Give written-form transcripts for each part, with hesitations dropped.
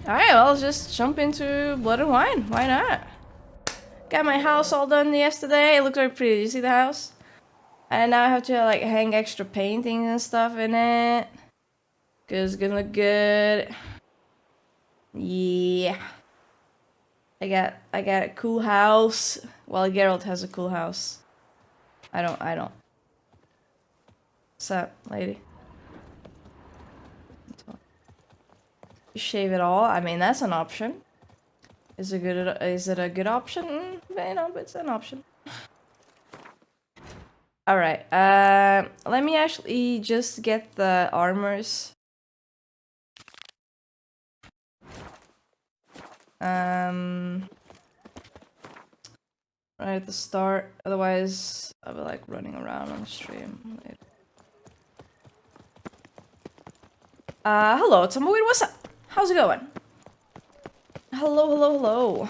Alright, well, let's just jump into Blood and Wine. Why not? Got my house all done yesterday. It looked very pretty. Did you see the house? And now I have to like hang extra paintings and stuff in it. Cause it's gonna look good. Yeah. I got a cool house. Well, Geralt has a cool house. I don't. What's up, lady? You shave it all? I mean, that's an option. Is it a good option? You know, but it's an option. Alright, let me actually just get the armors. Right at the start, otherwise I'll be like running around on the stream. Hello, Tumbleweed, what's up? How's it going? Hello.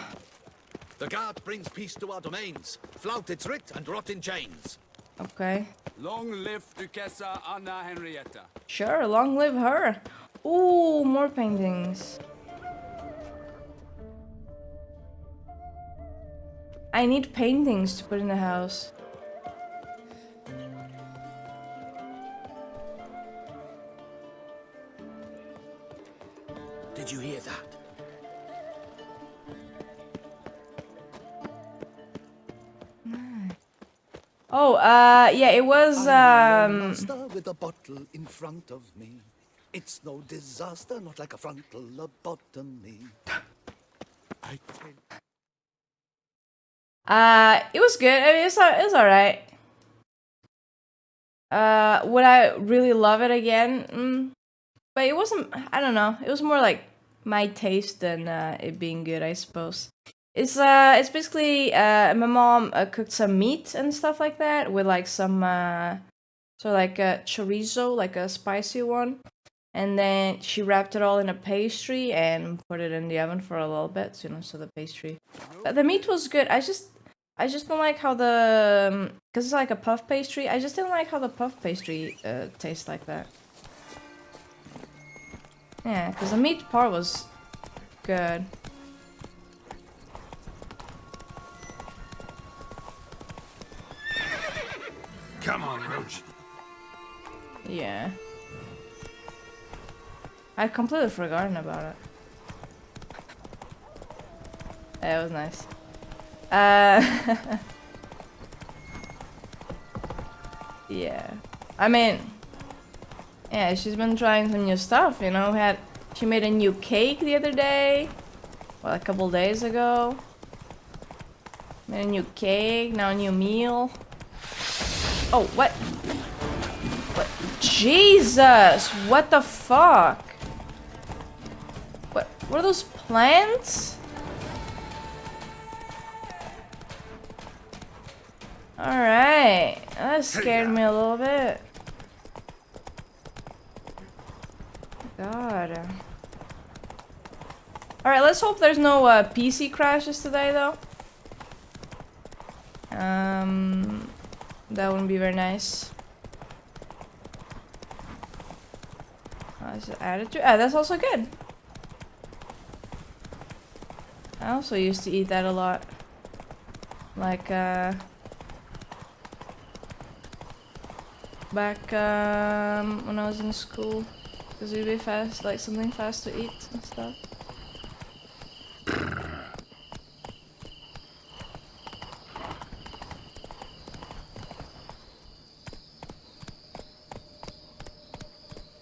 The guard brings peace to our domains. Flout its writ and rot in chains. Okay. Long live Duchess Annarietta. Sure, long live her. Ooh, more paintings. I need paintings to put in the house. Did you hear that? Oh, yeah, it was, Master with a bottle in front of me. It's no disaster, not like a frontal lobotomy. I tell it was good. I mean, it's alright. Would I really love it again? But it wasn't, I don't know. It was more like my taste than it being good, I suppose. It's basically, my mom cooked some meat and stuff like that with like some, so like a chorizo, like a spicy one. And then she wrapped it all in a pastry and put it in the oven for a little bit, you know, so the pastry. The meat was good. I just don't like how the, cause it's like a puff pastry. I just didn't like how the puff pastry tastes like that. Yeah, cause the meat part was good. Come on, Roach. Yeah. I'd completely forgotten about it. Yeah, it was nice. Yeah. I mean, yeah, she's been trying some new stuff, you know. She made a new cake the other day. Well, a couple days ago. Made a new cake, now a new meal. Oh, what? What? Jesus! What the fuck? What are those plants? Alright. That scared me a little bit. God. Alright, let's hope there's no PC crashes today, though. That wouldn't be very nice. Is it added to? Ah, that's also good. I also used to eat that a lot. Like, back, when I was in school. Because it would be fast, like something fast to eat and stuff.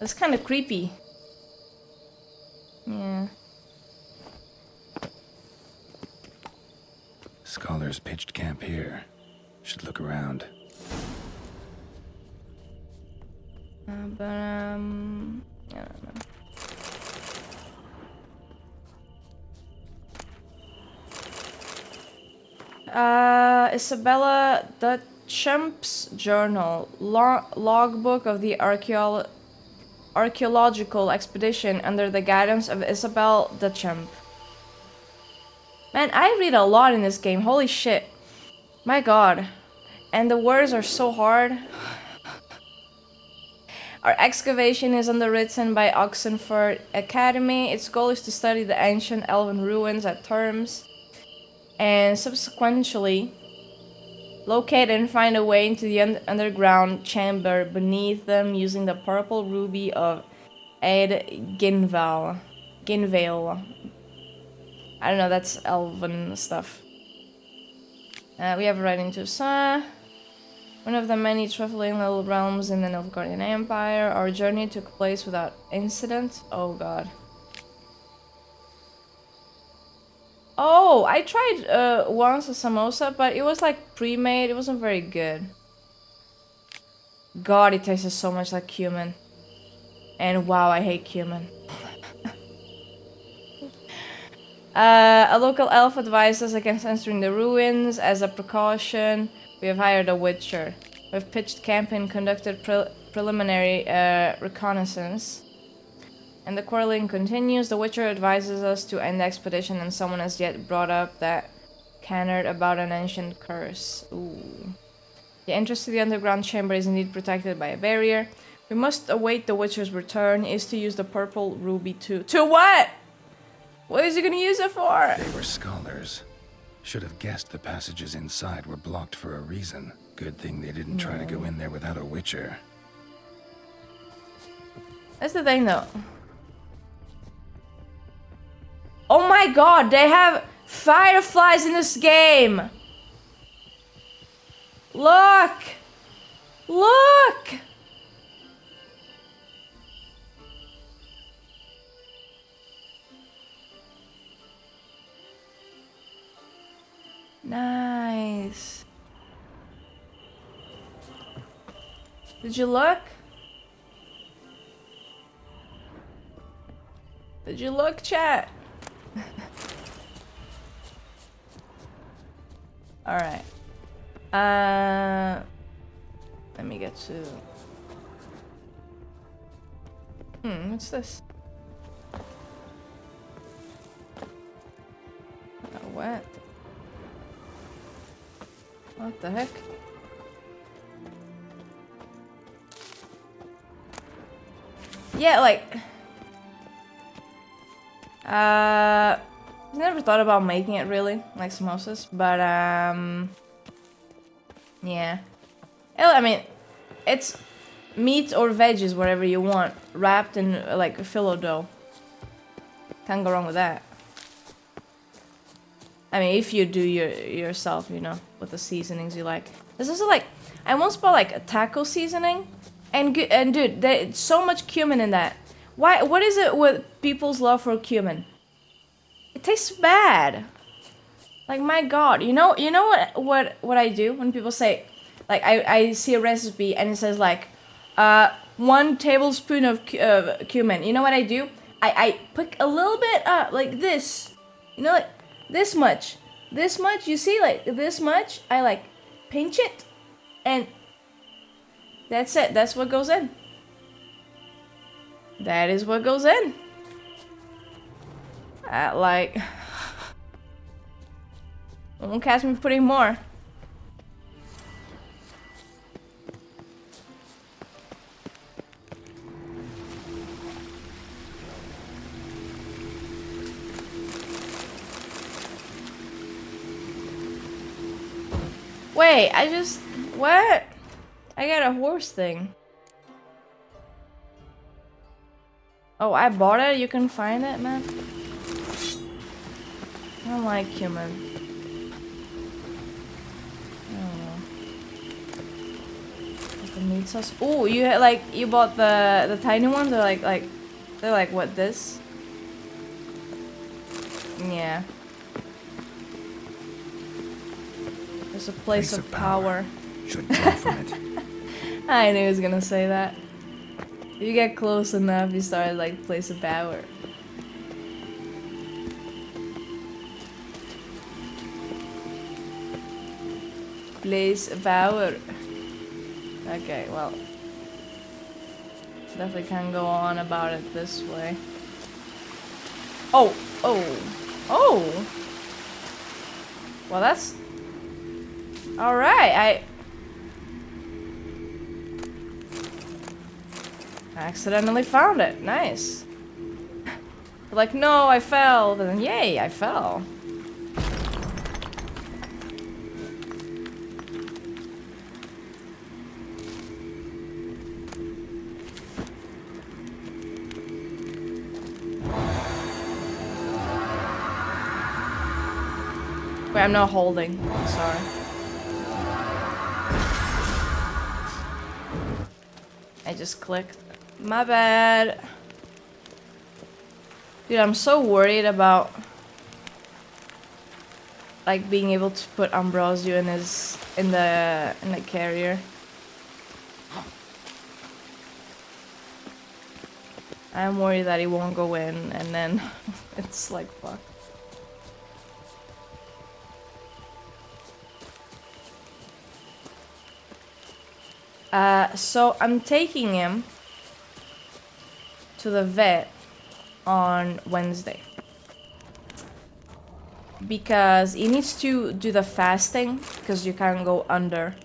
It's kind of creepy. Yeah. Scholars pitched camp here. Should look around. But I don't know. Isabella Duchamp's journal, logbook of the archaeological expedition under the guidance of Isabel Duchamp. Man, I read a lot in this game. Holy shit. My god. And the words are so hard. Our excavation is underwritten by Oxenford Academy. Its goal is to study the ancient elven ruins at terms and subsequently locate and find a way into the underground chamber beneath them using the purple ruby of Ed Ginvale. I don't know, that's elven stuff. We have right into Toussaint, one of the many traveling little realms in the Nilfgaardian Empire. Our journey took place without incident. Oh god. Oh, I tried once a samosa, but it was like pre-made. It wasn't very good. God, it tasted so much like cumin. And wow, I hate cumin. A local elf advised us against entering the ruins. As a precaution, we have hired a witcher. We've pitched camp and conducted preliminary reconnaissance. And the quarreling continues. The witcher advises us to end the expedition, and someone has yet brought up that canard about an ancient curse. Ooh. The entrance to the underground chamber is indeed protected by a barrier. We must await the witcher's return. Is to use the purple ruby to what? What is he gonna use it for? They were scholars. Should have guessed the passages inside were blocked for a reason. Good thing they didn't try to go in there without a witcher. That's the thing though. Oh my god, they have fireflies in this game! Look! Look! Nice. Did you look? Did you look, chat? Alright. Let me get to... what's this? What? What the heck? Yeah, like... never thought about making it really, like samosas, but yeah. I mean, it's meat or veggies, whatever you want, wrapped in like a phyllo dough. Can't go wrong with that. I mean, if you do yourself, you know, with the seasonings you like. There's also like, I once bought like a taco seasoning, and dude, there's so much cumin in that. Why? What is it with people's love for cumin? It tastes bad. Like my god, you know what I do when people say, like I see a recipe and it says like, 1 tablespoon of cumin. You know what I do? I pick a little bit up like this, you know, like this much. You see, like this much. I like pinch it, and that's it. That's what goes in. That is what goes in. Like, don't catch me putting more. Wait, what? I got a horse thing. Oh, I bought it? You can find it, man? I don't like cumin. I don't know. Like the meat sauce. Oh, you bought the tiny ones? They're like what, this? Yeah. There's a place of power. Should draw from it. I knew he was gonna say that. If you get close enough, you start like place of power. Place of power. Okay, well. Definitely can't go on about it this way. Oh! Well, that's... Alright, I accidentally found it. Nice. Like, no, I fell. But then, yay, I fell. Wait, I'm not holding. Sorry. I just clicked. My bad. Dude, I'm so worried about like being able to put Ambrosio in the carrier. I'm worried that he won't go in and then it's like fuck. So I'm taking him to the vet on Wednesday because he needs to do the fasting because you can't go under,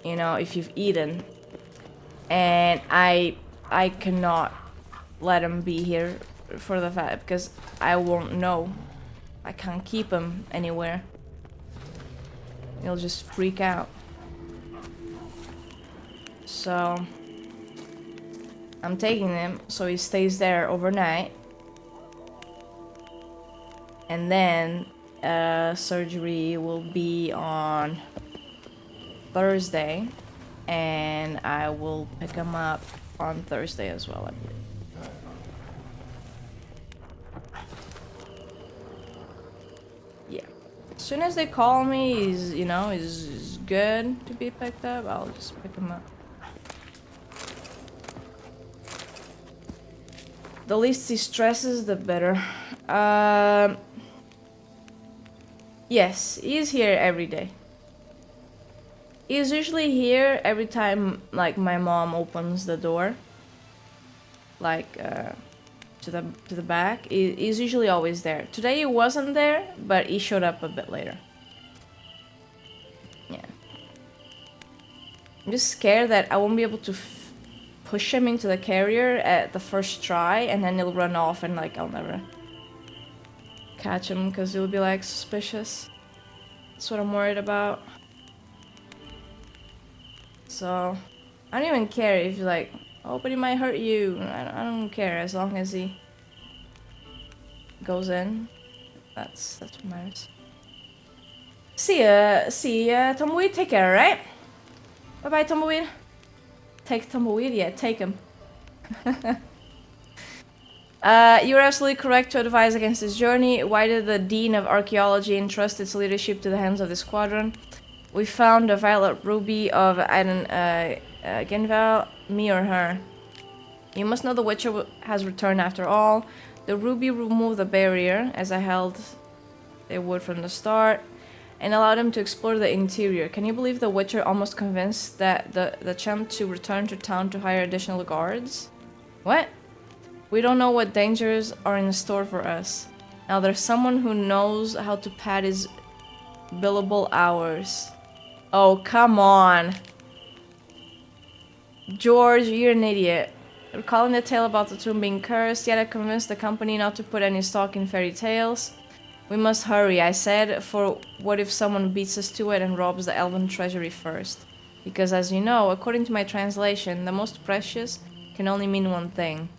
you know, if you've eaten, and I cannot let him be here for the fast because I won't know. I can't keep him anywhere. He'll just freak out. So I'm taking him so he stays there overnight, and then surgery will be on Thursday, and I will pick him up on Thursday as well, I believe. Yeah. As soon as they call me, he's good to be picked up, I'll just pick him up. The least he stresses, the better. Yes, he's here every day. He's usually here every time, like, my mom opens the door. Like, to the back. He's usually always there. Today he wasn't there, but he showed up a bit later. Yeah. I'm just scared that I won't be able to push him into the carrier at the first try, and then he'll run off and like I'll never catch him because he'll be like suspicious. That's what I'm worried about. So I don't even care if you're like, oh, but he might hurt you. I don't care as long as he goes in. That's what matters. See ya, Tumbleweed. Take care, alright? Bye bye, Tumbleweed. Take Tumbleweed? Yeah, take him. You're absolutely correct to advise against this journey. Why did the Dean of Archaeology entrust its leadership to the hands of the squadron? We found a violet ruby of Genval, me or her. You must know the Witcher has returned after all. The ruby removed the barrier, as I held it would from the start, and allowed him to explore the interior. Can you believe the Witcher almost convinced that the champ to return to town to hire additional guards? What? We don't know what dangers are in store for us. Now there's someone who knows how to pad his billable hours. Oh, come on. George, you're an idiot. Recalling the tale about the tomb being cursed, yet I convinced the company not to put any stock in fairy tales. We must hurry, I said, for what if someone beats us to it and robs the elven treasury first? Because as you know, according to my translation, the most precious can only mean one thing.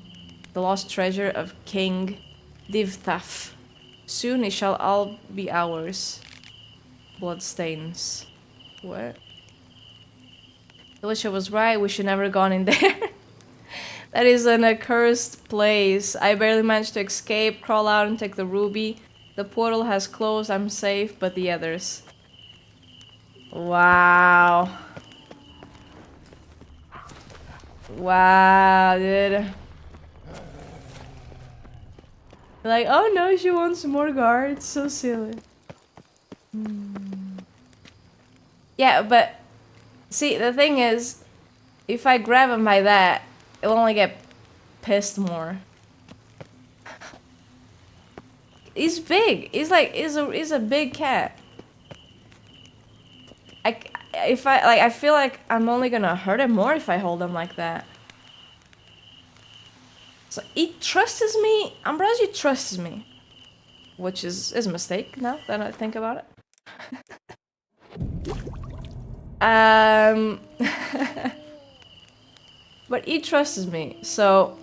The lost treasure of King Dettlaff. Soon it shall all be ours. Bloodstains. What? Alicia was right, we should never have gone in there. That is an accursed place. I barely managed to escape, crawl out and take the ruby. The portal has closed, I'm safe, but the others. Wow. Wow, dude. Like, oh no, she wants more guards. So silly. Yeah, but see, the thing is, if I grab him by that, it'll only get pissed more. He's big. He's a big cat. I feel like I'm only gonna hurt him more if I hold him like that. So it trusts me. Ambrosia trusts me. Which is a mistake now that I think about it. But he trusts me, so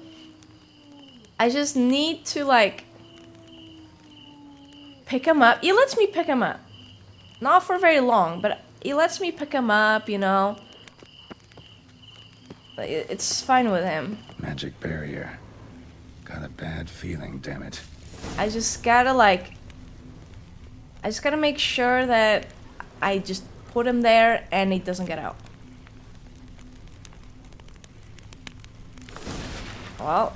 I just need to like pick him up. He lets me pick him up. Not for very long, but he lets me pick him up, you know. It's fine with him. Magic barrier. Got a bad feeling, damn it. I just gotta make sure that I just put him there and he doesn't get out. Well,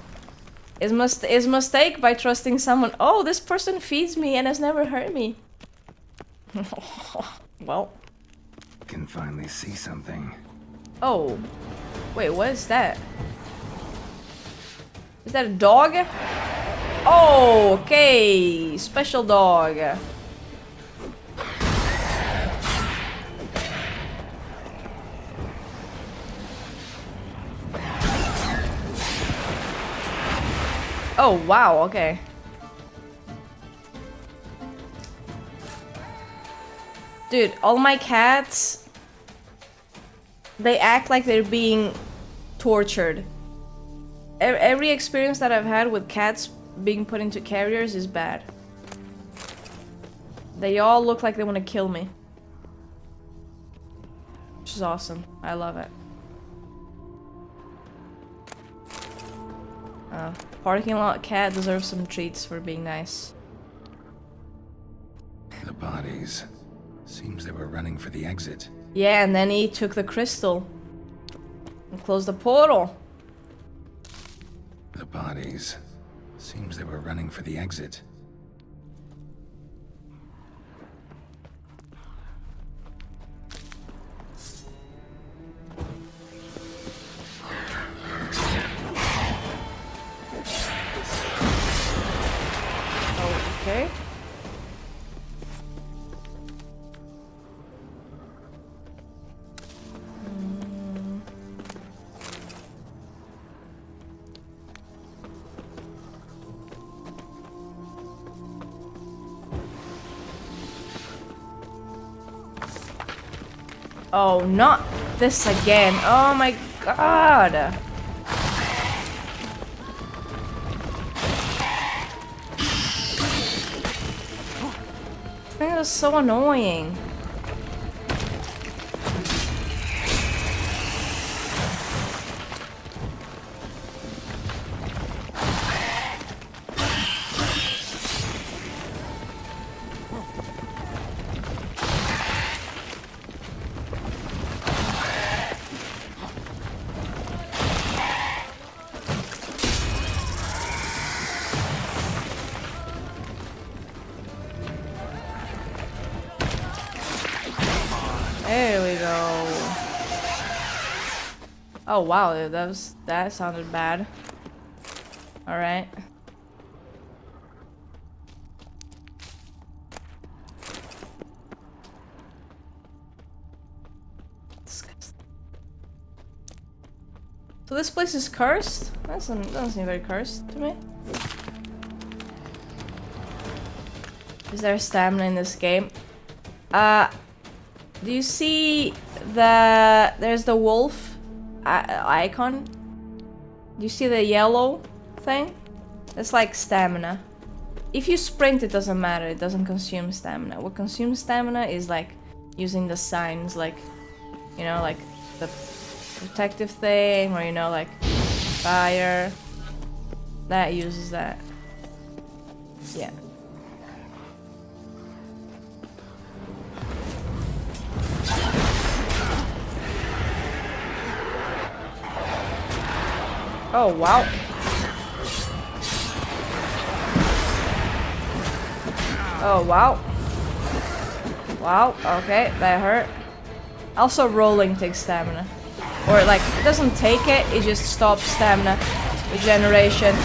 his mistake by trusting someone. Oh, this person feeds me and has never hurt me. Well. Can finally see something. Oh. Wait, what is that? Is that a dog? Oh, okay. Special dog. Oh, wow, okay. Dude, all my cats, they act like they're being tortured. Every experience that I've had with cats being put into carriers is bad. They all look like they want to kill me. Which is awesome. I love it. Parking lot cat deserves some treats for being nice. The bodies. Seems they were running for the exit. Yeah, and then he took the crystal and closed the portal. The bodies. Seems they were running for the exit. Okay. Oh, not this again. Oh my god. This thing is so annoying. There we go. Oh wow, that sounded bad. All right. Disgusting. So this place is cursed? That doesn't seem very cursed to me. Is there stamina in this game? Do you see there's the wolf icon? Do you see the yellow thing? It's like stamina. If you sprint, it doesn't matter. It doesn't consume stamina. What consumes stamina is like using the signs, like, you know, like the protective thing, or, you know, like fire. That uses that. Yeah. Oh, wow. Oh, wow. Wow, okay, that hurt. Also, rolling takes stamina. Or, like, it doesn't take it, it just stops stamina regeneration.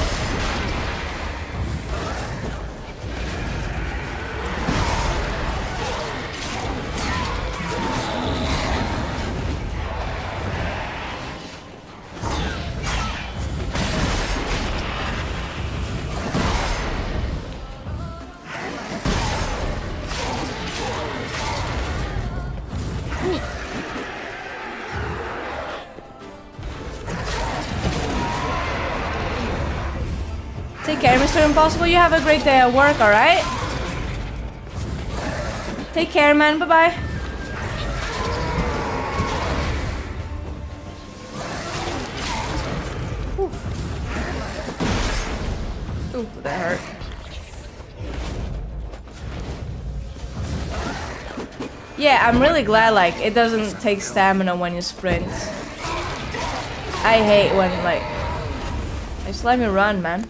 care, Mr. Impossible. You have a great day at work, alright? Take care, man. Bye-bye. Ooh, that hurt. Yeah, I'm really glad, like, it doesn't take stamina when you sprint. I hate when, like... Just let me run, man.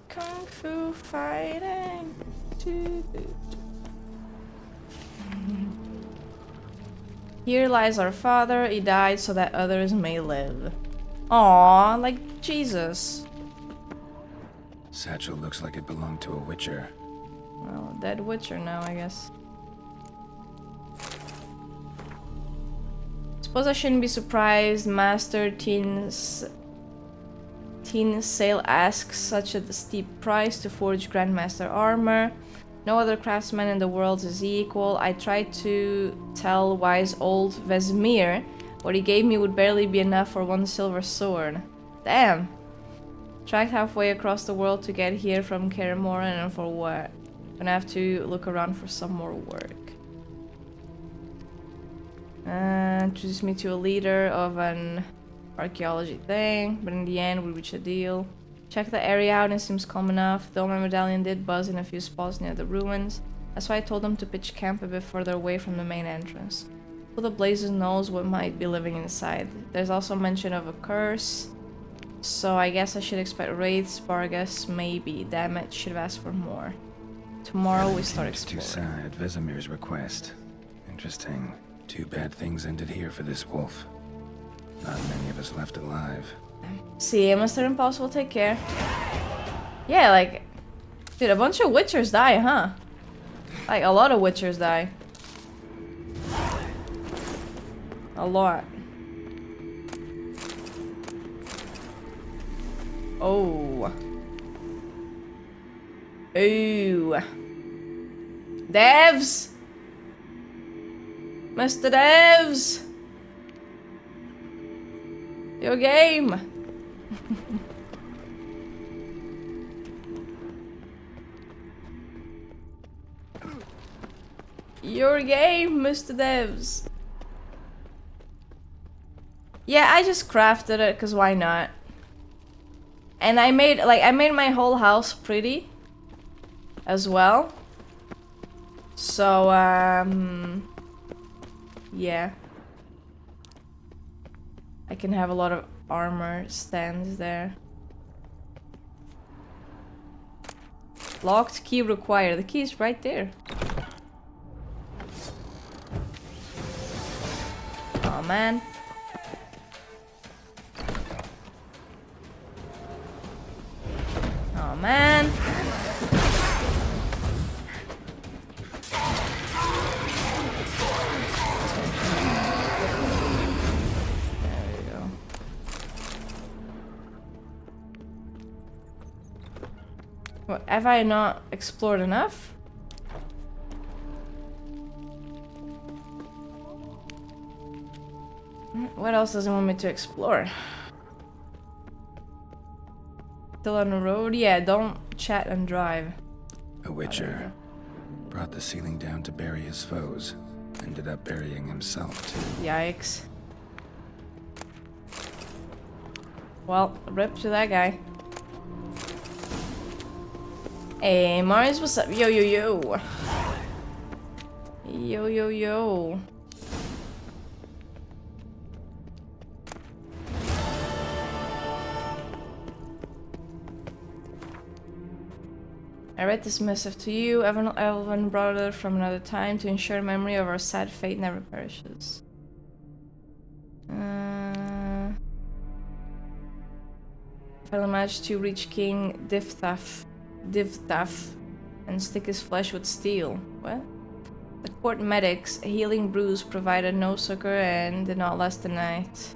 Kung Fu fighting. Here lies our father. He died so that others may live. Aww, like Jesus. Satchel looks like it belonged to a witcher. Well, dead witcher now, I guess. Suppose I shouldn't be surprised Master Teen Sale asks such a steep price to forge Grandmaster armor. No other craftsman in the world is equal. I tried to tell wise old Vesemir what he gave me would barely be enough for one silver sword. Damn. Tracked halfway across the world to get here from Kaer Morhen, and for what? Gonna have to look around for some more work. Introduced me to a leader of an archaeology thing, but in the end we reached a deal. Checked the area out and it seems calm enough, though my medallion did buzz in a few spots near the ruins. That's why I told them to pitch camp a bit further away from the main entrance. Who the blazes knows what might be living inside. There's also mention of a curse, so I guess I should expect raids, Bargas, maybe. Damn it, should have asked for more. Tomorrow we start exploring. Toussaint at Vesemir's request. Interesting. Too bad things ended here for this wolf. Not many of us left alive. See you, Mr. Impossible, take care. Yeah, like... Dude, a bunch of witchers die, huh? Like, a lot of witchers die. A lot. Oh. Ooh. Devs! Mr. Devs! Your game! Your game, Mr. Devs! Yeah, I just crafted it, cause why not? And I made my whole house pretty as well. So, yeah. I can have a lot of armor stands there. Locked key required. The key is right there. Oh man. Oh man. What, have I not explored enough? What else does it want me to explore? Still on the road? Yeah, don't chat and drive. A witcher. Brought the ceiling down to bury his foes. Ended up burying himself too. Yikes. Well, rip to that guy. Hey, Mars, what's up? Yo, yo, yo. Yo, yo, yo. I read this missive to you, Elven brother from another time, to ensure memory of our sad fate never perishes. Finally managed to reach King Dettlaff and stick his flesh with steel. What? The court medics' healing brews provided no succor and did not last the night.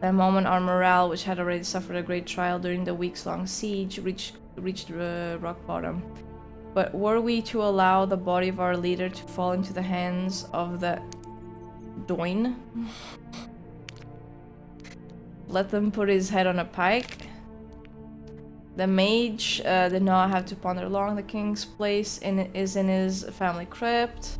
That moment our morale, which had already suffered a great trial during the weeks-long siege, reached reached rock bottom. But were we to allow the body of our leader to fall into the hands of the Doin? Let them put his head on a pike. The mage did not have to ponder long. The king's place is in his family crypt.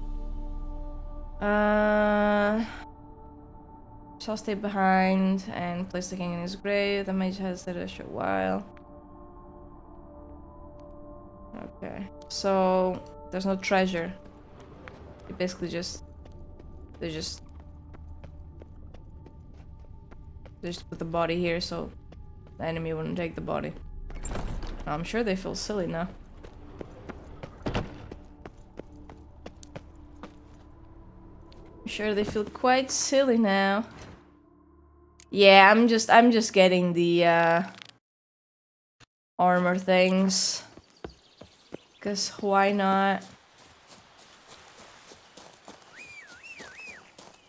Shall stay behind and place the king in his grave. The mage has stayed a short while. Okay, so there's no treasure. It basically they just put the body here so the enemy wouldn't take the body. I'm sure they feel silly now. I'm sure they feel quite silly now. Yeah, I'm just getting the armor things. 'Cause why not?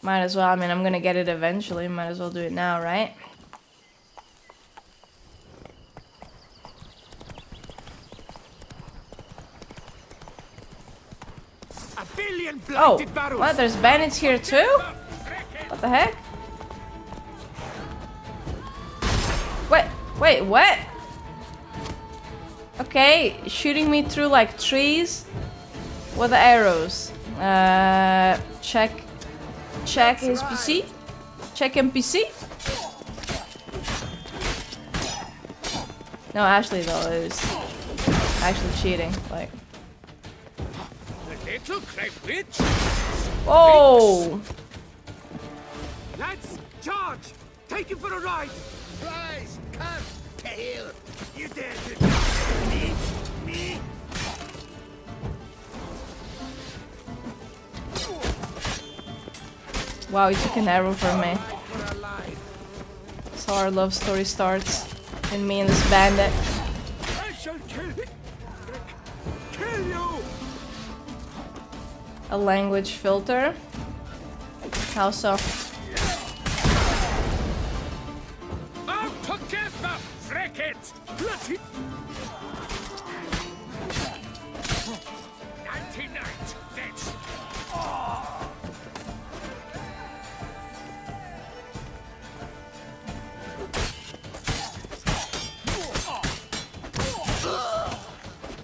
Might as well. I mean, I'm gonna get it eventually. Might as well do it now, right? Oh, what? There's bandits here too? What the heck? Wait, what? Okay, shooting me through like trees with the arrows. Check his PC. Check NPC. No, actually though, it was actually cheating. Like, Little crepe witch. oh, Lads, charge! Take him for a ride! Rise! Come! Tail! You dare to me? wow, he took an arrow from me. So our love story starts, and me and this bandit. I shall kill you! A language filter. How so? Out together! Frick it! Bloody 99 that's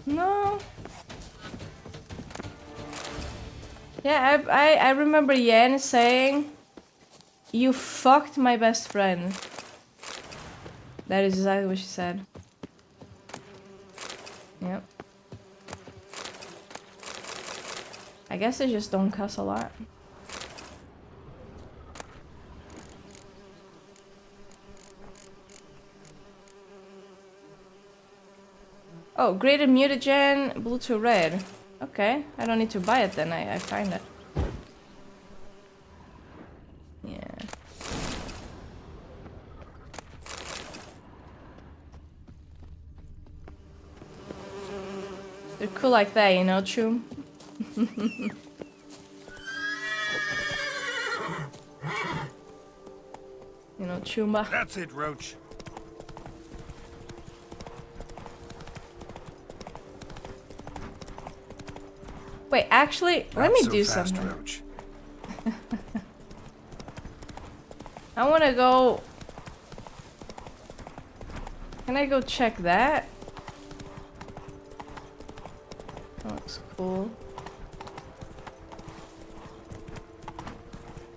No. Yeah, I remember Yen saying, "You fucked my best friend." That is exactly what she said. Yep. I guess I just don't cuss a lot. Oh, graded mutagen, blue to red. Okay, I don't need to buy it then, I find it. Yeah. They're cool like that, you know, Chum? You know, Chumba. That's it, Roach. Wait, actually, let me do something. Roach. I wanna go... Can I go check that? That looks cool.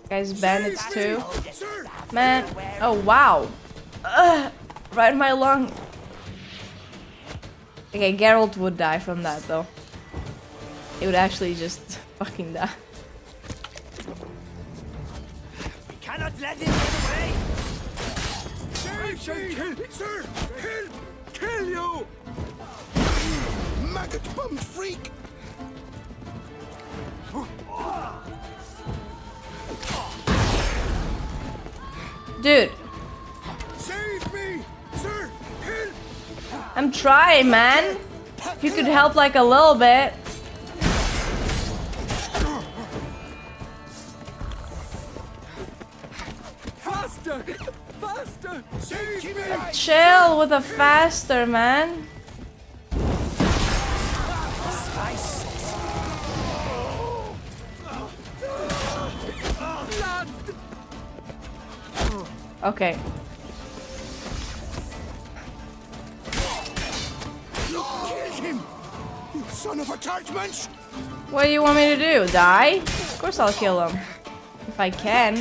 Guys, bandits too. Man, oh wow. Ugh, right in my lung. Okay, Geralt would die from that though. He would actually just fucking die. We cannot let him get away! I shall kill, sir! Kill you! Maggot bum freak! Dude, Save me! Sir! Help! I'm trying, man. If you could help like a little bit. Faster! Faster! Save me! Chill with a faster, man. Okay. Killed him! You son of a tart munch! What do you want me to do? Die? Of course I'll kill him. If I can.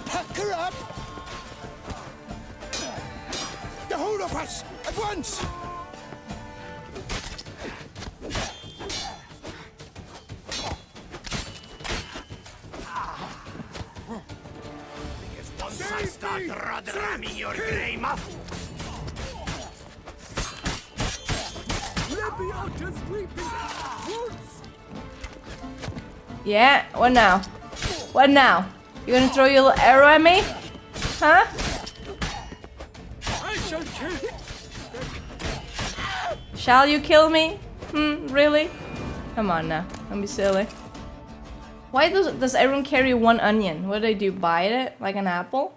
Pack her up! The whole of us! At once! Because once I start ramming your grey muff, let me out to sleeping woods! Yeah, what now? What now? You gonna throw your little arrow at me? Huh? I shall kill him! Shall you kill me? Really? Come on now, don't be silly. Why does everyone carry one onion? What do they do? Bite it like an apple?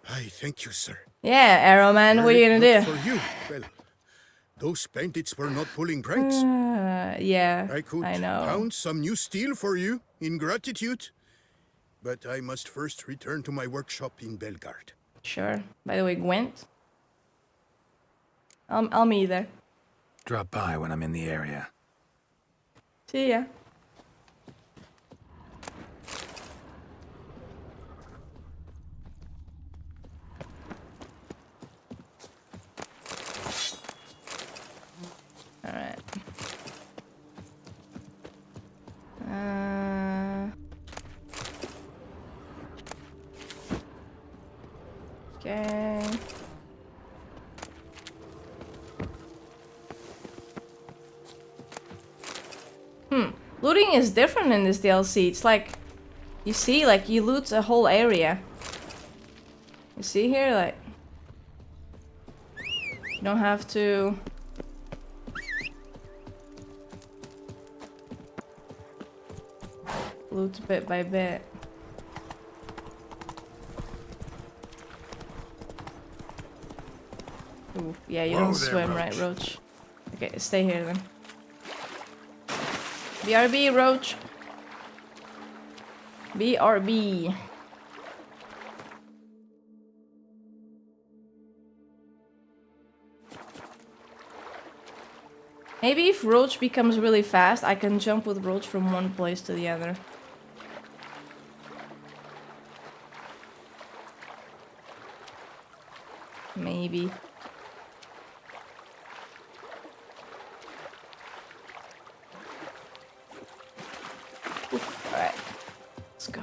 I thank you, sir. Yeah, Arrow Man, what are you Were gonna it do? not for you, well, those bandits were not pulling pranks. Yeah, I could I know. pound some new steel for you in gratitude, but I must first return to my workshop in Belgard. Sure. By the way, Gwent. I'll meet you there. Drop by when I'm in the area. See ya. Alright. Okay. Looting is different in this DLC. It's like, you see, like, you loot a whole area. You see here, like, you don't have to... loot bit by bit. Ooh, yeah, you Whoa don't there, swim, right, Roach. Roach? Okay, stay here then. BRB, Roach. BRB. Maybe if Roach becomes really fast, I can jump with Roach from one place to the other. Maybe. Alright. Let's go.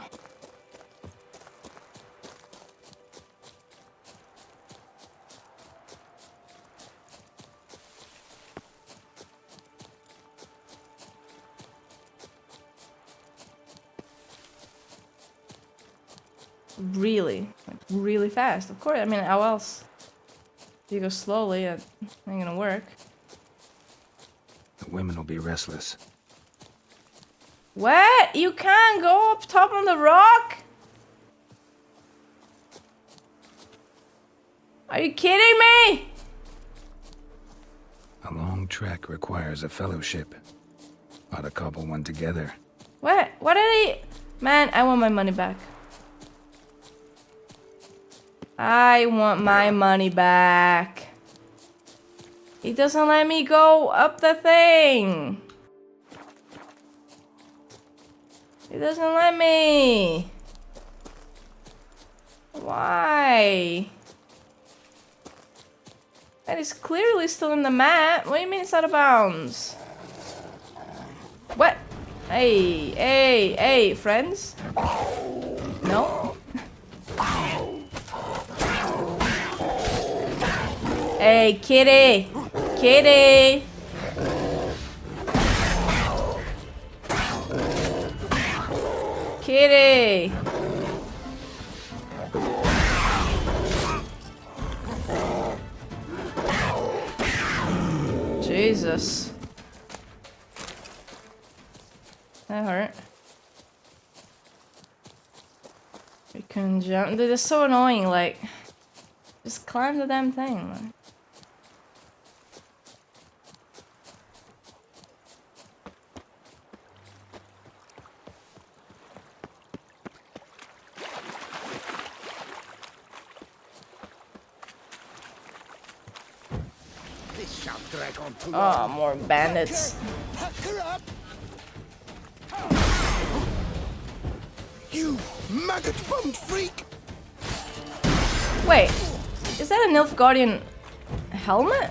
Really fast. Of course, I mean, how else? If you go slowly, it ain't gonna work. The women will be restless. What? You can't go up top on the rock? Are you kidding me? A long trek requires a fellowship. Ought to cobble one together. What? What did he... Man, I want my money back. I want my money back. He doesn't let me go up the thing. He doesn't let me. Why? That is clearly still in the map. What do you mean it's out of bounds? What? Hey, friends? No? Hey, kitty! Kitty! Kitty! Jesus. That hurt. We couldn't jump. Dude, it's so annoying, like... Just climb the damn thing, like. drag on too Oh, long. more bandits. Pack her up! You maggot-bummed freak! Wait, is that a Nilfgaardian helmet?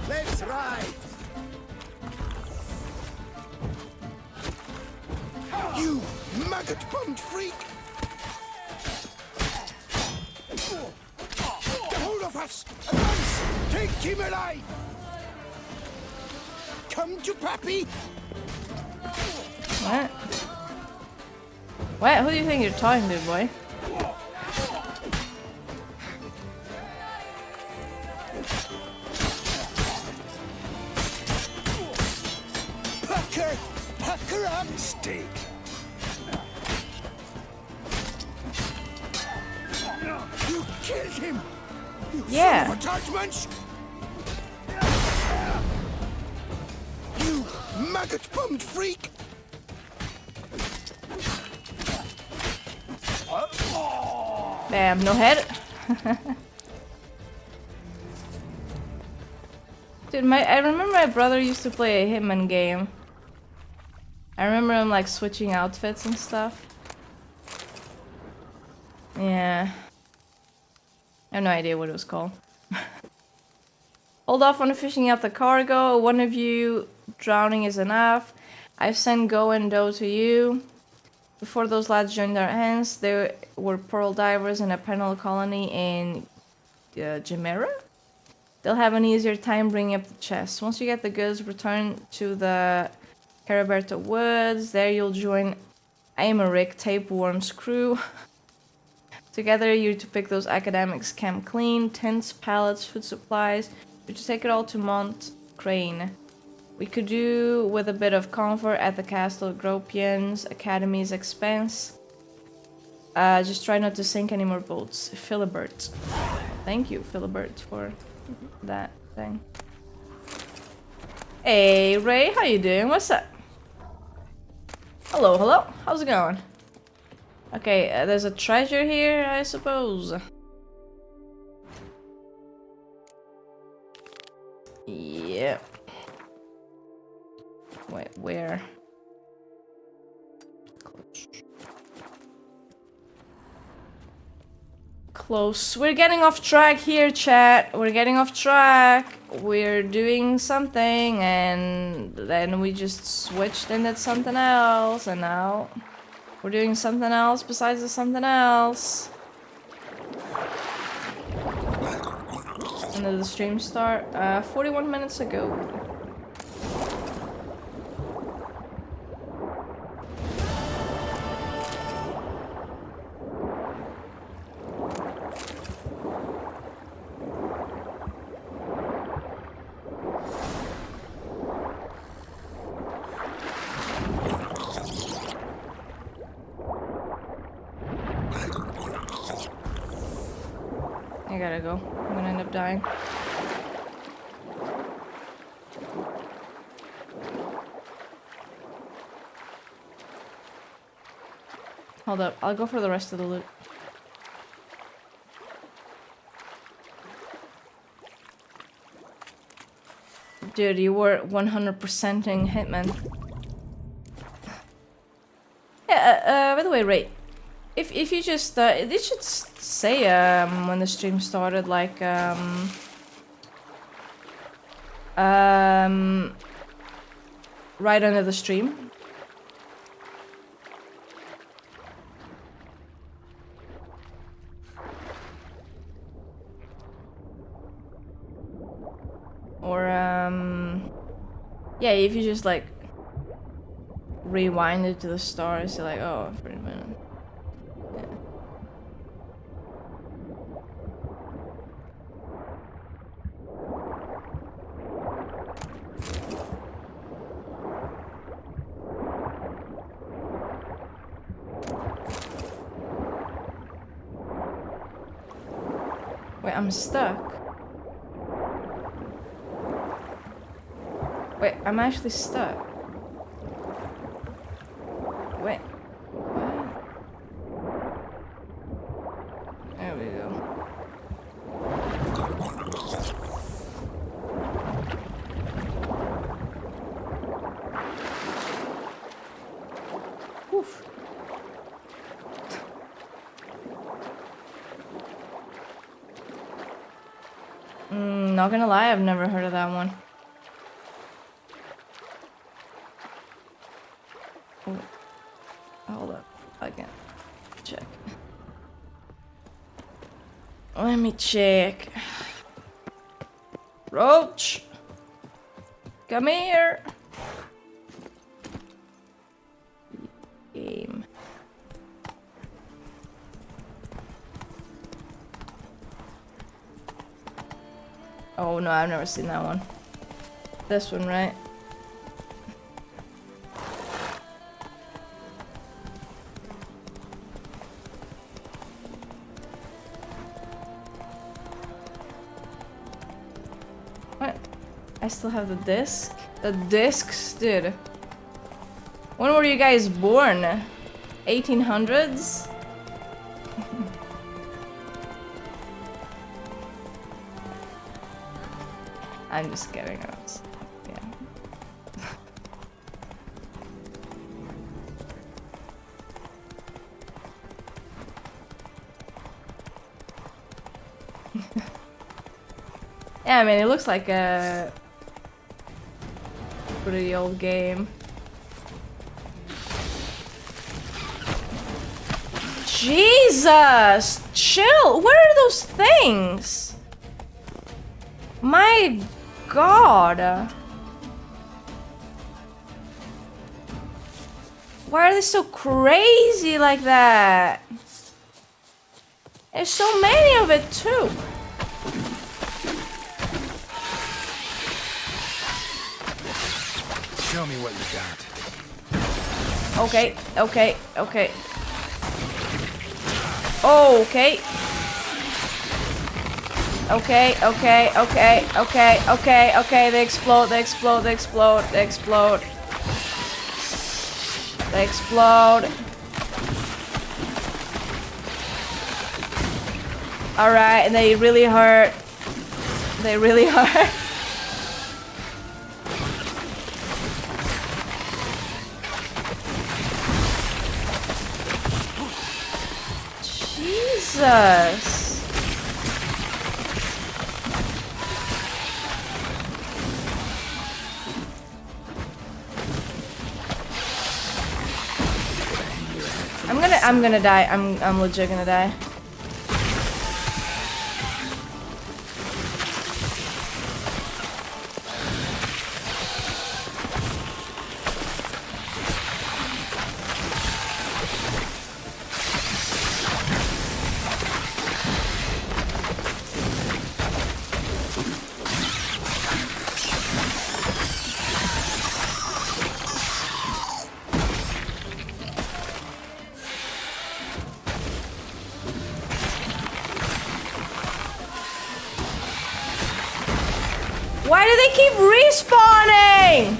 Let's ride! You maggot-bummed freak! Get hold of us! At once! Take him alive! Come to Pappy! What? What? Who do you think you're talking to, boy? Pack her up! Mistake. You killed him! You Yeah. son of a Tartmunch! You maggot-bummed freak! Bam, no head. Dude, I remember my brother used to play a Hitman game. I remember him like switching outfits and stuff. Yeah. I have no idea what it was called. Hold off on fishing out the cargo. One of you drowning is enough. I've sent Go and Do to you. Before those lads joined our hands, they were pearl divers in a penal colony in Gemera. They'll have an easier time bringing up the chest. Once you get the goods, return to the Caraberta Woods. There you'll join Aymeric Tapeworm's crew. Together you're to pick those academics camp clean, tents, pallets, food supplies. You're to take it all to Mont Crane. We could do with a bit of comfort at the Castle Gropian's Academy's expense. Just try not to sink any more boats. Philibert. Thank you, Philibert, for that thing. Hey, Ray, how you doing? What's up? Hello, hello. How's it going? Okay, there's a treasure here, I suppose. Yep. Wait, where? Close. We're getting off track here, chat. We're getting off track. We're doing something, and then we just switched and did something else, and now we're doing something else besides the something else. And did the stream start? 41 minutes ago. I gotta go. I'm gonna end up dying. Hold up, I'll go for the rest of the loot. Dude, you were 100%ing Hitman. Yeah, by the way, Ray, if you just, they should say, when the stream started, like, right under the stream. Or, yeah, if you just, like, rewind it to the start, so like, oh, for a minute. Yeah. Wait, I'm stuck. Wait, I'm actually stuck. Wait. What? There we go. Not gonna lie, I've never heard of that one. Oh. Hold up. I can check. Let me check. Roach! Come here! Game. Oh no, I've never seen that one. This one, right? What? I still have the disc? The discs, dude. When were you guys born? 1800s? I'm just kidding. Yeah. Yeah, I mean, it looks like a pretty old game. Jesus! Chill! What are those things? My God! Why are they so crazy like that? There's so many of it too. Show me what you got. Okay, okay, okay. Oh, okay. Okay, okay, okay, okay, okay, okay. They explode, they explode, they explode, they explode. They explode. Alright, and they really hurt. They really hurt. Jesus. I'm gonna die. I'm legit gonna die. Why do they keep respawning?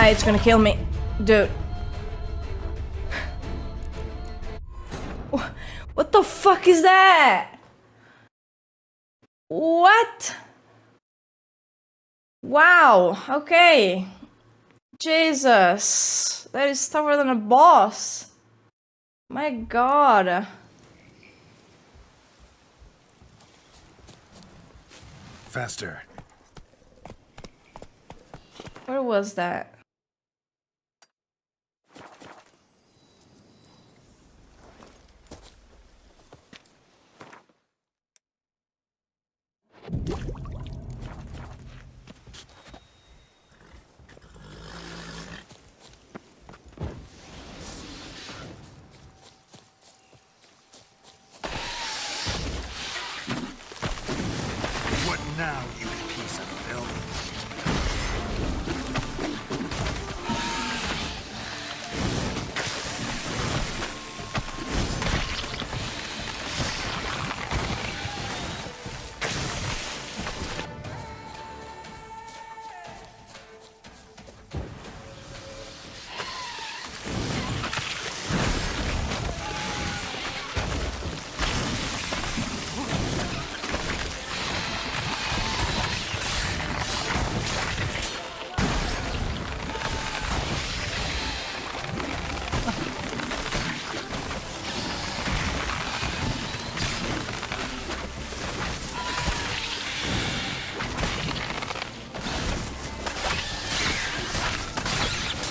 It's gonna kill me, dude. What the fuck is that? What? Wow, okay. Jesus. That is tougher than a boss. My God. Faster. Where was that? What now, you piece of filth?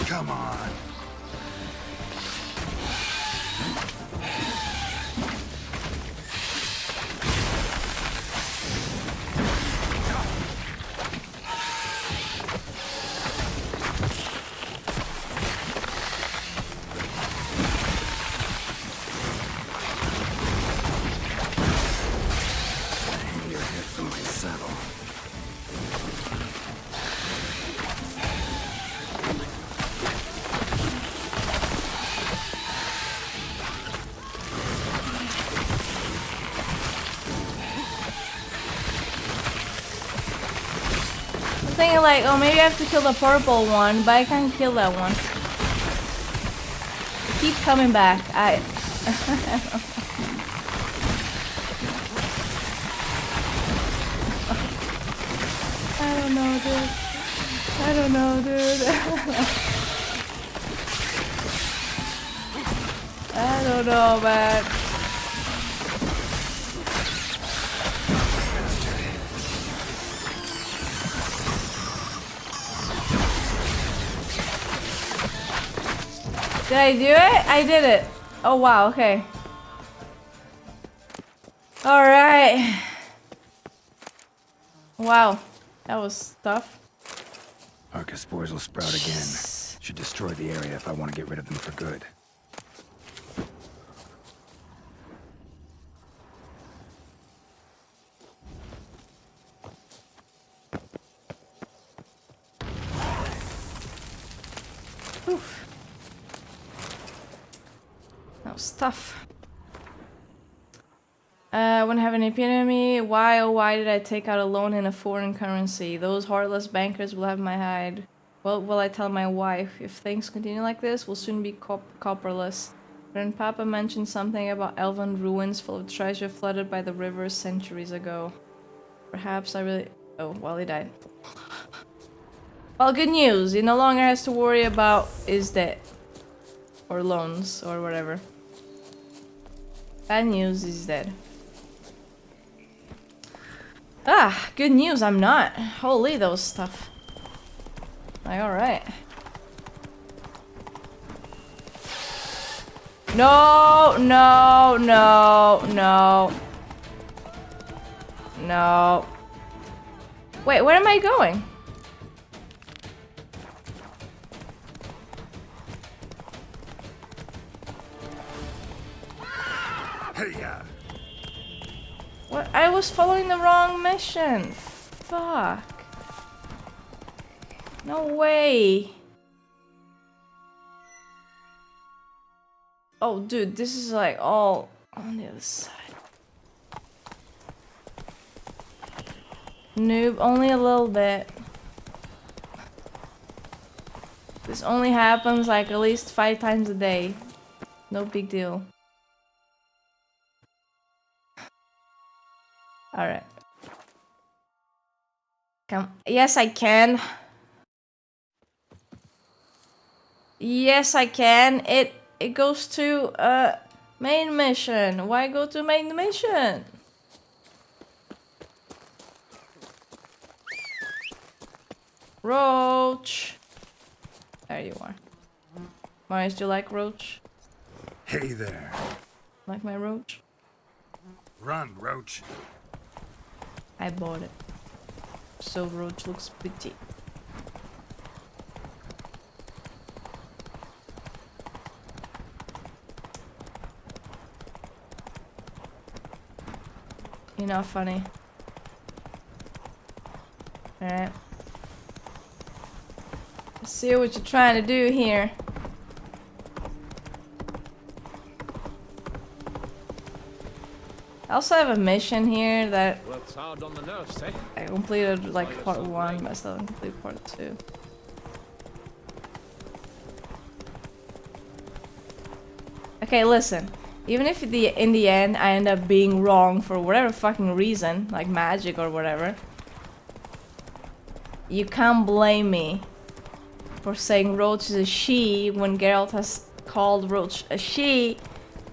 Come on. Hang your head from my saddle. I'm thinking like, oh, maybe I have to kill the purple one, but I can't kill that one. Keep coming back. I don't know, dude. I don't know, dude. I don't know, man. Did I do it? I did it. Oh wow, okay. Alright. Wow, that was tough. Arca spores will sprout again. Should destroy the area if I want to get rid of them for good. Oof. That was tough. When having an epitome, why oh why did I take out a loan in a foreign currency? Those heartless bankers will have my hide. Well, will I tell my wife? If things continue like this, we'll soon be copperless. Grandpapa mentioned something about elven ruins full of treasure flooded by the river centuries ago. Perhaps I really... Oh, well, he died. Well, good news. He no longer has to worry about his debt. Or loans, or whatever. Bad news, he's dead. Ah, good news, I'm not. Holy, that was tough. Like, alright. No, no, no, no. No. Wait, where am I going? Hey-ya! What? I was following the wrong mission. Fuck. No way. Oh, dude, this is like all on the other side. Noob, only a little bit. This only happens like at least 5 times a day. No big deal. Alright. Come. Yes, I can. Yes, I can. It goes to main mission. Why go to main mission? Roach. There you are. Marius, do you like Roach? Hey there. Like my Roach? Run, Roach. I bought it. So Roach looks pretty. You're not funny. Alright. Let's see what you're trying to do here. I also have a mission here that Works hard on the nerves, eh? I completed like part 1, but I still haven't completed part 2. Okay, listen. Even if in the end I end up being wrong for whatever fucking reason, like magic or whatever, you can't blame me for saying Roach is a she when Geralt has called Roach a she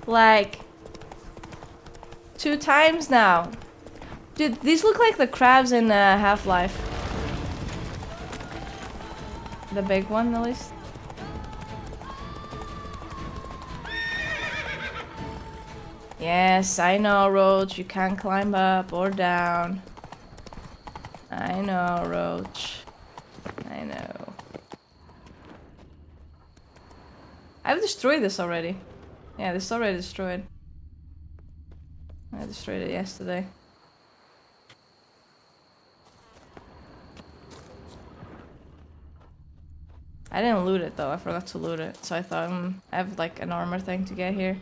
like 2 times now. Dude, these look like the crabs in Half-Life. The big one, at least. Yes, I know, Roach. You can't climb up or down. I know, Roach. I know. I've destroyed this already. Yeah, this is already destroyed. I destroyed it yesterday. I didn't loot it though, I forgot to loot it. So I thought, I have like an armor thing to get here.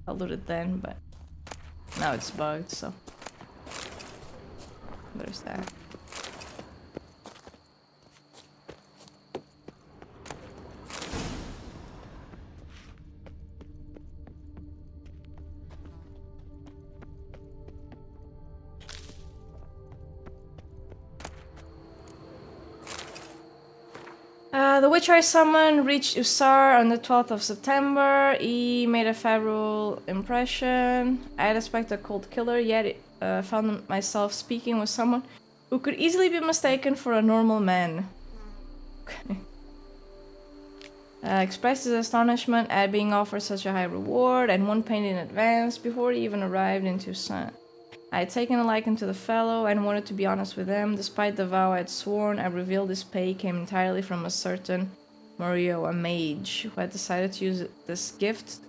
I'll loot it then, but now it's bugged, so. There's that. The witch I summoned reached Usar on the 12th of September. He made a favorable impression. I had expected a cold killer, yet found myself speaking with someone who could easily be mistaken for a normal man. Expressed his astonishment at being offered such a high reward and one paid in advance before he even arrived in Toussaint. I had taken a liking to the fellow and wanted to be honest with him. Despite the vow I had sworn, I revealed his pay came entirely from a certain Mario, a mage, who had decided to use this gift.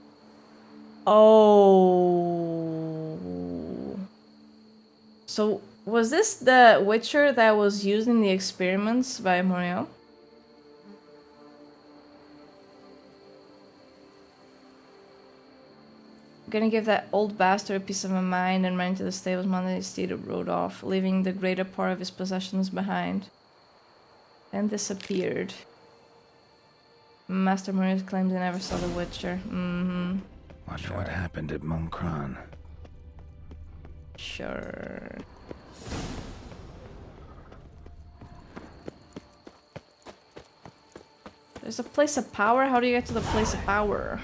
Oh. So, was this the Witcher that was used in the experiments by Mario? Gonna give that old bastard a piece of my mind and ran to the stables Monday Steed rode off, leaving the greater part of his possessions behind. Then disappeared. Master Maurice claims he never saw the Witcher. Wonder what happened at Moncron. Sure. There's a place of power? How do you get to the place of power?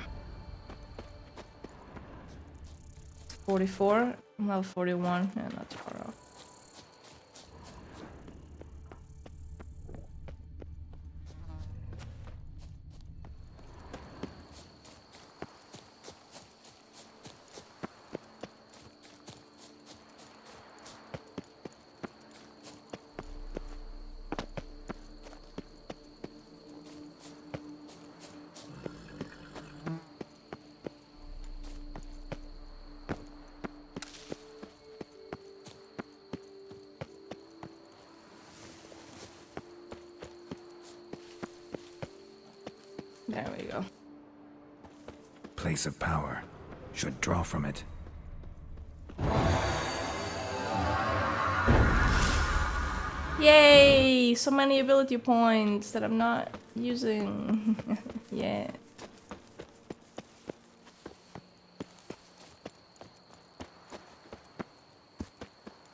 44? Well, 41. Yeah, not far off. There we go. Place of power. Should draw from it. Yay! So many ability points that I'm not using. Yeah.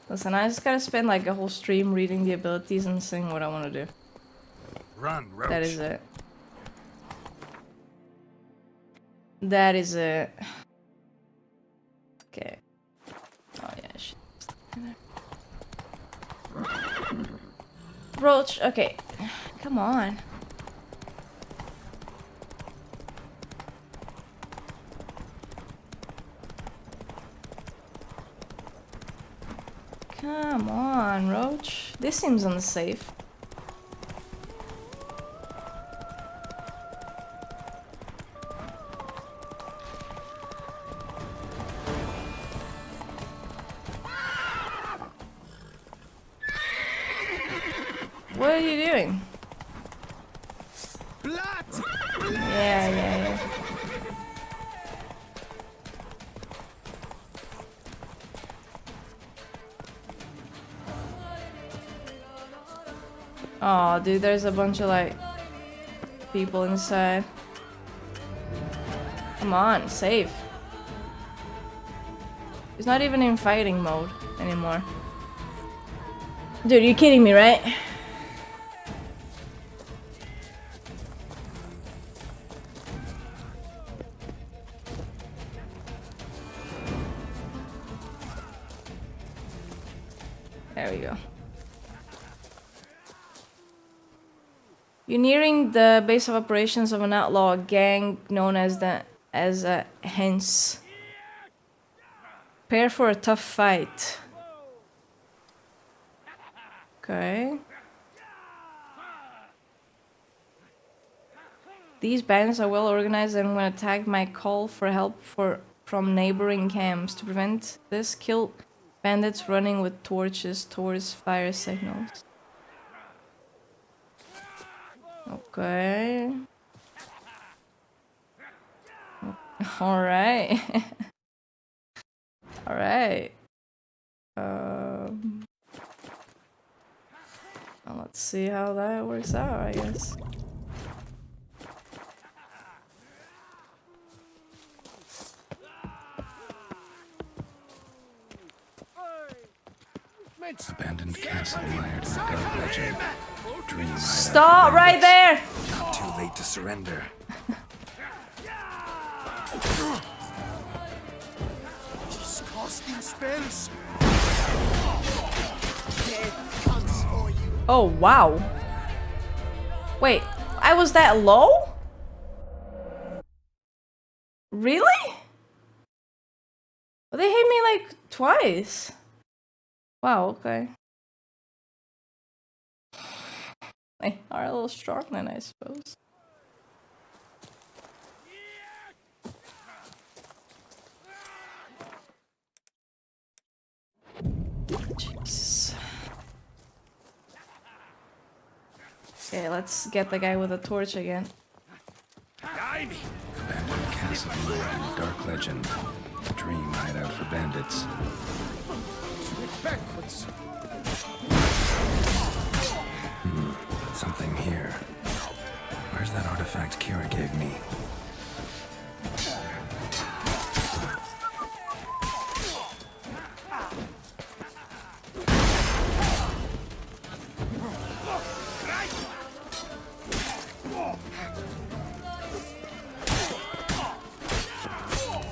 Listen, I just gotta spend like a whole stream reading the abilities and seeing what I want to do. Run, Roach. That is it. That is it. Okay. Oh yeah, shit. Roach, okay. Come on. Come on, Roach. This seems unsafe. What are you doing? Yeah. Oh, dude, there's a bunch of like people inside. Come on, save. He's not even in fighting mode anymore. Dude, you're kidding me, right? There we go. You're nearing the base of operations of an outlaw gang known as a Hens. Prepare for a tough fight. Okay. These bandits are well organized and will attack my call for help from neighboring camps. To prevent this, kill bandits running with torches towards fire signals. Okay. Alright. Alright. Well, let's see how that works out, I guess. Abandoned castle mired in a dark legend. Dream hideout Stop for right bandits. there! Not too late to surrender. She's casting spells. Death comes for you. Oh, wow. Wait, I was that low? Really? Well, they hit me like twice. Wow, okay. They are a little strong then, I suppose. Jesus. Okay, let's get the guy with a torch again. Abandoned castle mired in a dark legend. Dream hideout for bandits. Backwards. Something here. Where's that artifact Kira gave me?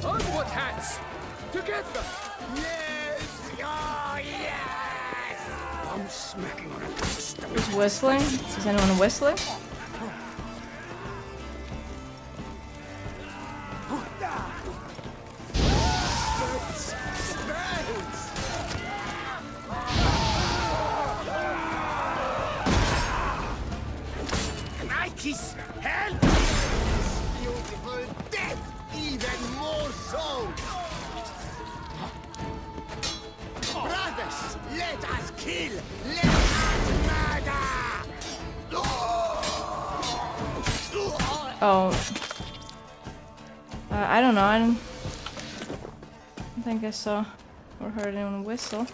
Onward, hats! Together! Yes! Oh, yes! I'm smacking on a ghost. Who's whistling? Is anyone whistling? Crikey's help! Beautiful death! Even more so! Brothers, let us kill! Let us murder! Oh. I don't know. I don't think I saw or heard anyone whistle.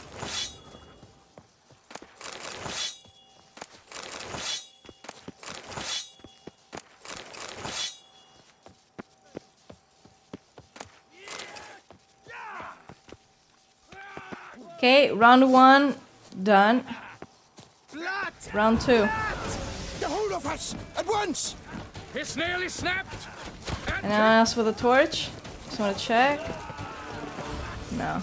Okay, round 1 done. Blood! Round 2. The whole of us at once! It's nearly snapped. Anyone else with a torch? Just want to check. No.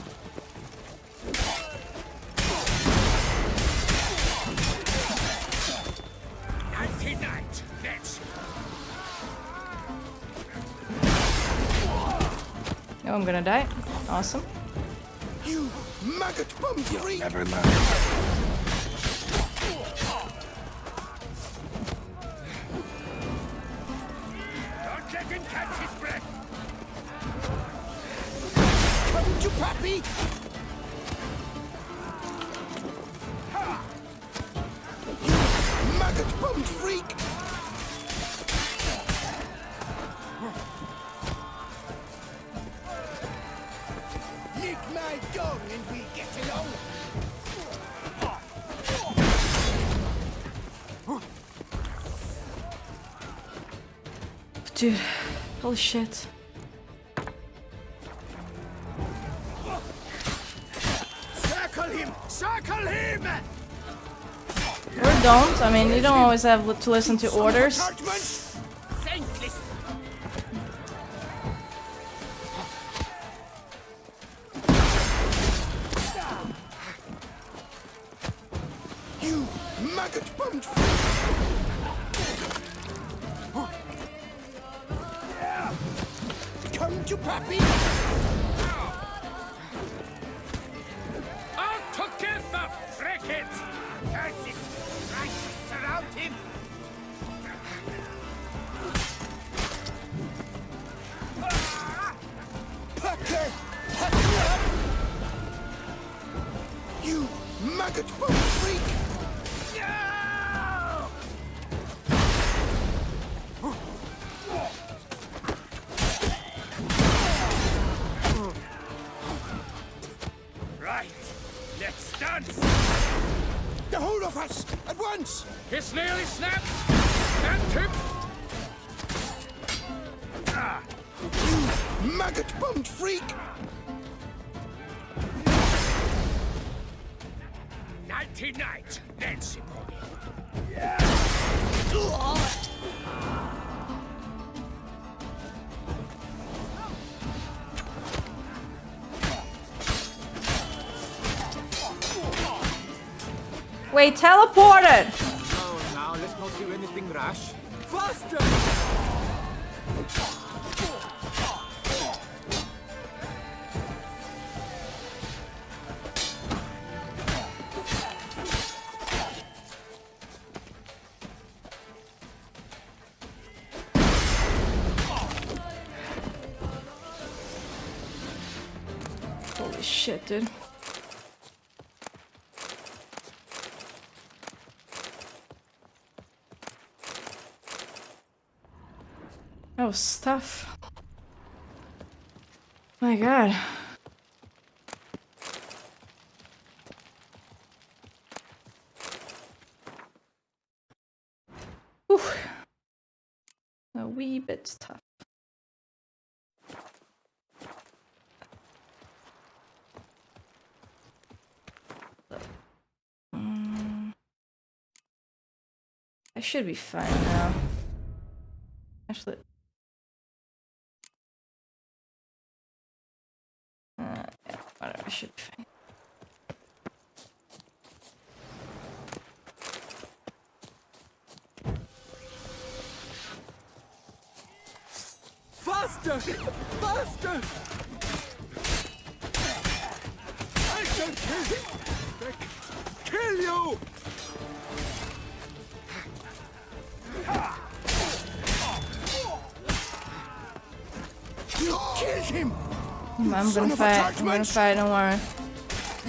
Night. Let's. Oh, I'm gonna die. Awesome. You maggot bum freak! Never learn. Don't let him catch his breath. Come to Pappy! You maggot bum freak! Lick my dog and we get along! Dude, holy shit. Circle him! Circle him! Or don't. I mean, you don't always have to listen to orders. Senseless! You maggot bummed Come to Pappy! dance! The whole of us! At once! It's nearly snapped! And tipped! You maggot-bummed freak! Nighty-night, Nancy boy. Wait, teleported! Oh, now let's not do anything rash. Faster! Holy shit, dude. That was tough. My god. Whew. A wee bit tough. I should be fine now. Actually. Yeah, whatever, I should be fine. Faster! Faster! I shall kill him! Kill you! You killed him! I'm gonna fight, don't worry.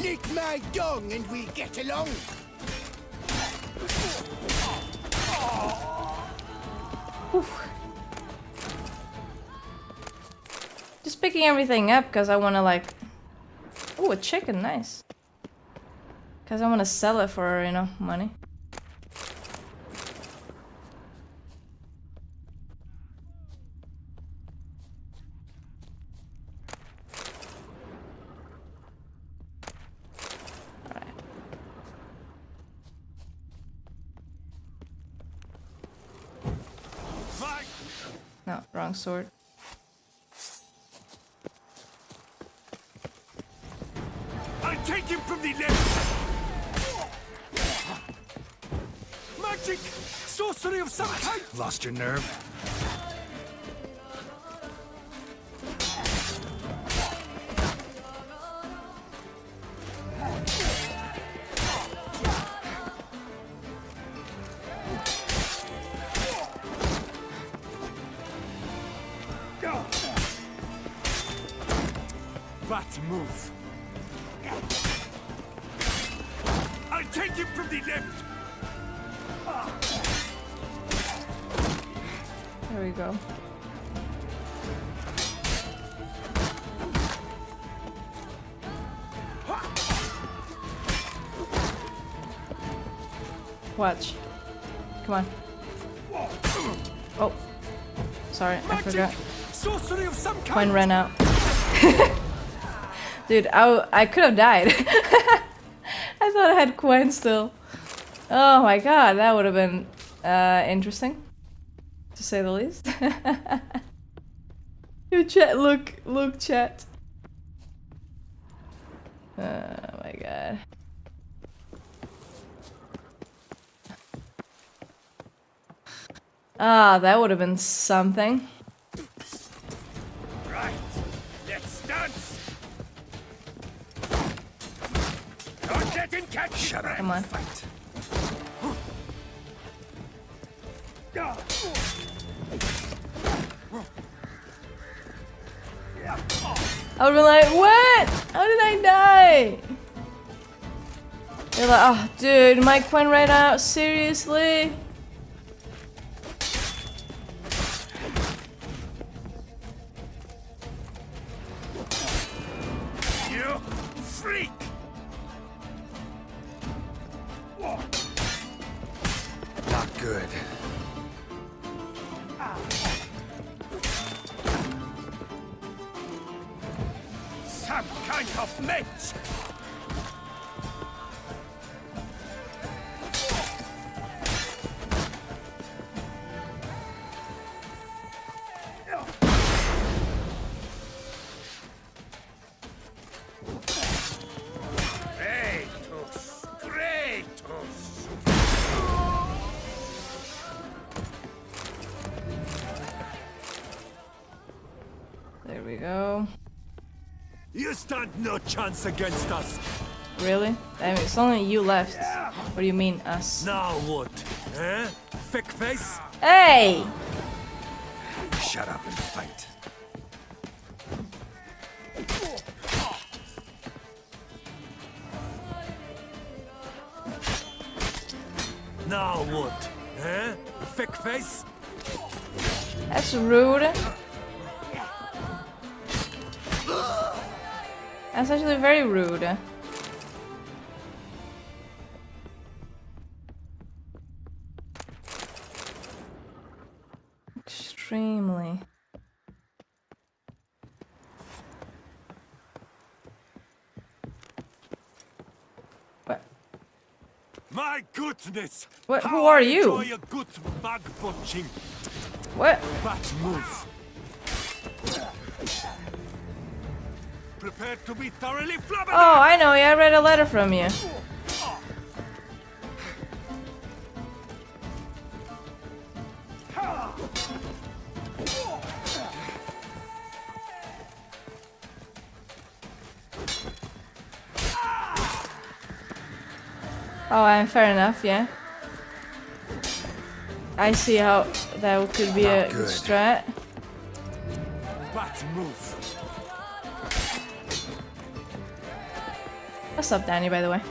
Lick my dung and we get along. Just picking everything up because I want to like... Ooh, a chicken, nice. Because I want to sell it for, you know, money. No, wrong sword. I'll take him from the left. Magic! Sorcery of some kind! Lost your nerve? That move. I'll take him from the left. There we go. Watch. Come on. Oh. Sorry, I forgot. Sorcery of some Coin kind. ran out. Dude, I could have died. I thought I had coin still. Oh my god, that would have been interesting. To say the least. Yo, chat, look, chat. Oh my god. Ah, that would have been something. Right, let's dance! Don't let him catch you! Shut up. Come on. Fight. I would be like, what? How did I die? You're like, oh, dude, my coin ran out. Seriously? You freak! some kind of match! There we go. You stand no chance against us. Really? I mean, it's only you left. What do you mean, us? Now what? Eh? Thick face? Hey! Shut up and fight. Now what? Eh? Thick face? That's rude. That's actually very rude. Extremely. What? My goodness! What? How Who are I you? enjoy a good bug punching. What? That move. Prepare to be thoroughly flabbergasted. Oh, I know. Yeah, I read a letter from you. Oh, and fair enough, yeah. I see how that could be a good strat. That move. What's up, Danny, by the way?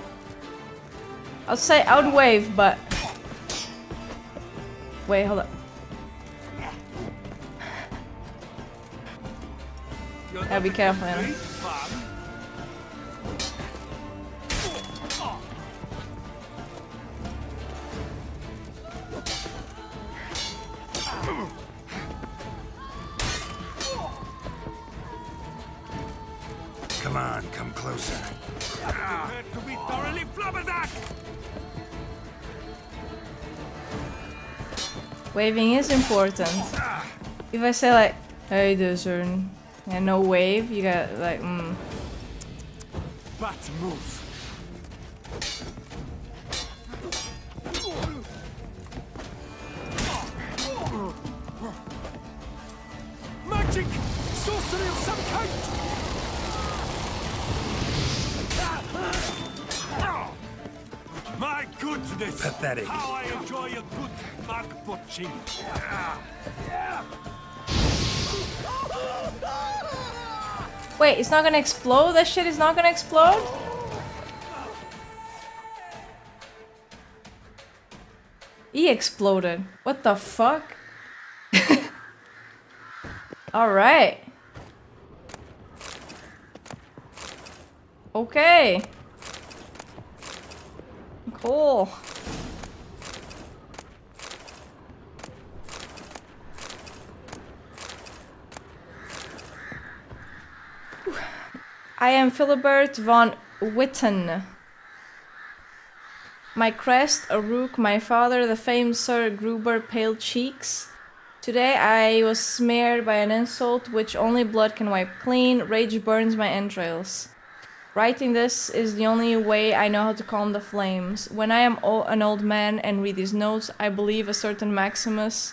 I'll say I would wave, but... Wait, hold up. Gotta be careful, you know. Come on, come closer. Prepare to be thoroughly flabbergasted. Waving is important. If I say like, hey, there's and no wave, you got like, That move. Magic! Sorcery of some kind! My goodness! Pathetic. How I enjoy a good bug punching! Wait, it's not gonna explode? That shit is not gonna explode? He exploded. What the fuck? Alright. Okay. Cool. I am Philibert von Witten. My crest, a rook, my father, the famed Sir Gruber, pale cheeks. Today I was smeared by an insult which only blood can wipe clean. Rage burns my entrails. Writing this is the only way I know how to calm the flames. When I am an old man and read these notes, I believe a certain Maximus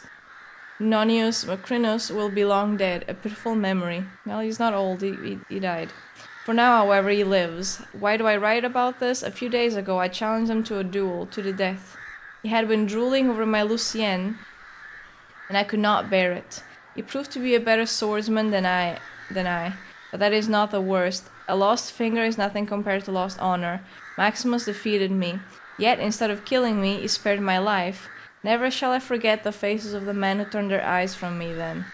Nonius Macrinus will be long dead, a pitiful memory. Well, he's not old, he died. For now, however, he lives. Why do I write about this? A few days ago, I challenged him to a duel, to the death. He had been drooling over my Lucienne, and I could not bear it. He proved to be a better swordsman than I, but that is not the worst. A lost finger is nothing compared to lost honor. Maximus defeated me. Yet, instead of killing me, he spared my life. Never shall I forget the faces of the men who turned their eyes from me then.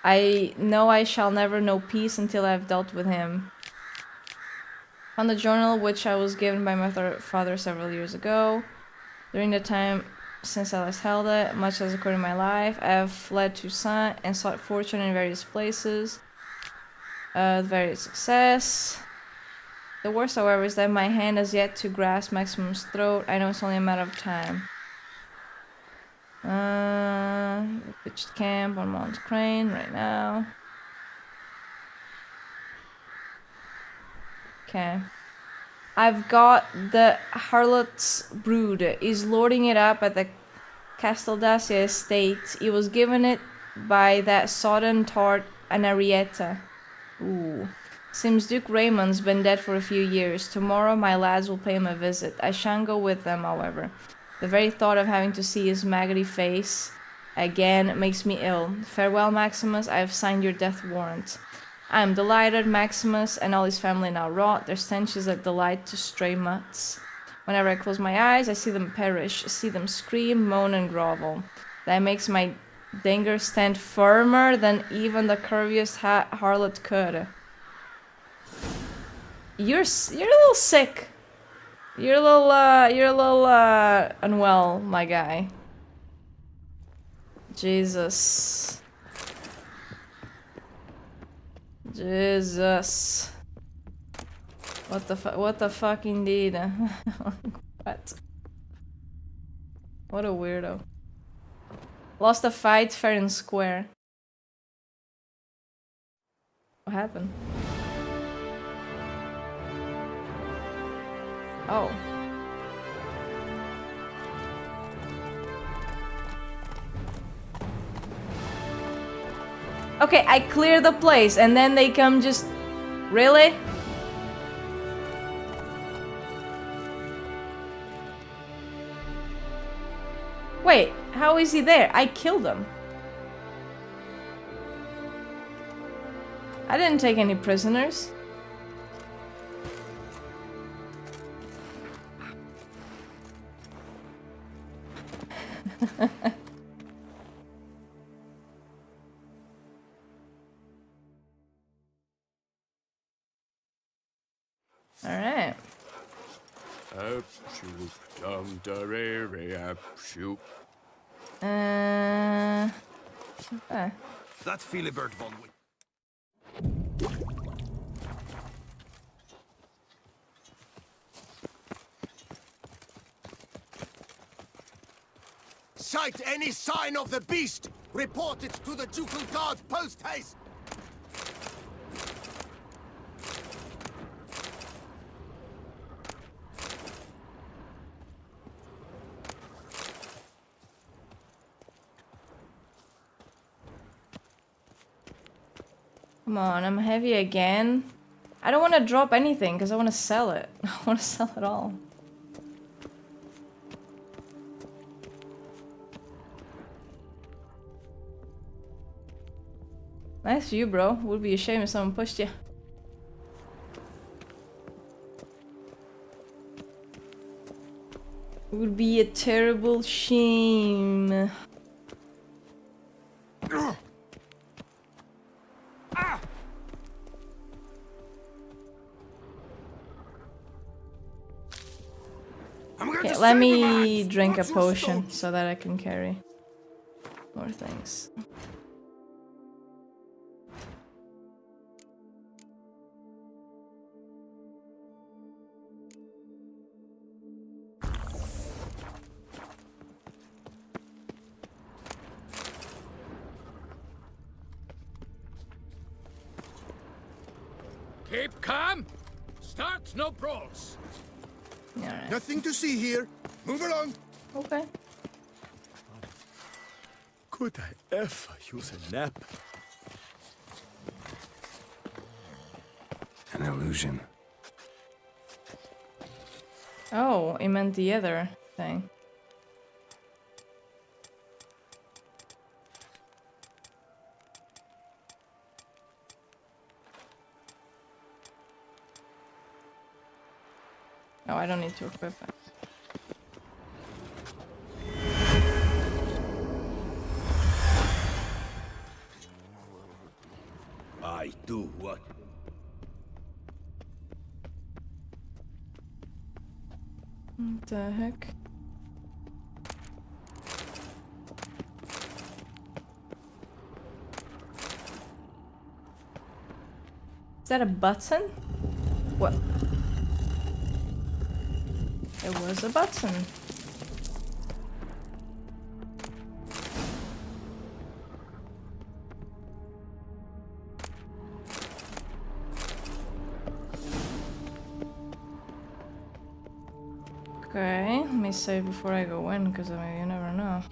I know I shall never know peace until I have dealt with him. On the journal which I was given by my father several years ago. During the time since I last held it, much has occurred in my life. I have fled to Toussaint and sought fortune in various places. Very success. The worst, however, is that my hand has yet to grasp Maximum's throat. I know it's only a matter of time. Pitched camp on Mount Crane right now. Okay. I've got the Harlot's Brood. He's lording it up at the Casteldacia estate. He was given it by that sodden tart Annarietta. Ooh. Seems Duke Raymond's been dead for a few years. Tomorrow my lads will pay him a visit. I shan't go with them, however. The very thought of having to see his maggoty face again makes me ill. Farewell, Maximus. I have signed your death warrant. I am delighted. Maximus and all his family now rot. Their stench is a delight to stray mutts. Whenever I close my eyes, I see them perish, see them scream, moan, and grovel. That makes my dinger stand firmer than even the curviest harlot could. You're a little sick. You're a little unwell, my guy. Jesus. Jesus. What the fuck indeed. What? What a weirdo. Lost a fight fair and square. What happened? Oh. Okay, I clear the place and then they come just... Really? Wait, how is he there? I killed him. I didn't take any prisoners. Alright. Up, shoot, down, up, shoot. Okay. That Philibert von Wick. Sight any sign of the beast! Report it to the Ducal Guard post haste! Come on, I'm heavy again. I don't want to drop anything because I want to sell it. I want to sell it all. Nice view, bro. Would be a shame if someone pushed you. Would be a terrible shame. Okay, let me drink a potion so that I can carry more things. Keep calm. Start no brawls. Alright. Nothing to see here. Move along. Okay. Could I ever use a nap? An illusion. Oh, it meant the other thing. Oh, I don't need to equip it. I do what? What the heck? Is that a button? What? It was a button. Okay, let me save before I go in, because I mean, you never know.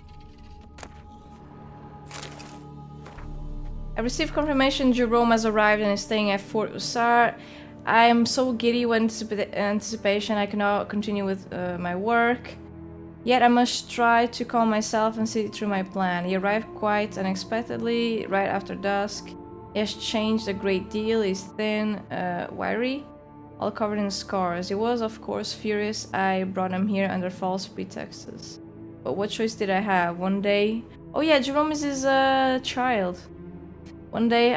I received confirmation Jerome has arrived and is staying at Fort Ussar. I am so giddy with anticipation I cannot continue with my work. Yet I must try to calm myself and see through my plan. He arrived quite unexpectedly, right after dusk. He has changed a great deal. He's thin, wiry, all covered in scars. He was, of course, furious I brought him here under false pretexts. But what choice did I have? One day... Oh yeah, Jerome is his child. One day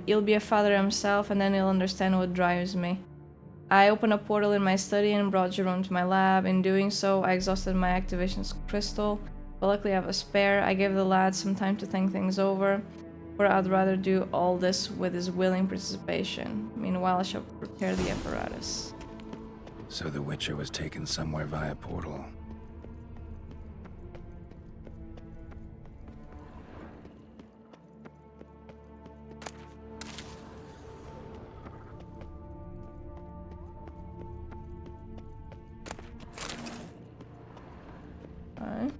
he'll be a father himself, and then he'll understand what drives me. I opened a portal in my study and brought Jerome to my lab. In doing so, I exhausted my activation crystal, but luckily I have a spare. I gave the lad some time to think things over, for I'd rather do all this with his willing participation. Meanwhile, I shall prepare the apparatus. So the Witcher was taken somewhere via portal. Alright.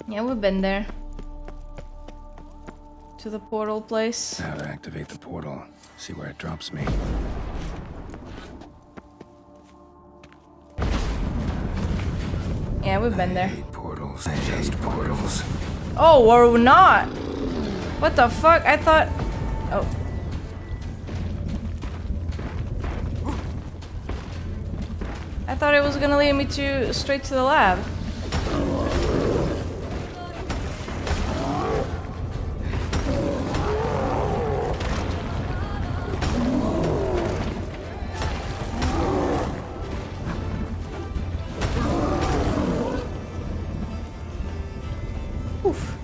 Yeah, we've been there. To the portal place. Now to activate the portal. See where it drops me. Yeah, we've been there. Hate portals. Just portals. Oh, or not! What the fuck? I thought... Oh. I thought it was gonna lead me straight to the lab. Oof.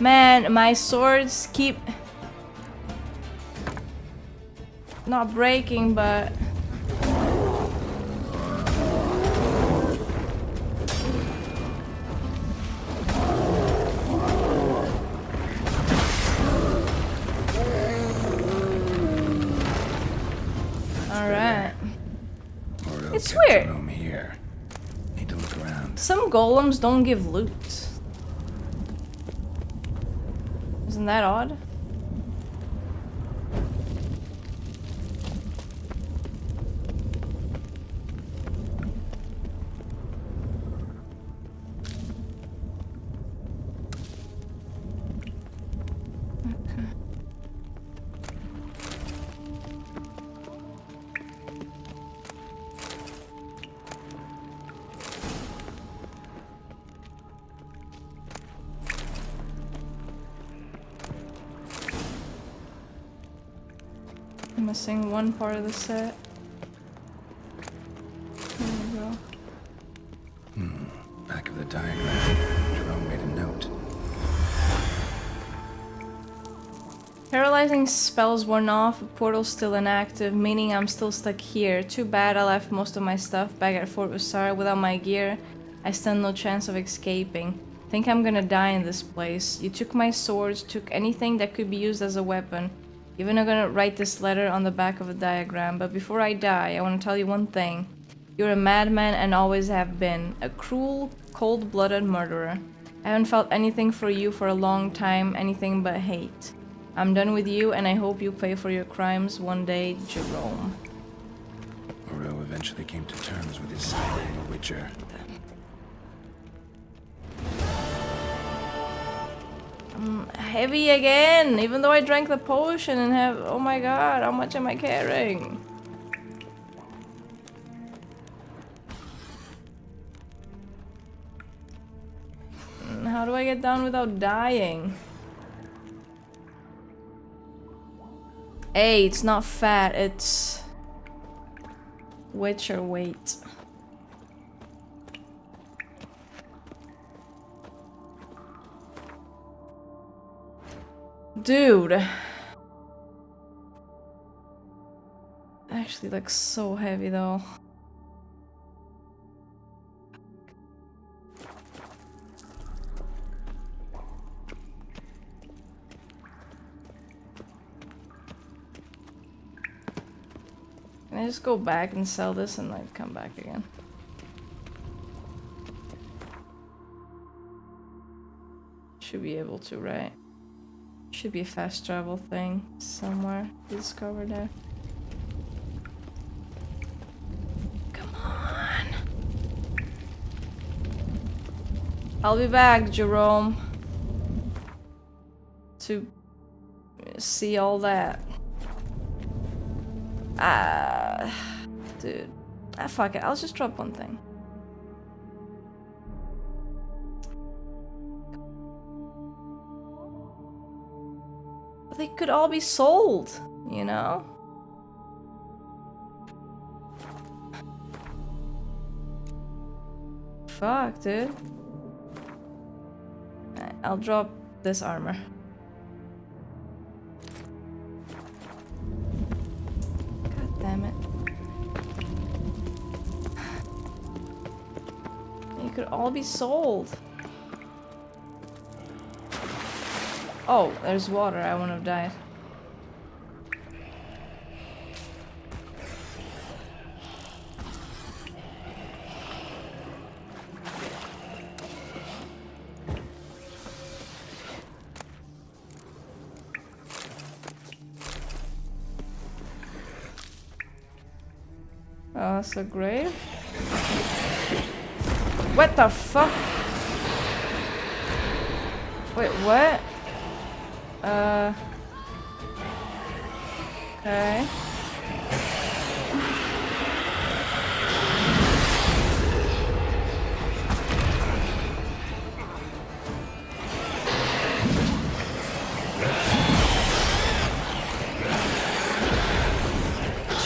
Man, my swords keep not breaking, but alright. It's weird. Room here. Need to look around. Some golems don't give loot. Isn't that odd? Missing one part of the set. There we go. Back of the diagram. Jerome made a note. Paralyzing spells worn off, portal still inactive, meaning I'm still stuck here. Too bad I left most of my stuff back at Fort Ussar. Without my gear, I stand no chance of escaping. Think I'm gonna die in this place. You took my swords, took anything that could be used as a weapon. Even I'm gonna write this letter on the back of a diagram, but before I die, I want to tell you one thing. You're a madman and always have been. A cruel, cold-blooded murderer. I haven't felt anything for you for a long time, anything but hate. I'm done with you, and I hope you pay for your crimes one day, Jerome. Moreau eventually came to terms with his side being a Witcher. Heavy again, even though I drank the potion and have... Oh my god, how much am I carrying? How do I get down without dying? Hey, it's not fat, it's Witcher weight. Dude. Actually looks so heavy though. Can I just go back and sell this and like come back again? Should be able to, right? Should be a fast travel thing somewhere discovered there. Come on. I'll be back, Jerome. To see all that. Dude. Fuck it. I'll just drop one thing. But they could all be sold, you know? Fuck, dude. Alright, I'll drop this armor. God damn it. They could all be sold. Oh, there's water. I wouldn't have died. Oh, that's a grave? What the fuck? Wait, what? Okay.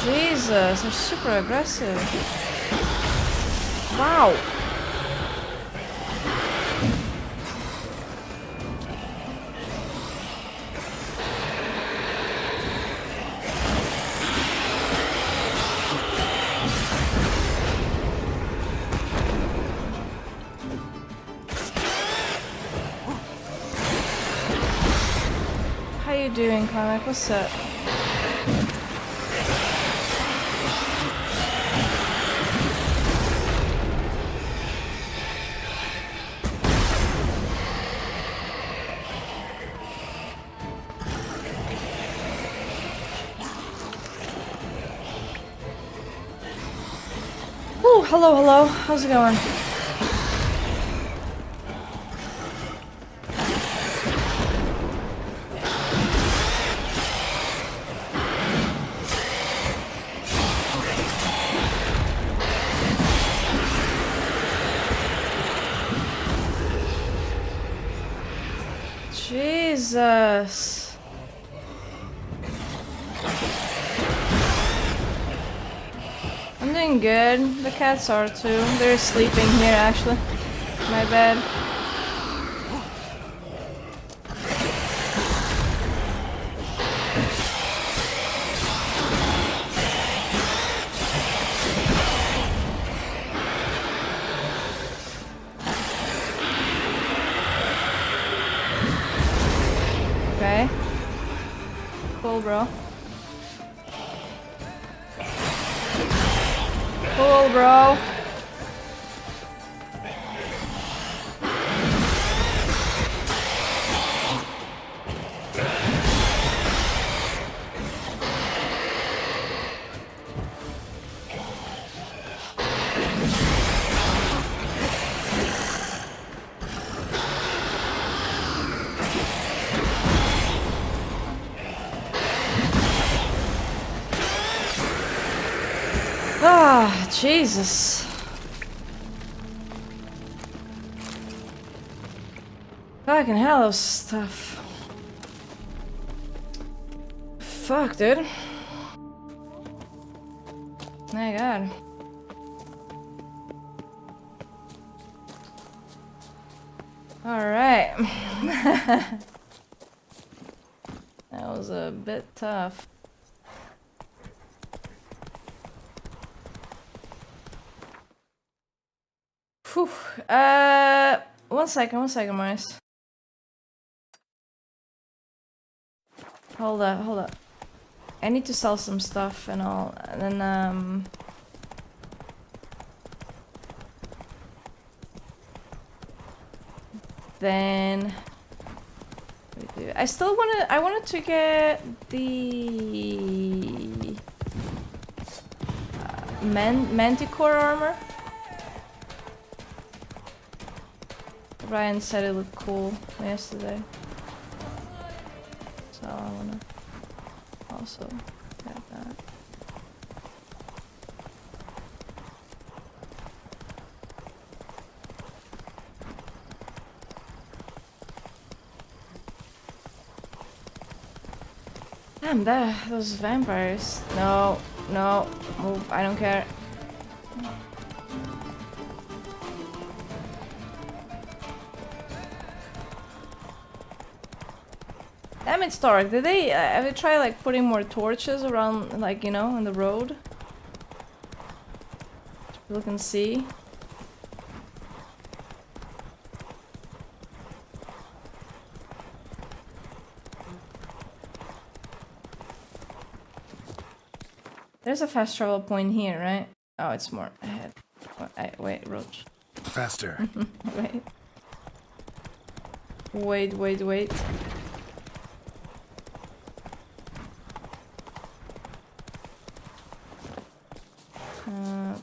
Jesus, they're super aggressive. Wow. How you doing, comic? What's up? Ooh, hello, hello. How's it going? Jesus. I'm doing good. The cats are too. They're sleeping here actually. My bad. Okay. Cool, bro. Cool, bro. Ah, Jesus. Fucking hell, that was tough. Fuck, dude. My god. Alright. That was a bit tough. Whew. One second, Morris. Hold up. I need to sell some stuff and all, and then I wanted to get the Manticore armor. Ryan said it looked cool yesterday, so I wanna also get that. Damn, those vampires. No, move, I don't care. Damn it, Stark, did they ever try like putting more torches around, like, you know, on the road? People can see. There's a fast travel point here, right? Oh, it's more ahead. Wait, Roach. Faster. Wait.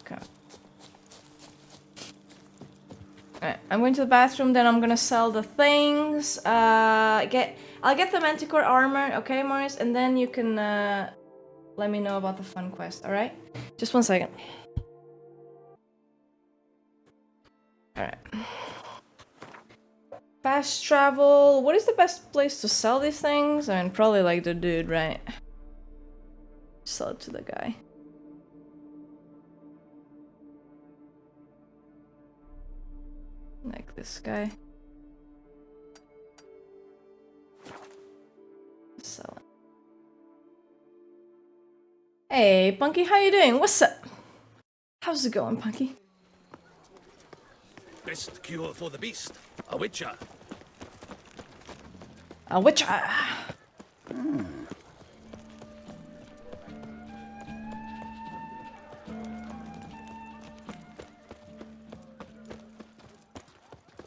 Okay. Alright, I'm going to the bathroom, then I'm gonna sell the things. I'll get the Manticore armor, okay, Morris? And then you can let me know about the fun quest, alright? Just one second. Alright. Fast travel. What is the best place to sell these things? I mean, probably like the dude, right? Sell it to the guy. Like this guy. Sell it. Hey, Punky, how you doing? What's up? How's it going, Punky? Best cure for the beast. A witcher. A witcher.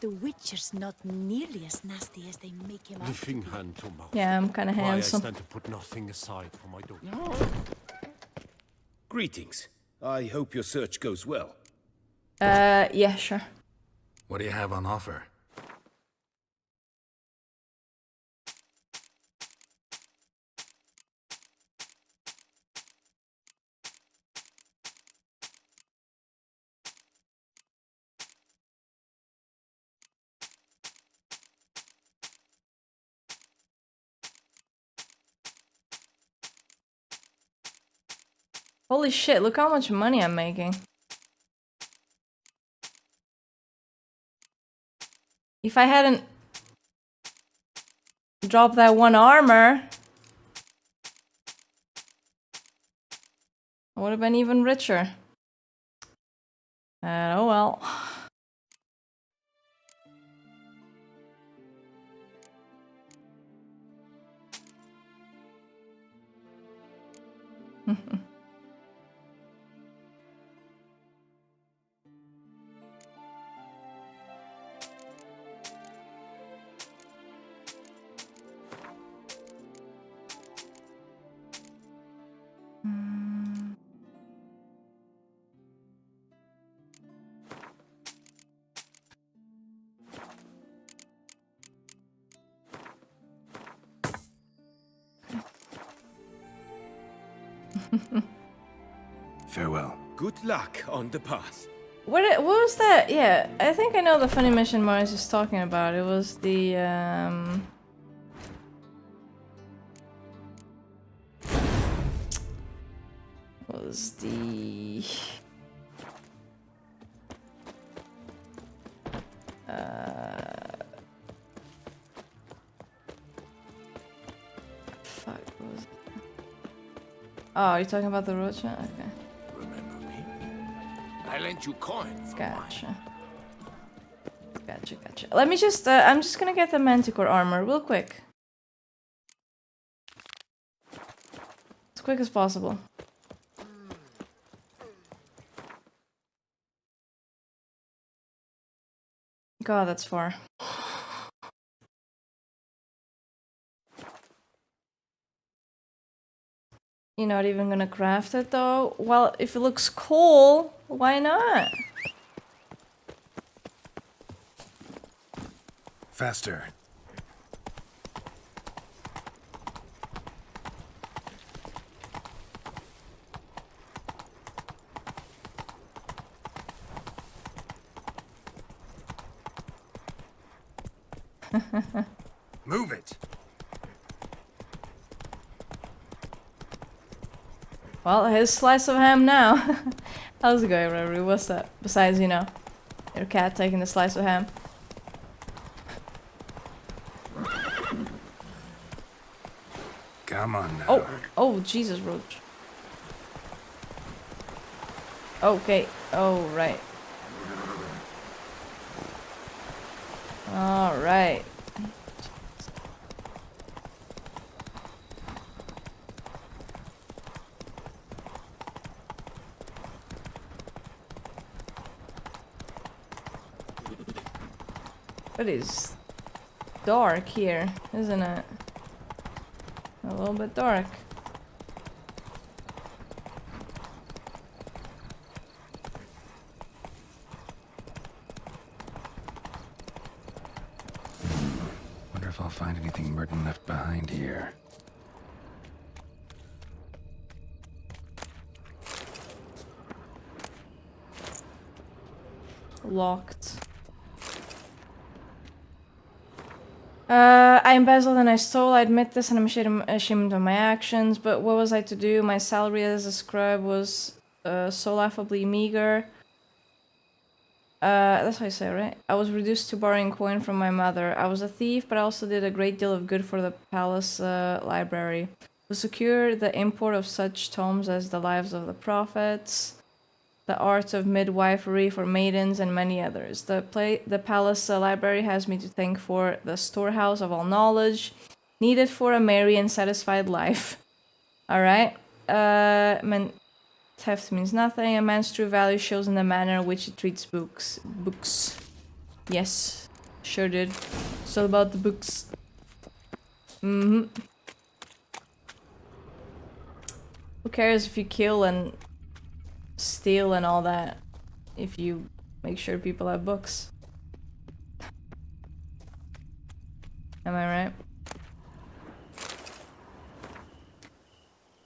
The Witcher's not nearly as nasty as they make him out. Lifting hand to mouth. Yeah, I'm kind of Why I handsome. stand to put nothing aside for my daughter. Greetings. I hope your search goes well. Yeah, sure. What do you have on offer? Holy shit, look how much money I'm making. If I hadn't dropped that one armor, I would have been even richer. Oh well. Farewell. Good luck on the path. What was that? Yeah, I think I know the funny mission Mars is talking about. It was the was the... Fuck, what was it? Oh, you're talking about the Roach? Okay. Remember me? I lent you coin for Gotcha. Gotcha. Let me just, I'm just gonna get the Manticore armor real quick. As quick as possible. God, that's far. You're not even gonna craft it though? Well, if it looks cool, why not? Faster. Move it. Well, his slice of ham now. How's it going, Reverie? What's up? Besides, you know, your cat taking the slice of ham. Come on now. Oh, Jesus, Roach. Okay. Oh, right. All right. It is dark here, isn't it? A little bit dark. Wonder if I'll find anything Merton left behind here. Locked. I embezzled and I stole, I admit this, and I'm ashamed of my actions, but what was I to do? My salary as a scribe was so laughably meager. That's how you say it, right? I was reduced to borrowing coin from my mother. I was a thief, but I also did a great deal of good for the palace library. To secure the import of such tomes as the Lives of the Prophets, the Arts of Midwifery for Maidens, and many others. The palace library has me to thank for the storehouse of all knowledge needed for a merry and satisfied life. Alright. Theft means nothing. A man's true value shows in the manner in which he treats books. Yes, sure did. It's all about the books. Who cares if you kill and steal and all that, if you make sure people have books? Am I right?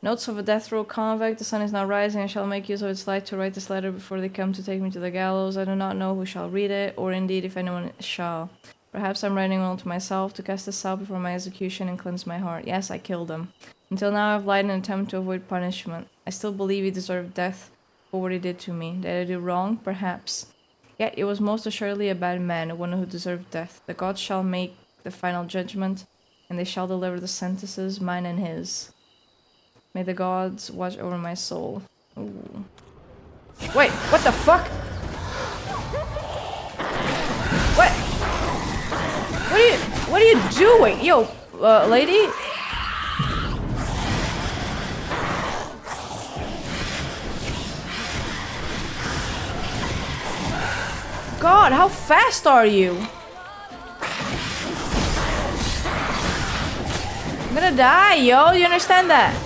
Notes of a death row convict. The sun is now rising. I shall make use of its light to write this letter before they come to take me to the gallows. I do not know who shall read it, or indeed if anyone shall. Perhaps I'm writing one to myself, to cast this out before my execution and cleanse my heart. Yes, I killed him. Until now I've lied in an attempt to avoid punishment. I still believe he deserved death for what he did to me. Did I do wrong? Perhaps. Yet it was most assuredly a bad man, one who deserved death. The gods shall make the final judgment, and they shall deliver the sentences, mine and his. May the gods watch over my soul. Ooh. Wait, what the fuck? What? What are you doing? Yo, lady? God, how fast are you? I'm gonna die, yo. You understand that?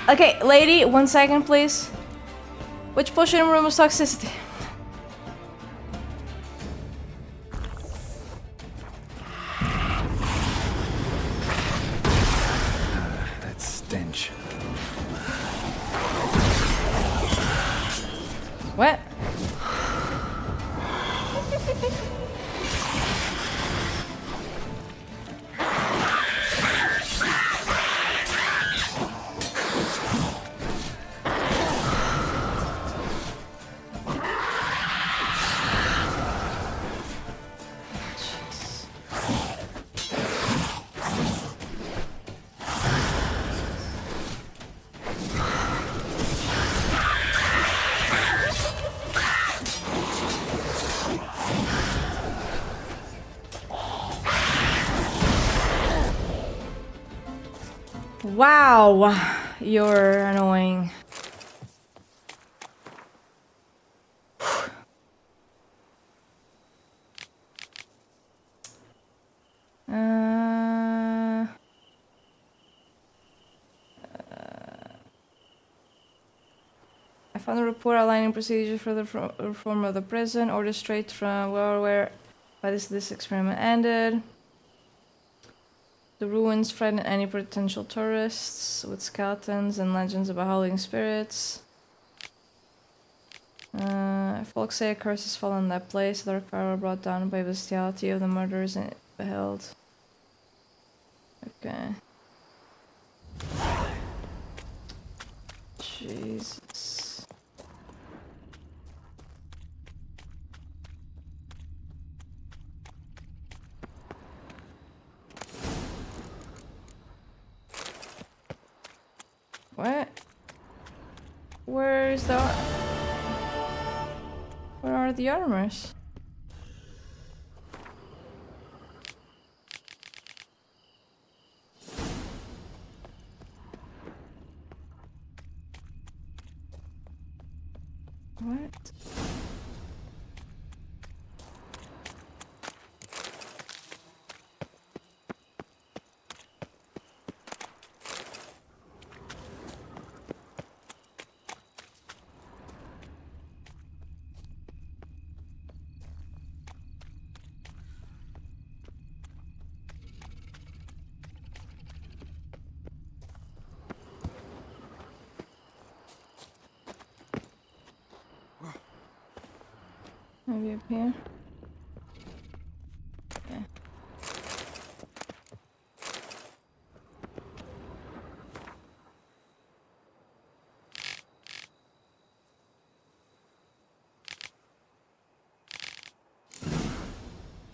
Okay, lady, 1 second, please. Which potion removes toxicity? That stench. What? Wow, you're annoying. I found a report outlining procedures for the reform of the prison, ordered straight from where by this experiment ended. The ruins frighten any potential tourists with skeletons and legends about howling spirits. Folks say a curse has fallen in that place, the dark power brought down by bestiality of the murderers it beheld. Okay. Jesus. What? Where are the armors? What? Maybe up here. Okay.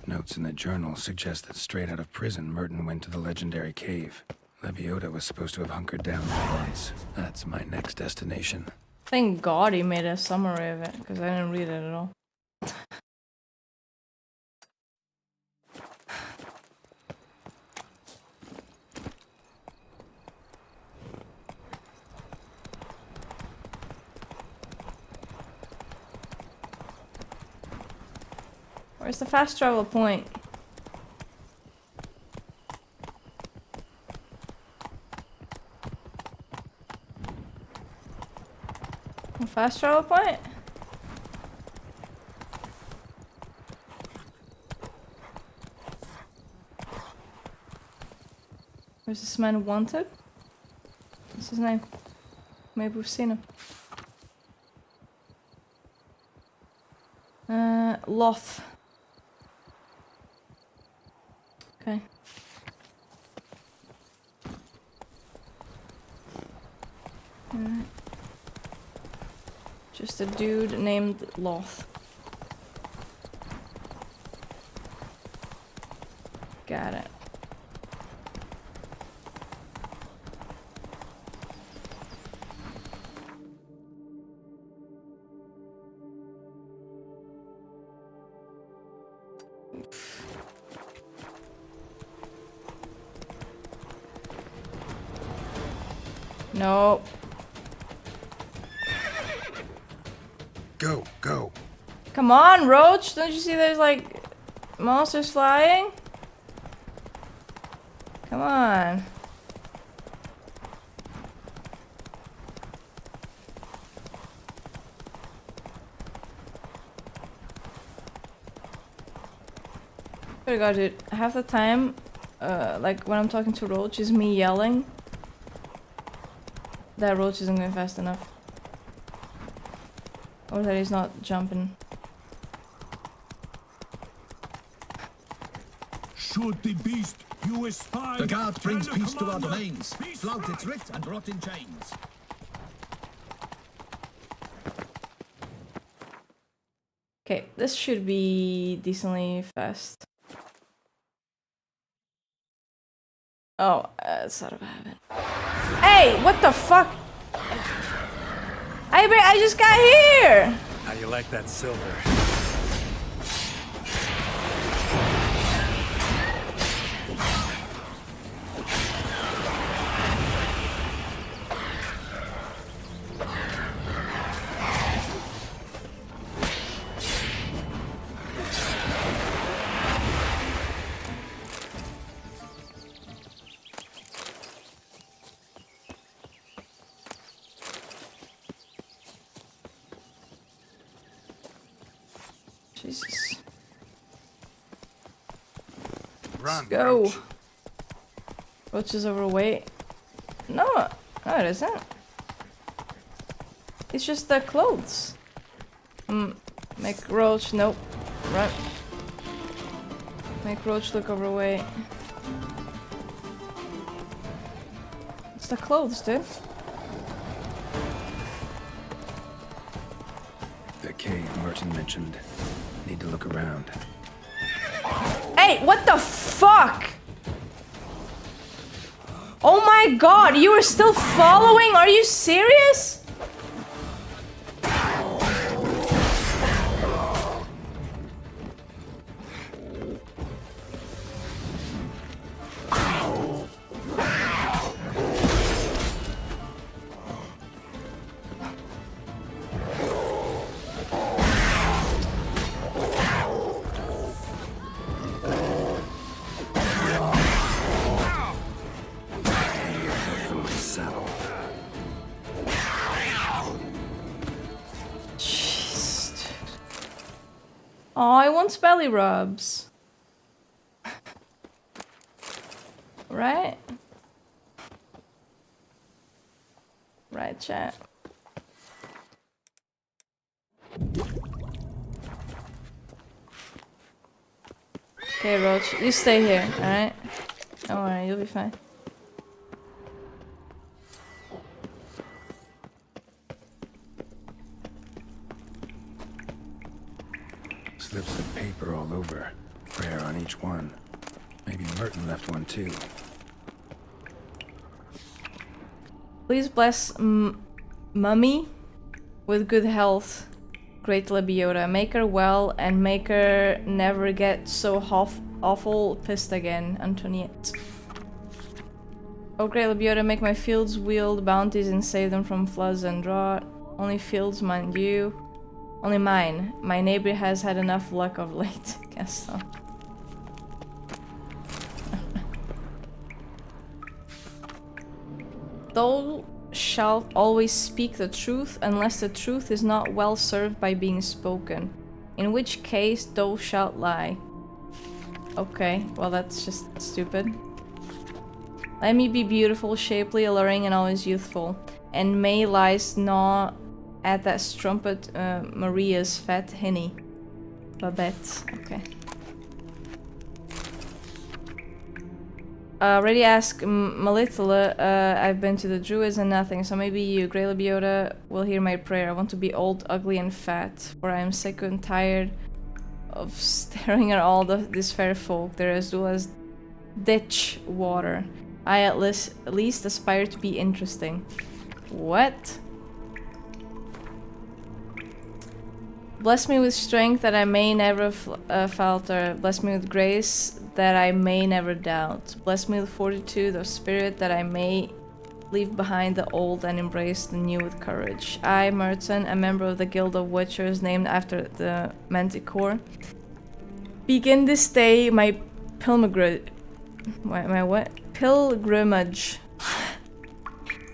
Notes in the journal suggest that straight out of prison, Merton went to the legendary cave. Leviota was supposed to have hunkered down there once. That's my next destination. Thank God he made a summary of it, because I didn't read it at all. Where's the fast travel point? A fast travel point? Where's this man wanted? What's his name? Maybe we've seen him. Loth. Okay. Alright. Just a dude named Loth. Got it. No. Go, go. Come on, Roach! Don't you see there's like monsters flying? Come on. Oh my god, dude. Half the time, like when I'm talking to Roach, is me yelling that Roach isn't going fast enough. Or that he's not jumping. Should the beast you espy... The guard brings tell the peace to our commander, domains. peace Flout right. its writ and rot in chains. Okay, this should be decently fast. Oh, it's out of habit. Hey, what the fuck? I just got here! How you like that silver? Jesus. Run, Let's go. Roach. Roach is overweight. No, it isn't. It's just the clothes. Make Roach, nope. Run. Make Roach look overweight. It's the clothes, dude. The cave Merton mentioned. Need to look around. Hey, what the fuck? Oh my god, you are still following? Are you serious? Oh, I want belly rubs. Right? Right, chat. Okay, Roach, you stay here, alright? Don't worry, you'll be fine. Slips of paper all over. Prayer on each one. Maybe Merton left one too. Please bless Mummy with good health, great Lebiota. Make her well and make her never get so awful pissed again, Antoniette. Oh, great Lebiota, make my fields wield bounties and save them from floods and drought. Only fields, mind you. Only mine. My neighbor has had enough luck of late. Guess so. Thou shalt always speak the truth unless the truth is not well served by being spoken. In which case thou shalt lie. Okay, well that's just stupid. Let me be beautiful, shapely, alluring, and always youthful. And may lies not at that strumpet Maria's fat hinny. Babette, okay. Already asked Melithala, I've been to the Druids and nothing, so maybe you, Grey Lebiota, will hear my prayer. I want to be old, ugly, and fat, for I am sick and tired of staring at all these fair folk. They're as dull as ditch water. I at least aspire to be interesting. What? Bless me with strength that I may never falter. Bless me with grace that I may never doubt. Bless me with fortitude of spirit that I may leave behind the old and embrace the new with courage. I, Merton, a member of the Guild of Witchers named after the Manticore, begin this day my pilgrimage. My what? Pilgrimage.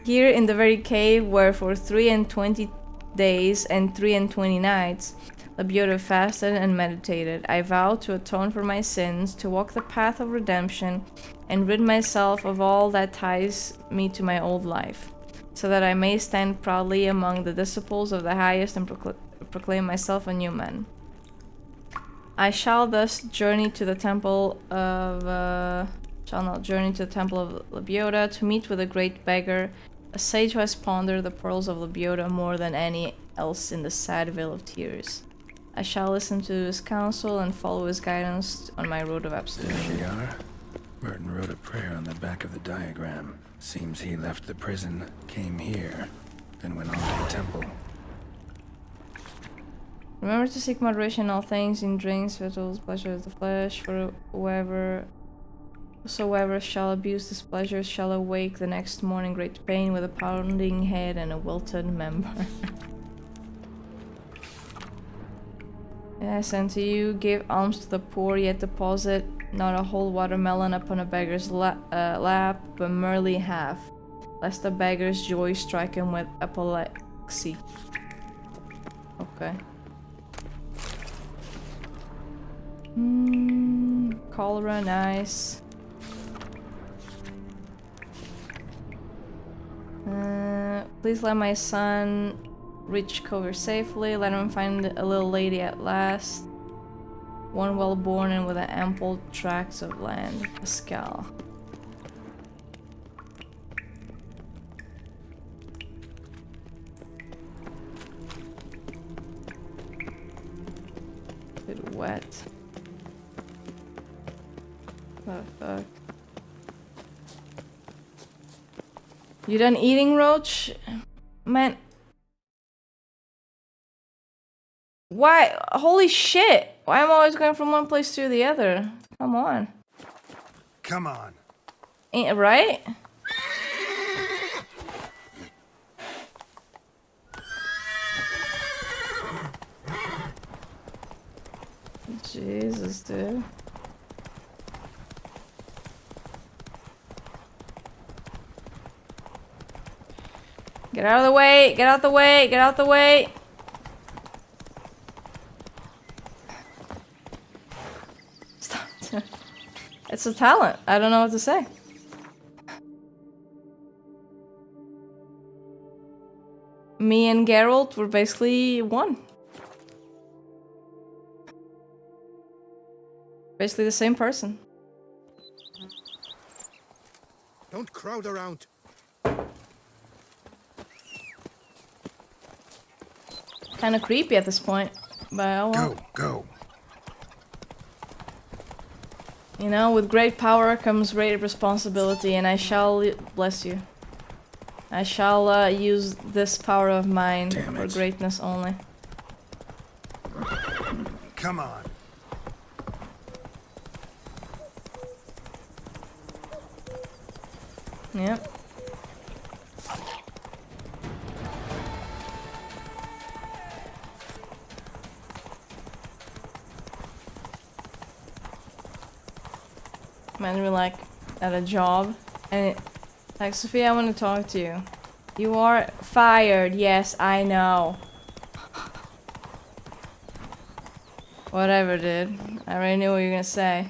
Here in the very cave where for 23 days and 23 nights Lebiota fasted and meditated. I vow to atone for my sins, to walk the path of redemption, and rid myself of all that ties me to my old life, so that I may stand proudly among the disciples of the highest and proclaim myself a new man. I shall thus journey to the temple of Lebiota to meet with a great beggar, a sage who has pondered the pearls of Lebiota more than any else in the sad vale of tears. I shall listen to his counsel and follow his guidance on my road of absolution. There we are. Merton wrote a prayer on the back of the diagram. Seems he left the prison, came here, then went on to the temple. Remember to seek moderation in all things, in drinks, victuals, pleasure of the flesh, for whosoever shall abuse this pleasure shall awake the next morning great pain with a pounding head and a wilted member. Yes, and to you give alms to the poor, yet deposit not a whole watermelon upon a beggar's lap, but merely half, lest the beggar's joy strike him with apoplexy. Okay. cholera, nice. Please let my son reach cover safely. Let him find a little lady at last. One well-born and with an ample tracts of land. Pascal. Bit wet. What the fuck? You done eating, Roach? Man. Why? Holy shit! Why am I always going from one place to the other? Come on. Come on. Ain't it right? Jesus, dude. Get out of the way! Get out the way! Get out the way! Stop. It's a talent. I don't know what to say. Me and Geralt were basically one. Basically the same person. Don't crowd around. Kinda creepy at this point, but oh well. Go. You know, with great power comes great responsibility, and I shall bless you. I shall use this power of mine Damn for it. greatness only. Come on. Yep. Imagine we're like at a job and like, Sophia, I want to talk to you. You are fired. Yes, I know. Whatever, dude. I already knew what you were gonna say.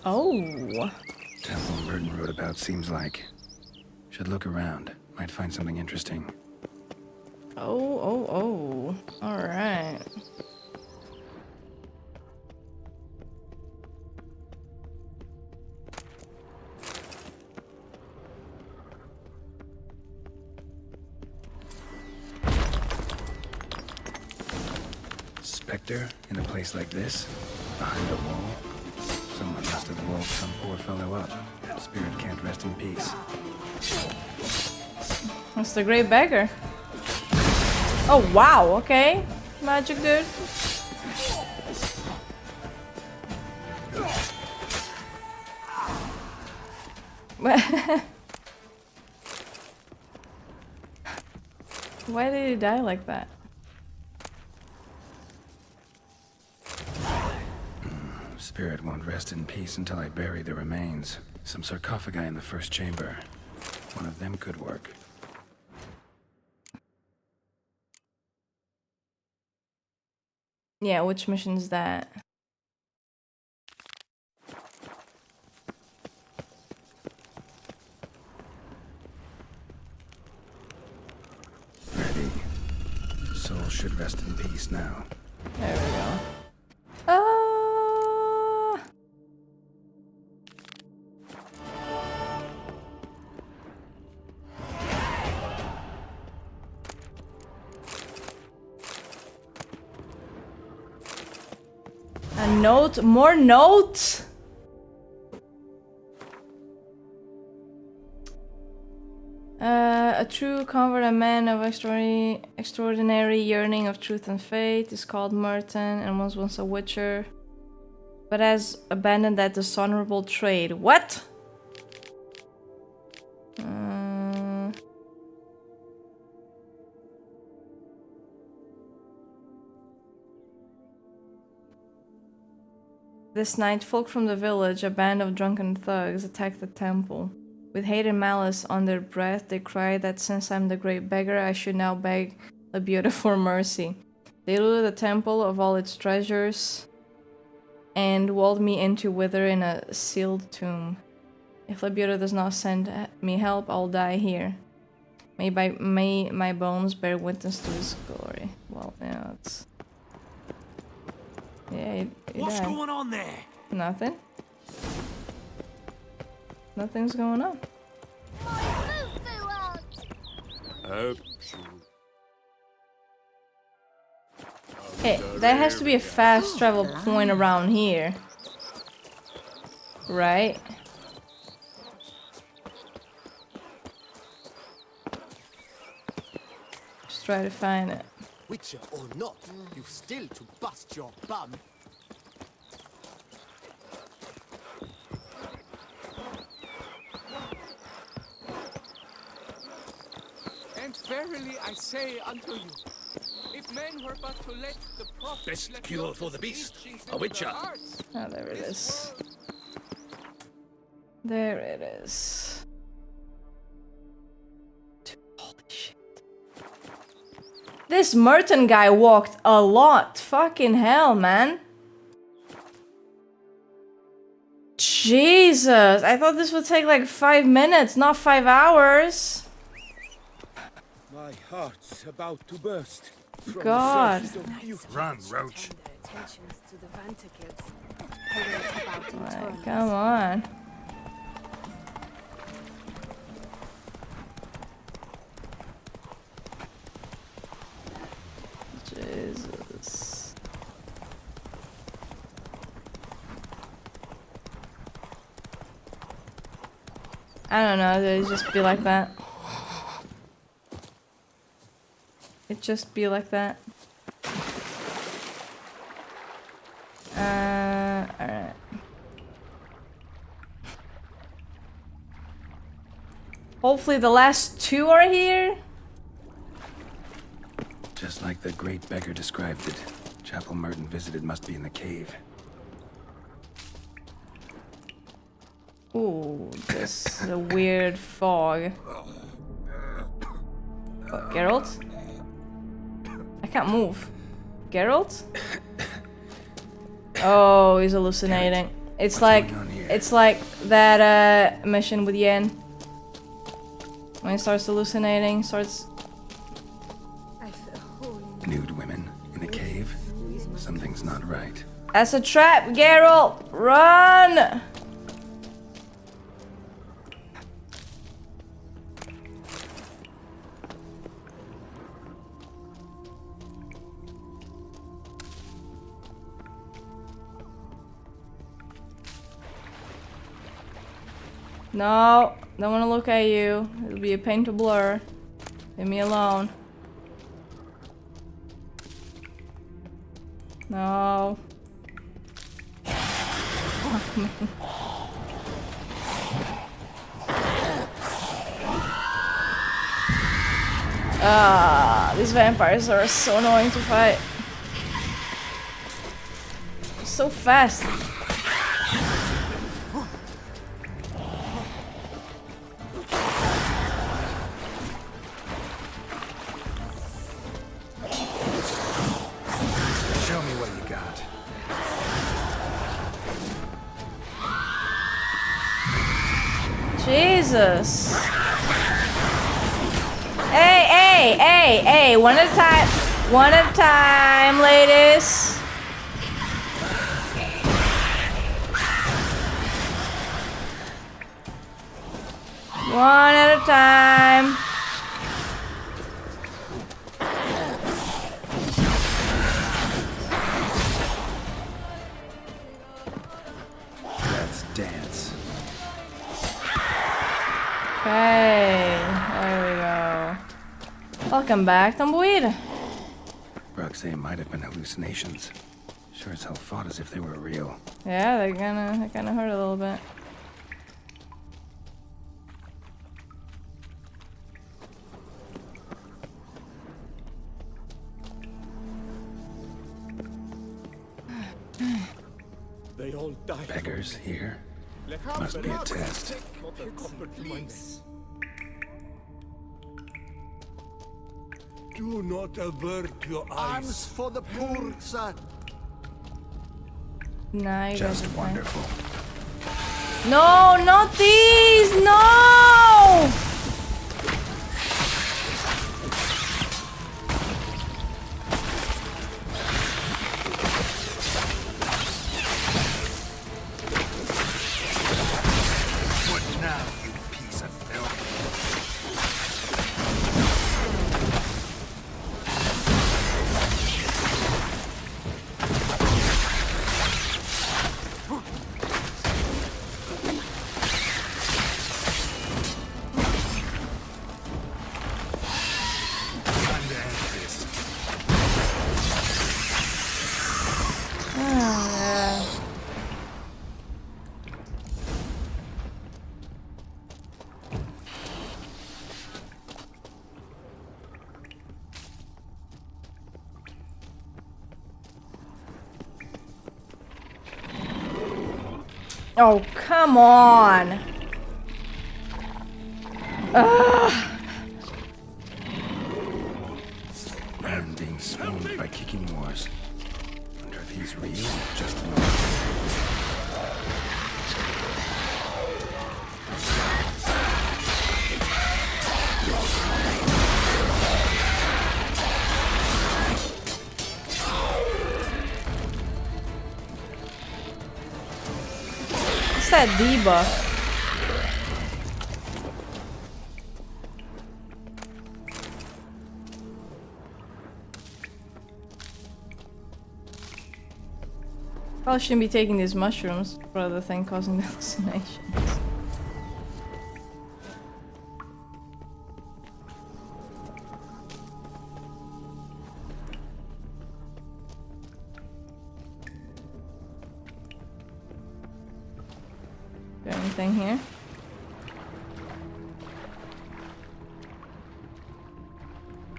Oh. Temple Merton wrote about seems like. Should look around. Might find something interesting. Oh. Alright. Spectre in a place like this? Behind a wall? Someone must have walled some poor fellow up. Spirit can't rest in peace. That's the great beggar. Oh wow, okay. Magic dude. Why did he die like that? Spirit won't rest in peace until I bury the remains. Some sarcophagi in the first chamber. One of them could work. Yeah, which mission is that? Ready. Soul should rest in peace now. There we go. A note? More notes? A true convert, a man of extraordinary yearning of truth and faith, is called Merton and was once a witcher, but has abandoned that dishonorable trade. What? This night, folk from the village, a band of drunken thugs, attacked the temple. With hate and malice on their breath, they cried that since I'm the great beggar, I should now beg Labuta for mercy. They looted the temple of all its treasures and walled me in to wither in a sealed tomb. If Labuta does not send me help, I'll die here. May my bones bear witness to his glory. Well, yeah, it's... Yeah, he What's died. going on there? Nothing. Nothing's going on. Hey, there has to be a fast travel point around here. Right? Just try to find it. Witcher or not, you've still to bust your bum. And verily I say unto you, if men were but to let the prophet Best cure for the beast, a witcher. Oh, there it is. There it is. Holy shit. This Merton guy walked a lot. Fucking hell, man. Jesus. I thought this would take like 5 minutes, not 5 hours. My heart's about to burst. From God. The surface of youth. Run, Roach. Like, come on. Jesus. I don't know, it'd just be like that. It'd just be like that. Alright. Hopefully the last 2 are here. Just like the great beggar described it. Chapel Merton visited must be in the cave. Ooh, this is a weird fog. What, Geralt? I can't move. Geralt? Oh, he's hallucinating. It's like that mission with Yen. When he starts hallucinating, starts... Nude women in a cave. Something's not right. That's a trap, Geralt! Run! No, don't want to look at you. It'll be a pain to blur. Leave me alone. No. Ah, these vampires are so annoying to fight. So fast. Show me what you got. Jesus. Hey, one at a time. One at a time, ladies. One at a time. Let's dance. Okay, there we go. Welcome back, Tumbleweed. Roxanne might have been hallucinations. Sure as hell fought as if they were real. Yeah, they kinda hurt a little bit. They all die. Beggars here? Must be a test. Do not avert your eyes. Arms for the poor, sir. Nah, you guys Just are fine. wonderful. No, not these! No! What now, you piece of filth? Time to end this. Oh, come on! Ugh. Man being swooned by kicking wars. Wonder if he's real or just an What's that debuff? Probably shouldn't be taking these mushrooms for the thing causing the hallucinations. Is there anything here?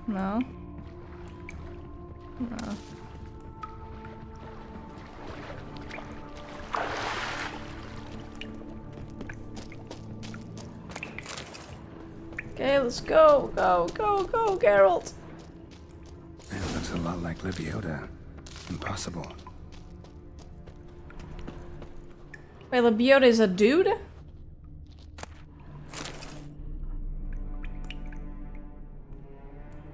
No. No. Okay, let's go, go, Geralt. It looks a lot like Lebiota. Impossible. Wait, Lebiota is a dude?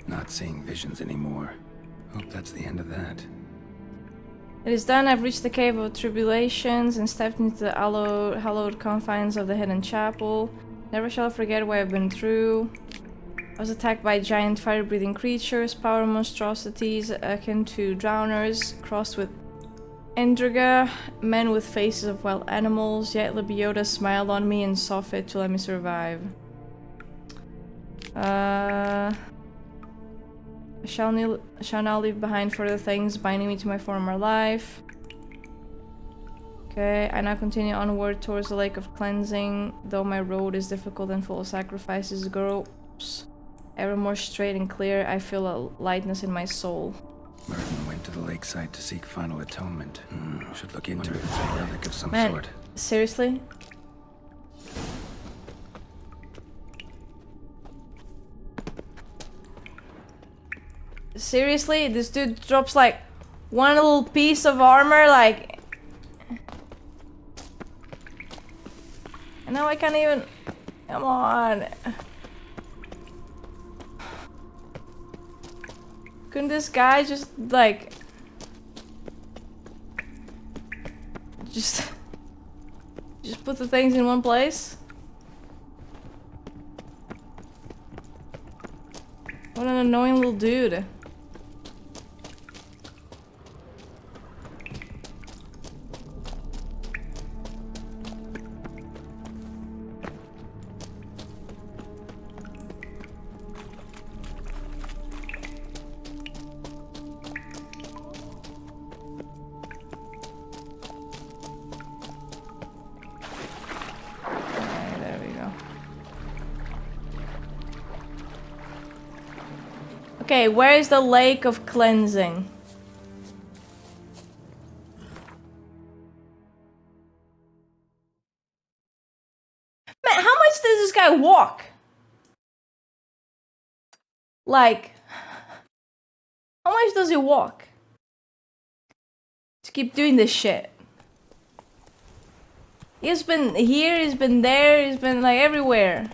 Not seeing visions anymore. Hope that's the end of that. It is done. I've reached the Cave of Tribulations and stepped into the hallowed confines of the Hidden Chapel. Never shall I forget what I've been through. I was attacked by giant fire-breathing creatures, power monstrosities akin to drowners, crossed with Endriga, men with faces of wild animals, yet Lebiota smiled on me and saw fit to let me survive. I shall now leave behind further things binding me to my former life. Okay, I now continue onward towards the Lake of Cleansing, though my road is difficult and full of sacrifices. It grows ever more straight and clear. I feel a lightness in my soul. Merton went to the lakeside to seek final atonement. Should look into it. It's a relic of some Man, sort. seriously? Seriously? This dude drops like one little piece of armor, like... And now I can't even... Come on. Couldn't this guy just, like... Just put the things in one place? What an annoying little dude. Okay, where is the Lake of Cleansing? walk? Like, how much does he walk? To keep doing this shit. He's been here, he's been there, he's been like everywhere.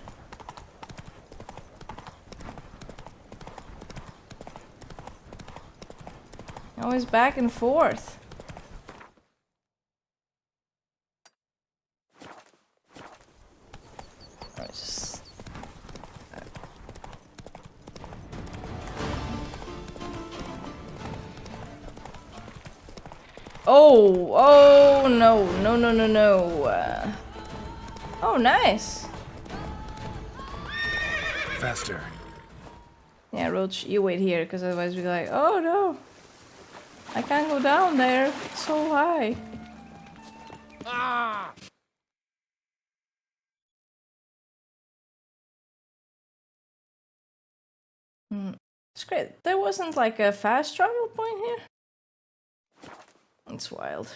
Always back and forth. Oh, no. Oh, nice. Faster. Yeah, Roach, you wait here, because otherwise we're like, oh no. I can't go down there. It's so high. Ah! It's great. There wasn't like a fast travel point here. It's wild.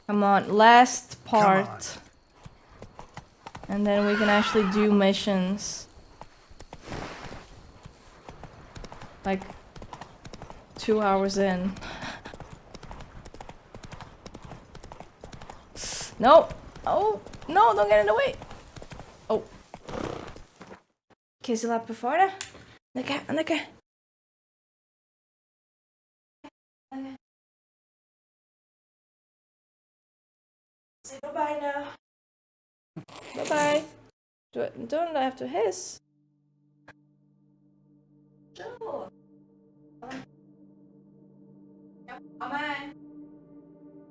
Come on, last part. And then we can actually do missions. Like 2 hours in. No! Oh! No, don't get in the way! Oh. Oké, ze laat bevorderen. Lekker. Say bye-bye now. Bye-bye. Don't have to hiss. Sure. Amen.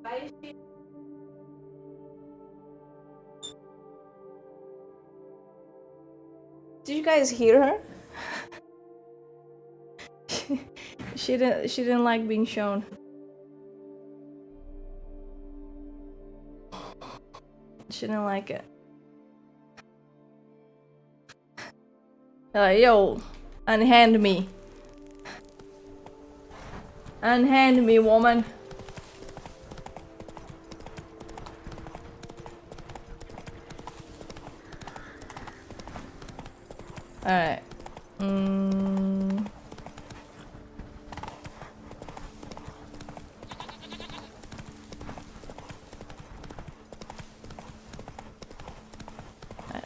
Bye. Did you guys hear her? She didn't like being shown. She didn't like it. Yo, unhand me. Unhand me, woman. Alright.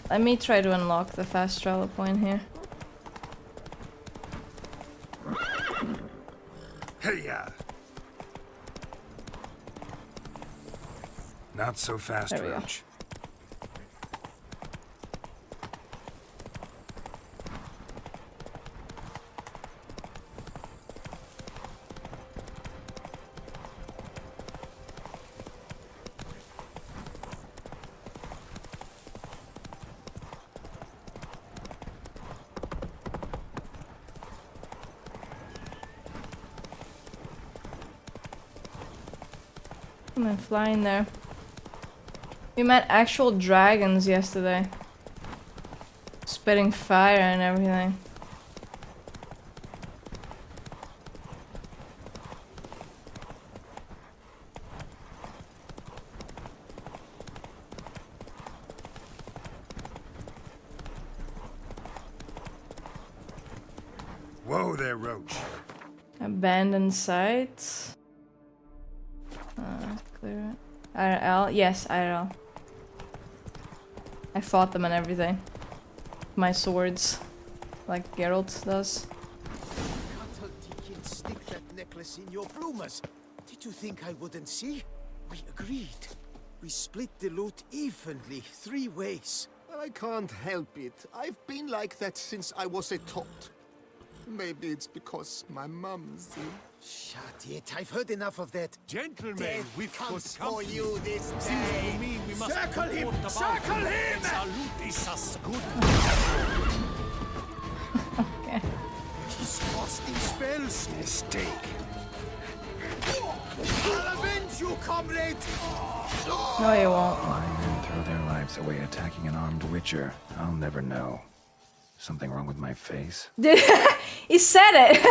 Let me try to unlock the fast travel point here. Hey-ya! Not so fast, There we go. Roach. I'm flying there. We met actual dragons yesterday. Spitting fire and everything. Whoa there, Roach. Abandoned sites. Clear it. IRL? Yes, IRL. I fought them and everything. My swords. Like Geralt does. Cattle deacon, stick that necklace in your bloomers. Did you think I wouldn't see? We agreed. We split the loot evenly, 3 ways. Well, I can't help it. I've been like that since I was a tot. Maybe it's because my mum's in. Shut it, I've heard enough of that. Gentlemen, Death we've got comes for company. you this Seems day. to me we must Circle him! report about Circle it. him! Salute is as good. Okay. He's casting spells. Mistake. I'll avenge you, comrade! No, you won't. Why men throw their lives away attacking an armed witcher? I'll never know. Something wrong with my face? He said it!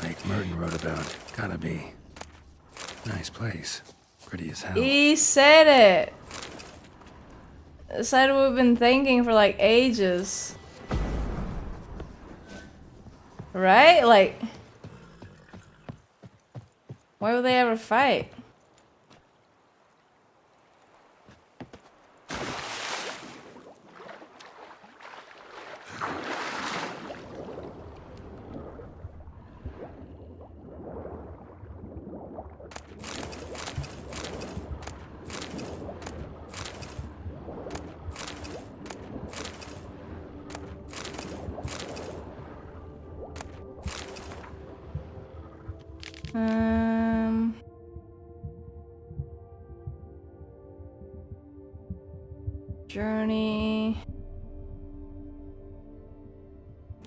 Like Merton wrote about. Gotta be. Nice place. Pretty as hell. He said it! Said we've been thinking for like ages. Right? Like... Why would they ever fight? Journey.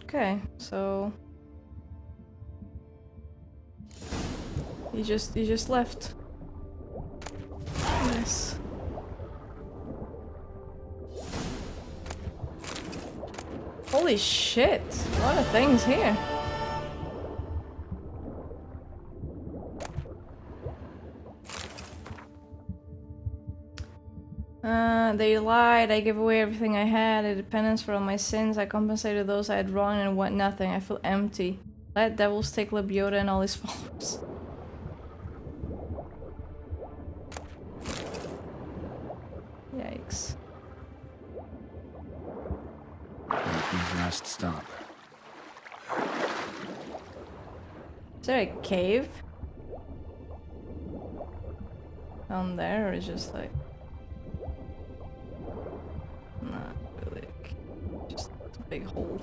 Okay, so you just left. Yes. Holy shit! A lot of things here. They lied, I gave away everything I had, a penance for all my sins, I compensated those I had wronged and want nothing, I feel empty. Let devils take Lebioda and all his followers. Yikes. His last stop. Is there a cave? Down there, or is it just like... Not really. Just a big hole.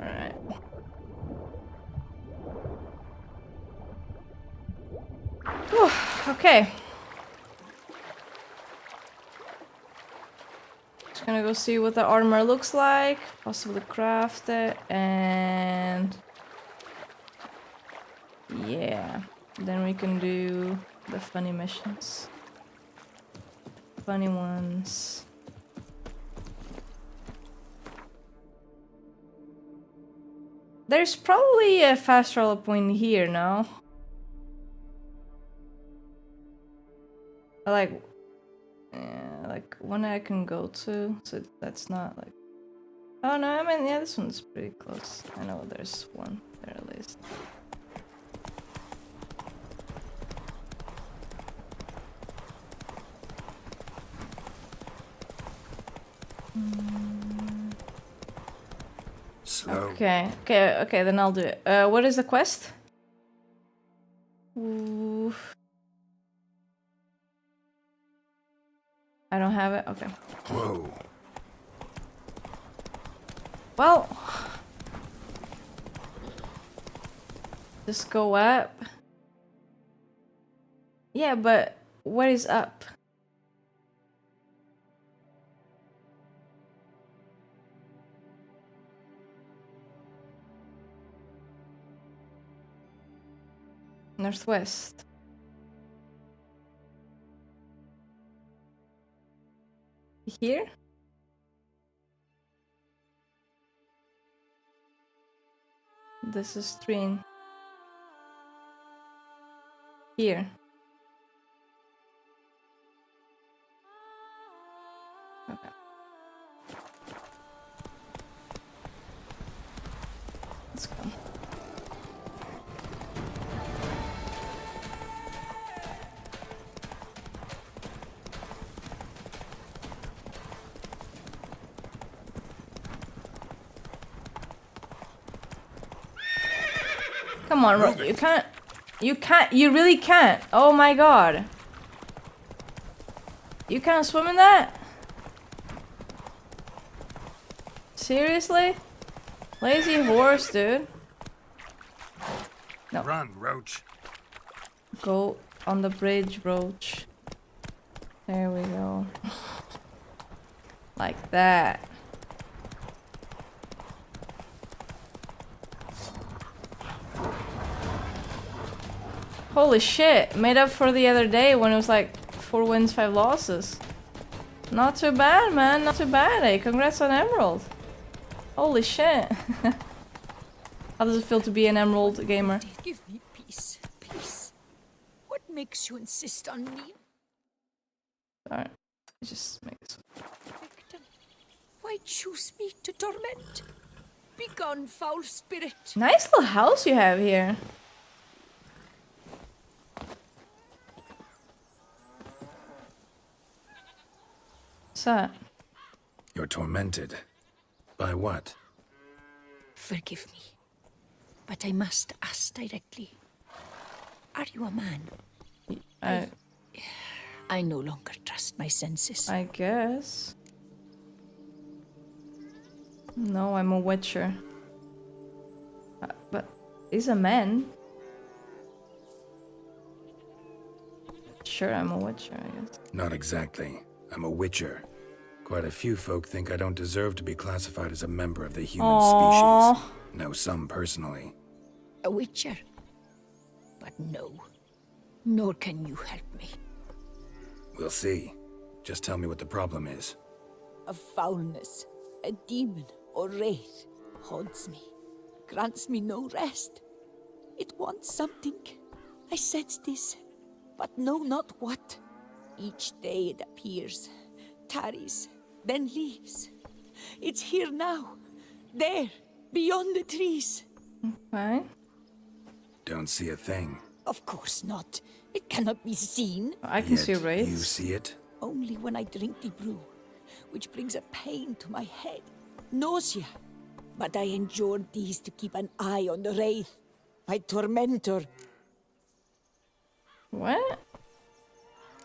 Alright. Okay. Just gonna go see what the armor looks like. Possibly craft it and... Yeah. Then we can do the funny missions. Funny ones. There's probably a fast travel point here now. Like one I can go to, so that's not like... Oh no, I mean, yeah, this one's pretty close. I know there's one there at least. Slow. Okay, then I'll do it. What is the quest? Ooh. I don't have it? Okay. Whoa. Well... Just go up. Yeah, but what is up? Northwest. Here? This is Trin. Here. Okay. Let's go. Come on, Roach, you really can't. Oh my god. You can't swim in that? Seriously? Lazy horse, dude. No. Run, Roach. Go on the bridge, Roach. There we go. Like that. Holy shit, made up for the other day when it was like 4 wins, 5 losses. Not too bad, man, not too bad, eh? Congrats on Emerald. Holy shit. How does it feel to be an Emerald gamer? Give me peace, peace. What makes you insist on me? Alright. Just make this. Victim, why choose me to torment? Begone, foul spirit. Nice little house you have here. What's that? You're tormented. By what? Forgive me, but I must ask directly. Are you a man? I no longer trust my senses. I guess. No, I'm a witcher. But he's a man. Sure, I'm a witcher, I guess. Not exactly. I'm a witcher. Quite a few folk think I don't deserve to be classified as a member of the human species. Know some personally. A witcher? But no. Nor can you help me. We'll see. Just tell me what the problem is. A foulness, a demon or wraith haunts me, grants me no rest. It wants something. I sense this, but know not what. Each day it appears, tarries, then leaves. It's here now, there, beyond the trees. Okay. Don't see a thing. Of course not. It cannot be seen. I can see Yet wraiths. you see it? Only when I drink the brew, which brings a pain to my head, nausea. But I endured these to keep an eye on the wraith, my tormentor. What?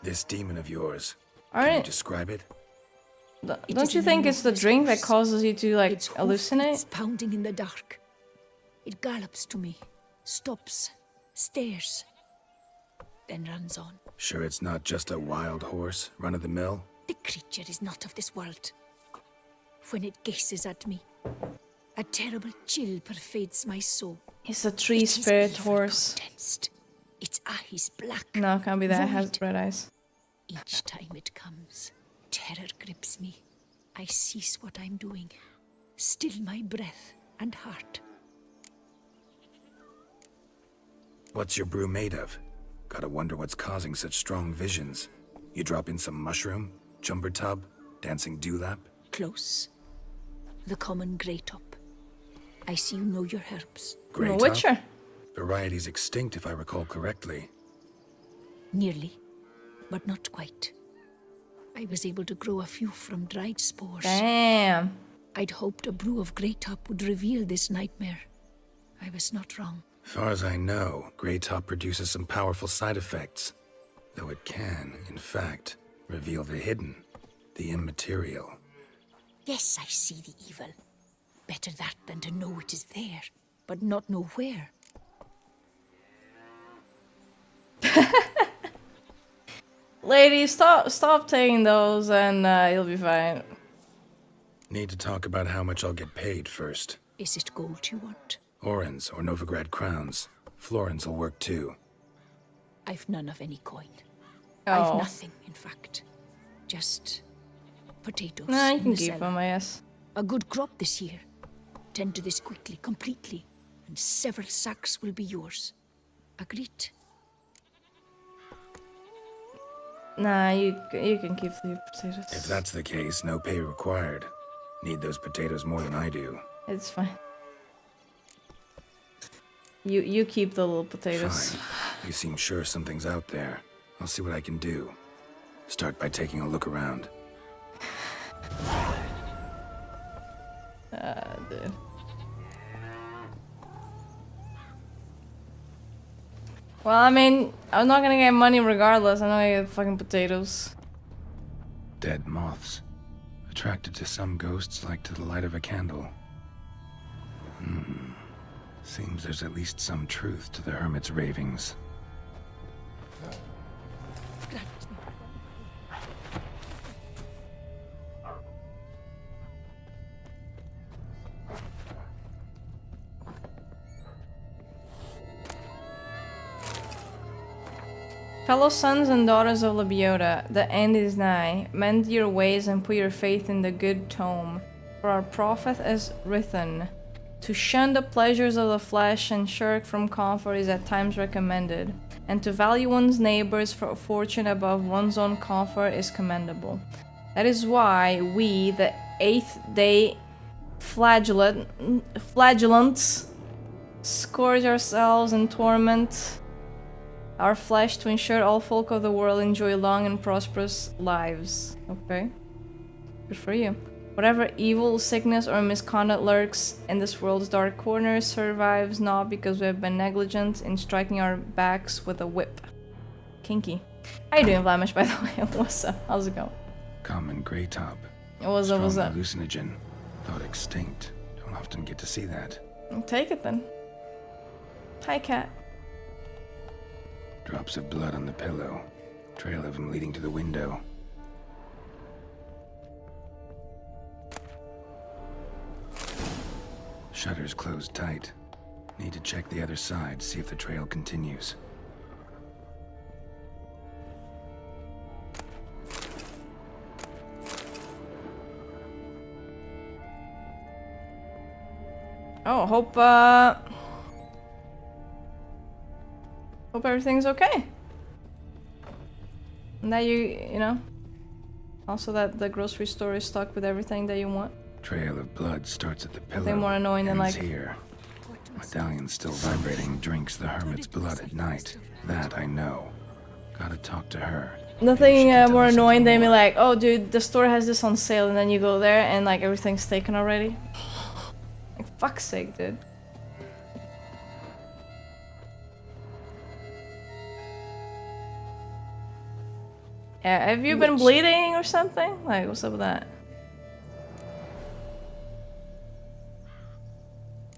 This demon of yours. All Can you right. describe it? Don't you think it's the drink that causes you to like Its hallucinate? hoofbeats pounding in the dark. It gallops to me, stops, stares, then runs on. Sure it's not just a wild horse, run-of-the-mill? The creature is not of this world. When it gazes at me, a terrible chill pervades my soul. It's a tree It is spirit evil horse. condensed. Its eyes black. No, can't be that. It has void. red eyes. Each time it comes, terror grips me. I cease what I'm doing, still my breath and heart. What's your brew made of? Gotta wonder what's causing such strong visions. You drop in some mushroom, jumper tub, dancing dewlap? Close. The common grey top. I see you know your herbs. I'm a Grey witcher. top? Variety's extinct if I recall correctly. Nearly, but not quite. I was able to grow a few from dried spores. Damn. I'd hoped a brew of grey top would reveal this nightmare. I was not wrong. Far as I know, Grey Top produces some powerful side effects. Though it can, in fact, reveal the hidden, the immaterial. Yes, I see the evil. Better that than to know it is there, but not know where. Lady, stop taking those and you'll be fine. Need to talk about how much I'll get paid first. Is it gold you want? Orens or Novigrad crowns. Florins will work too. I've none of any coin. Oh. I've nothing, in fact. Just potatoes. Nah, you in can the keep cellar. them, I guess. A good crop this year. Tend to this quickly, completely, and several sacks will be yours. Agreed? Nah, you can keep the potatoes. If that's the case, no pay required. Need those potatoes more than I do. It's fine. You keep the little potatoes. Fine. You seem sure something's out there. I'll see what I can do. Start by taking a look around. Dude. Well, I mean, I'm not gonna get money regardless. I'm not gonna get fucking potatoes. Dead moths. Attracted to some ghosts like to the light of a candle. Seems there's at least some truth to the hermit's ravings. Fellow sons and daughters of Lebiota, the end is nigh. Mend your ways and put your faith in the good tome. For our prophet is written, to shun the pleasures of the flesh and shirk from comfort is at times recommended, and to value one's neighbor's fortune above one's own comfort is commendable. That is why we, the 8th day flagellants, scourge ourselves and torment our flesh to ensure all folk of the world enjoy long and prosperous lives. Okay. Good for you. Whatever evil, sickness, or misconduct lurks in this world's dark corners survives not because we have been negligent in striking our backs with a whip. Kinky. How you doing, Flamish, by the way? What's up? How's it going? Common gray top. What's up, what's up? Hallucinogen. Thought extinct. Don't often get to see that. Take it then. Hi, cat. Drops of blood on the pillow. Trail of him leading to the window. Shutters closed tight. Need to check the other side, see if the trail continues. Oh, hope everything's okay. And that you know, also that the grocery store is stocked with everything that you want. Trail of blood starts at the pillow. Nothing more annoying than like here. Medallion still vibrating, drinks the hermit's blood at night. That I know. Gotta talk to her. Nothing more annoying than me like, oh dude, the store has this on sale, and then you go there and like everything's taken already. Like fuck's sake, dude. Yeah, have you been bleeding or something? Like, what's up with that?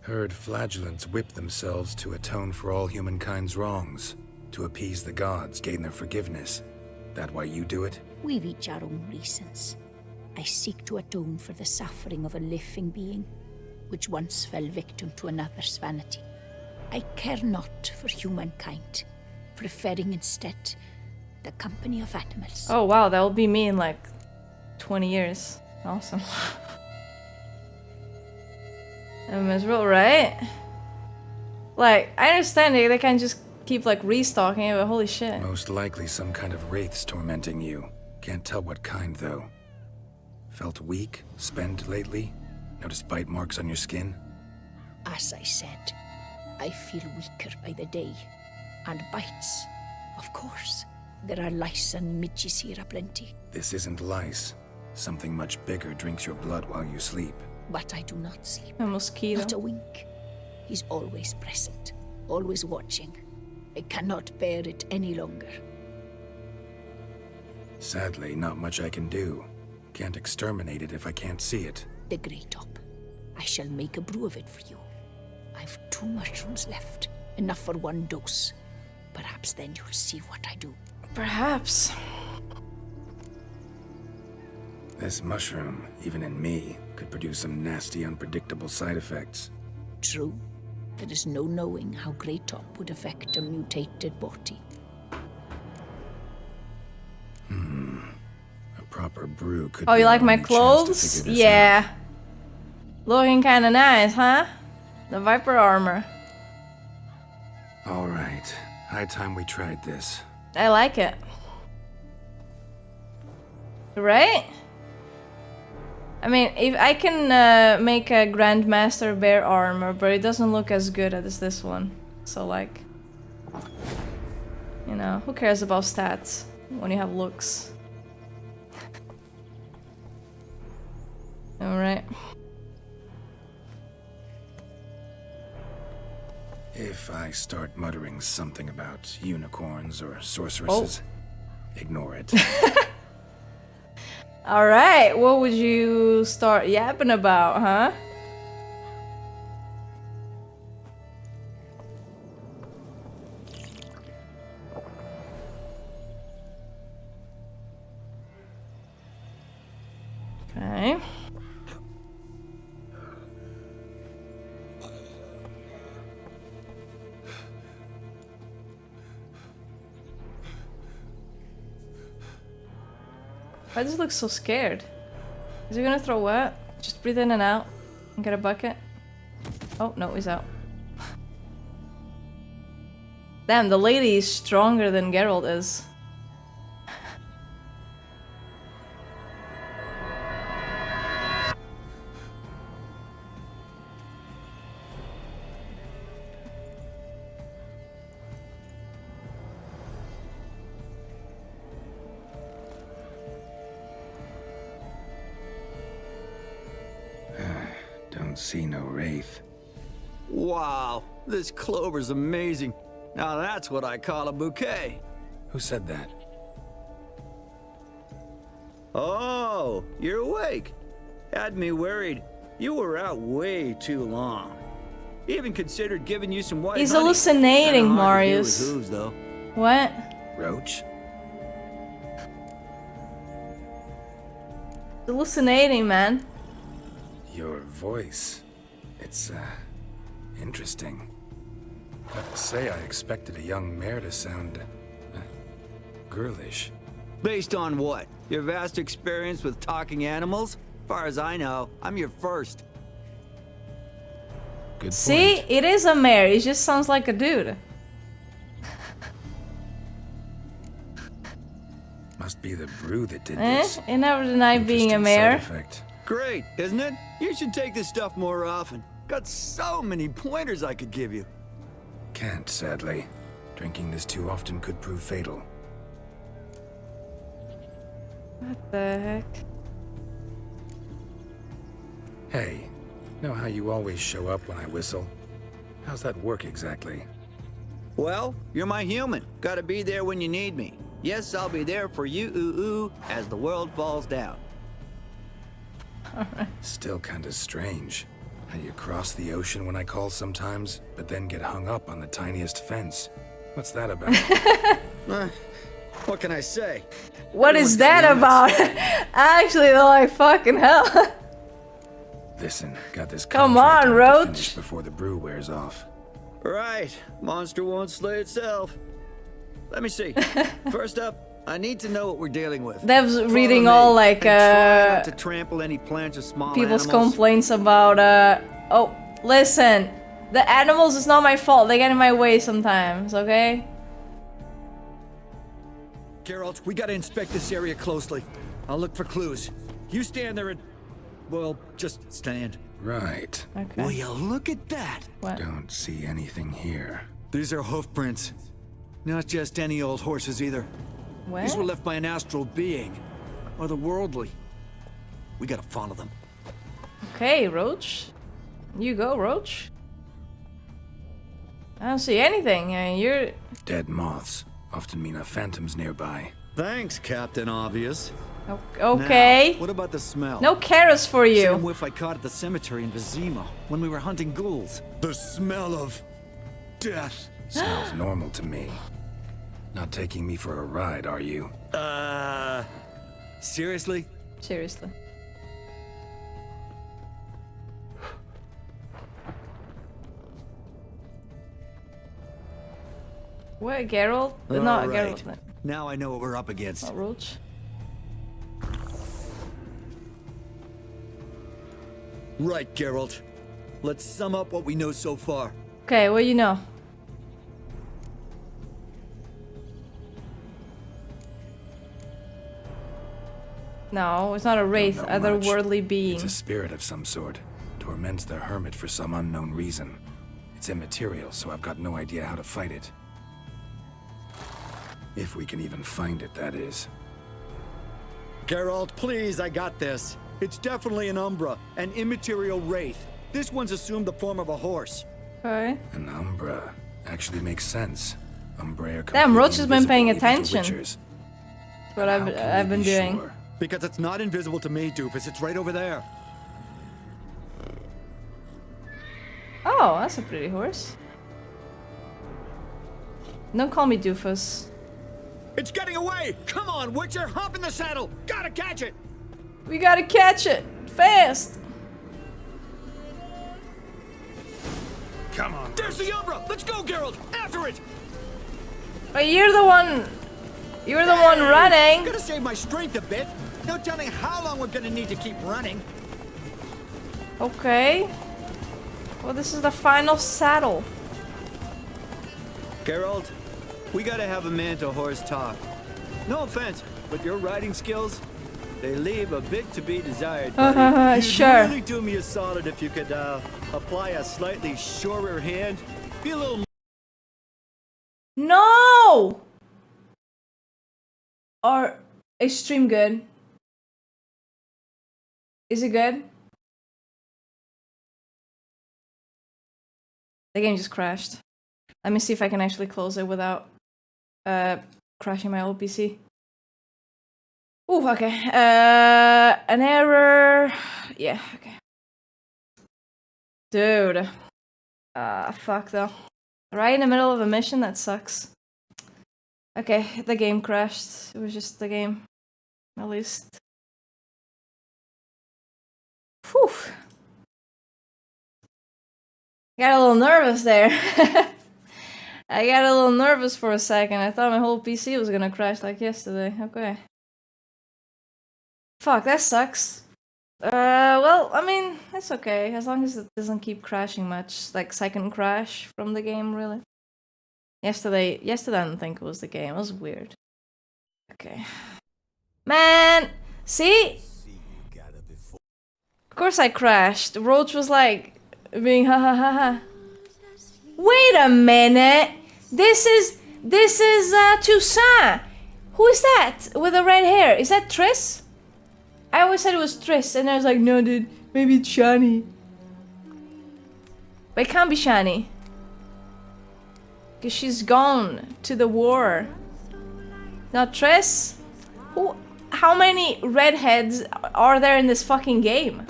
Heard flagellants whip themselves to atone for all humankind's wrongs. To appease the gods, gain their forgiveness. That why you do it? We've each our own reasons. I seek to atone for the suffering of a living being, which once fell victim to another's vanity. I care not for humankind, preferring instead the company of animals. Oh wow, that will be me in like 20 years. Awesome. Miserable, right? Like, I understand they can't just keep like restocking it, but holy shit. Most likely some kind of wraiths tormenting you. Can't tell what kind though. Felt weak, spent lately? Noticed bite marks on your skin? As I said, I feel weaker by the day. And bites, of course. There are lice and midges here aplenty. This isn't lice. Something much bigger drinks your blood while you sleep. But I do not sleep. A mosquito. Not a wink. He's always present, always watching. I cannot bear it any longer. Sadly, not much I can do. Can't exterminate it if I can't see it. The Grey Top. I shall make a brew of it for you. I've 2 mushrooms left. Enough for 1 dose. Perhaps then you'll see what I do. Perhaps. This mushroom, even in me, could produce some nasty, unpredictable side effects. True. There is no knowing how Grey Top would affect a mutated body. A proper brew could Oh, be you our like my only chance to clothes? figure this Yeah. Looking kinda nice, huh? The Viper armor. out. All right. High time we tried this. I like it. Right? I mean, if I can make a Grandmaster bear armor, but it doesn't look as good as this one. So like, you know, who cares about stats when you have looks? Alright. If I start muttering something about unicorns or sorceresses, ignore it. Alright, what would you start yapping about, huh? Okay. Why does he look so scared? Is he gonna throw what? Just breathe in and out. And get a bucket. Oh, no, he's out. Damn, the lady is stronger than Geralt is. Don't see no wraith. Wow, this clover's amazing. Now that's what I call a bouquet. Who said that? Oh, you're awake. Had me worried. You were out way too long. Even considered giving you some white He's honey. hallucinating, Kinda hard to do with Marius. hooves, though. What? Roach? Hallucinating, man. Your voice. It's, interesting. Gotta say, I expected a young mare to sound, girlish. Based on what? Your vast experience with talking animals? Far as I know, I'm your first. Good See? point. It is a mare. It just sounds like a dude. Must be the brew that did this. You never deny being a Interesting mare. side effect. Great, isn't it? You should take this stuff more often. Got so many pointers I could give you. Can't, sadly. Drinking this too often could prove fatal. What the heck? Hey, know how you always show up when I whistle? How's that work exactly? Well, you're my human. Gotta be there when you need me. Yes, I'll be there for you, ooh, as the world falls down. Still kinda strange. How you cross the ocean when I call sometimes, but then get hung up on the tiniest fence. What's that about? What can I say? What is that about? Actually, they're like, fucking hell. Listen, got this Come contract on, I have to Roach. finish before the brew wears off. Right. Monster won't slay itself. Let me see. First up, I need to know what we're dealing with. Dev's Follow reading me, all like and try not to trample any plants or small people's animals. complaints about oh, listen. The animals is not my fault. They get in my way sometimes, okay? Geralt, we gotta inspect this area closely. I'll look for clues. You stand there and, well, just stand. Right. Okay. Will you look at that? What? Don't see anything here. These are hoof prints. Not just any old horses either. These were What? left by an astral being. Otherworldly. We gotta follow them. Okay, Roach. You go, Roach. I don't see anything. You're... Dead moths often mean a phantom's nearby. Thanks, Captain Obvious. Okay. Now, what about the smell? No carrots for Same you. whiff I caught at the cemetery in Vizima when we were hunting ghouls. The smell of death. Smells normal to me. Not taking me for a ride, are you? Seriously? Seriously. What, Geralt? Not All right. Geralt. Now I know what we're up against. Not Roach. Right, Geralt. Let's sum up what we know so far. Okay, what you know? No, it's not a wraith, Don't know much. otherworldly being. It's a spirit of some sort. Torments the hermit for some unknown reason. It's immaterial, so I've got no idea how to fight it. If we can even find it, that is. Geralt, please, I got this. It's definitely an Umbra, an immaterial wraith. This one's assumed the form of a horse. Okay. An Umbra. Actually makes sense. Umbra are Damn, Roach has been completely paying invisible even to attention. witchers. That's what How can I've we been be doing. sure? Because it's not invisible to me, Doofus. It's right over there. Oh, that's a pretty horse. Don't call me doofus. It's getting away! Come on, Witcher! Hop in the saddle! Gotta catch it! We gotta catch it! Fast! Come on. There's the Umbra! Let's go, Geralt! After it! But you're the one... You're the one running! Gotta save my strength a bit. No telling how long we're gonna need to keep running. Okay. Well, this is the final saddle. Geralt, we gotta have a man-to-horse talk. No offense, but your riding skills, they leave a bit to be desired, buddy. You'd Sure. really do me a solid if you could apply a slightly surer hand. Be a little. No! Or is stream good? Is it good? The game just crashed. Let me see if I can actually close it without crashing my old PC. Ooh, okay. An error. Yeah, okay. Dude. Fuck though. Right in the middle of a mission? That sucks. Okay, the game crashed. It was just the game. At least. Whew. Got a little nervous there. I got a little nervous for a second. I thought my whole PC was gonna crash like yesterday. Okay. Fuck, that sucks. Well, I mean, it's okay. As long as it doesn't keep crashing much. Like, second crash from the game, really. Yesterday I didn't think it was the game. It was weird. Okay. Man! See? Of course I crashed. Roach was like, being ha ha ha ha. Wait a minute! This is Toussaint! Who is that with the red hair? Is that Triss? I always said it was Triss, and I was like, no dude, maybe it's Shani. But it can't be Shani. Because she's gone to the war. Not Triss? How many redheads are there in this fucking game?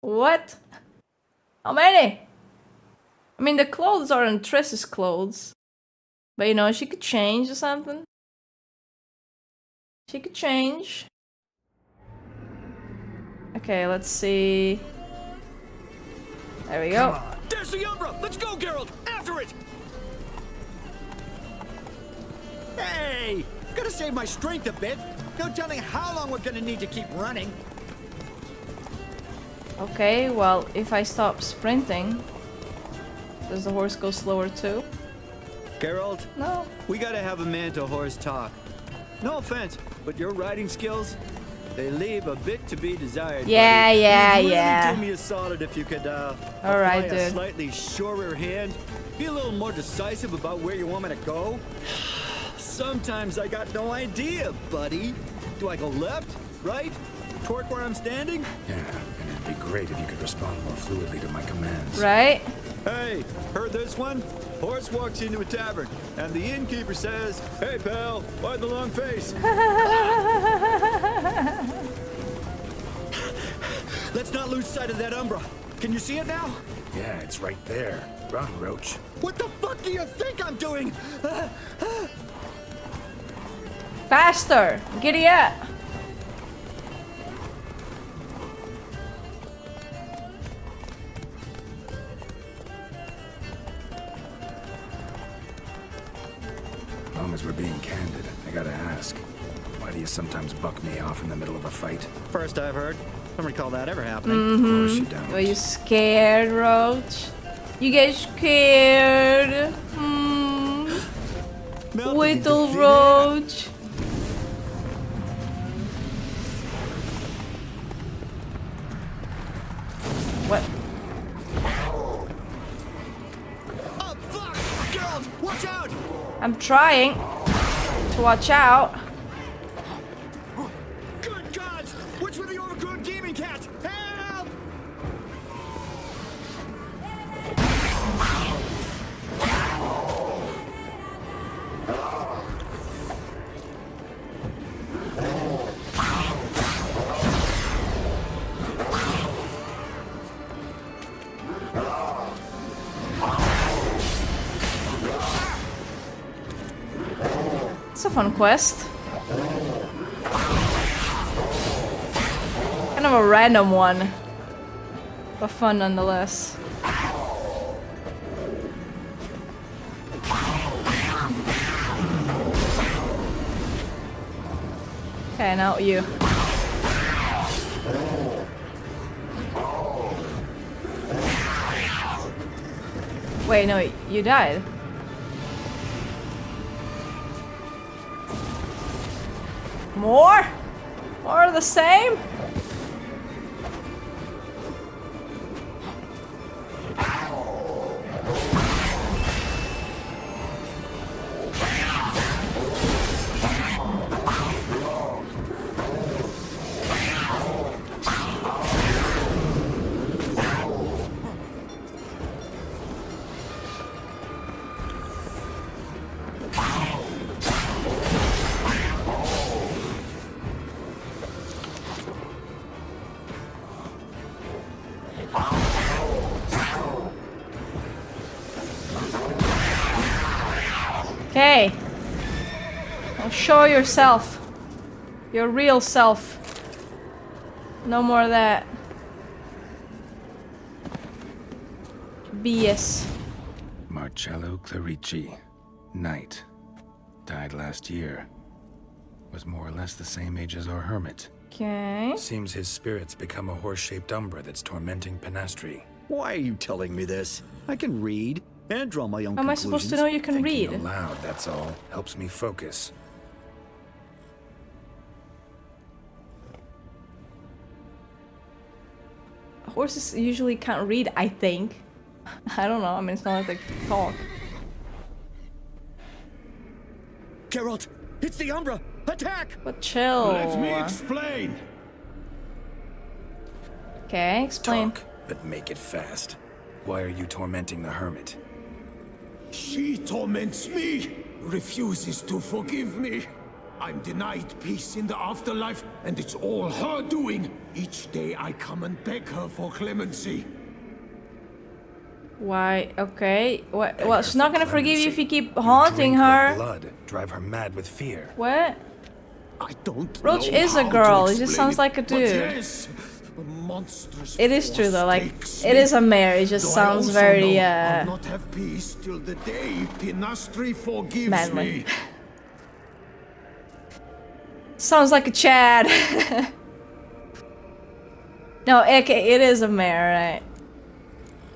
What? How many? I mean, the clothes aren't Triss's clothes. But you know, she could change or something. She could change. Okay, let's see. There we go. There's the Umbra! Let's go, Geralt! After it! Hey! Gotta save my strength a bit. No telling how long we're gonna need to keep running. Okay, well, if I stop sprinting, does the horse go slower too? Geralt? No. We gotta have a man-to-horse talk. No offense, but your riding skills, they leave a bit to be desired. Yeah, buddy. yeah, You'd really yeah. do me a solid if you could Alright, apply a dude. slightly surer hand. Be a little more decisive about where you want me to go. Sometimes I got no idea, buddy. Do I go left, right, toward where I'm standing? Yeah, and it'd be great if you could respond more fluidly to my commands. Right? Hey, heard this one? Horse walks into a tavern, and the innkeeper says, "Hey, pal, why the long face?" Let's not lose sight of that Umbra. Can you see it now? Yeah, it's right there. Run, Roach. What the fuck do you think I'm doing? Faster! Giddy up! Long as we're being candid, I gotta ask. Why do you sometimes buck me off in the middle of a fight? First I've heard. Don't recall that ever happening. Of course you don't. Were you scared, Roach? You get scared? Little Roach. What? Oh, fuck! Geralt, watch out! I'm trying to watch out. Good gods! Which were the overgrown demon cats? Help! It's a fun quest. Kind of a random one, but fun nonetheless. Okay, now you. Wait, no, you died. More? More of the same? Okay. Now show yourself. Your real self. No more of that. BS. Marcello Clarici, knight. Died last year. Was more or less the same age as our hermit. Okay. Seems his spirit's become a horse-shaped umbra that's tormenting Penastri. Why are you telling me this? I can read and draw my own How am I conclusions. supposed to know you can Thinking read? aloud, that's all. Helps me focus. Horses usually can't read, I think. I don't know, I mean, it's not like they talk. Geralt, it's the Umbra! Attack! But chill. Let me explain. Okay, explain. Talk, but make it fast. Why are you tormenting the hermit? She torments me, refuses to forgive me. I'm denied peace in the afterlife, and it's all her doing. Each day I come and beg her for clemency. Why? Okay. What? Beg Well, her she's not for gonna forgive you if you clemency. keep haunting Drink her. blood, drive her mad with fear. What? I don't Roach know is a how to girl, he just explain sounds it, like a but dude. yes, a monstrous It is true though, like, force it is takes a mare, it just Though I sounds also very, know I'll not have peace till the day Penastri forgives manly. me. Sounds like a Chad. No, okay, it is a mare, right?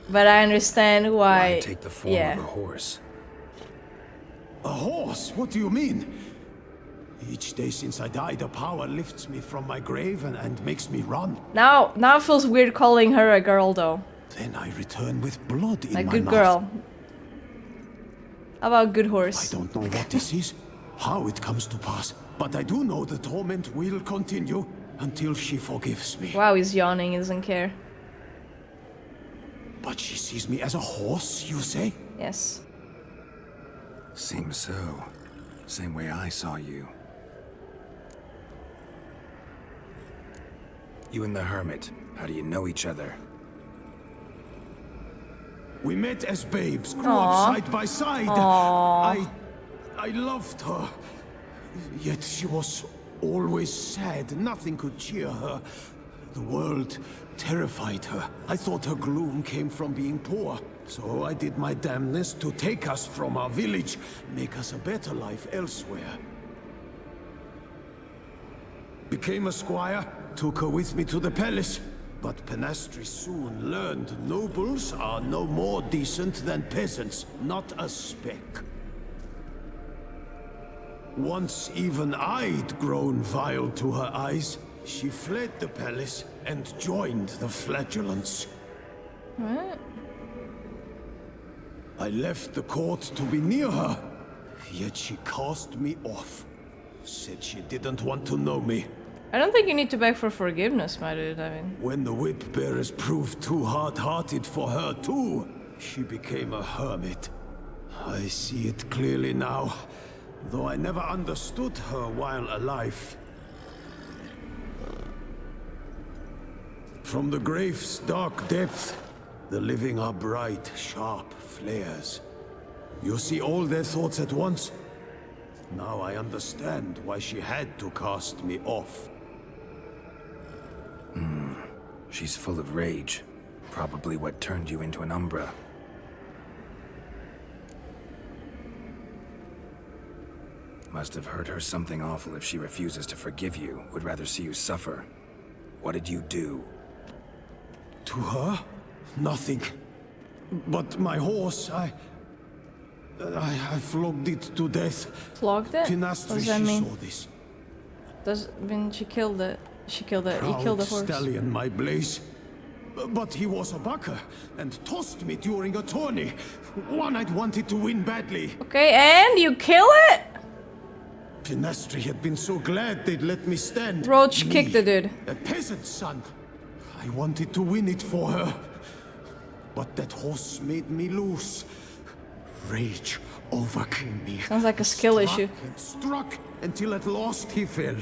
But I understand why. Why take the form yeah. of a horse? A horse? What do you mean? Each day since I died, a power lifts me from my grave and makes me run. Now it feels weird calling her a girl though. Then I return with blood in Like my good mouth. girl. How about good horse? I don't know what this is, how it comes to pass, but I do know the torment will continue until she forgives me. Wow, he's yawning, he doesn't care. But she sees me as a horse, you say? Yes. Seems so. Same way I saw you. You and the hermit, how do you know each other? We met as babes, grew Aww. up side by side. Aww. I loved her. Yet she was always sad. Nothing could cheer her. The world terrified her. I thought her gloom came from being poor. So I did my damnedest to take us from our village, make us a better life elsewhere. Became a squire, took her with me to the palace. But Penastri soon learned nobles are no more decent than peasants, not a speck. Once even I'd grown vile to her eyes, she fled the palace and joined the flagellants. What? I left the court to be near her, yet she cast me off. Said she didn't want to know me. I don't think you need to beg for forgiveness, my dude, I mean. When the whip bearers proved too hard-hearted for her too, she became a hermit. I see it clearly now, though I never understood her while alive. From the grave's dark depth, the living are bright, sharp flares. You see all their thoughts at once? Now I understand why she had to cast me off. She's full of rage. Probably what turned you into an Umbra. Must have hurt her something awful if she refuses to forgive you, would rather see you suffer. What did you do? To her? Nothing. But my horse, I flogged it to death. Flogged it? What Pinastri, does that she mean? saw this. Does mean she killed it? She killed it. You Proud killed the horse. stallion, my blaze. But he was a bucker and tossed me during a tourney. One I'd wanted to win badly. Okay, and you kill it? Pinastri had been so glad they'd let me stand. Roach Me, kicked the dude. a peasant's son. I wanted to win it for her. But that horse made me lose. Rage overcame me. Sounds like a skill issue. And struck until at last he fell.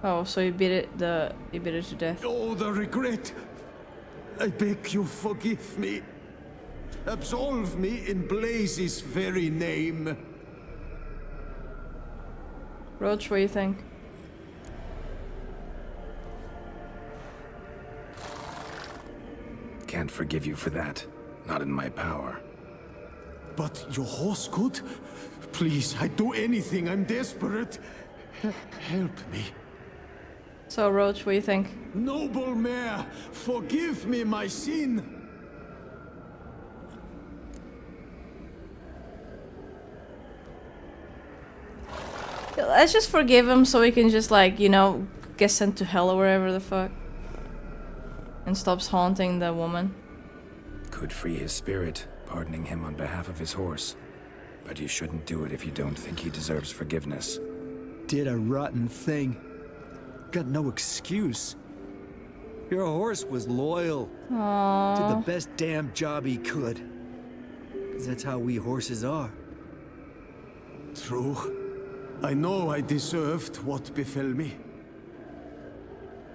Oh, so you beat it to death. Oh, the regret. I beg you, forgive me. Absolve me in Blaze's very name. Roach, what do you think? Can't forgive you for that. Not in my power. But your horse could? Please, I'd do anything. I'm desperate. Help me. So, Roach, what do you think? Noble mare, forgive me my sin. Let's just forgive him so he can just, like, you know, get sent to hell or wherever the fuck. And stops haunting the woman. Could free his spirit, pardoning him on behalf of his horse. But you shouldn't do it if you don't think he deserves forgiveness. Did a rotten thing. Got no excuse. Your horse was loyal. Aww. Did the best damn job he could. 'Cause that's how we horses are. True. I know I deserved what befell me.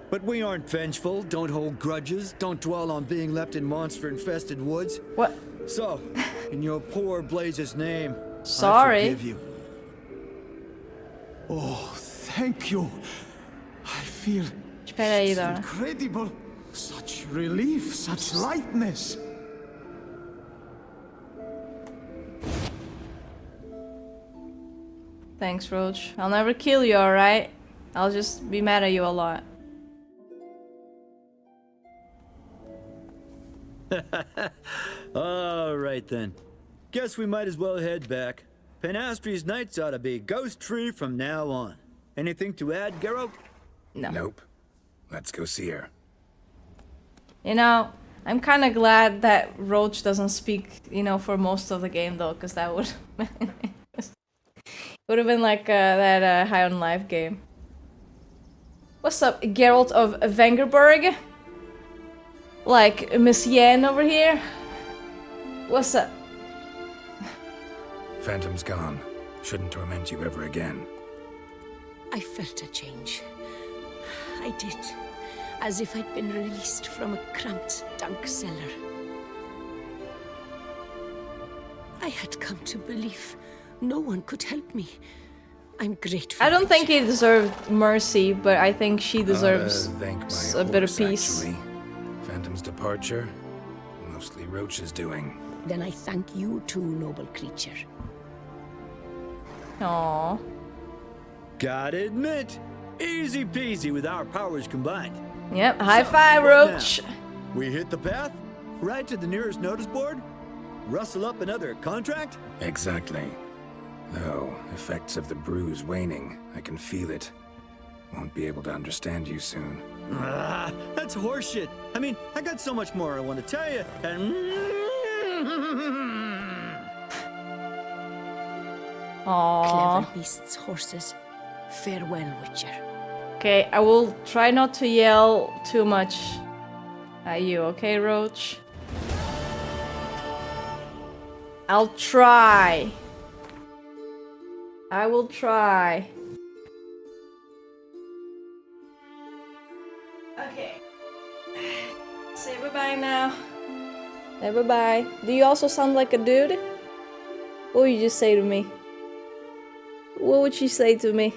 But we aren't vengeful, don't hold grudges, don't dwell on being left in monster-infested woods. What? So, in your poor Blaze's name, Sorry. I forgive you. Oh, thank you. I feel Espera aí, Dora. incredible. Such relief, such lightness. Thanks, Roach. I'll never kill you, alright? I'll just be mad at you a lot. Alright then. Guess we might as well head back. Panastri's nights ought to be ghost-free from now on. Anything to add, Geralt? No. Nope. Let's go see her. You know, I'm kind of glad that Roach doesn't speak, you know, for most of the game though, because that would would have been like that High on Life game. What's up, Geralt of Vengerberg? Like Miss Yen over here? What's up? Phantom's gone. Shouldn't torment you ever again. I felt a change. I did. As if I'd been released from a cramped dunk cellar. I had come to believe no one could help me. I'm grateful. I don't think he deserved mercy, but I think she deserves Thank my a bit of horse, peace. actually. Phantom's departure, mostly Roach's doing. Then I thank you too, noble creature. Aww. Gotta admit, easy peasy with our powers combined. Yep, high So, five, what Roach. now? We hit the path, right to the nearest notice board, rustle up another contract? Exactly. Though, effects of the bruise waning, I can feel it. Won't be able to understand you soon. Ah, that's horseshit. I mean, I got so much more I want to tell you, and... Aww. Clever beasts, horses. Farewell, Witcher. Okay, I will try not to yell too much at you, okay, Roach? I'll try. I will try. Okay. Say bye-bye now. Say bye-bye. Do you also sound like a dude? What would you just say to me? What would she say to me?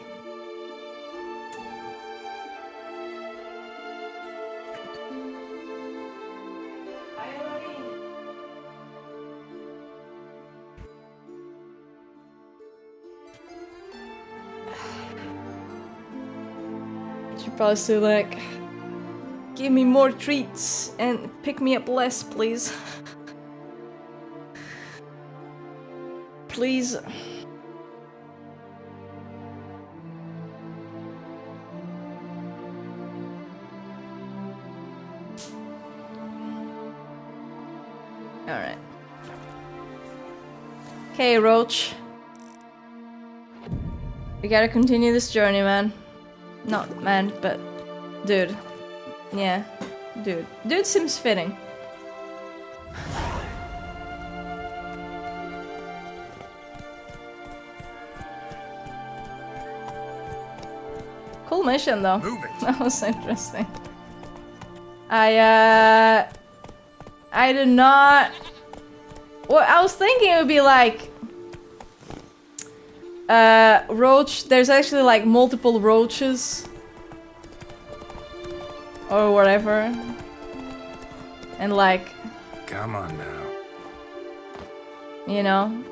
She probably still like, Give me more treats and pick me up less, please. Please. Alright. Okay, Roach. We gotta continue this journey, man. Not man, but dude. Yeah, dude. Dude seems fitting. Cool mission, though. Move it. That was interesting. I did not... Well, I was thinking it would be like... Roach... There's actually like multiple roaches. Or whatever. And like... Come on now. You know?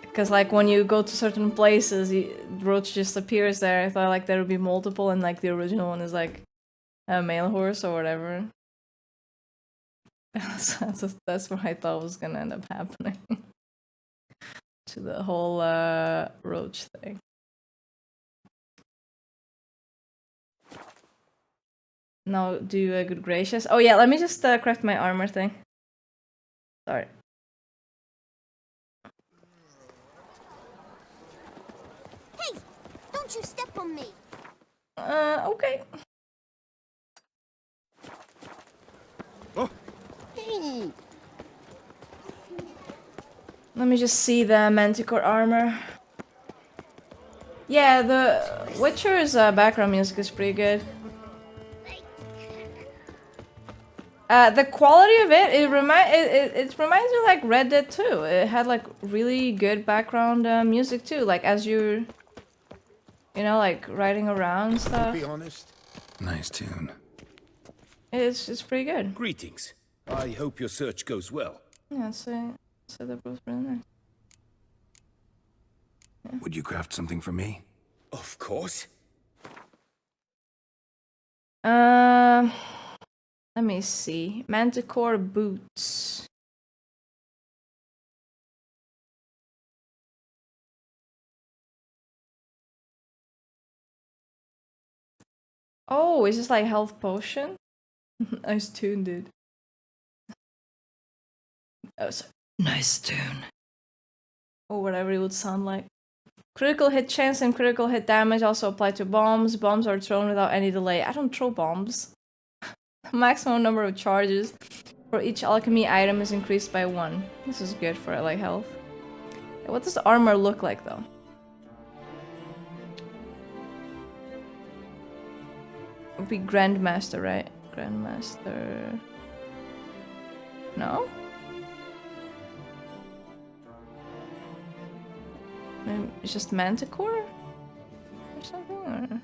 Because like when you go to certain places, Roach just appears there. I thought like there would be multiple and like the original one is like a male horse or whatever. That's what I thought was gonna end up happening. To the whole Roach thing. Now do a good gracious. Oh yeah, let me just craft my armor thing. Sorry. Hey, don't you step on me. Okay. Oh. Hey. Let me just see the Manticore armor. Yeah, the Witcher's background music is pretty good. The quality of it reminds me of like Red Dead 2. It had like really good background music too, like as you know, like riding around and stuff. To be honest, Nice tune. It's pretty good. greetings. I hope your search goes well. Yeah, so they're both really nice. Would you craft something for me? Of course. Let me see. Manticore boots. Oh, is this like health potion? Nice tune, dude. Oh, so nice tune. Or whatever it would sound like. Critical hit chance and critical hit damage also apply to bombs. Bombs are thrown without any delay. I don't throw bombs. Maximum number of charges for each alchemy item is increased by 1. This is good for like health. What does the armor look like though? It would be Grandmaster, right? Grandmaster... No? Maybe it's just Manticore? Or something? Or...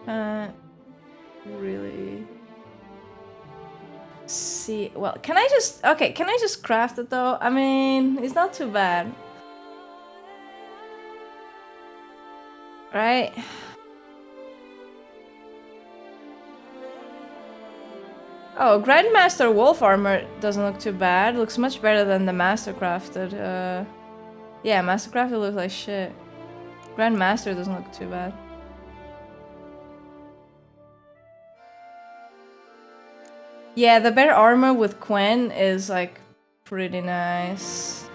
Can't really see. Well, can I just... Okay, can I just craft it though? I mean, it's not too bad. Right? Oh, Grandmaster Wolf armor doesn't look too bad. Looks much better than the Mastercrafted. Yeah, Mastercrafted looks like shit. Grandmaster doesn't look too bad. Yeah, the better armor with Quen is like pretty nice.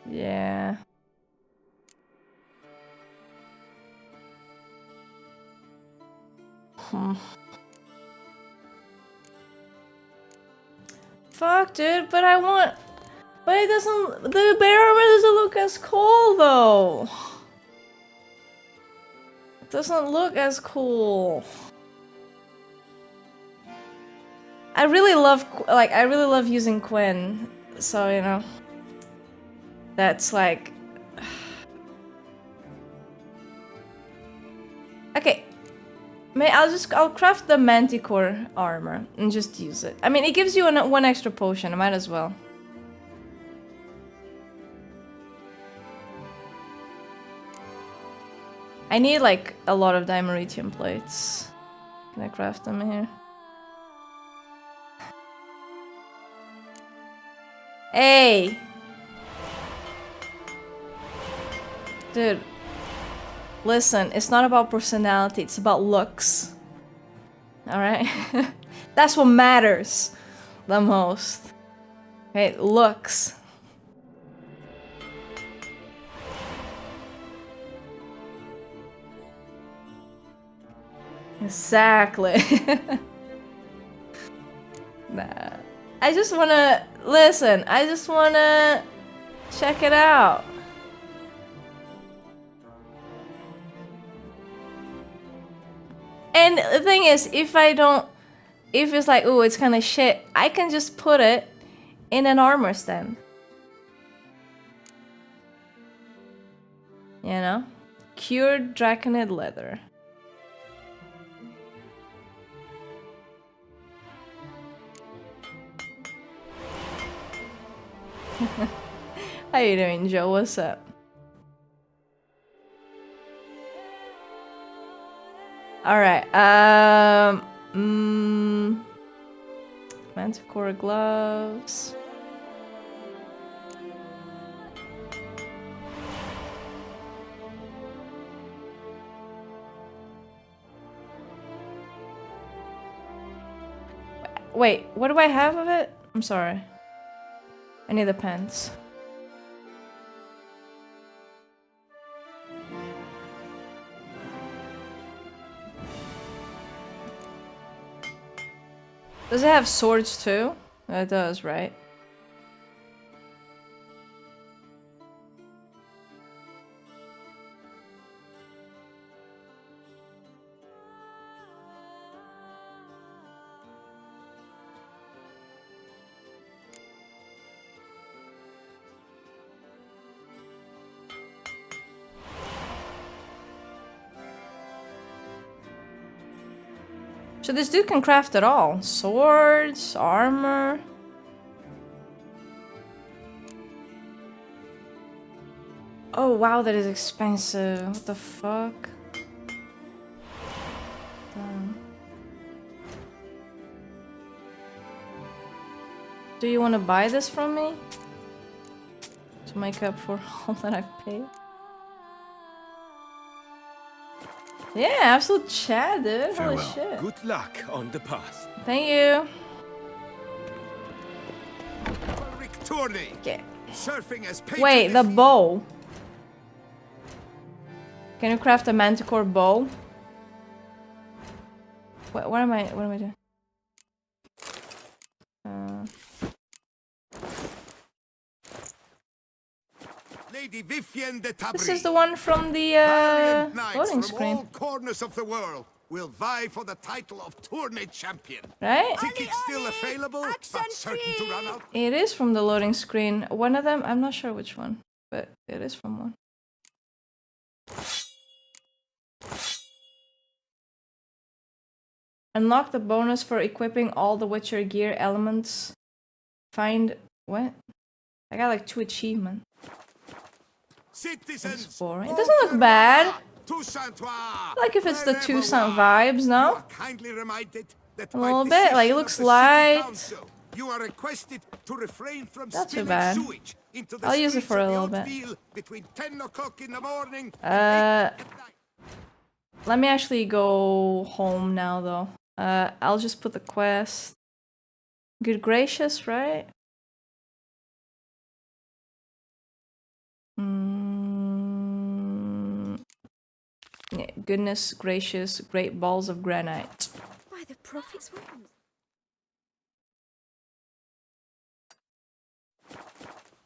Yeah. Fuck, dude, but I want... But it doesn't... The bear armor doesn't look as cool, though. It doesn't look as cool. I really love... Like, I really love using Quen. So, you know... That's like... Okay. I'll craft the Manticore armor and just use it. I mean, it gives you one extra potion. I might as well. I need like a lot of dimeritium plates. Can I craft them here? Hey! Dude. Listen, it's not about personality, it's about looks. Alright? That's what matters the most. Okay, looks. Exactly. Nah. I just wanna... Listen, I just wanna... check it out. And the thing is, if it's like, ooh, it's kind of shit, I can just put it in an armor stand. You know? Cured draconid leather. How you doing, Joe? What's up? Alright, Manticore gloves. Wait, what do I have of it? I'm sorry. I need the pants. Does it have swords too? It does, right? So this dude can craft it all. Swords, armor. Oh wow, that is expensive. What the fuck? Damn. Do you want to buy this from me? To make up for all that I've paid? Yeah, absolute chat, dude. Holy shit. Good luck on the path. Thank you. Okay. Surfing as wait, the bow. Can you craft a manticore bow? What am I doing? Lady Vivienne de Tabry. This is the one from the loading screen. All corners of the world will vie for the title of Tourney champion. Right? Tickets still available, but certain to run out. It is from the loading screen. One of them, I'm not sure which one, but it is from one. Unlock the bonus for equipping all the Witcher gear elements. Find what? I got like 2 achievements. Citizens, it's boring. It doesn't look bad. Like if it's the Toussaint vibes, no? A little bit, like it looks light. You are requested to refrain from not too bad. I'll use it for a little bit. Between 10 o'clock in the morning let me actually go home now though. I'll just put the quest. Good gracious, right? Yeah, goodness gracious, great balls of granite. By the prophet's weapons.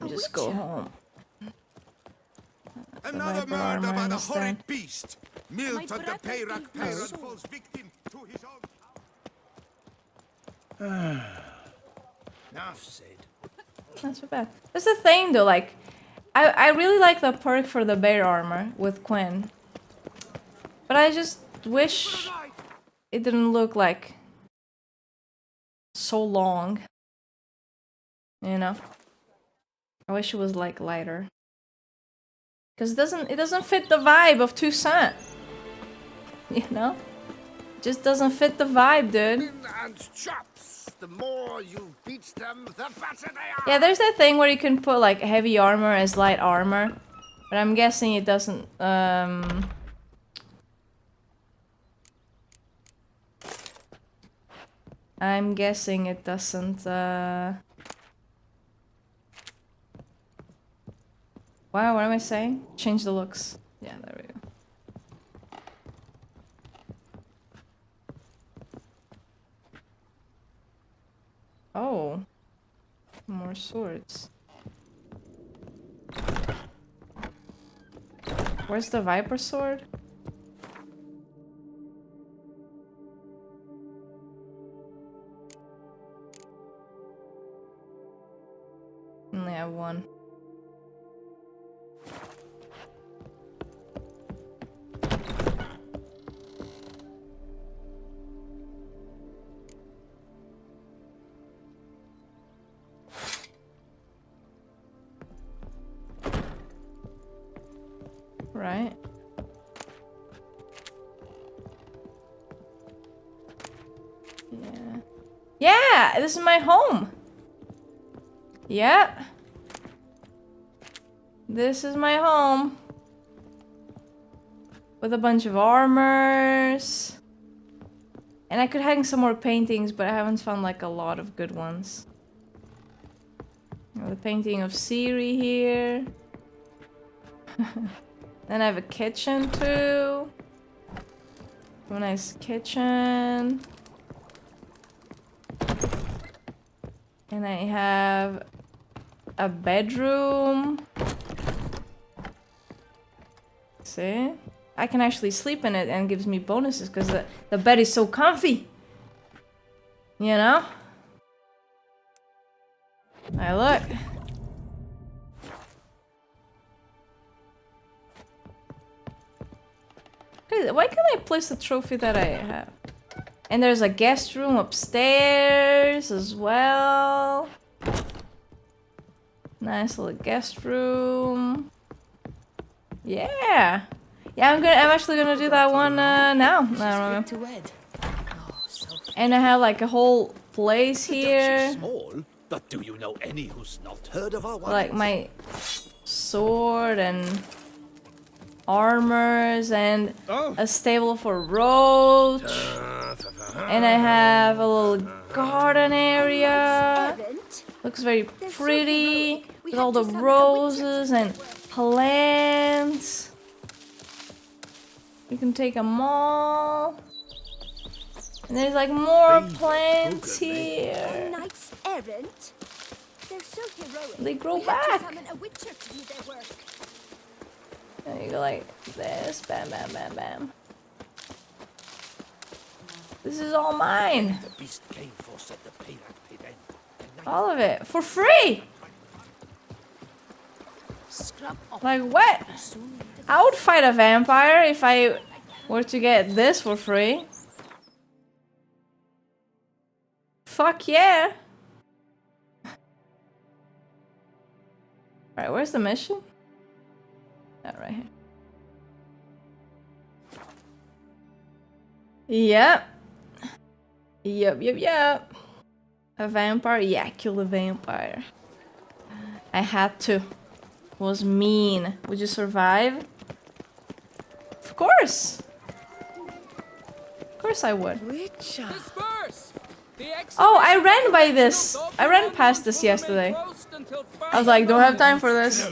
Just go home. Another murder by the horrid beast. Milt of the Peyrak parent falls victim to his own. Enough said. Not so bad. That's the thing though, like I really like the perk for the bear armor with Quinn. But I just wish it didn't look like so long. You know? I wish it was like lighter. Cause it doesn't fit the vibe of Toussaint. You know? It just doesn't fit the vibe, dude. And chops. The more you beat them, the better they are. Yeah, there's that thing where you can put like heavy armor as light armor. But I'm guessing it doesn't I'm guessing it doesn't wow, what am I saying? Change the looks. Yeah, there we go. Oh, more swords. Where's the Viper sword? Only have one. Right. Yeah. Yeah, this is my home. Yeah. This is my home. With a bunch of armors. And I could hang some more paintings, but I haven't found like a lot of good ones. The painting of Ciri here. Then I have a kitchen too. A nice kitchen. And I have a bedroom. See? I can actually sleep in it and it gives me bonuses because the bed is so comfy. You know? Now look. Why can't I place the trophy that I have? And there's a guest room upstairs as well. Nice little guest room. Yeah. Yeah, I'm actually gonna do that one now. And I have like a whole place here. Small, but do you know any who's not heard of our wives? Like my sword and armors and a stable for Roach. And I have a little garden area. Looks very pretty with all the roses and plants. You can take them all. And there's like more plants here. Knights errant. They're so heroic. They grow We had to back. summon a witcher to do their work. And you go like this, bam, bam, bam, bam. This is all mine. The beast came for said the payback paid end. All of it for free. Like what? I would fight a vampire if I were to get this for free. Fuck yeah. Right, where's the mission? Oh, right here. Yep. Yep. A vampire? Yeah, kill the vampire. I had to. It was mean. Would you survive? Of course. Of course I would. Oh, I ran by this. I ran past this yesterday. I was like, don't have time for this.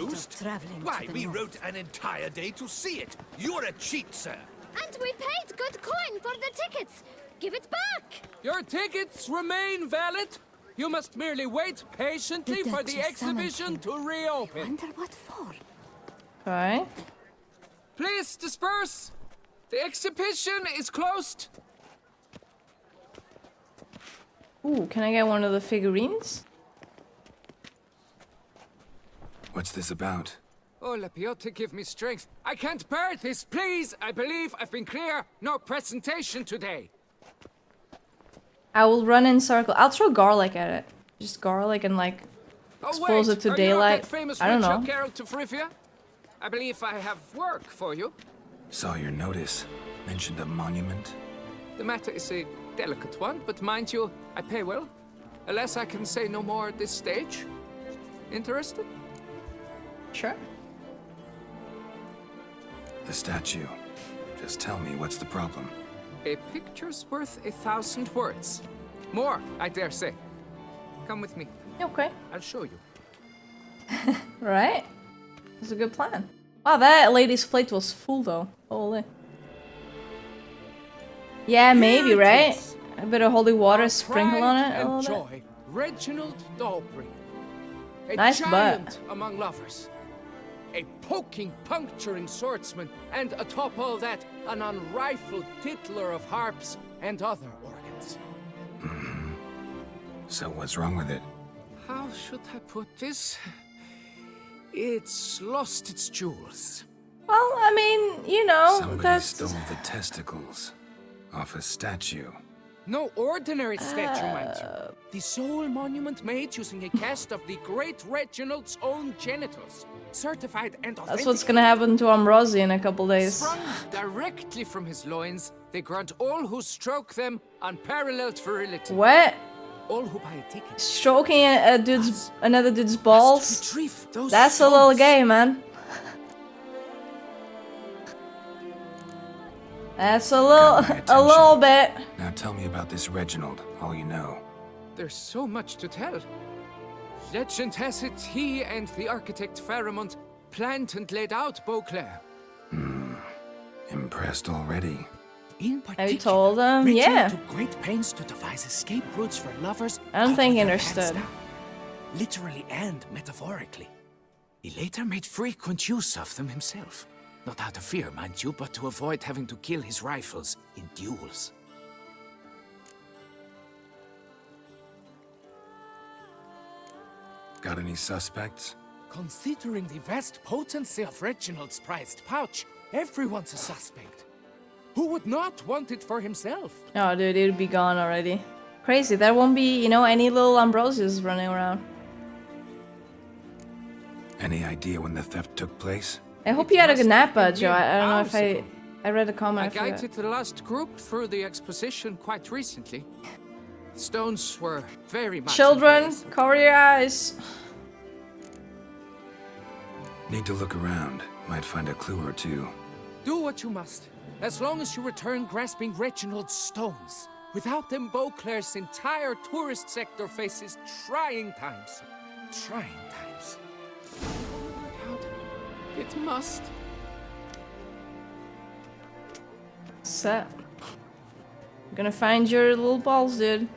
Why, we wrote an entire day to see it. You're a cheat, sir. And we paid good coin for the tickets. Give it back. Your tickets remain valid. You must merely wait patiently for the exhibition to reopen. Wonder what for? Okay. Please disperse. The exhibition is closed. Ooh, can I get one of the figurines? What's this about? Oh, Lapiota, give me strength. I can't bear this, please! I believe I've been clear. No presentation today. I will run in circle. I'll throw garlic at it. Just garlic and like expose it to Are daylight. you not that famous I don't know. Geralt of Rivia? I believe I have work for you. Saw your notice. Mentioned a monument. The matter is a delicate one, but mind you, I pay well. Alas, I can say no more at this stage. Interested? Sure. The statue. Just tell me what's the problem. A picture's worth 1,000 words. More, I dare say. Come with me. Okay. I'll show you. Right? That's a good plan. Wow, that lady's plate was full though. Holy. Yeah, maybe, right? A bit of holy water sprinkled on it a little Enjoy bit. Reginald Dalbury. A Nice giant butt. among lovers. A poking, puncturing swordsman, and atop all that, an unrifled tittler of harps and other organs. So what's wrong with it? How should I put this? It's lost its jewels. Well, I mean, you know, Somebody that's... stole the testicles off a statue. No ordinary statue, mind you. The sole monument made using a cast of the great Reginald's own genitals. Certified and authentic. That's what's gonna happen to Ambrosi in a couple days. Sprung directly from his loins, they grant all who stroke them unparalleled virility. What? All who buy a ticket. Stroking another dude's balls? That's a little gay, man. That's a little bit. Now tell me about this Reginald, all you know. There's so much to tell. Legend has it he and the architect Pharamond planned and laid out Beauclair. Impressed already. Have you told him? Yeah. Took great pains to devise escape routes for lovers. I don't think he caught with their understood. pants down, literally and metaphorically. He later made frequent use of them himself. Not out of fear, mind you, but to avoid having to kill his rivals in duels. Got any suspects? Considering the vast potency of Reginald's prized pouch, everyone's a suspect. Who would not want it for himself? Oh, dude, it'd be gone already. Crazy, there won't be, you know, any little Ambrosius running around. Any idea when the theft took place? I hope you had a good nap, Joe. I don't know if I read a comment. I I forgot. guided the last group through the exposition quite recently. Stones were very much Children, cover your eyes. Need to look around. Might find a clue or two. Do what you must, as long as you return grasping Reginald's stones. Without them, Beauclair's entire tourist sector faces trying times. Trying times. It must. Set. I'm gonna find your little balls, dude.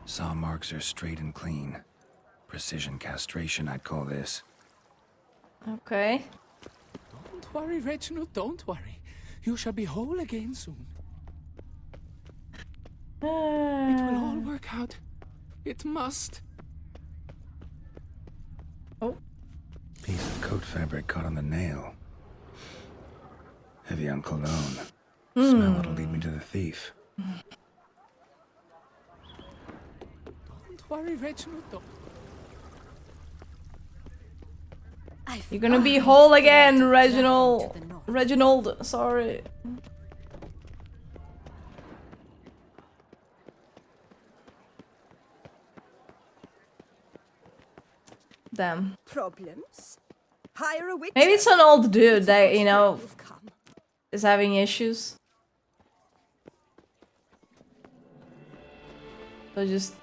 Saw marks are straight and clean. Precision castration, I'd call this. Okay. Don't worry, Reginald, don't worry. You shall be whole again soon. It will all work out. It must. Oh. Piece of coat fabric caught on the nail. Heavy on cologne. Smell it'll lead me to the thief. Don't worry, Reginald, don't. You're gonna be whole again, Reginald. Reginald, sorry. Damn. Problems? Hire a witch. Maybe it's an old dude that, you know, is having issues. So just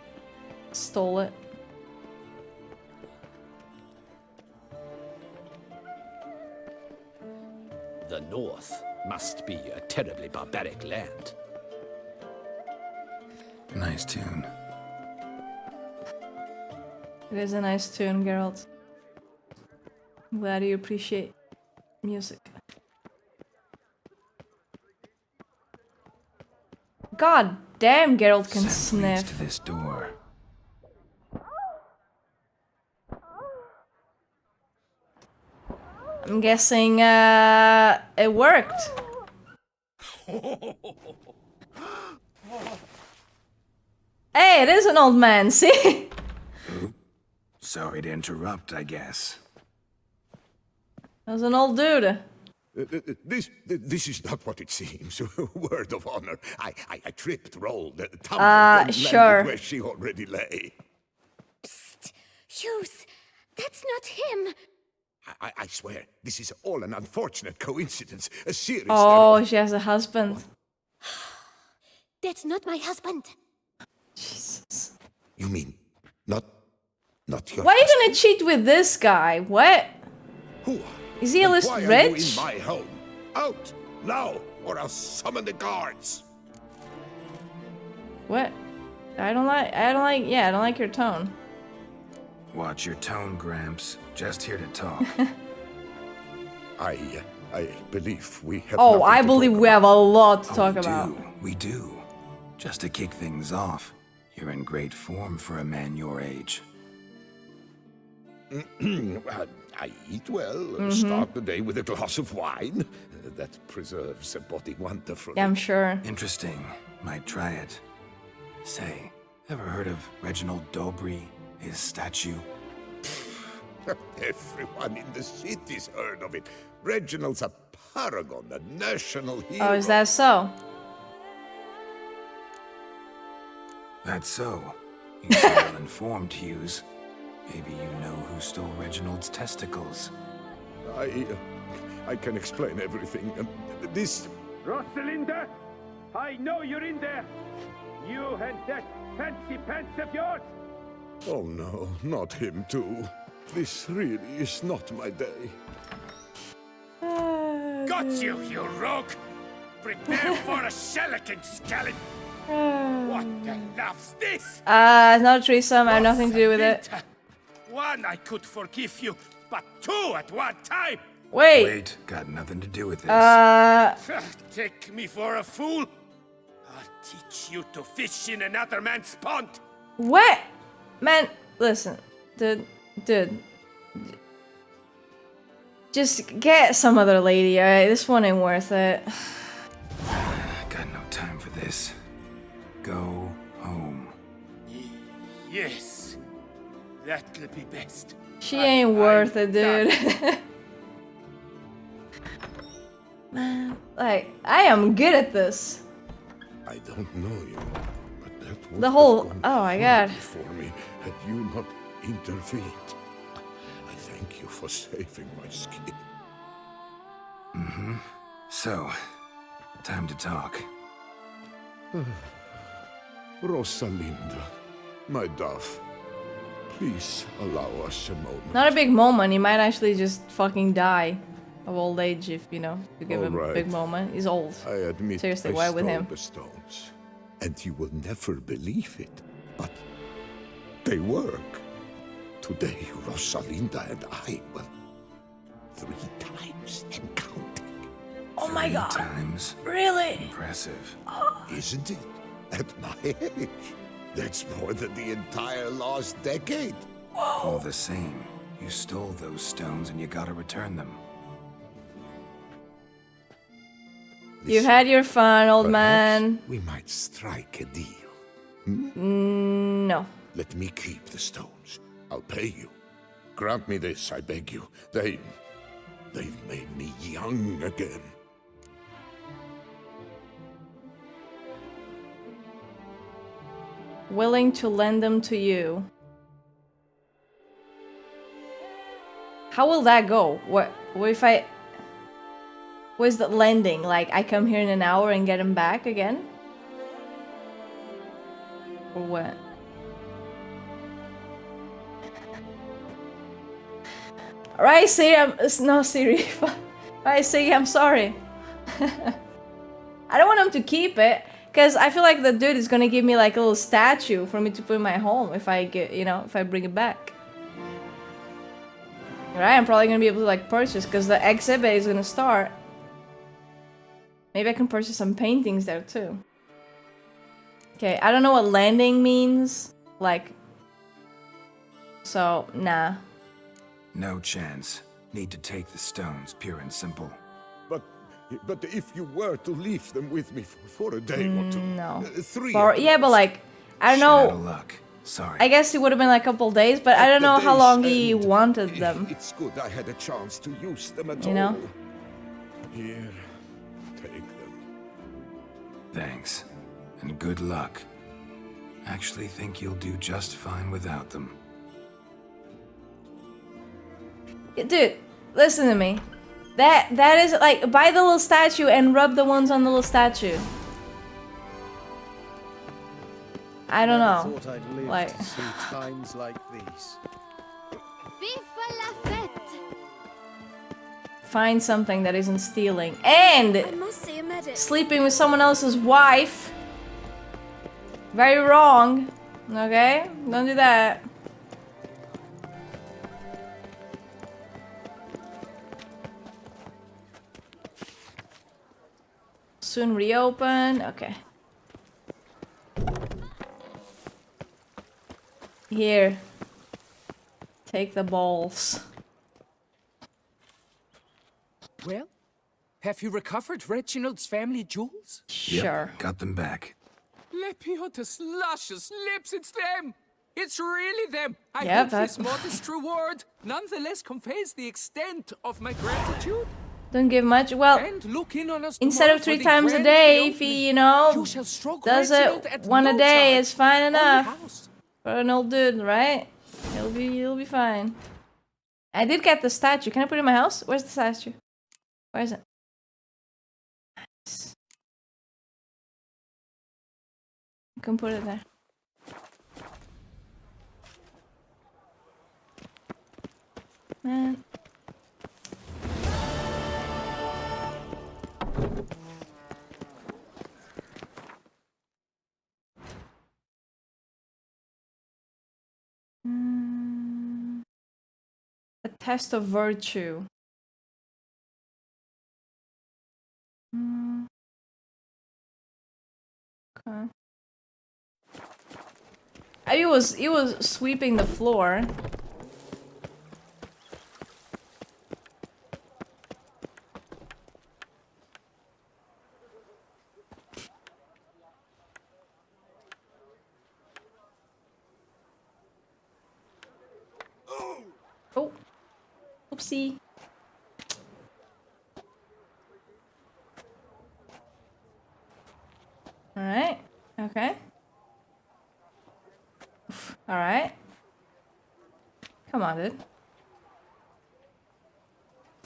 stole it. The North must be a terribly barbaric land. Nice tune. It is a nice tune, Geralt. I'm glad you appreciate music. God damn, Geralt can Scent leads sniff. to this door. I'm guessing it worked. Hey, it is an old man, see? Sorry to interrupt, I guess. That's an old dude. This is not what it seems. Word of honor. I tripped, rolled, tumbled, and sure. landed where she already lay. Psst! Hughes, that's not him. I swear, this is all an unfortunate coincidence. A series. Oh, she has a husband. That's not my husband. Jesus. You mean not your? Why are you gonna cheat with this guy? What? Who? Is he at least Why are you rich? in my home? Out now, or I'll summon the guards. What? I don't like your tone. Watch your tone, Gramps. Just here to talk. I believe we have. Oh, nothing I to believe talk we have a lot to talk we about. We do. Just to kick things off, you're in great form for a man your age. I eat well, start the day with a glass of wine. That preserves a body wonderfully. Yeah, I'm sure. Interesting. Might try it. Say, ever heard of Reginald Dobry, his statue? Everyone in the city's heard of it. Reginald's a paragon, a national hero. Oh, is that so? That's so. You seem well informed, Hughes. Maybe you know who stole Reginald's testicles. I can explain everything. This... Rosalinda! I know you're in there! You and that fancy pants of yours! Oh no, not him too. This really is not my day. Got you, you rogue! Prepare for a shellacking, scallop! What the laugh's this? It's not a threesome. I have nothing to do with it. One, I could forgive you, but two at one time! Wait, got nothing to do with this. Take me for a fool? I'll teach you to fish in another man's pond! What? Man, listen. Dude. Just get some other lady, alright? This one ain't worth it. Got no time for this. Go home. Yes, that'll be best. She ain't worth it, dude. Man, like, I am good at this. I don't know you, but that would The whole... have gone Oh my god. for me had you not intervened. I thank you for saving my skin. Mm-hmm. So, time to talk. Rosalinda, my dove, please allow us a moment. Not a big moment. He might actually just fucking die of old age if, you know, you give him a big moment. He's old. I admit Seriously, I why with stole him? the stones, and you will never believe it, but they work. Today, Rosalinda and I, well, 3 times and counting. Oh my god. 3 times? Really? Impressive. Isn't it? At my age. That's more than the entire last decade. All the same, you stole those stones and you gotta return them. You had your fun, old man. We might strike a deal. No. Let me keep the stones. I'll pay you. Grant me this, I beg you. They've made me young again. Willing to lend them to you. How will that go? What if I... Where's the lending? Like, I come here in an hour and get him back again? Or what? Alright, Siri, no, Siri. Alright, Siri, I'm sorry. I don't want him to keep it. Because I feel like the dude is gonna give me like a little statue for me to put in my home if I get, you know, if I bring it back. Right? I'm probably gonna be able to like purchase because the exhibit is gonna start. Maybe I can purchase some paintings there too. Okay, I don't know what landing means. Like, so, nah. No chance. need to take the stones, pure and simple. But if you were to leave them with me for a day or two, No. 3. Yeah, but like, I don't Out of know. luck. Sorry. I guess it would have been like a couple days, but I don't know how long he wanted them. It's good I had a chance to use them at all. You know? Here, take them. Thanks. And good luck. Actually think you'll do just fine without them. Dude, listen to me. That is like, buy the little statue and rub the ones on the little statue. I don't know. Thought I'd live Like, to see times like these. Viva la fête! find something that isn't stealing and I must see a medic. sleeping with someone else's wife. Very wrong. Okay? Don't do that. Soon reopen. Okay. Here. Take the balls. Well, have you recovered Reginald's family jewels? Sure. Yep, got them back. Lepiotus luscious lips, it's them! It's really them! I Yeah, hope this modest reward nonetheless conveys the extent of my gratitude. Don't give much. Well, And look in on us instead of 3 times a day, if he, you know, does it one a day, it's fine enough for an old dude, right? He'll be fine. I did get the statue. Can I put it in my house? Where's the statue? Where is it? Nice. You can put it there. Man. A test of virtue. Okay. He was sweeping the floor. Oh. Oopsie. Alright. Okay. Alright. Come on, dude.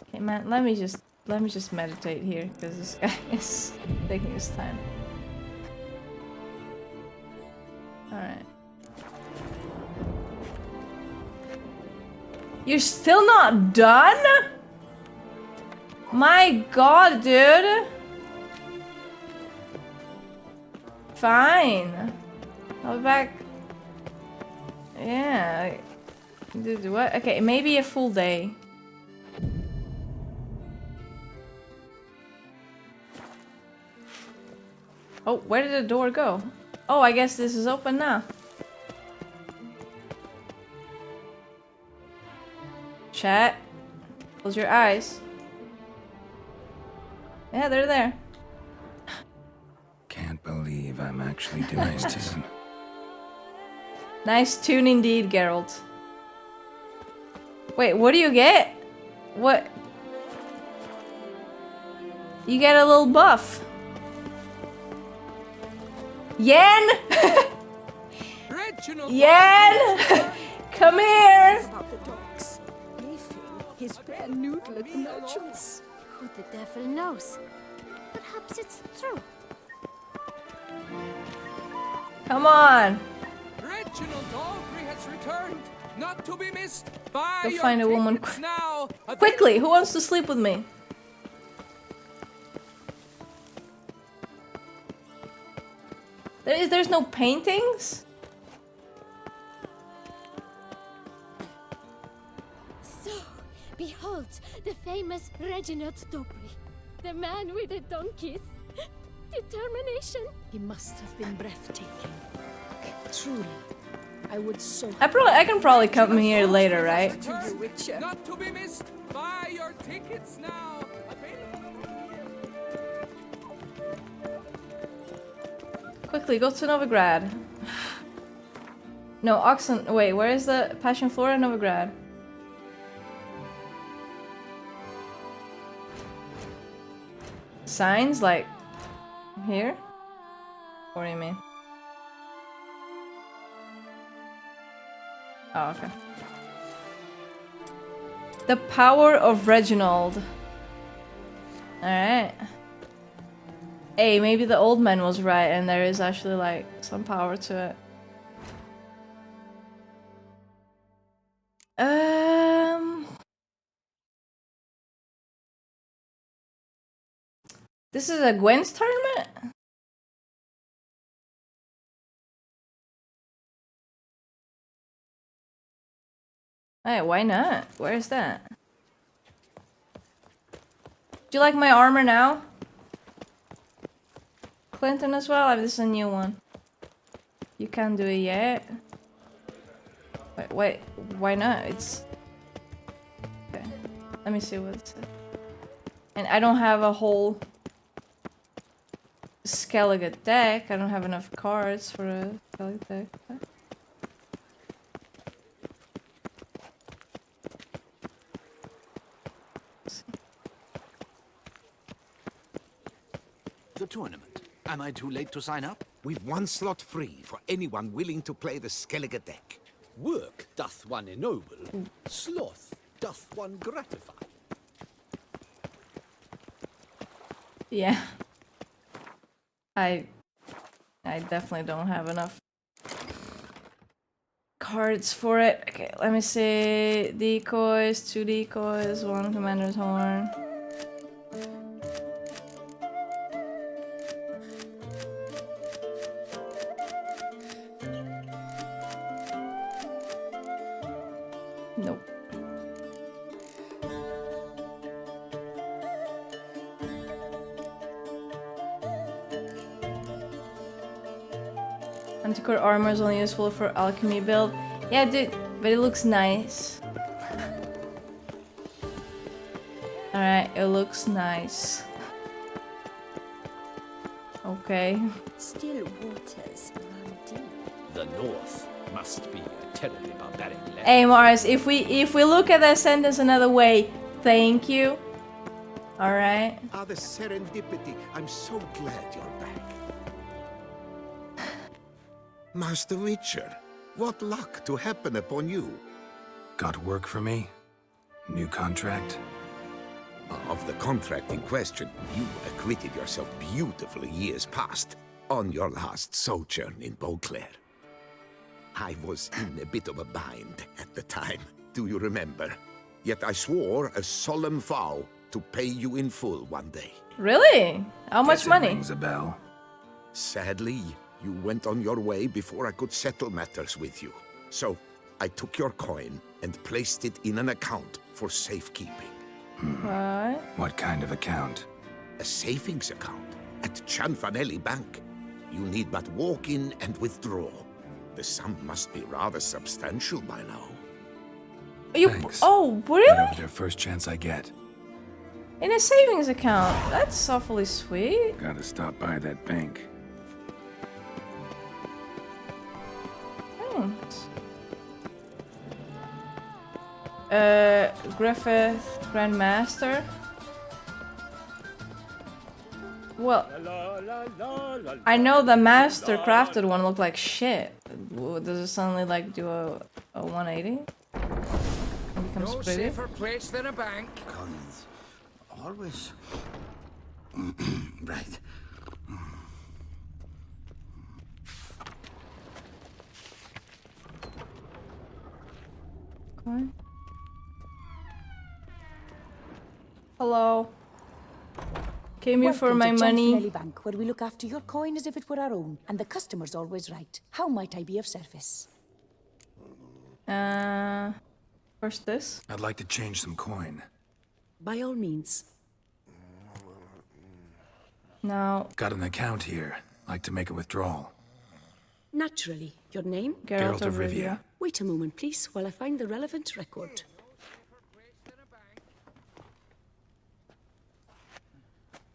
Okay, man, let me just meditate here, because this guy is taking his time. Alright. You're still not done? My god, dude. Fine. I'll be back. Yeah. Dude, what? Okay, maybe a full day. Oh, where did the door go? Oh, I guess this is open now. Chat. Close your eyes. Yeah, they're there. Can't believe I'm actually doing this. Nice tune indeed, Geralt. Wait, what do you get? What? You get a little buff. Yen! Yen! Come here! His brand noodle at the merchants. Who the devil knows? Perhaps it's true. Come on. Reginald Aubrey has returned, not to be missed by Go find a woman now. quickly. Who wants to sleep with me? There's no paintings? So, behold, the famous Reginald Dobry, the man with the donkeys. Determination. He must have been breathtaking. Truly. I would so. I can probably come here later, right? Not to be missed. Buy your tickets now. Quickly, go to Novigrad. No, Oxen. Wait, where is the Passion Flora? Novigrad. Signs like here? What do you mean? Oh, okay. The power of Reginald. Alright. Hey, maybe the old man was right and there is actually like some power to it. This is a Gwen's tournament? Hey, why not? Where is that? Do you like my armor now? Clinton as well? This is a new one. You can't do it yet. Wait, why not? It's... Okay, let me see what it says. And I don't have a whole Skellige deck. I don't have enough cards for a Skellige deck. The tournament. Am I too late to sign up? We've one slot free for anyone willing to play the Skellige deck. Work doth one ennoble, sloth doth one gratify. Yeah. I definitely don't have enough cards for it. Okay, let me see. Decoys, 2 decoys, 1 commander's horn. Nope. Anticore armor is only useful for alchemy build. Yeah, dude, but it looks nice. Alright, it looks nice. Okay. Still waters run deep. The North must be a terribly barbaric land. Hey Mars, if we look at that sentence another way, thank you. Alright. Ah, the serendipity. I'm so glad you're back. Master Witcher, what luck to happen upon you. Got work for me? New contract? Of the contract in question, you acquitted yourself beautifully years past on your last sojourn in Beauclair. I was in a bit of a bind at the time, do you remember? Yet I swore a solemn vow to pay you in full one day. Really? How much money? Rings a bell. Sadly, you went on your way before I could settle matters with you. So, I took your coin and placed it in an account for safekeeping. What? What kind of account? A savings account at Cianfanelli Bank. You need but walk in and withdraw. The sum must be rather substantial by now. Thanks. Oh, really? Head over there first chance I get. In a savings account. That's awfully sweet. Gotta stop by that bank. Thanks. Griffith Grandmaster. Well, I know the master crafted one looked like shit. Does it suddenly like do a 180? It becomes No pretty. safer place than a bank. Collins, always right. Okay. Hello. Came here for my money. Cianfanelli Bank, where we look after your coin as if it were our own, and the customer's always right. How might I be of service? First this. I'd like to change some coin. By all means. Now. Got an account here. Like to make a withdrawal. Naturally. Your name? Geralt of Rivia. Wait a moment, please, while I find the relevant record.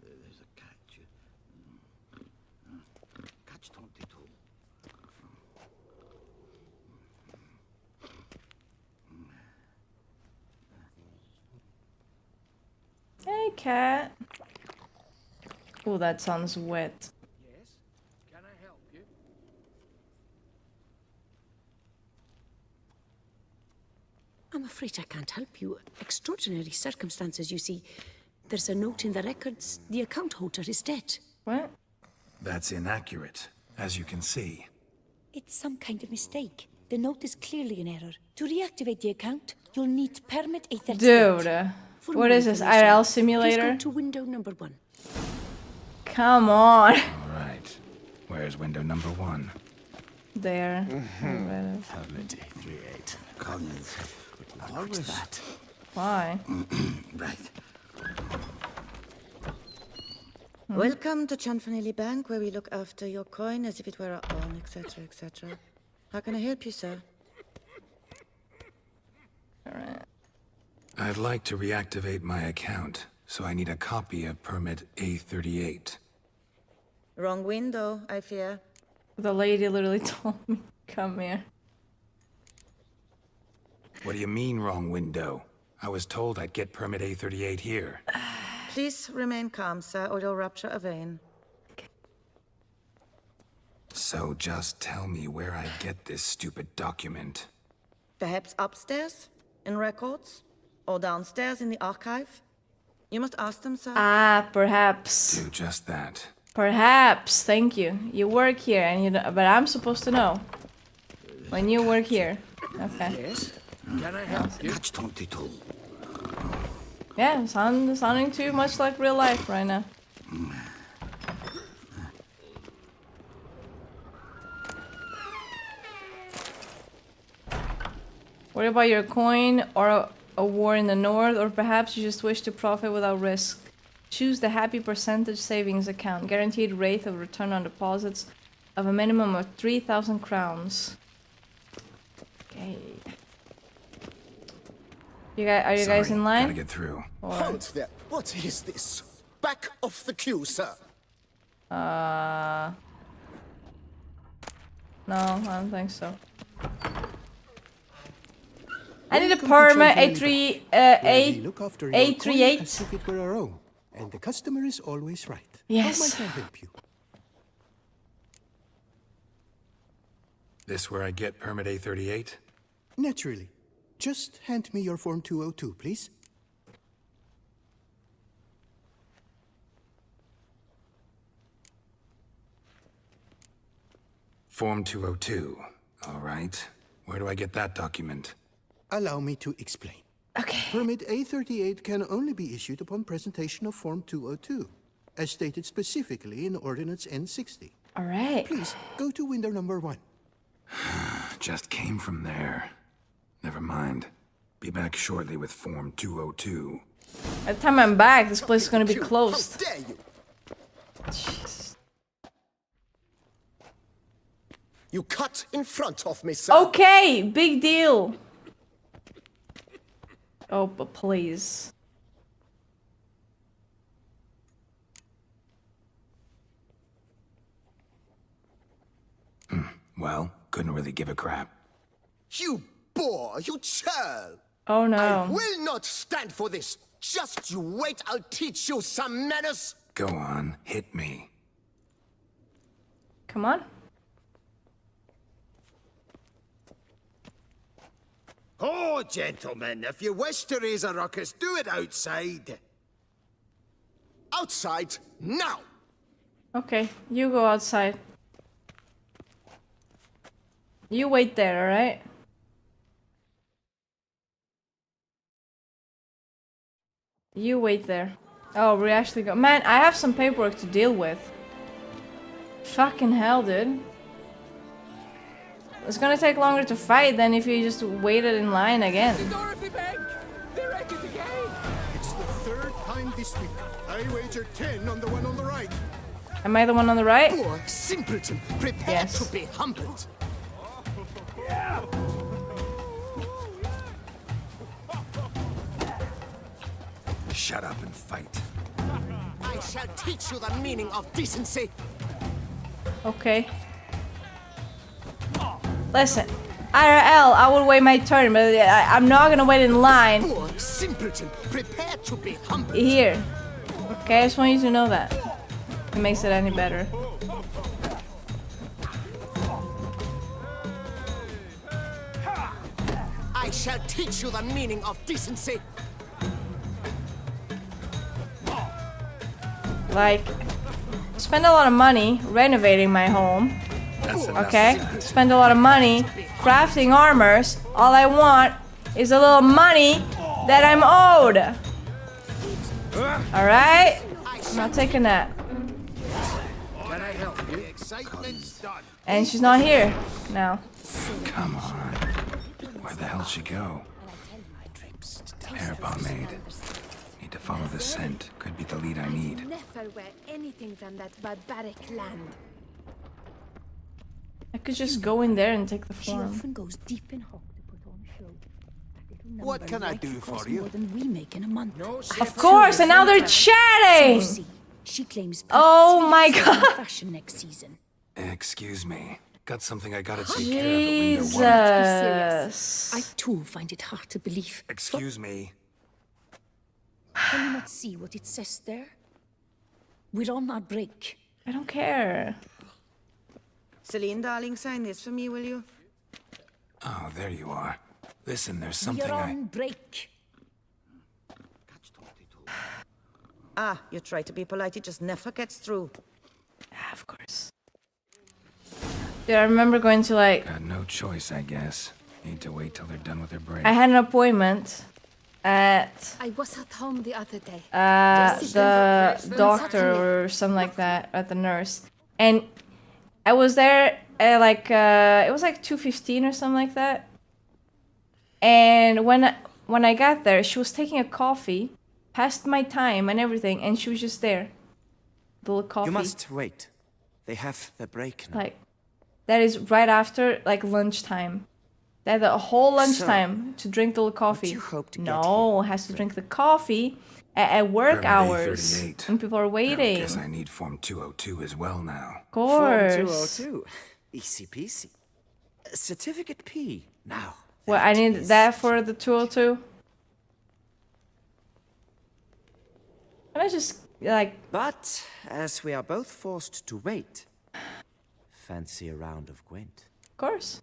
There's a catch. Catch 22. Hey, cat. Oh, that sounds wet. Yes? Can I help you? I'm afraid I can't help you. Extraordinary circumstances, you see. There's a note in the records. The account holder is dead. What? That's inaccurate, as you can see. It's some kind of mistake. The note is clearly an error. To reactivate the account, you'll need permit A38. Dude, what is this, IRL simulator? Please go to window number 1. Come on. Alright. Where's window number 1? There. Permit A38. Collins. Always that. Why? Right. Welcome to Chanfanelli Bank, where we look after your coin as if it were our own, etc., etc. How can I help you, sir? Alright. I'd like to reactivate my account, so I need a copy of permit A38. Wrong window, I fear. The lady literally told me, come here. What do you mean, wrong window? I was told I'd get permit A38 here. Please remain calm, sir, or you'll rupture a vein. So just tell me where I get this stupid document. Perhaps upstairs, in records, or downstairs in the archive? You must ask them, sir. Ah, perhaps. Do just that. Perhaps. Thank you. You work here, and you know, but I'm supposed to know when you work here. Okay. Yes? Can I help you? Catch 22. Yeah, sounding too much like real life right now. What about your coin or a war in the north, or perhaps you just wish to profit without risk? Choose the happy percentage savings account. Guaranteed rate of return on deposits of a minimum of 3,000 crowns. Okay. Are you guys in line? Gotta get through. Hold there. What is this? Back off the queue, sir. No, I don't think so. I need a permit look after your coin A38. as if it were our own, and the customer is always right. Yes. How might I help you? This where I get permit A38? Naturally. Just hand me your Form 202, please. Form 202. All right. Where do I get that document? Allow me to explain. Okay. Permit A38 can only be issued upon presentation of Form 202, as stated specifically in Ordinance N60. All right. Please, go to window number 1. Just came from there. Never mind. Be back shortly with Form 202. By the time I'm back, this place is gonna be closed. How dare you? Jeez. You cut in front of me, sir. Okay, big deal. Oh, but please. Well, couldn't really give a crap. You boor, you churl. Oh no. I will not stand for this. Just you wait, I'll teach you some manners. Go on, hit me. Come on. Oh, gentlemen, if you wish to raise a ruckus, do it outside. Outside, now! Okay, you go outside. You wait there, alright? You wait there. Oh, we actually go. Man, I have some paperwork to deal with. Fucking hell, dude. It's gonna take longer to fight than if you just waited in line again. Dorothy Bank! They're at it again! It's the third time this week. I wager 10 on the one on the right. Am I the one on the right? Poor simpleton, prepare to be humbled. Shut up and fight. I shall teach you the meaning of decency. Okay. Listen, IRL, I will wait my turn, but I'm not gonna wait in line. Poor simpleton, prepare to be humbled. Here. Okay, I just want you to know that. It makes it any better. I shall teach you the meaning of decency. Like, spend a lot of money renovating my home. Okay? Spend a lot of money crafting armors. All I want is a little money that I'm owed. Alright? I'm not taking that. Can I help you? The excitement's done. And she's not here now. Come on. Where the hell she go? Hair pomade. Need to follow the scent. Could be the lead I need. Never wear anything from that barbaric land. I could just go in there and take the She form. often goes deep in hot to put on a show. That little What number can I likely do for costs you? More than we make in a month. Of course, and now they're chatting! She claims Oh my perfect god! fashion next season. Excuse me. Got something I gotta take care of at window one. Jesus. I too find it hard to believe. Excuse me. Can you not see what it says there? We're on our break. I don't care. Celine, darling, sign this for me, will you? Oh, there you are. Listen, there's something We're on break. Ah, you try to be polite, it just never gets through. Of course. Yeah, I remember going to like... Got no choice, I guess. Need to wait till they're done with their break. I had an appointment at I was at home the other day. the doctor or something like that, at the nurse. And I was there at like, it was like 2:15 or something like that. And when I got there, she was taking a coffee, past my time and everything, and she was just there. The little coffee. You must wait. They have the break now. Like, that is right after, like, lunchtime. They had a whole lunchtime to drink the little coffee. you hope to get No, has to drink the coffee at work Permit hours. A38. When people are waiting. Guess I need Form 202 as well now. Of course. Form 202. Easy peasy. Certificate P. Now. Well, I need that for the 202. Can I just, like... But, as we are both forced to wait, fancy a round of Gwent. Of course.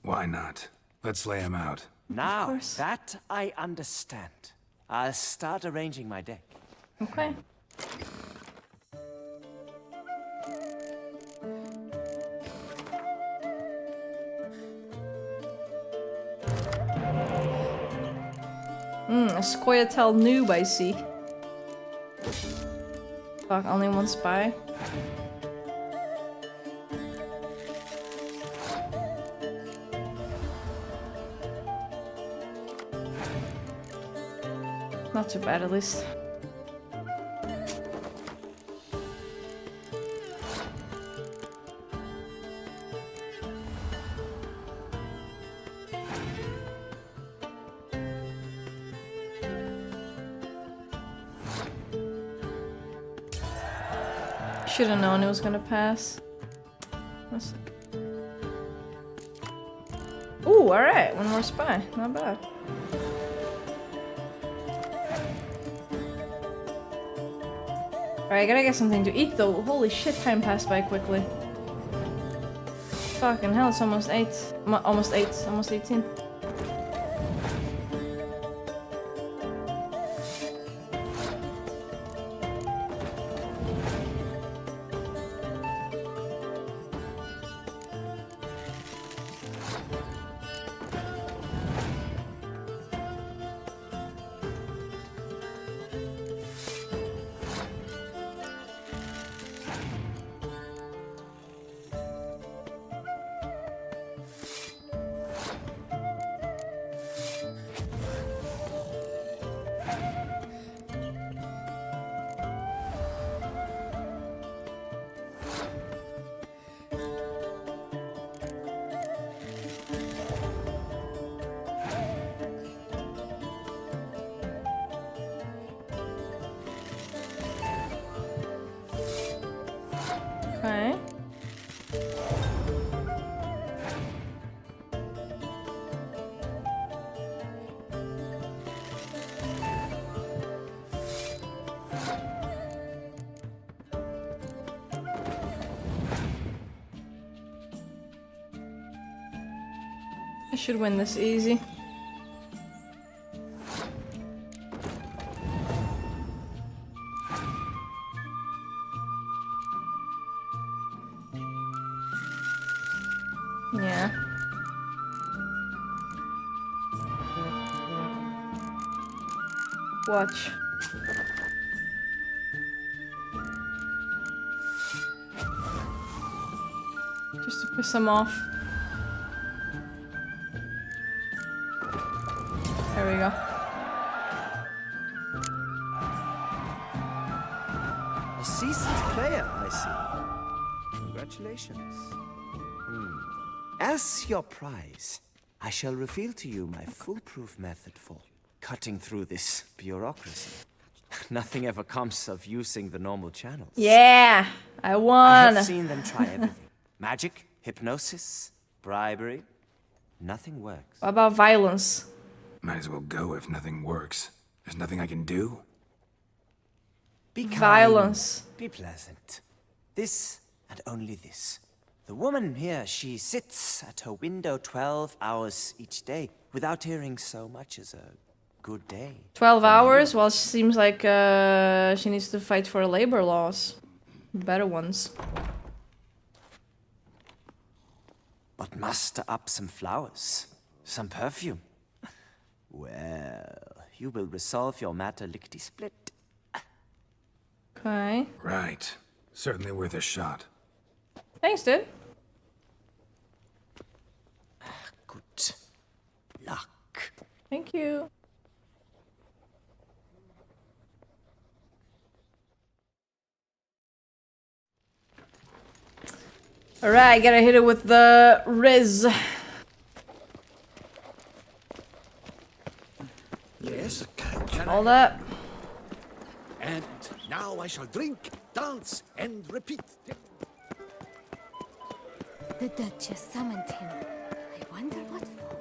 Why not? Let's lay him out. Now, that I understand. I'll start arranging my deck. Okay. A Scoia'tael noob, I see. Fuck, only one spy? Not too bad, at least. Should have known it was gonna pass. Ooh, alright, one more spy. Not bad. Alright, I gotta get something to eat though. Holy shit, time passed by quickly. Fucking hell, it's almost 8. Almost 8. Almost 18. I should win this easy. Yeah. Watch. Just to piss him off. There we go. A seasoned player, I see. Congratulations. As your prize, I shall reveal to you my foolproof method for cutting through this bureaucracy. Nothing ever comes of using the normal channels. Yeah, I won. I have seen them try everything. Magic, hypnosis, bribery. Nothing works. What about violence? Might as well go if nothing works. There's nothing I can do. Be kind, Violence. be pleasant. This and only this. The woman here, she sits at her window 12 hours each day without hearing so much as a good day. 12 hours? Well, it seems like she needs to fight for labor laws. Better ones. But muster up some flowers, some perfume. Well, you will resolve your matter lickety-split. Okay. Right. Certainly worth a shot. Thanks, dude. Good luck. Thank you. Alright, gotta hit it with the Riz. Yes, can All that. And now I shall drink, dance, and repeat. The Duchess summoned him. I wonder what for.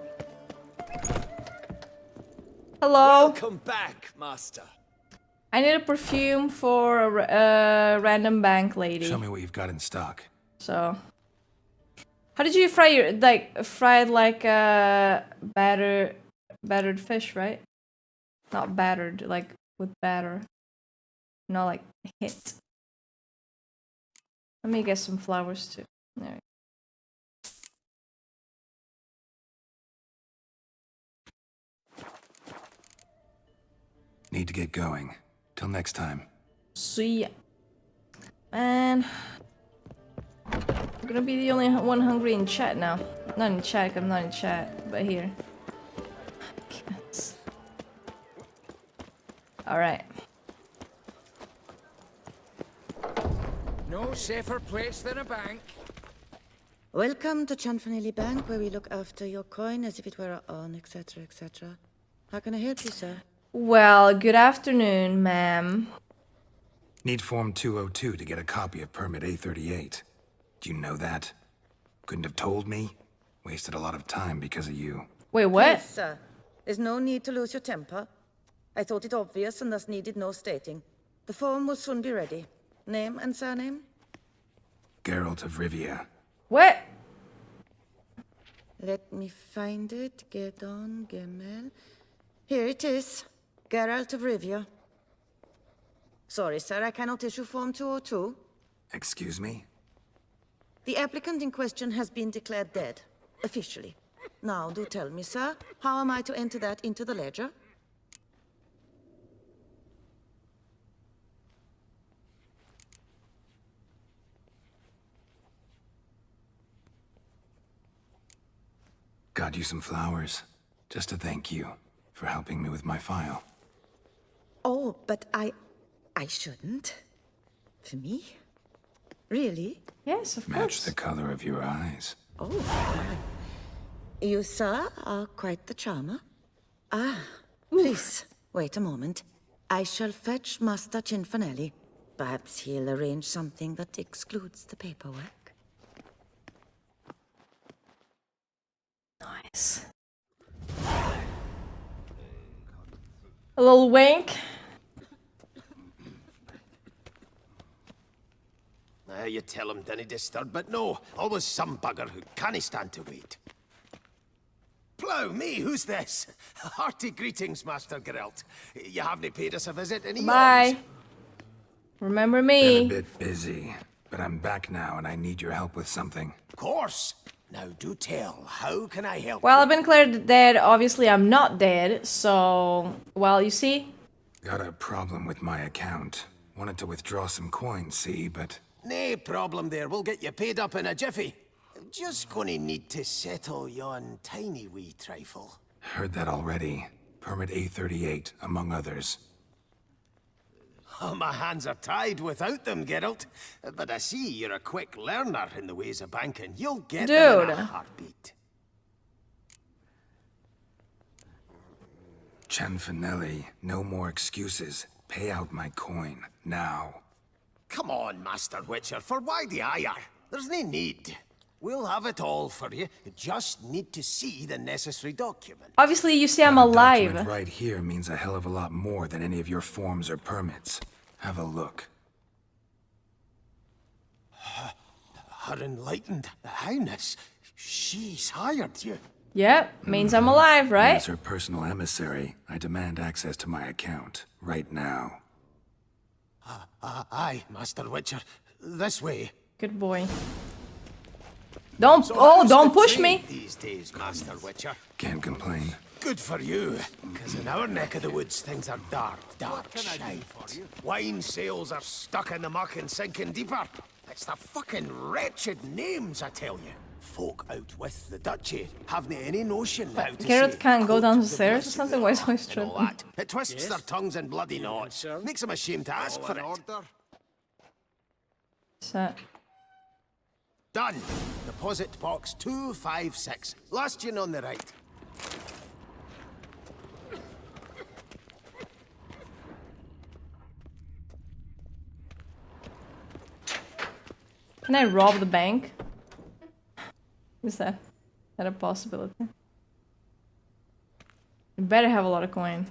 Hello. Welcome back, Master. I need a perfume for a random bank lady. Show me what you've got in stock. So, how did you fry your fried like battered fish, right? Not battered, like with batter. Not like hit. Let me get some flowers too. There. Need to get going. Till next time. See ya. Man. I'm gonna be the only one hungry in chat now. Not in chat, I'm not in chat, but here. Alright. No safer place than a bank. Welcome to Chanfanelli Bank, where we look after your coin as if it were our own, etc., etc. How can I help you, sir? Well, good afternoon, ma'am. Need Form 202 to get a copy of Permit A38. Do you know that? Couldn't have told me? Wasted a lot of time because of you. Wait, what? Yes, sir. There's no need to lose your temper. I thought it obvious and thus needed no stating. The form will soon be ready. Name and surname? Geralt of Rivia. What? Let me find it. Gedon Gemel. Here it is. Geralt of Rivia. Sorry, sir, I cannot issue Form 202. Excuse me? The applicant in question has been declared dead, officially. Now, do tell me, sir, how am I to enter that into the ledger? Got you some flowers. Just to thank you for helping me with my file. Oh, but I shouldn't. For me? Really? Yes, of Match the color of your eyes. Oh, you, sir, are quite the charmer. Ah, please, wait a moment. I shall fetch Master Chanfanelli. Perhaps he'll arrange something that excludes the paperwork. Nice. A little wink. You tell him, dinna disturb, but no, always some bugger who can't stand to wait. Hello, me. Who's this? Hearty greetings, Master Geralt. You haven't paid us a visit in Bye. eons. Remember Been me. a bit busy, but I'm back now and I need your help with something. Of course. Now do tell. How can I help? Well, I've been declared dead. Obviously, I'm not dead. So, well, you see. Got a problem with my account. Wanted to withdraw some coins, see, but... No problem there. We'll get you paid up in a jiffy. Just gonna need to settle yon tiny wee trifle. Heard that already. Permit A38, among others. Oh, my hands are tied without them, Geralt. But I see you're a quick learner in the ways of banking. You'll get them in a heartbeat. Cianfanelli, no more excuses. Pay out my coin, now. Come on, Master Witcher, for why the ire? There's no need. We'll have it all for you. You just need to see the necessary document. Obviously, you see I'm That alive. document right here means a hell of a lot more than any of your forms or permits. Have a look. Her enlightened highness. She's hired you. Yep, means I'm alive, right? As her personal emissary, I demand access to my account, right now. Aye, Master Witcher. This way. Good boy. Don't push me. These days, Master Witcher. Can't complain. Good for you, because in our neck of the woods, things are dark shite. Wine sales are stuck in the muck and sinking deeper. It's the fucking wretched names, I tell you. Folk out with the duchy haven't any notion how to Geralt say can't go coat down the the stairs or blessings something? Why is always and all tripping? that. It twists their tongues in bloody knots. Makes them ashamed to ask for it. Set. Done. Deposit box 256. Last in on the right. Can I rob the bank? Is that a possibility? You better have a lot of coin.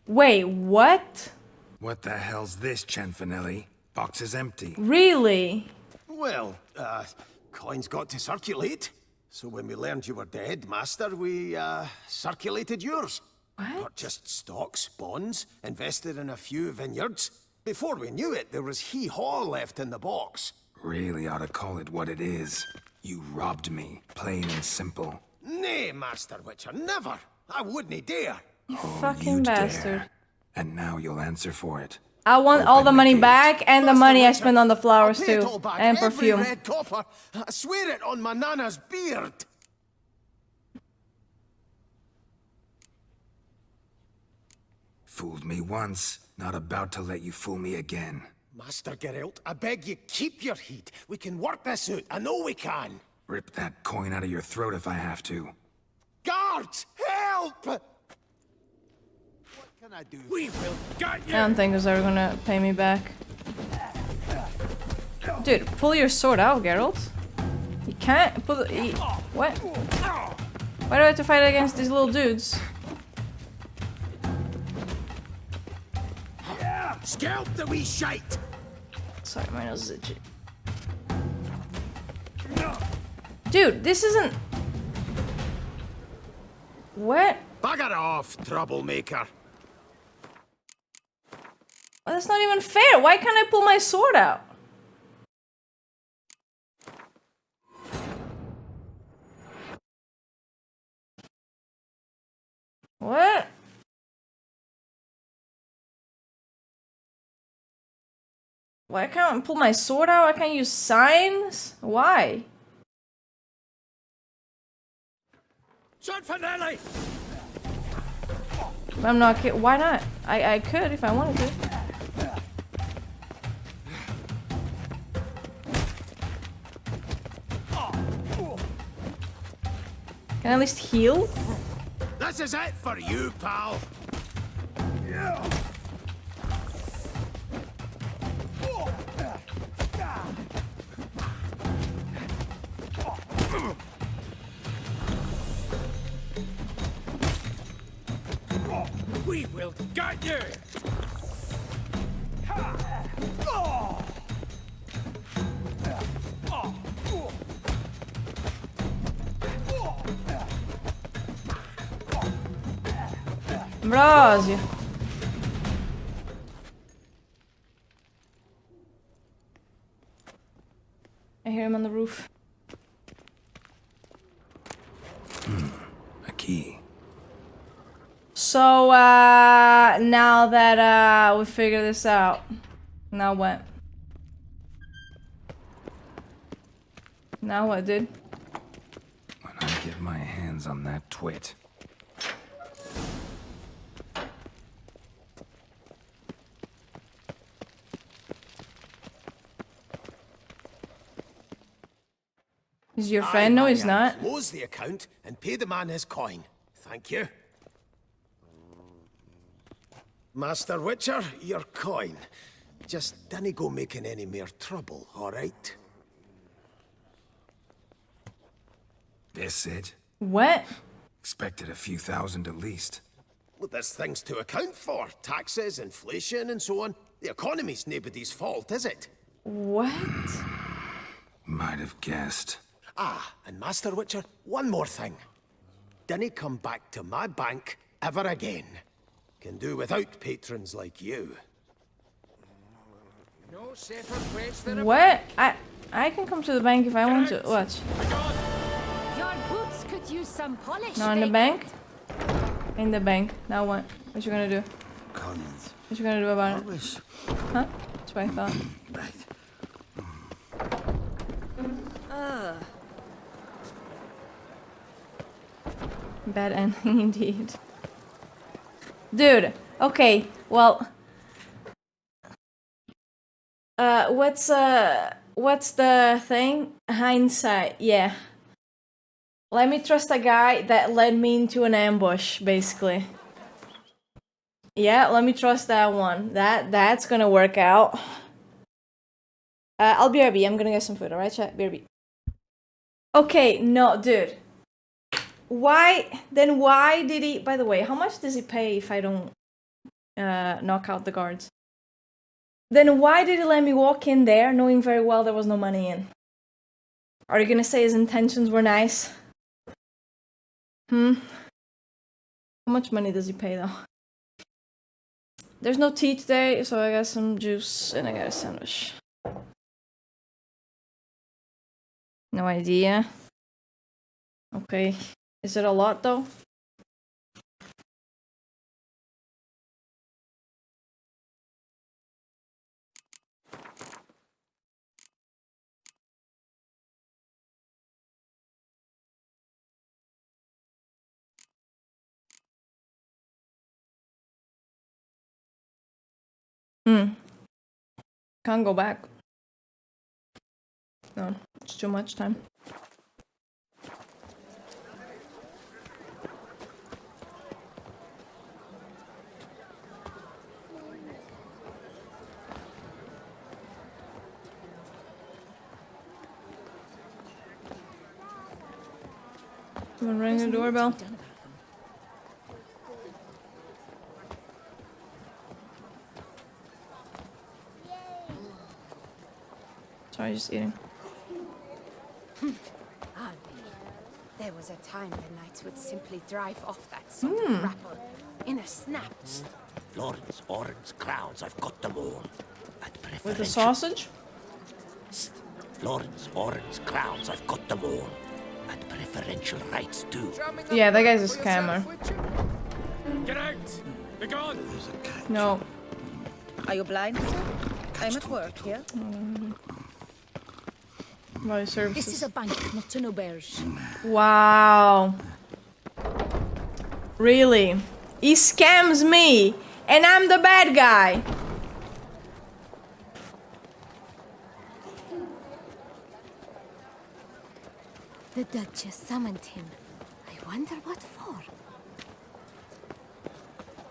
Wait, what? What the hell's this, Cianfanelli? Box is empty. Really? Well, coins got to circulate. So when we learned you were dead, Master, we, circulated yours. What? Purchased stocks, bonds, invested in a few vineyards. Before we knew it, there was hee-haw left in the box. Really ought to call it what it is. You robbed me, plain and simple. Nay, Master Witcher, never. I wouldn't dare. You Oh, fucking you'd bastard. dare. And now you'll answer for it. I want all the money back and the money I spent on the flowers I'll pay it too. all back, And every perfume. red copper. I swear it on my nana's beard. Fooled me once, not about to let you fool me again. Master Geralt, I beg you, keep your heat. We can work this out. I know we can. Rip that coin out of your throat if I have to. Guards, help! What can I do? We will get I don't think he's ever gonna pay me back. Dude, pull your sword out, Geralt. You can't pull the... What? Why do I have to fight against these little dudes? Scalp the wee shite! Sorry, my nose is itchy. Dude, this isn't... What? Bugger off, troublemaker. Well, that's not even fair. Why can't I pull my sword out? What? Why can't I pull my sword out? I can't use signs? Why? Cianfanelli! I'm not kidding. Why not? I could if I wanted to. Can I at least heal? This is it for you, pal. We will get you! Ambrosio. I hear him on the roof. A key. So, now that, we figured this out, now what? Now what, dude? When I get my hands on that twit. He's your friend? No, he's not. Close the account and pay the man his coin. Thank you. Master Witcher, your coin. Just dinna go making any more trouble, all right? This it? What? Expected a few thousand at least. Well, there's things to account for. Taxes, inflation, and so on. The economy's nobody's fault, is it? What? Might have guessed. Ah, and Master Witcher, one more thing. Dinna come back to my bank ever again. Can do without patrons like you. No safer place than a What? I can come to the bank if I want to. Watch. Your boots could use some polish. Not in the bank? In the bank. Now what? What you gonna do? What you gonna do about it? Huh? That's what I thought. Bad ending indeed. Dude, okay, well... what's the thing? Hindsight, yeah. Let me trust a guy that led me into an ambush, basically. Yeah, let me trust that one. That's gonna work out. I'll BRB, I'm gonna get some food, alright, chat? BRB. Okay, no, dude. Why did he... By the way, how much does he pay if I don't knock out the guards? Then why did he let me walk in there knowing very well there was no money in? Are you gonna say his intentions were nice? How much money does he pay though? There's no tea today, so I got some juice and I got a sandwich. No idea. Okay. Is it a lot though? Can't go back. No, it's too much time. Someone ring the doorbell. Sorry, just eating. There was a time the knights would simply drive off that sort of rabble in a snap. Florence, orange, crowns, I've got them all. With the sausage? Florence, orange, crowns, I've got them all. At preferential rights too. Yeah, that guy's a scammer. Get out! Be gone! No. Are you blind, sir? I'm at work here. My services. This is a bank, not an auberge. Wow. Really? He scams me, and I'm the bad guy. The Duchess summoned him. I wonder what for.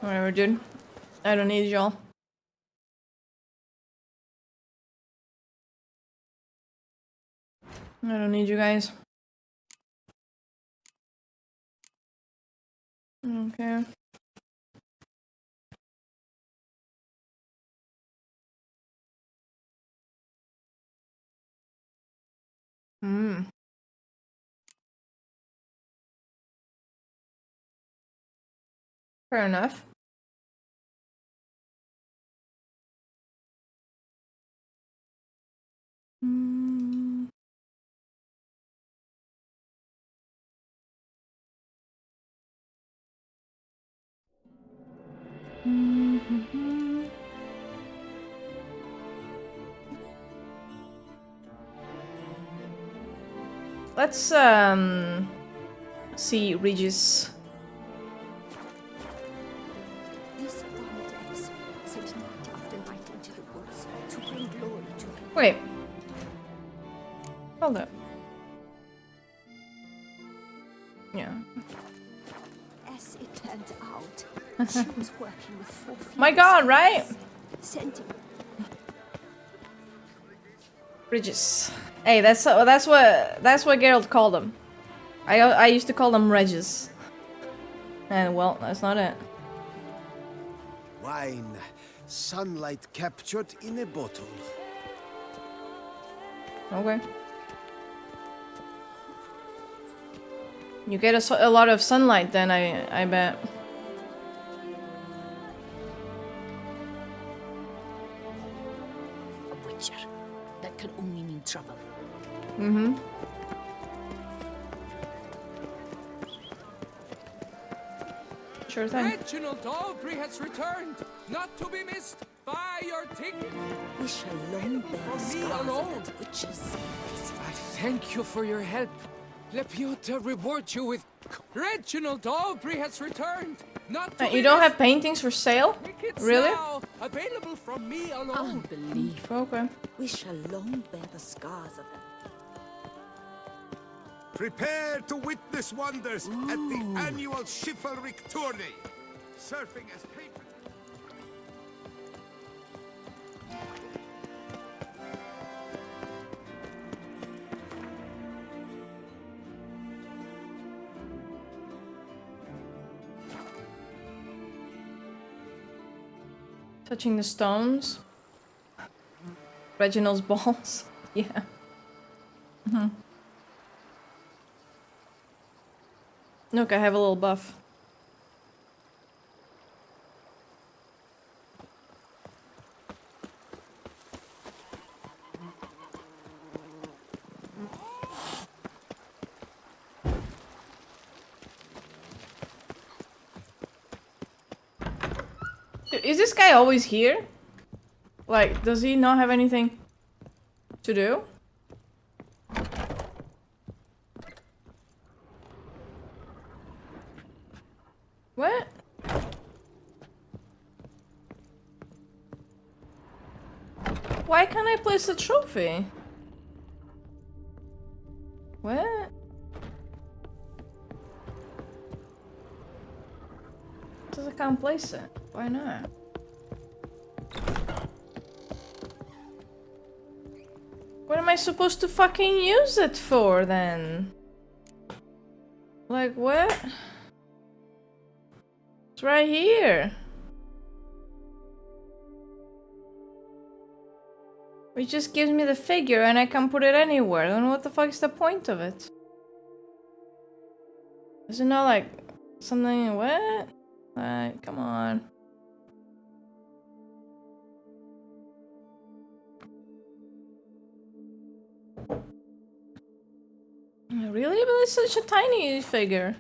Whatever, dude. I don't need y'all. I don't need you guys. I don't care. Fair enough. Let's see Regis. This Vandex sent night after night into the woods to bring glory to him. Wait. Hold up. Yeah. As it turned out, she was working with 4 My God, right? Sending Regis. Hey, that's what Geralt called him. I used to call them Regis. And well, that's not it. Wine. Sunlight captured in a bottle. Okay. You get a lot of sunlight then, I bet. A witcher. That can only mean trouble. Mm-hmm. Sure thing. Reginald Aubrey has returned, not to be missed. Buy your ticket. We shall long bear the scars of that witch's. I thank you for your help. Lepiota reward you with... Reginald Aubrey has returned, not to You don't have paintings for sale? Tickets Really? now available from me alone. Unbelievable. Okay. We shall long bear the scars of that. Prepare to witness wonders at the annual chivalric tourney. Surfing as patron. Touching the stones. Reginald's balls. Yeah. Mm-hmm. Look, I have a little buff. Dude, is this guy always here? Like, does he not have anything to do? What? Why can't I place a trophy? What? Because I can't place it. Why not? What am I supposed to fucking use it for then? Like what? It's right here. It just gives me the figure and I can put it anywhere. Then what the fuck is the point of it? Is it not like something? What? Like, come on. Really? But it's such a tiny figure.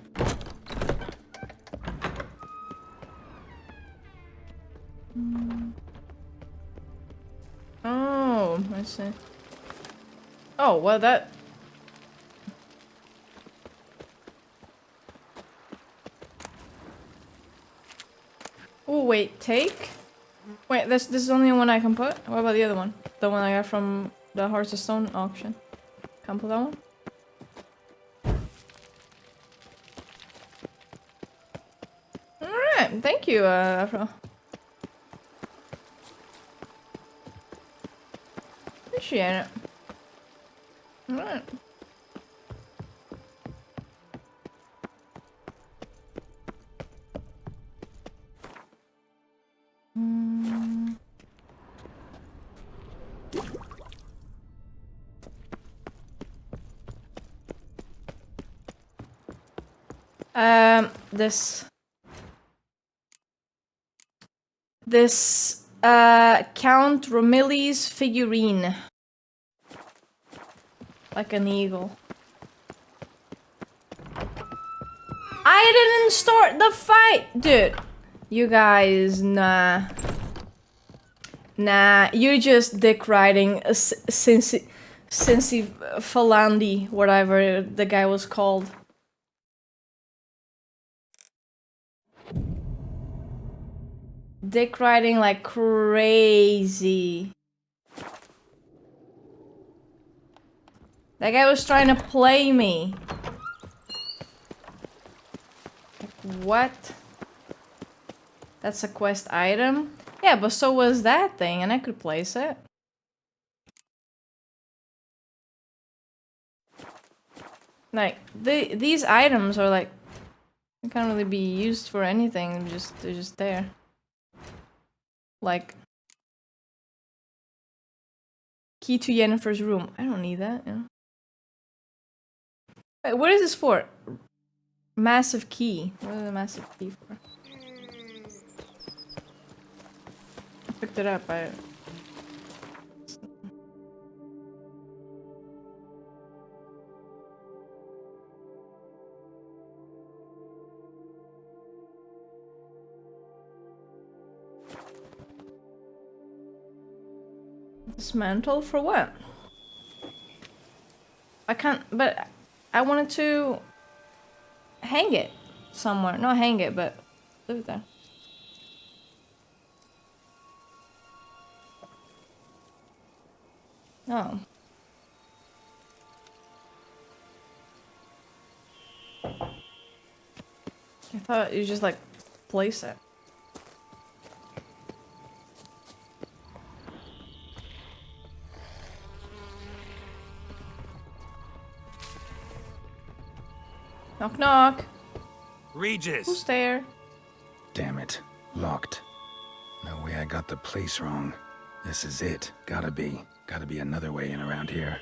Oh, I see. Oh, well that... Oh, wait, take? Wait, this is only one I can put? What about the other one? The one I got from the Hearts of Stone auction. Can't put that one? Alright, thank you, Afro. Appreciate it. Alright. This. this Count Romilly's figurine. Like an eagle. I didn't start the fight! Dude. You guys, nah. Nah, you're just dick riding Cincy Falandi, whatever the guy was called. Dick riding like crazy. That guy was trying to play me. What? That's a quest item? Yeah, but so was that thing, and I could place it. Like, these items are like... They can't really be used for anything, they're just there. Like... Key to Yennefer's room. I don't need that, yeah. Wait, what is this for? Massive key. What is the massive key for? I picked it up, Dismantle for what? I can't, but I wanted to hang it somewhere. Not hang it, but leave it there. Oh. I thought you just like place it. Knock knock. Regis! Who's there? Damn it. Locked. No way I got the place wrong. This is it. Gotta be. Gotta be another way in around here.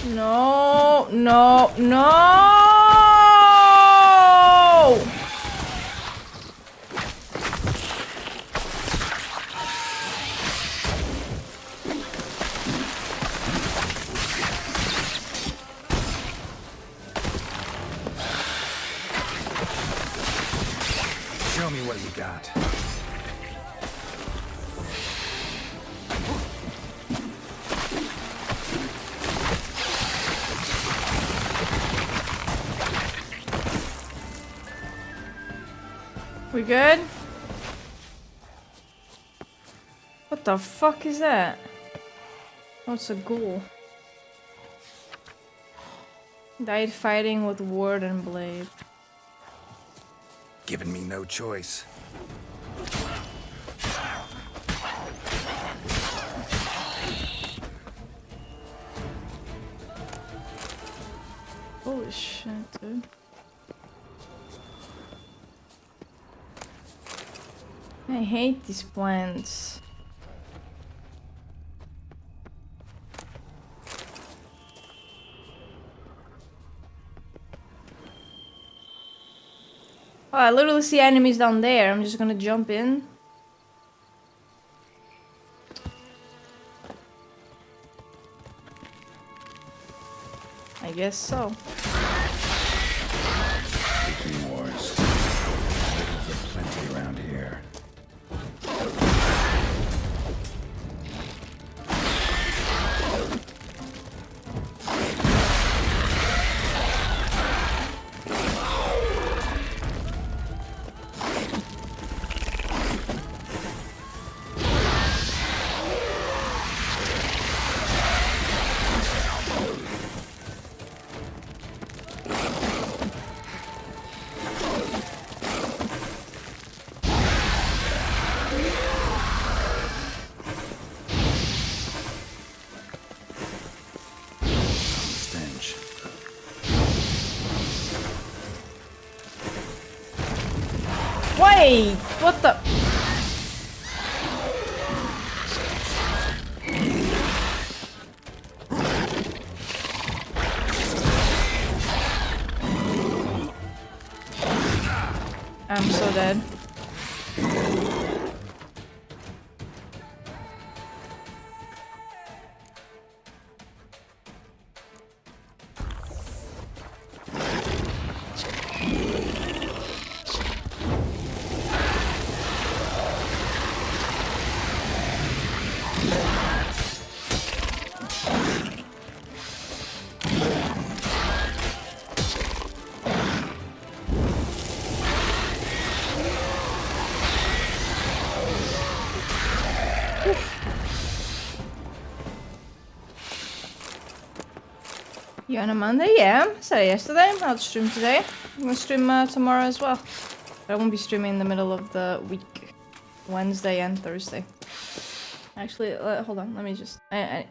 No, no, no! Show me what you got. We good? What the fuck is that? Oh, it's a ghoul. Died fighting with ward and blade. Giving me no choice. Holy shit, dude. I hate these plants. Oh, I literally see enemies down there. I'm just gonna jump in. I guess so. Viking Wars. There's plenty around here. Wait, what the? I'm so dead. You on a Monday? Yeah, I said it yesterday. I'll stream today. I'm gonna stream tomorrow as well. But I won't be streaming in the middle of the week. Wednesday and Thursday. Actually, hold on. Let me just... sorry.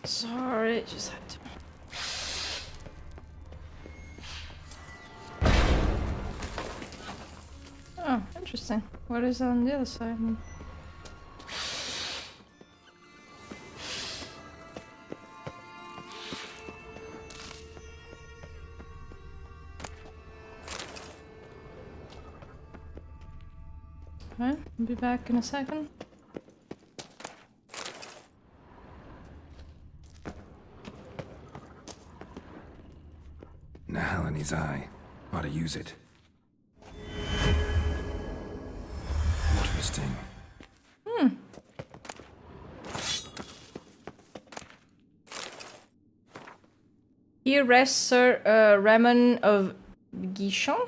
Sorry, just had to... Oh, interesting. What is on the other side? Alright, I'll be back in a second. His eye. Ought to use it. Interesting. Here rests Sir Ramon of Guichon.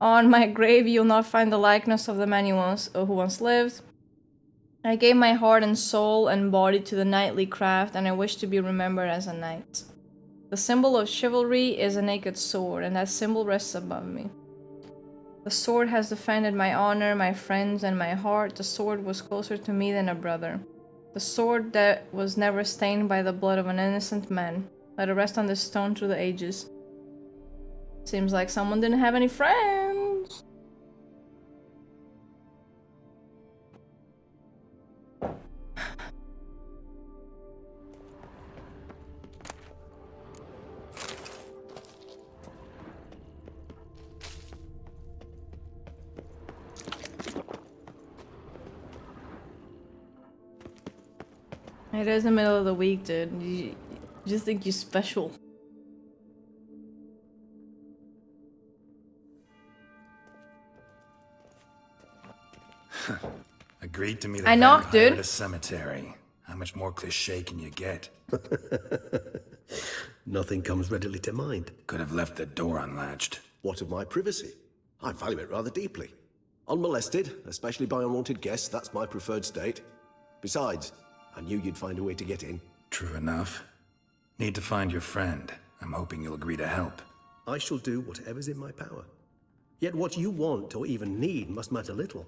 On my grave you'll not find the likeness of the man who once lived. I gave my heart and soul and body to the knightly craft, and I wish to be remembered as a knight. The symbol of chivalry is a naked sword, and that symbol rests above me. The sword has defended my honor, my friends, and my heart. The sword was closer to me than a brother. The sword that was never stained by the blood of an innocent man. Let it rest on this stone through the ages. Seems like someone didn't have any friends. It is the middle of the week, dude. You just think you're special. Agreed to meet a I knocked, vampire dude. at a cemetery. How much more cliché can you get? Nothing comes readily to mind. Could have left the door unlatched. What of my privacy? I value it rather deeply. Unmolested, especially by unwanted guests, that's my preferred state. Besides, I knew you'd find a way to get in. True enough. Need to find your friend. I'm hoping you'll agree to help. I shall do whatever's in my power. Yet what you want or even need must matter little.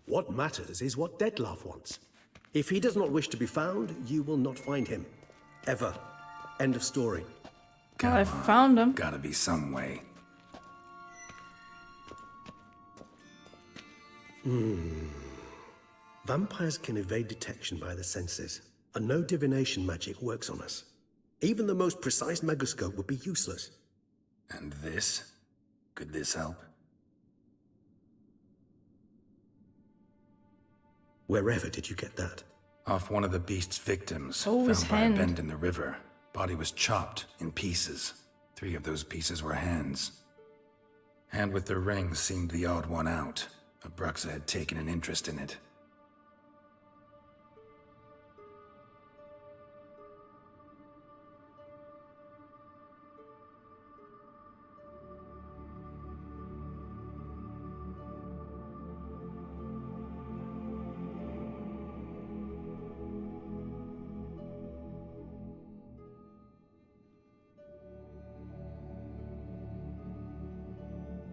What matters is what Dettlaff wants. If he does not wish to be found, you will not find him. Ever. End of story. I found him. Gotta be some way. Vampires can evade detection by the senses, and no divination magic works on us. Even the most precise megascope would be useless. And this? Could this help? Wherever did you get that? Off one of the beast's victims, Oh, his found by hand. a bend in the river. Body was chopped in pieces. 3 of those pieces were hands. Hand with the ring seemed the odd one out. Abruxa had taken an interest in it.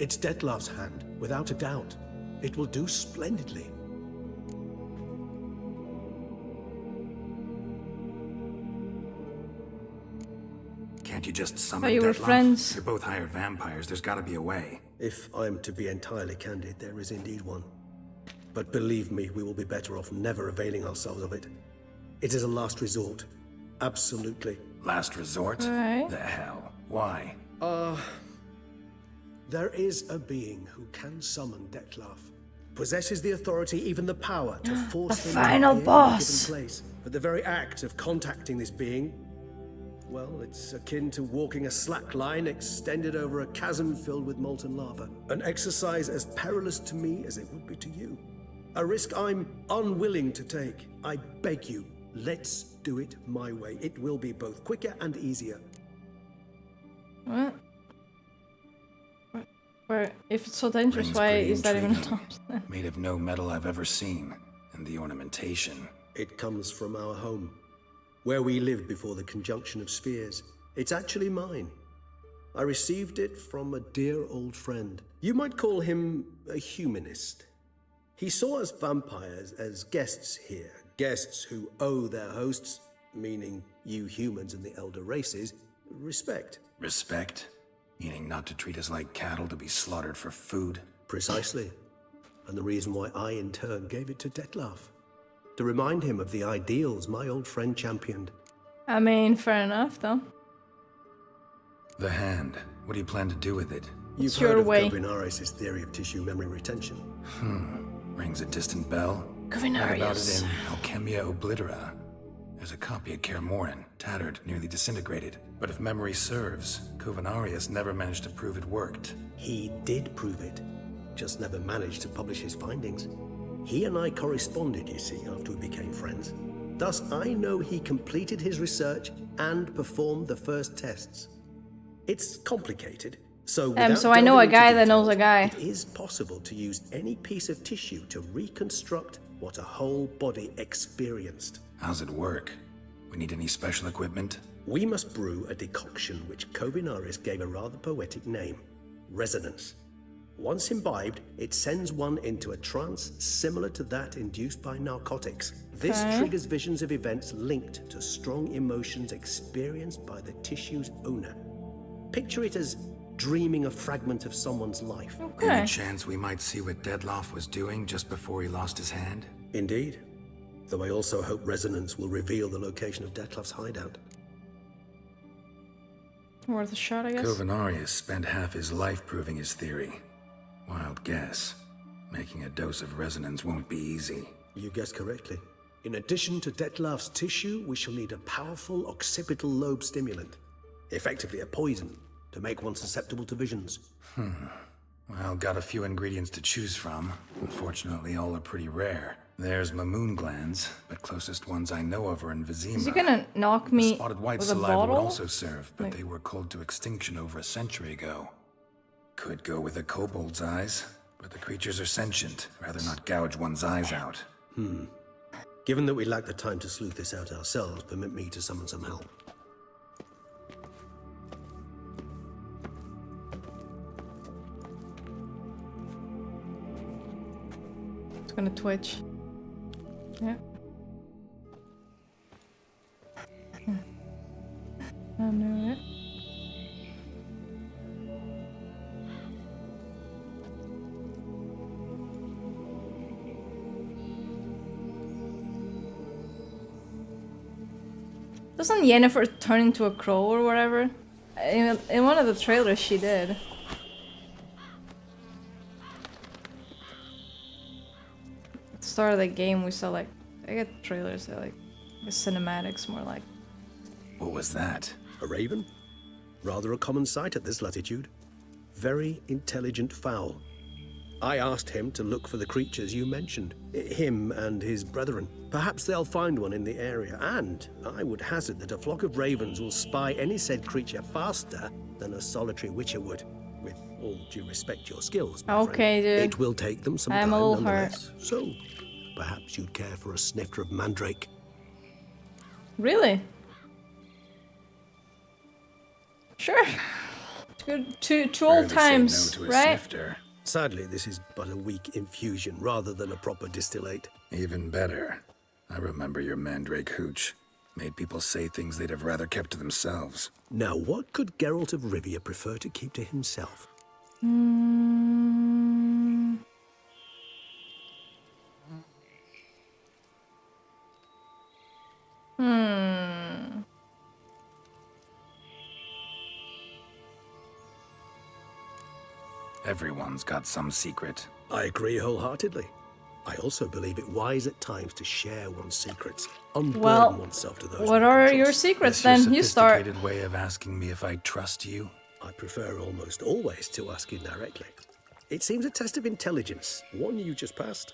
It's Dettlaff's hand, without a doubt. It will do splendidly. Can't you just summon But you were Dettlaff? friends. You're both hired vampires. There's got to be a way. If I'm to be entirely candid, there is indeed one. But believe me, we will be better off never availing ourselves of it. It is a last resort. Absolutely. Last resort? Right. The hell? Why? There is a being who can summon Dettlaff. Possesses the authority, even the power, to force him final to appear boss. in a given place. But the very act of contacting this being, well, it's akin to walking a slack line extended over a chasm filled with molten lava. An exercise as perilous to me as it would be to you. A risk I'm unwilling to take. I beg you, let's do it my way. It will be both quicker and easier. What? Where, if it's so dangerous, Rings why pretty is that even an intriguing. option? Made of no metal I've ever seen. And the ornamentation. It comes from our home, where we lived before the conjunction of spheres. It's actually mine. I received it from a dear old friend. You might call him a humanist. He saw us vampires as guests here, guests who owe their hosts, meaning you humans and the elder races, respect. Respect? Meaning not to treat us like cattle to be slaughtered for food? Precisely. And the reason why I, in turn, gave it to Dettlaff. To remind him of the ideals my old friend championed. I mean, fair enough, though. The hand. What do you plan to do with it? You've heard of Kovinaris' theory of tissue memory retention. Rings a distant bell. What about it in Alchemia Oblitera? There's a copy at Kaer Morhen, tattered, nearly disintegrated. But if memory serves, Kovinaris never managed to prove it worked. He did prove it, just never managed to publish his findings. He and I corresponded, you see, after we became friends. Thus, I know he completed his research and performed the first tests. It's complicated, so so I know a guy that knows a guy. It is possible to use any piece of tissue to reconstruct what a whole body experienced. How's it work? We need any special equipment? We must brew a decoction which Kovinaris gave a rather poetic name, resonance. Once imbibed, it sends one into a trance similar to that induced by narcotics. This triggers visions of events linked to strong emotions experienced by the tissue's owner. Picture it as dreaming a fragment of someone's life. Any chance we might see what Dettlaff was doing just before he lost his hand? Indeed. Though I also hope resonance will reveal the location of Dettlaff's hideout. Worth a shot, I guess. Kovinaris spent half his life proving his theory. Wild guess. Making a dose of resonance won't be easy. You guessed correctly. In addition to Dettlaff's tissue, we shall need a powerful occipital lobe stimulant. Effectively a poison, to make one susceptible to visions. Well, got a few ingredients to choose from. Unfortunately, all are pretty rare. There's Mamoon glands, but closest ones I know of are in Vizima. Is he gonna knock me Spotted white with a saliva bottle? would also serve, but they were cold to extinction over a century ago. Could go with a kobold's eyes, but the creatures are sentient. Rather not gouge one's eyes out. Given that we lack the time to sleuth this out ourselves, permit me to summon some help. It's gonna twitch. Yeah. I knew it. Doesn't Yennefer turn into a crow or whatever? In one of the trailers she did. At the start of the game we saw like, I get trailers, they're like, the cinematics more like. What was that? A raven? Rather a common sight at this latitude. Very intelligent fowl. I asked him to look for the creatures you mentioned. Him and his brethren. Perhaps they'll find one in the area, and I would hazard that a flock of ravens will spy any said creature faster than a solitary witcher would. With all due respect to your skills, my Okay, friend. dude. It will take them some I'm time a little nonetheless. So, perhaps you'd care for a snifter of mandrake. Really? Sure. Good to old times, right? Sadly, this is but a weak infusion rather than a proper distillate. Even better. I remember your mandrake hooch. Made people say things they'd have rather kept to themselves. Now, what could Geralt of Rivia prefer to keep to himself? Everyone's got some secret. I agree wholeheartedly. I also believe it wise at times to share one's secrets, unburden oneself to those. What are your secrets then? You start. Sophisticated way of asking me if I trust you? I prefer almost always to ask you directly. It seems a test of intelligence, one you just passed.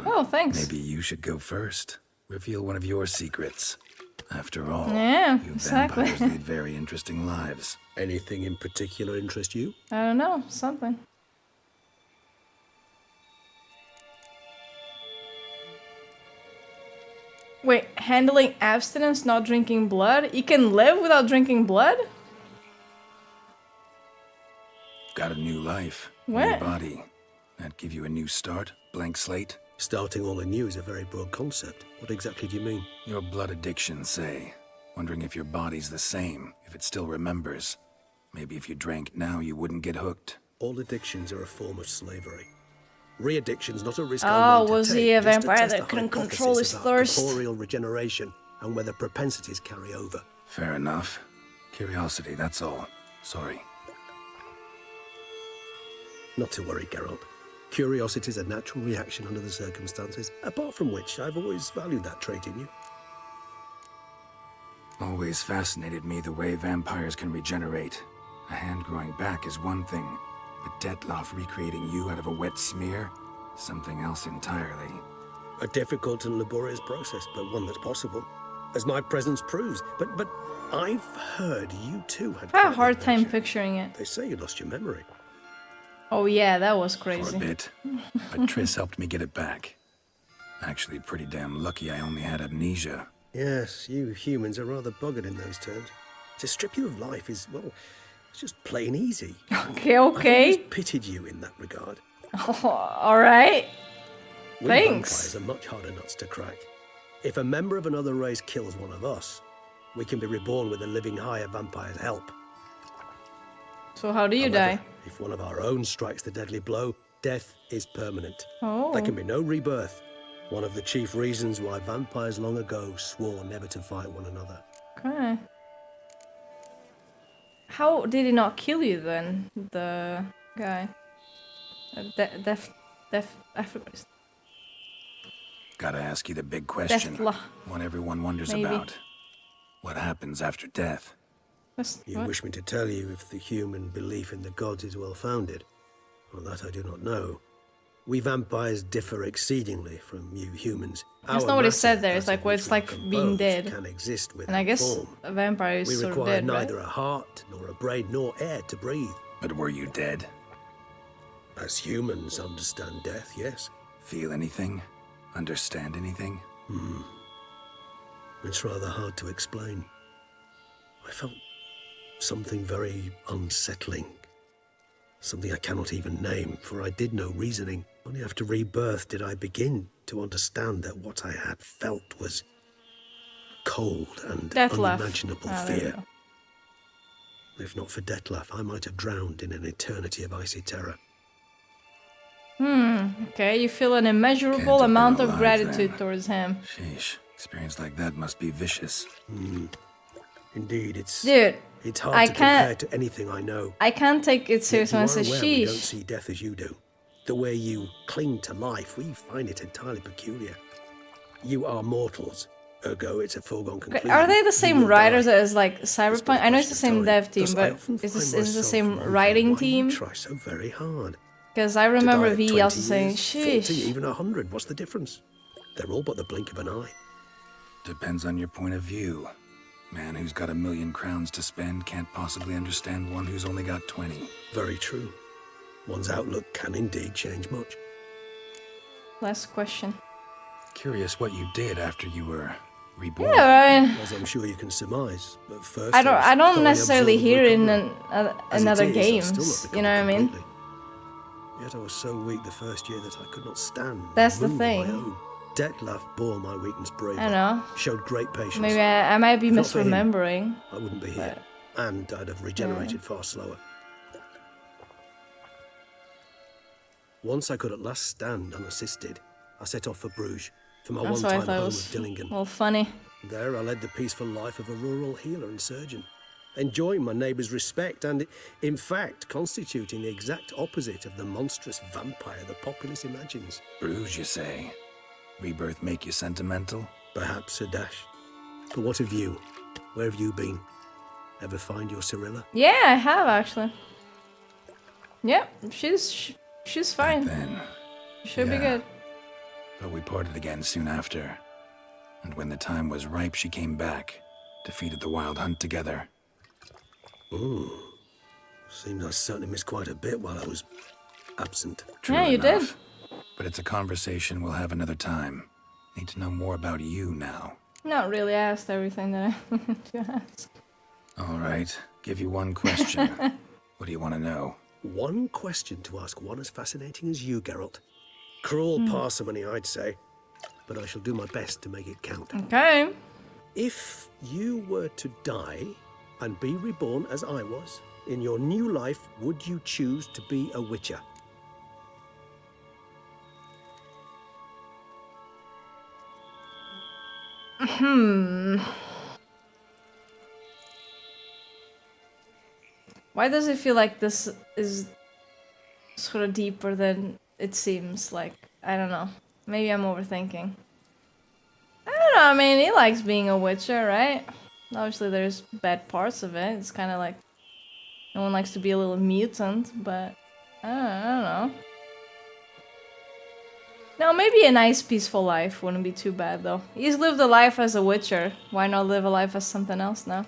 Oh, thanks. Maybe you should go first. Reveal one of your secrets. After all, yeah, you exactly. vampires lead very interesting lives. Anything in particular interest you? I don't know, something. Wait, handling abstinence, not drinking blood? You can live without drinking blood? Got a new life, What? new body. That give you a new start, blank slate? Starting all anew is a very broad concept. What exactly do you mean? Your blood addiction, say. Wondering if your body's the same, if it still remembers. Maybe if you drank now, you wouldn't get hooked. All addictions are a form of slavery. Re-addiction's not a risk Oh, I'm willing to was take, he a just to vampire test that the couldn't hypothesis control his about thirst? corporeal regeneration and whether propensities carry over. Fair enough. Curiosity, that's all. Sorry. Not to worry, Geralt. Curiosity is a natural reaction under the circumstances, apart from which I've always valued that trait in you. Always fascinated me the way vampires can regenerate. A hand growing back is one thing, but Dettlaff recreating you out of a wet smear? Something else entirely. A difficult and laborious process, but one that's possible, as my presence proves. But I've heard you too had I had a hard time picturing it. They say you lost your memory. Oh yeah, that was For a crazy. bit, but Triss helped me get it back. Actually, pretty damn lucky I only had amnesia. Yes, you humans are rather buggered in those terms. To strip you of life is, well, it's just plain easy. Okay, I've okay. always pitied you in that regard. Oh, alright. We Thanks. vampires are much harder nuts to crack. If a member of another race kills one of us, we can be reborn with a living higher vampire's help. So how do you However, die? if one of our own strikes the deadly blow, death is permanent. Oh. There can be no rebirth. One of the chief reasons why vampires long ago swore never to fight one another. Okay. How did he not kill you then, the guy? I forgot. Gotta ask you the big question. Dettlaff. What everyone wonders Maybe. about. What happens after death? You wish me to tell you if the human belief in the gods is well-founded? Well, that I do not know. We vampires differ exceedingly from you humans. That's Our not what he matter, said there. It's that like of what which it's we are like being composed, dead. Can exist without And I guess form. a vampire is We sort of require dead, right? neither a heart, nor a brain, nor air to breathe. But were you dead? As humans understand death, yes. Feel anything? Understand anything? It's rather hard to explain. I felt something very unsettling. Something I cannot even name, for I did no reasoning. Only after rebirth did I begin to understand that what I had felt was cold and Dettlaff. unimaginable Ah, there you fear. go. If not for Dettlaff, I might have drowned in an eternity of icy terror. Okay, you feel an immeasurable Can't have been amount of alive gratitude then. towards him. Sheesh. Experience like that must be vicious. Indeed, it's Dude, it's hard I to compare can't- to anything I know. I can't take it Yet seriously you when I are say aware we don't sheesh. see death as you do. The way you cling to life, we find it entirely peculiar. You are mortals, ergo it's a foregone Okay, conclusion. are they the You same will writers die. as like Cyberpunk? I know it's the same dev team, Thus, I but often is find this the myself same wondering writing why you team? try so very hard. Because I To remember die at V 20 also saying years, 40, sheesh. even 100, what's the difference? They're all but the blink of an eye. Depends on your point of view. Man who's got 1,000,000 crowns to spend can't possibly understand one who's only got 20. Very true. One's outlook can indeed change much. Last question. Curious what you did after you were Reborn. Yeah, As I'm sure you can surmise, but first I don't necessarily hear it in As other it is, I've games. still not You know what I mean? completely. Yet I was so weak the first year that I could not stand. That's the move on my thing. own. Dettlaff bore my weakness bravely. I know. Showed great patience. Maybe I might be If not for him, misremembering. I wouldn't be here, and I'd have regenerated far slower. Once I could at last stand unassisted, I set off for Bruges, for my That's why I one-time thought it home was of Dillingen. well funny. There I led the peaceful life of a rural healer and surgeon, enjoying my neighbours' respect and, in fact, constituting the exact opposite of the monstrous vampire the populace imagines. Bruges, you say? Rebirth make you sentimental? Perhaps a dash. But what of you? Where have you been? Ever find your Cyrilla? Yeah, I have actually. Yeah, she's fine. Then. Should be good. But we parted again soon after. And when the time was ripe, she came back, defeated the Wild Hunt together. Ooh. Seems I certainly missed quite a bit while I was absent. True Yeah, you enough. did. But it's a conversation we'll have another time. Need to know more about you now. Not really. I asked everything that I wanted to ask. All right. Give you one question. What do you want to know? One question to ask one as fascinating as you, Geralt. Cruel parsimony, I'd say. But I shall do my best to make it count. Okay. If you were to die and be reborn as I was, in your new life, would you choose to be a witcher? Why does it feel like this is sort of deeper than it seems? Like, I don't know. Maybe I'm overthinking. I don't know, I mean, he likes being a witcher, right? Obviously there's bad parts of it. It's kind of like no one likes to be a little mutant, but I don't know. No, maybe a nice peaceful life wouldn't be too bad though. He's lived a life as a witcher. Why not live a life as something else now?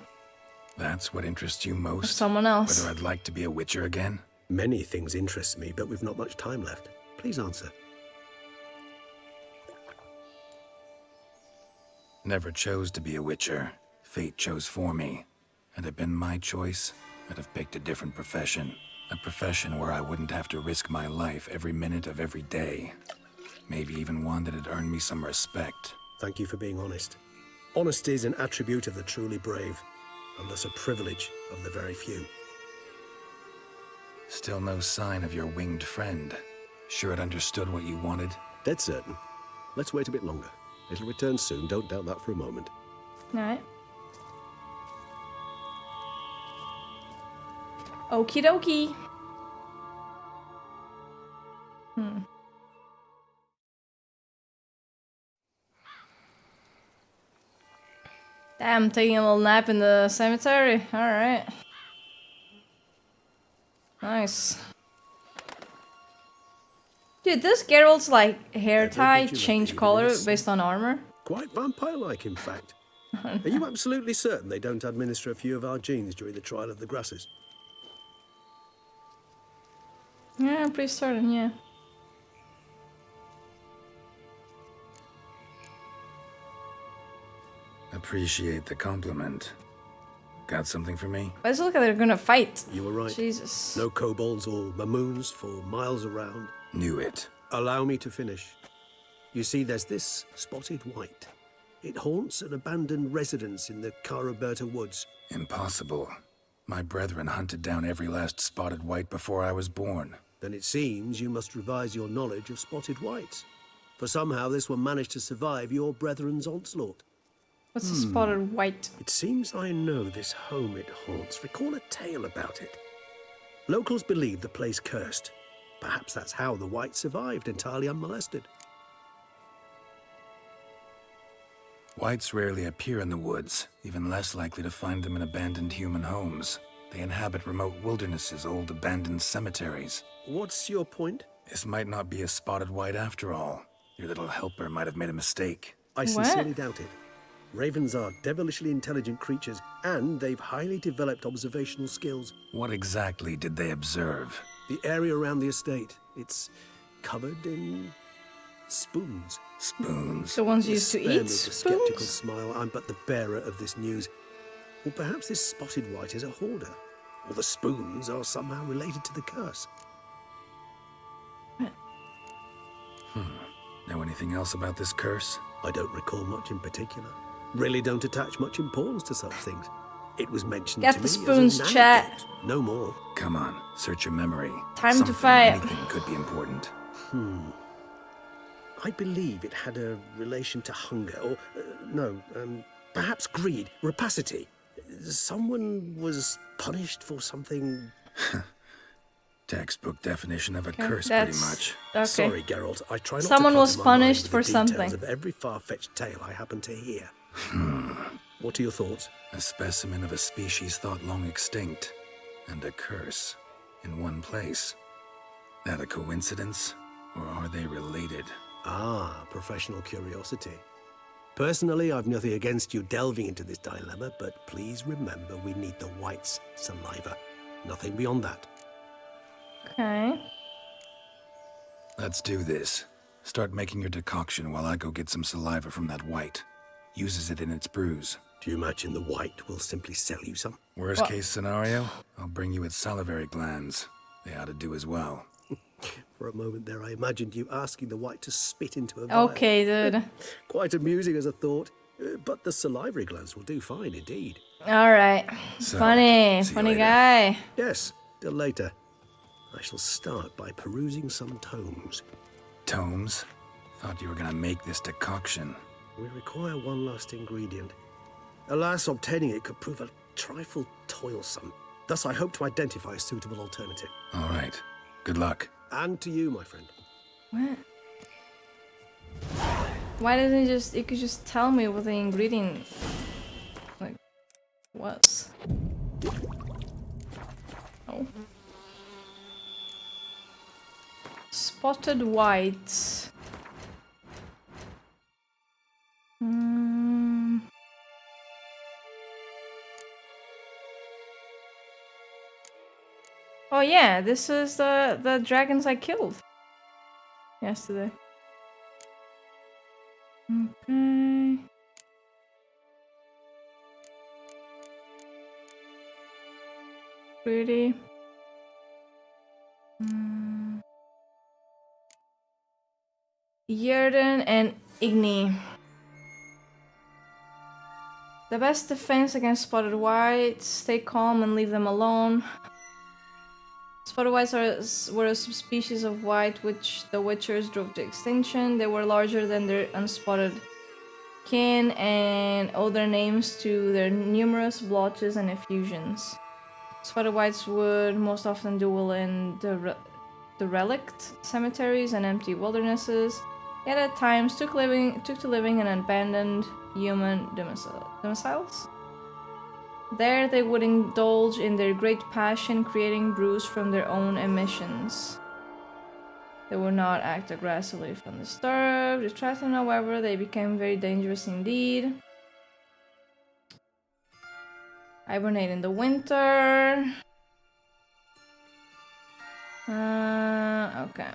That's what interests you most? Someone else. Whether I'd like to be a witcher again? Many things interest me, but we've not much time left. Please answer. Never chose to be a witcher. Fate chose for me. Had it been my choice, I'd have picked a different profession. A profession where I wouldn't have to risk my life every minute of every day. Maybe even one that'd earn me some respect. Thank you for being honest. Honesty is an attribute of the truly brave, and thus a privilege of the very few. Still no sign of your winged friend. Sure it understood what you wanted? Dead certain. Let's wait a bit longer. It'll return soon, don't doubt that for a moment. Alright. Okie dokie. Damn, taking a little nap in the cemetery. Alright. Nice. Dude, this Geralt's like hair tie change color based on armor. Quite vampire-like, in fact. Are you absolutely certain they don't administer a few of our genes during the trial of the grasses? Yeah, I'm pretty certain, yeah. Appreciate the compliment. Got something for me? Why does it look like they're gonna fight? You were right. Jesus. No kobolds or mamoons for miles around. Knew it. Allow me to finish. You see, there's this spotted white. It haunts an abandoned residence in the Caraberta woods. Impossible. My brethren hunted down every last spotted white before I was born. Then it seems you must revise your knowledge of spotted whites. For somehow this one managed to survive your brethren's onslaught. What's a spotted white? It seems I know this home it haunts. Recall a tale about it. Locals believe the place cursed. Perhaps that's how the white survived entirely unmolested. Whites rarely appear in the woods, even less likely to find them in abandoned human homes. They inhabit remote wildernesses, old abandoned cemeteries. What's your point? This might not be a spotted white after all. Your little helper might have made a mistake. I sincerely doubt it. Ravens are devilishly intelligent creatures, and they've highly developed observational skills. What exactly did they observe? The area around the estate. It's covered in Spoons. Spoons. The ones used to Spare eat me the skeptical spoons? smile. I'm but the bearer of this news. Or perhaps this spotted white is a hoarder. Or the spoons are somehow related to the curse. Know anything else about this curse? I don't recall much in particular. Really don't attach much importance to such things. It was mentioned Get to the me spoons, as an chat. anecdote, no more. Come on, search your memory. Time to Something, fight. Anything could be important. I believe it had a relation to hunger, or perhaps greed, rapacity. Someone was punished for something. Textbook definition of a curse, that's- pretty much. Okay. Sorry, Geralt. I try not Someone to was clutter my mind punished with for the details something. of every far-fetched tale I happen to hear. What are your thoughts? A specimen of a species thought long extinct, and a curse in one place. That a coincidence, or are they related? Ah, professional curiosity. Personally, I've nothing against you delving into this dilemma, but please remember we need the white's saliva. Nothing beyond that. Okay. Let's do this. Start making your decoction while I go get some saliva from that white. Uses it in its brews. Do you imagine the white will simply sell you some? Worst case scenario, I'll bring you its salivary glands. They ought to do as well. For a moment there, I imagined you asking the white to spit into a vial. Okay, dude. Quite amusing as a thought, but the salivary glands will do fine indeed. Alright. So, funny see you funny later. guy. Yes, till later. I shall start by perusing some tomes. Tomes? Thought you were gonna make this decoction. We require one last ingredient. Alas, obtaining it could prove a trifle toilsome. Thus, I hope to identify a suitable alternative. All right. Good luck. And to you, my friend. What? Why didn't you could just tell me what the ingredient like was? Oh. Spotted white. Oh yeah, this is the dragons I killed yesterday. Okay. Pretty. Yerden and Igni. The best defense against spotted whites. Stay calm and leave them alone. Spotted whites were a subspecies of white which the Witchers drove to extinction. They were larger than their unspotted kin and owe their names to their numerous blotches and effusions. Spotted whites would most often dwell in the derelict cemeteries and empty wildernesses, yet at times took to living in abandoned human domiciles. There they would indulge in their great passion, creating brews from their own emissions. They would not act aggressively if undisturbed. Distracting, however, they became very dangerous indeed. Hibernate in the winter. Okay.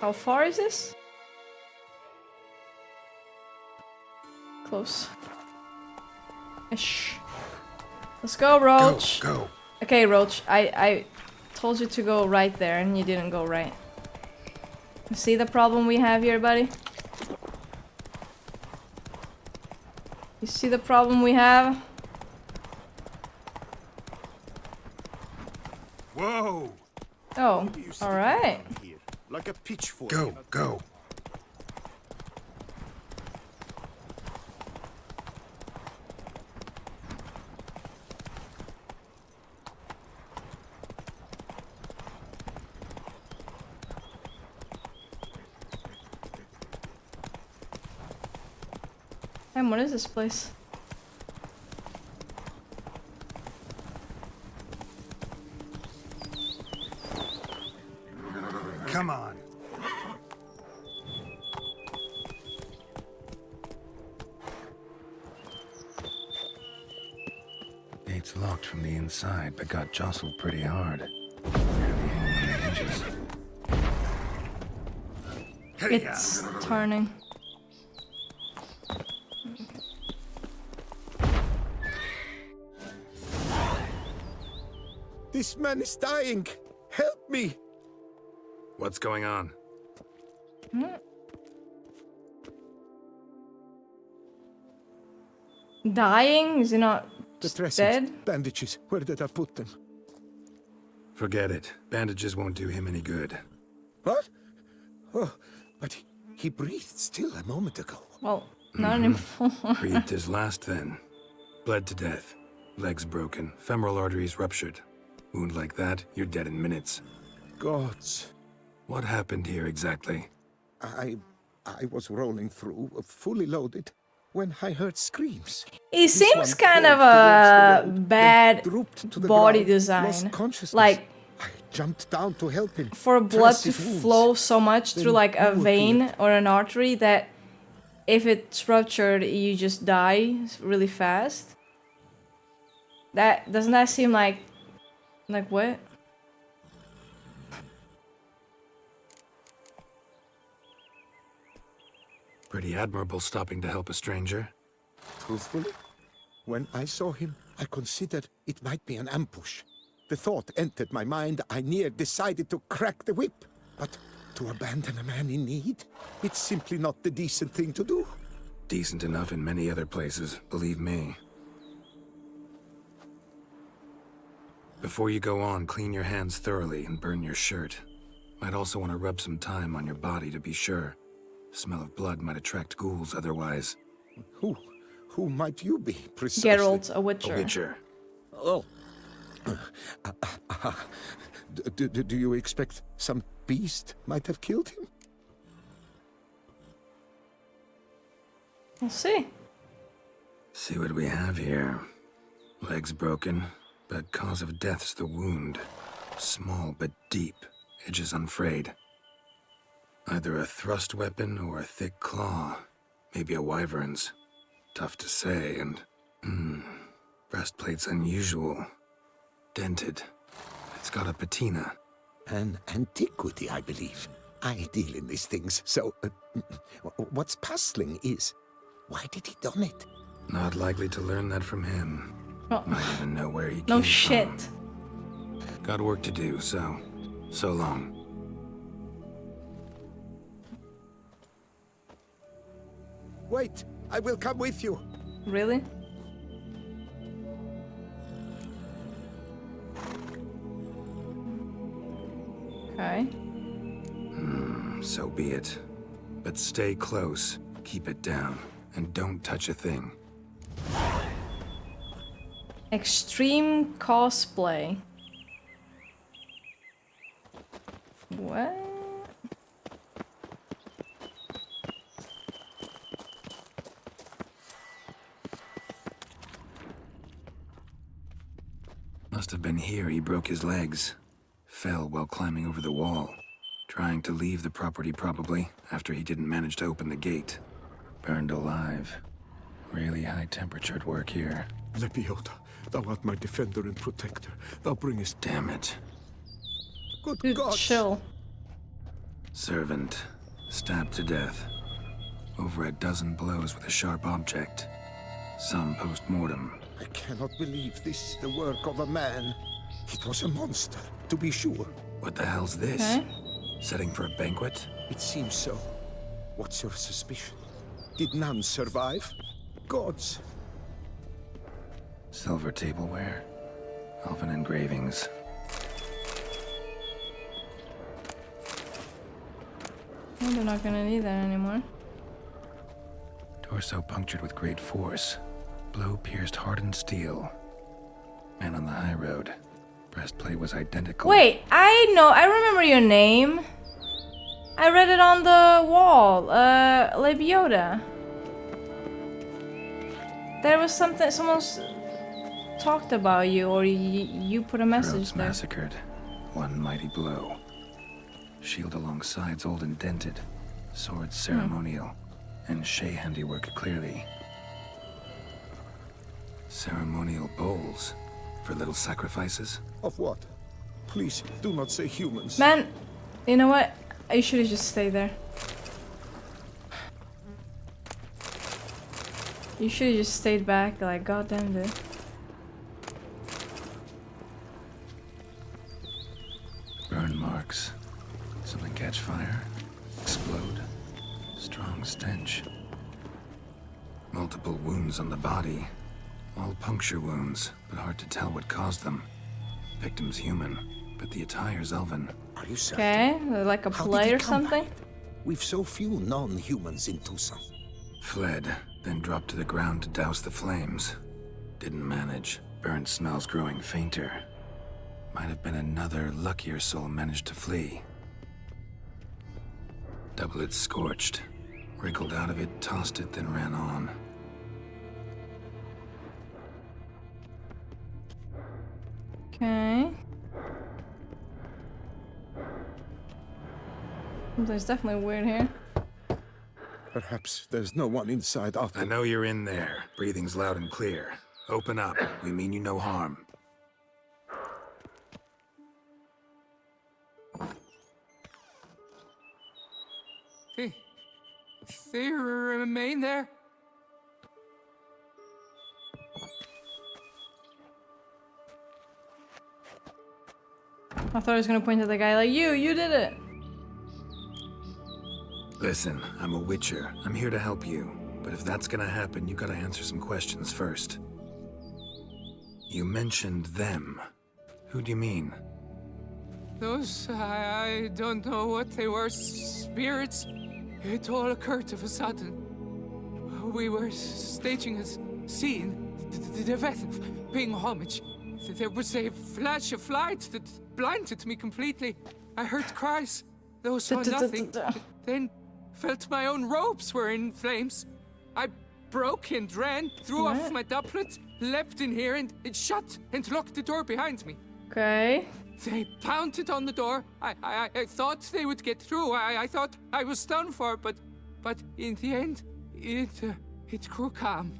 How far is this? Close. Ish. Let's go, Roach. Go. Okay, Roach. I told you to go right there and you didn't go right. You see the problem we have here, buddy? You see the problem we have? Whoa! Oh, alright. Like a pitchfork. Go. Damn, what is this place? Come on. Gate's locked from the inside, but got jostled pretty hard. Nearly hanging on the hinges. It's turning. This man is dying. Help me. What's going on? Dying? Is he not dead? Bandages. Where did I put them? Forget it. Bandages won't do him any good. What? Oh, but he breathed still a moment ago. Well, not anymore. Breathed his last then. Bled to death. Legs broken. Femoral arteries ruptured. Wound like that, you're dead in minutes. Gods. What happened here exactly? I was rolling through, fully loaded, when I heard screams. He seems kind of a bad body design. Like, I jumped down to help him. For blood to flow so much through like a vein or an artery that if it's ruptured, you just die really fast. Doesn't that seem like what? Pretty admirable stopping to help a stranger. Truthfully, when I saw him, I considered it might be an ambush. The thought entered my mind, I near decided to crack the whip. But to abandon a man in need, it's simply not the decent thing to do. Decent enough in many other places, believe me. Before you go on, clean your hands thoroughly and burn your shirt. Might also want to rub some thyme on your body to be sure. Smell of blood might attract ghouls otherwise. Who might you be, precisely? Geralt, a witcher. A witcher. Oh. Do you expect some beast might have killed him? We'll see. See what we have here. Legs broken, but cause of death's the wound. Small but deep, edges unfrayed. Either a thrust weapon or a thick claw. Maybe a wyvern's. Tough to say, and... breastplate's unusual. Dented. It's got a patina. An antiquity, I believe. I deal in these things, so... what's puzzling is... why did he done it? Not likely to learn that from him. Oh. Might even know where he came No shit. from. Got work to do, so long. Wait, I will come with you. Really? Okay. So be it. But stay close, keep it down, and don't touch a thing. Extreme cosplay. What? Must have been here he broke his legs. Fell while climbing over the wall. Trying to leave the property probably, after he didn't manage to open the gate. Burned alive. Really high-temperatured work here. Lepiota, thou art my defender and protector. Thou bringest... Damn it. Good Dude, God. chill. Servant. Stabbed to death. Over a dozen blows with a sharp object. Some post-mortem. I cannot believe this is the work of a man. It was a monster, to be sure. What the hell's this? Okay. Setting for a banquet? It seems so. What's your suspicion? Did none survive? Gods. Silver tableware. Elven engravings. Well, they're not gonna need that anymore. Torso punctured with great force. Blow pierced hardened steel. Man on the high road. Breastplate was identical. Wait, I remember your name. I read it on the wall. Lepiota. There was something, someone talked about you, or you put a message Throats there. massacred. One mighty blow. Shield along sides old and dented. Sword ceremonial. And Shay handiwork clearly. Ceremonial bowls. For little sacrifices? Of what? Please, do not say humans. Man, you know what? I should have just stayed there. You should have just stayed back, like, goddamn, dude. Burn marks. Something catch fire. Explode. Strong stench. Multiple wounds on the body. All puncture wounds, but hard to tell what caused them. Victim's human, but the attire's elven. Are you certain? Okay, like a play or something? We've so few non-humans in Toussaint. Fled, then dropped to the ground to douse the flames. Didn't manage. Burnt smells growing fainter. Might have been another luckier soul managed to flee. Doublet scorched. Wriggled out of it, tossed it, then ran on. Okay. Something's definitely weird here. Perhaps there's no one inside after. I know you're in there. Breathing's loud and clear. Open up. We mean you no harm. They remain there? I thought I was gonna point at the guy like, you did it! Listen, I'm a witcher. I'm here to help you. But if that's gonna happen, you gotta answer some questions first. You mentioned them. Who do you mean? Those, I don't know what they were. Spirits. It all occurred of a sudden. We were staging a scene, the death of paying homage. There was a flash of light that blinded me completely. I heard cries, though saw nothing. Then felt my own robes were in flames. I broke and ran, threw off my doublet, leapt in here and it shut and locked the door behind me. Okay. They pounded on the door. I thought they would get through. I thought I was done for, but in the end, it grew calm.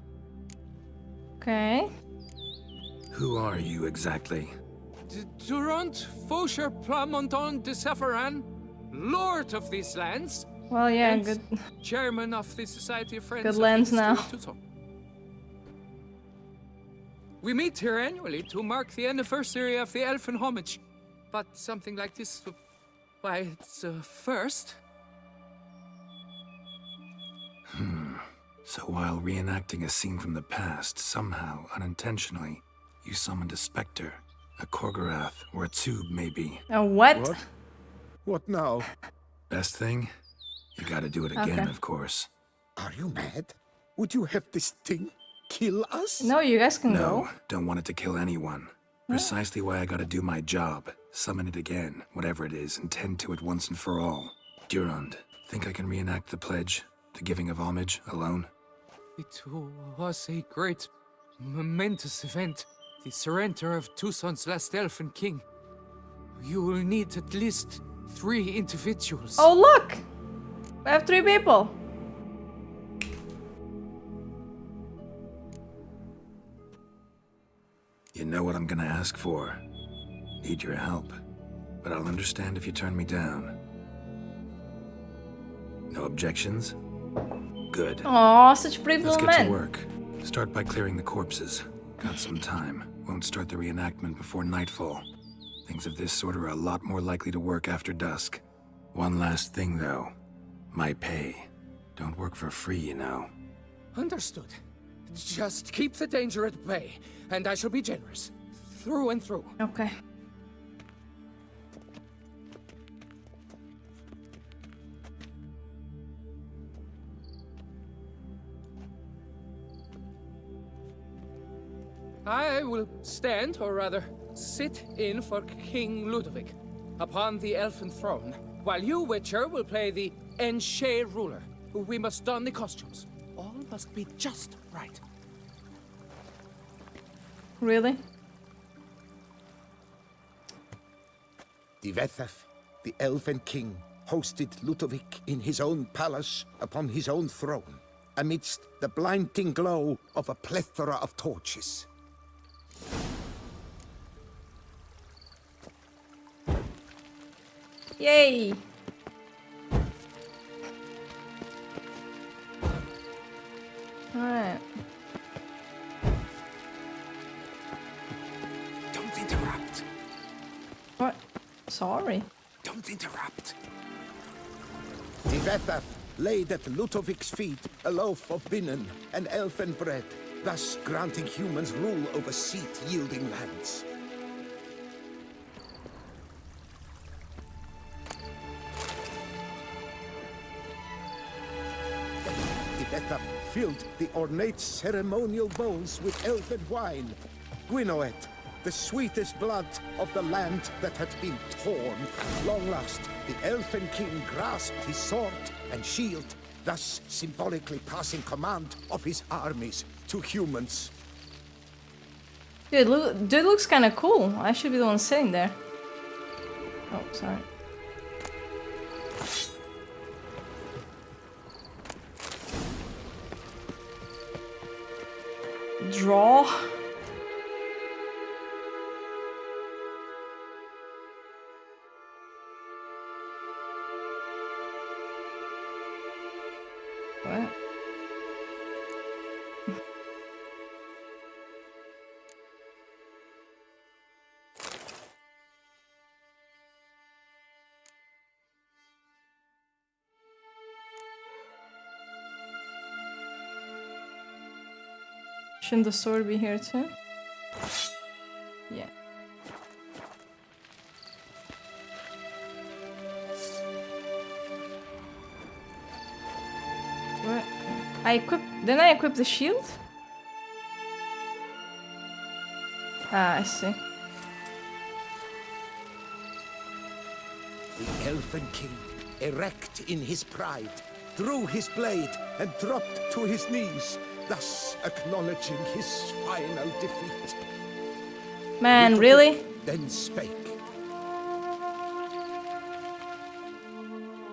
Okay. Who are you exactly? Durant Faucher Plamondon de Savaran, Lord of these lands. Well, yeah, good. Chairman of the Society of Friends. Good lands now. We meet here annually to mark the anniversary of the Elfin Homage. But something like this, why, it's a first. So while reenacting a scene from the past, somehow, unintentionally, you summoned a specter, a Korgorath, or a tube, maybe. A what? What now? Best thing? You gotta do it again, of course. Are you mad? Would you have this thing kill us? No, you guys can go. No, don't want it to kill anyone. Precisely why I gotta do my job. Summon it again, whatever it is, and tend to it once and for all. Durand, think I can reenact the pledge, the giving of homage, alone? It was a great, momentous event. The surrender of Toussaint's last elfin king. You will need at least 3 individuals. Oh, look! I have 3 people. You know what I'm gonna ask for. Need your help. But I'll understand if you turn me down. No objections? Good. Aw, such a brave Let's little get man. to work. Start by clearing the corpses. Got some time. Won't start the reenactment before nightfall. Things of this sort are a lot more likely to work after dusk. One last thing, though. My pay. Don't work for free, you know. Understood. Just keep the danger at bay, and I shall be generous. Through and through. Okay. I will stand, or rather, sit in for King Ludovic upon the elfin throne, while you, Witcher, will play the Enche ruler. We must don the costumes. All must be just right. Really? Dettlaff, the Elven King, hosted Ludovic in his own palace upon his own throne, amidst the blinding glow of a plethora of torches. Yay! Alright. Don't interrupt. What? Sorry. Don't interrupt. Dettlaff laid at Ludovic's feet a loaf of binnen and elfin bread, thus granting humans rule over seat-yielding lands. Dettlaff filled the ornate ceremonial bowls with elfin wine. Gwinoet, the sweetest blood of the land that had been torn. Long last, the Elfin King grasped his sword and shield, thus symbolically passing command of his armies to humans. Dude, dude looks kind of cool. I should be the one sitting there. Oh, sorry. Draw. What? Shouldn't the sword be here too? Yeah. What? Didn't I equip the shield? Ah, I see. The Elfin King, erect in his pride, drew his blade and dropped to his knees, thus acknowledging his final defeat. Man, really? Then spake.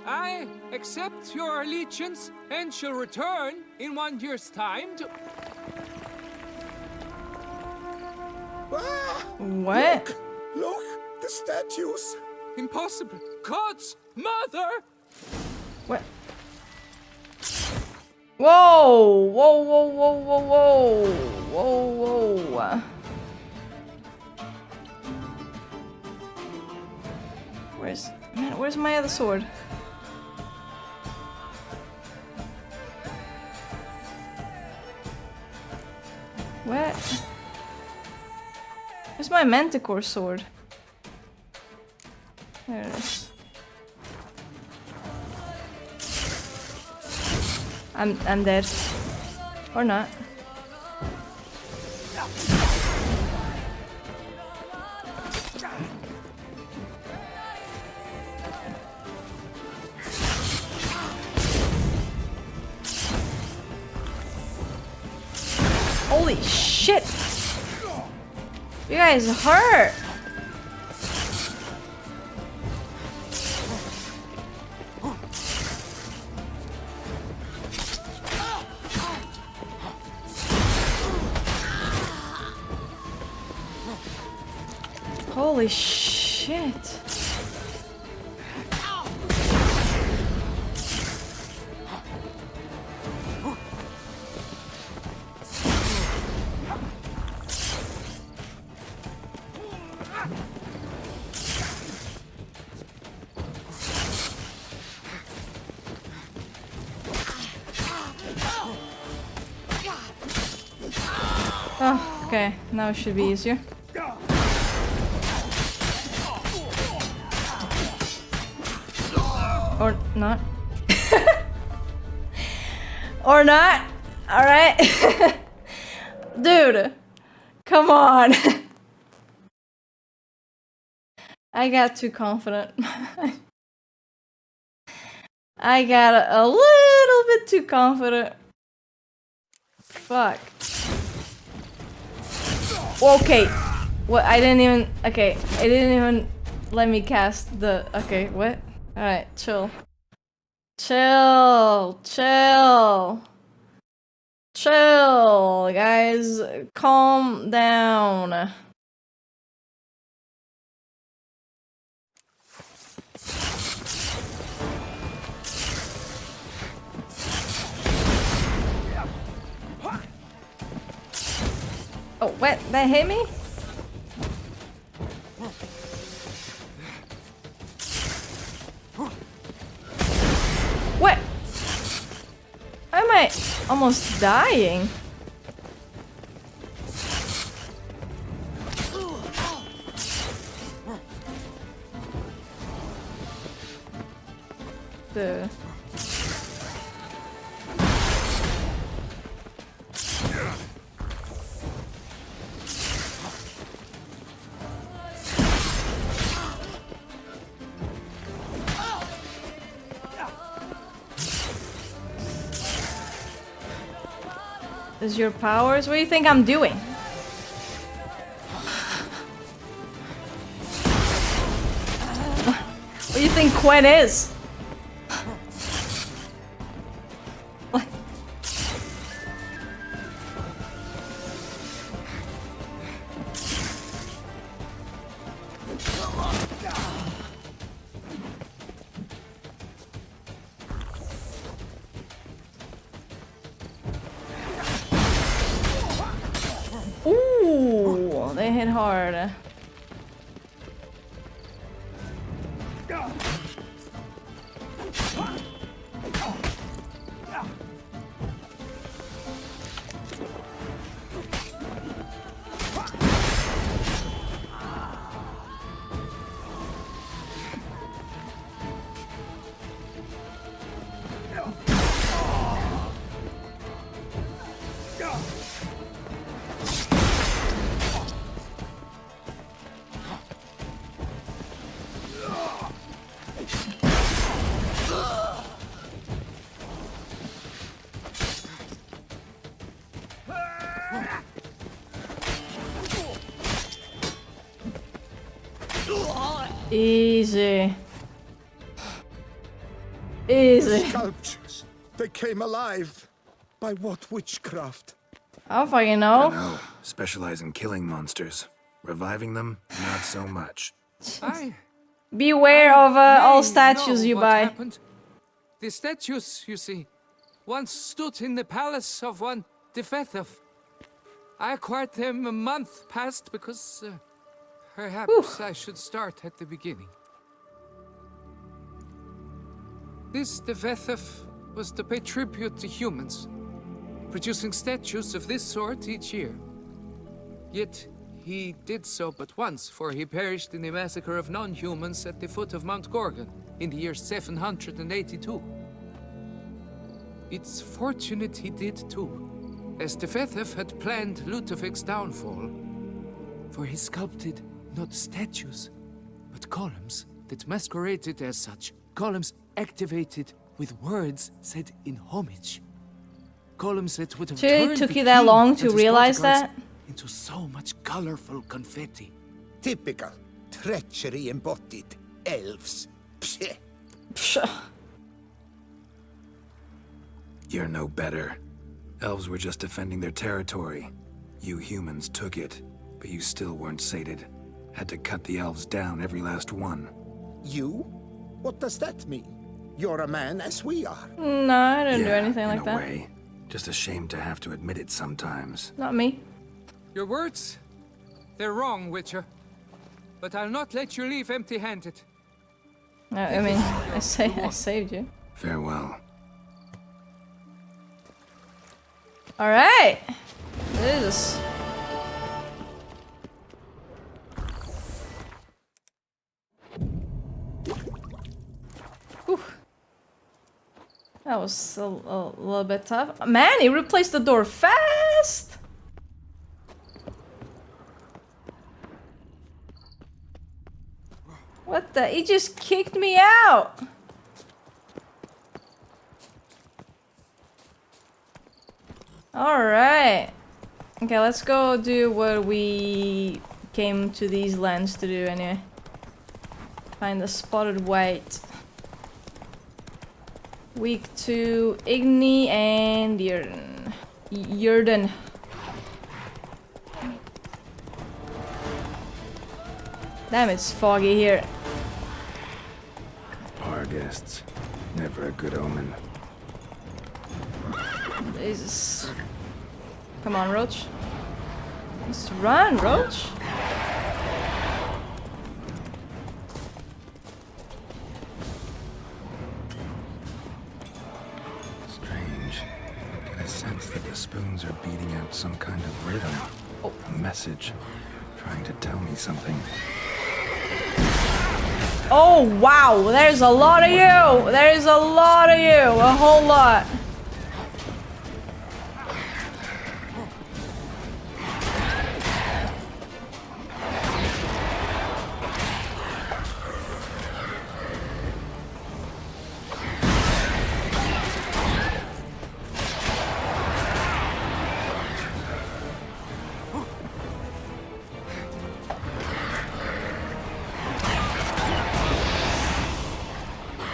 I accept your allegiance and shall return in 1 year's time to... What? Look, the statues. Impossible. God's mother! What? Whoa! Whoa, whoa, whoa, whoa, whoa! Whoa, whoa! Where's my other sword? What? Where's my manticore sword? There it is. I'm dead. Or not. Holy shit! You guys hurt! Holy shit. Oh, okay. Now it should be easier. Or not. Or not. Alright. Dude. Come on. I got too confident. I got a little bit too confident. Fuck. Okay. What? I didn't even... Okay. It didn't even let me cast the... Okay, what? Alright, chill. Chill. Chill. Chill, guys. Calm down. Oh, what? That hit me? What? Why am I almost dying? The Is your powers? What do you think I'm doing? What do you think Quen is? Ooh, they hit hard. Easy. Easy. Sculptures. They came alive. By what witchcraft? I don't fucking know. I know. Specialize in killing monsters. Reviving them, not so much. Beware of all statues you buy. Happened. The statues, you see, once stood in the palace of one Dettlaff. I acquired them a month past because perhaps I should start at the beginning. This Dettlaff was to pay tribute to humans, producing statues of this sort each year. Yet he did so but once, for he perished in the massacre of non-humans at the foot of Mount Gorgon in the year 782. It's fortunate he did too, as Dettlaff had planned Ludwig's downfall, for he sculpted not statues, but columns that masqueraded as such. Columns activated with words said in homage. Columns that would have turned It took the you that king long and to his realize bodyguards that? into so much colorful confetti. Typical. Treachery embodied. Elves. Pshh. Psh. You're no better. Elves were just defending their territory. You humans took it, but you still weren't sated. Had to cut the elves down, every last one. You? What does that mean? You're a man as we are. No, I didn't do anything like in a that. way. Just ashamed to have to admit it sometimes. Not me. Your words, they're wrong, Witcher. But I'll not let you leave empty-handed. I mean, I saved you. Farewell. All right. Jesus. Whew. That was a little bit tough. Man, he replaced the door fast. What the? He just kicked me out. Alright. Okay, let's go do what we came to these lands to do anyway. Find the spotted white. Weak to Igni and Yrden. Damn, it's foggy here. Our guests. Never a good omen. Jesus. Come on, Roach. Let's run, Roach. Strange. Get a sense that the spoons are beating out some kind of rhythm. Oh. A message. Trying to tell me something. Oh, wow. There's a lot of you. There's a lot of you. A whole lot.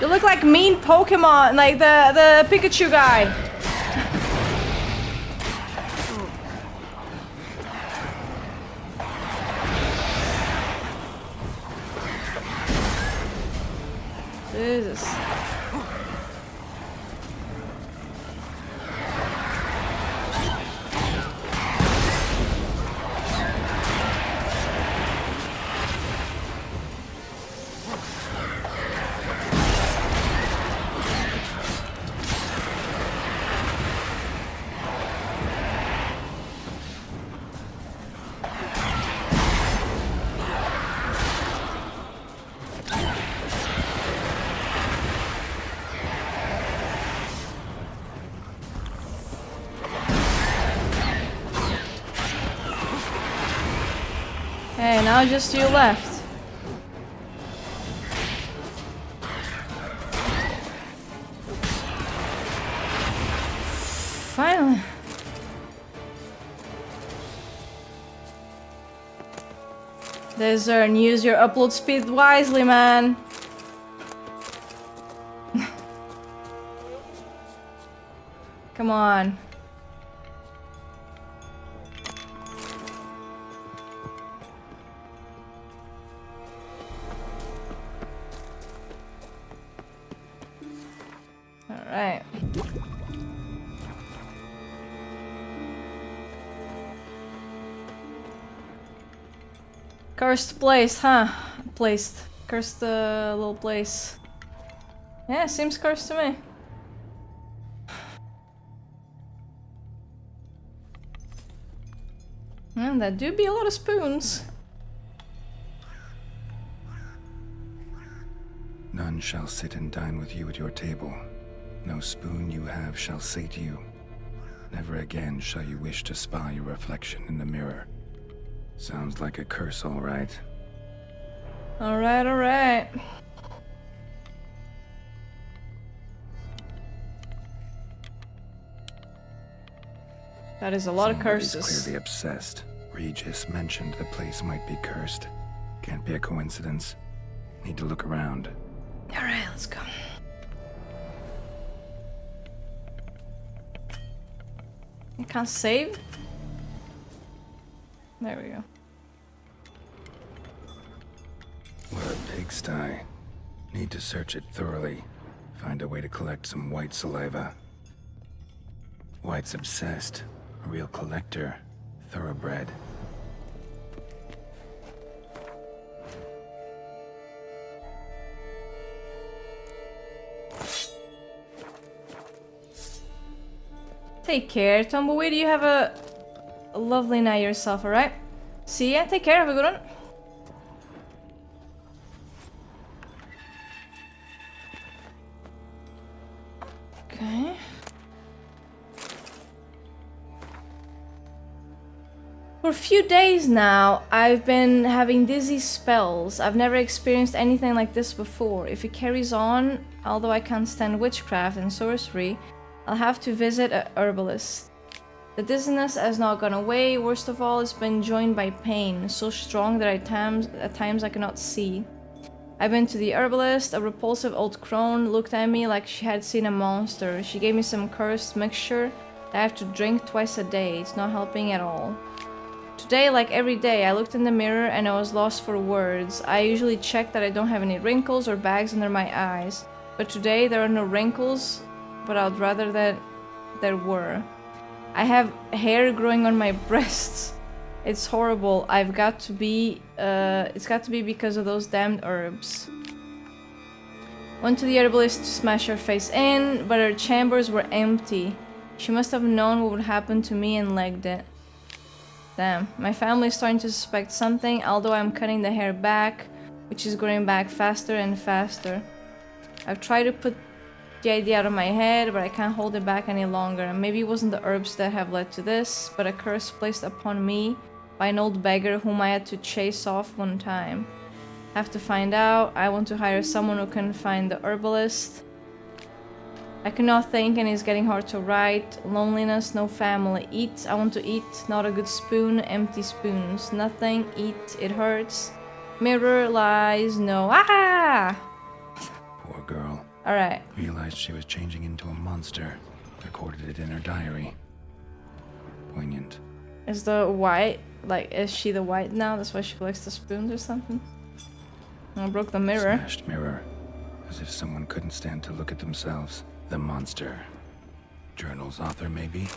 You look like mean Pokemon, like the Pikachu guy. Jesus. Hey, now just you left. Finally. Desert, use your upload speed wisely, man. Come on. Alright. Cursed place, huh? Placed. Cursed little place. Yeah, seems cursed to me. And that do be a lot of spoons. None shall sit and dine with you at your table. No spoon you have shall say to you, never again shall you wish to spy your reflection in the mirror. Sounds like a curse, all right. Alright, alright. That is a lot of curses. Somebody's clearly obsessed. Regis mentioned the place might be cursed. Can't be a coincidence. Need to look around. Alright, let's go. I can't save? There we go. What a pigsty. Need to search it thoroughly. Find a way to collect some white saliva. White's obsessed. A real collector. Thoroughbred. Take care, Tumbleweed. You have a lovely night yourself, alright? See ya. Take care. Have a good one. Okay. For a few days now, I've been having dizzy spells. I've never experienced anything like this before. If it carries on, although I can't stand witchcraft and sorcery, I'll have to visit a herbalist. The dizziness has not gone away. Worst of all, it's been joined by pain, so strong that at times I cannot see. I've been to the herbalist. A repulsive old crone looked at me like she had seen a monster. She gave me some cursed mixture that I have to drink twice a day. It's not helping at all. Today, like every day, I looked in the mirror and I was lost for words. I usually check that I don't have any wrinkles or bags under my eyes. But today there are no wrinkles, but I'd rather that there were. I have hair growing on my breasts. It's horrible. I've got to be, it's got to be because of those damned herbs. Went to the herbalist to smash her face in, but her chambers were empty. She must have known what would happen to me and legged it. Damn, my family is starting to suspect something, although I'm cutting the hair back, which is growing back faster and faster. I've tried to put the idea out of my head, but I can't hold it back any longer. Maybe it wasn't the herbs that have led to this, but a curse placed upon me by an old beggar whom I had to chase off one time. Have to find out. I want to hire someone who can find the herbalist. I cannot think and it's getting hard to write. Loneliness, no family. Eat, I want to eat. Not a good spoon, empty spoons. Nothing, eat, it hurts. Mirror, lies, no. Ah! Poor girl. Alright. Realized she was changing into a monster. Recorded it in her diary. Poignant. Is the white, like, is she the white now? That's why she collects the spoons or something? I broke the mirror. Smashed mirror. As if someone couldn't stand to look at themselves. The monster. Journal's author, maybe?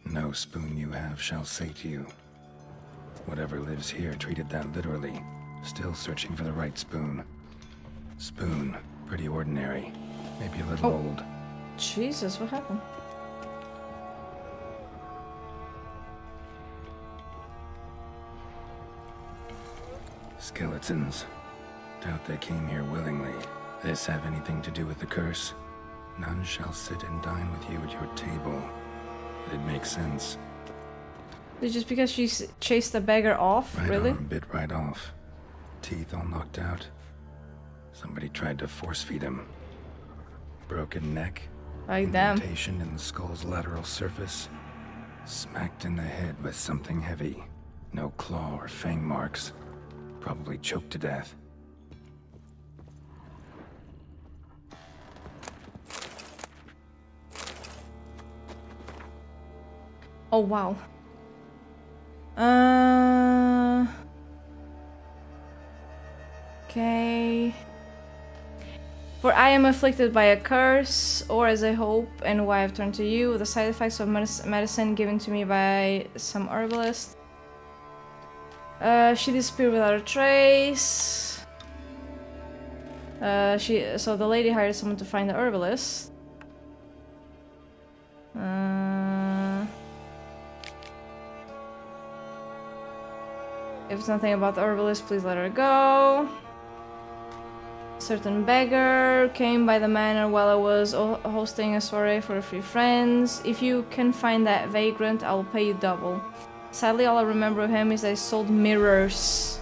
No spoon you have shall sate you. Whatever lives here treated that literally. Still searching for the right spoon. Spoon. Pretty ordinary. Maybe a little old. Jesus, what happened? Skeletons. Doubt they came here willingly. This have anything to do with the curse? None shall sit and dine with you at your table. It makes sense. Is it just because she chased the beggar off? Right really? arm bit right off. Teeth all knocked out. Somebody tried to force feed him. Broken neck. Like damn. Indentation in the skull's lateral surface. Smacked in the head with something heavy. No claw or fang marks. Probably choked to death. Oh wow. Okay. For I am afflicted by a curse, or as I hope, and why I've turned to you, the side effects of medicine given to me by some herbalist. She disappeared without a trace. So the lady hired someone to find the herbalist. If it's nothing about the herbalist, please let her go. Certain beggar came by the manor while I was hosting a soiree for a few friends. If you can find that vagrant, I will pay you double. Sadly, all I remember of him is that he sold mirrors.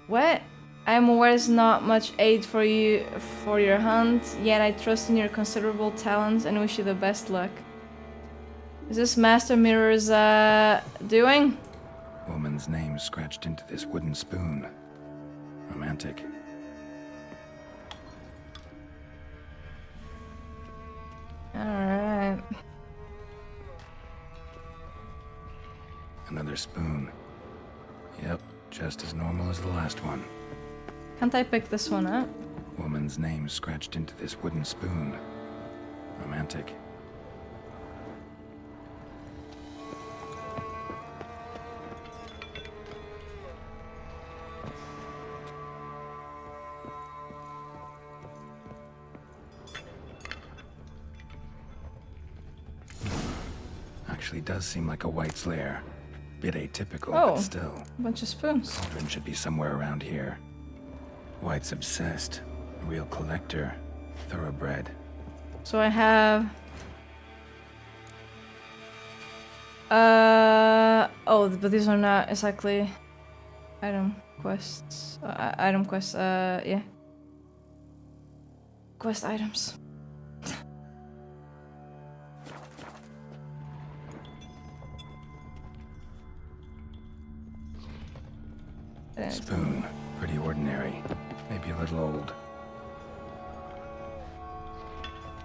What? I am aware it's not much aid for you for your hunt, yet I trust in your considerable talents and wish you the best luck. Is this Master Mirror's doing? Woman's name scratched into this wooden spoon. Romantic. Alright. Another spoon. Yep, just as normal as the last one. Can't I pick this one up? Woman's name scratched into this wooden spoon. Romantic. Actually does seem like a white's lair. Bit atypical, but still. A bunch of spoons. Cauldron should be somewhere around here. White's obsessed. A real collector. Thoroughbred. So I have... oh, but these are not exactly item quests. Item quests, yeah. Quest items. Spoon. Pretty ordinary. Maybe a little old.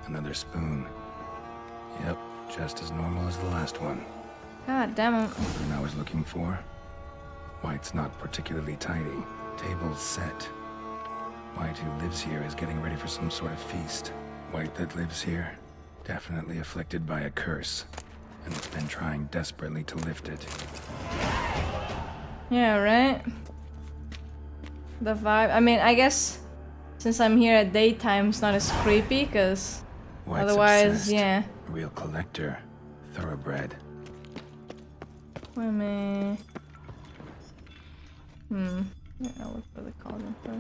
Another spoon. Yep, just as normal as the last one. God damn it. One I was looking for. White's not particularly tidy. Table's set. White, who lives here, is getting ready for some sort of feast. White that lives here, definitely afflicted by a curse, and has been trying desperately to lift it. Yeah, right? The vibe. I mean, I guess since I'm here at daytime, it's not as creepy, because otherwise, obsessed. yeah. Real collector. Thoroughbred. Wait a minute. Yeah, I'll look for the cauldron first.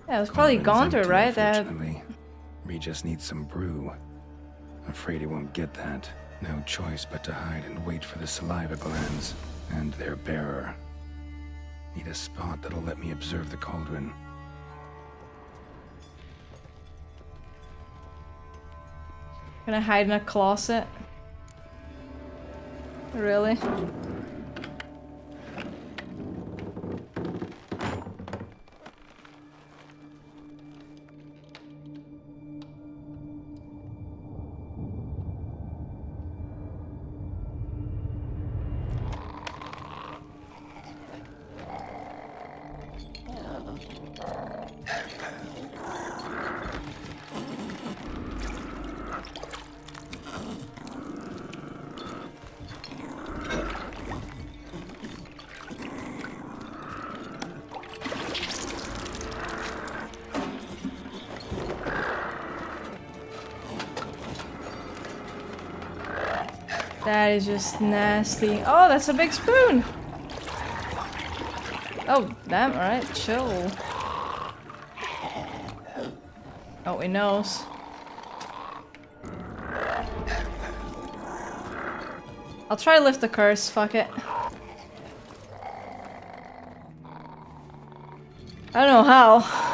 Yeah, it was probably Cauldron's Gaunter, empty, right? That. Unfortunately. We just need some brew. Afraid he won't get that. No choice but to hide and wait for the saliva glands and their bearer. Need a spot that'll let me observe the cauldron. Gonna hide in a closet? Really? That is just nasty. Oh, that's a big spoon! Oh, damn, alright, chill. Oh, he knows. I'll try to lift the curse, fuck it. I don't know how.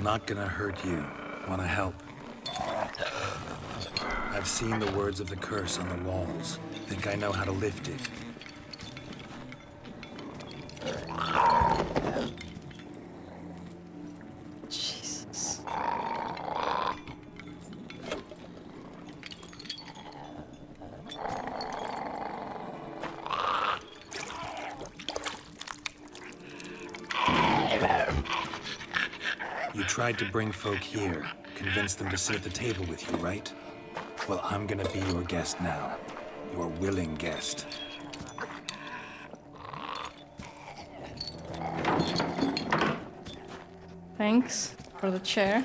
Not gonna hurt you. Wanna help? I've seen the words of the curse on the walls. Think I know how to lift it. Jesus. You tried to bring folk here, convince them to sit at the table with you, right? Well, I'm gonna be your guest now. Your willing guest. Thanks for the chair.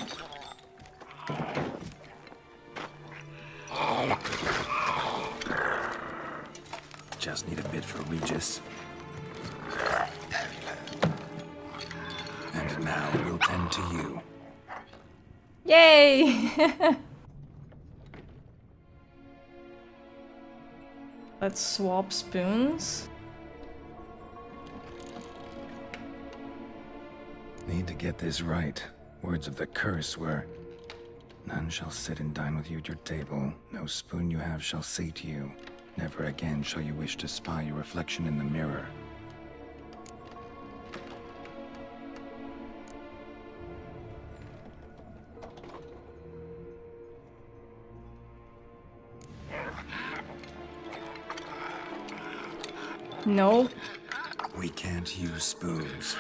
Just need a bit for Regis. And now we'll tend to you. Yay! Let's swap spoons. Need to get this right. Words of the curse were, none shall sit and dine with you at your table. No spoon you have shall sate you. Never again shall you wish to spy your reflection in the mirror. No. We can't use spoons.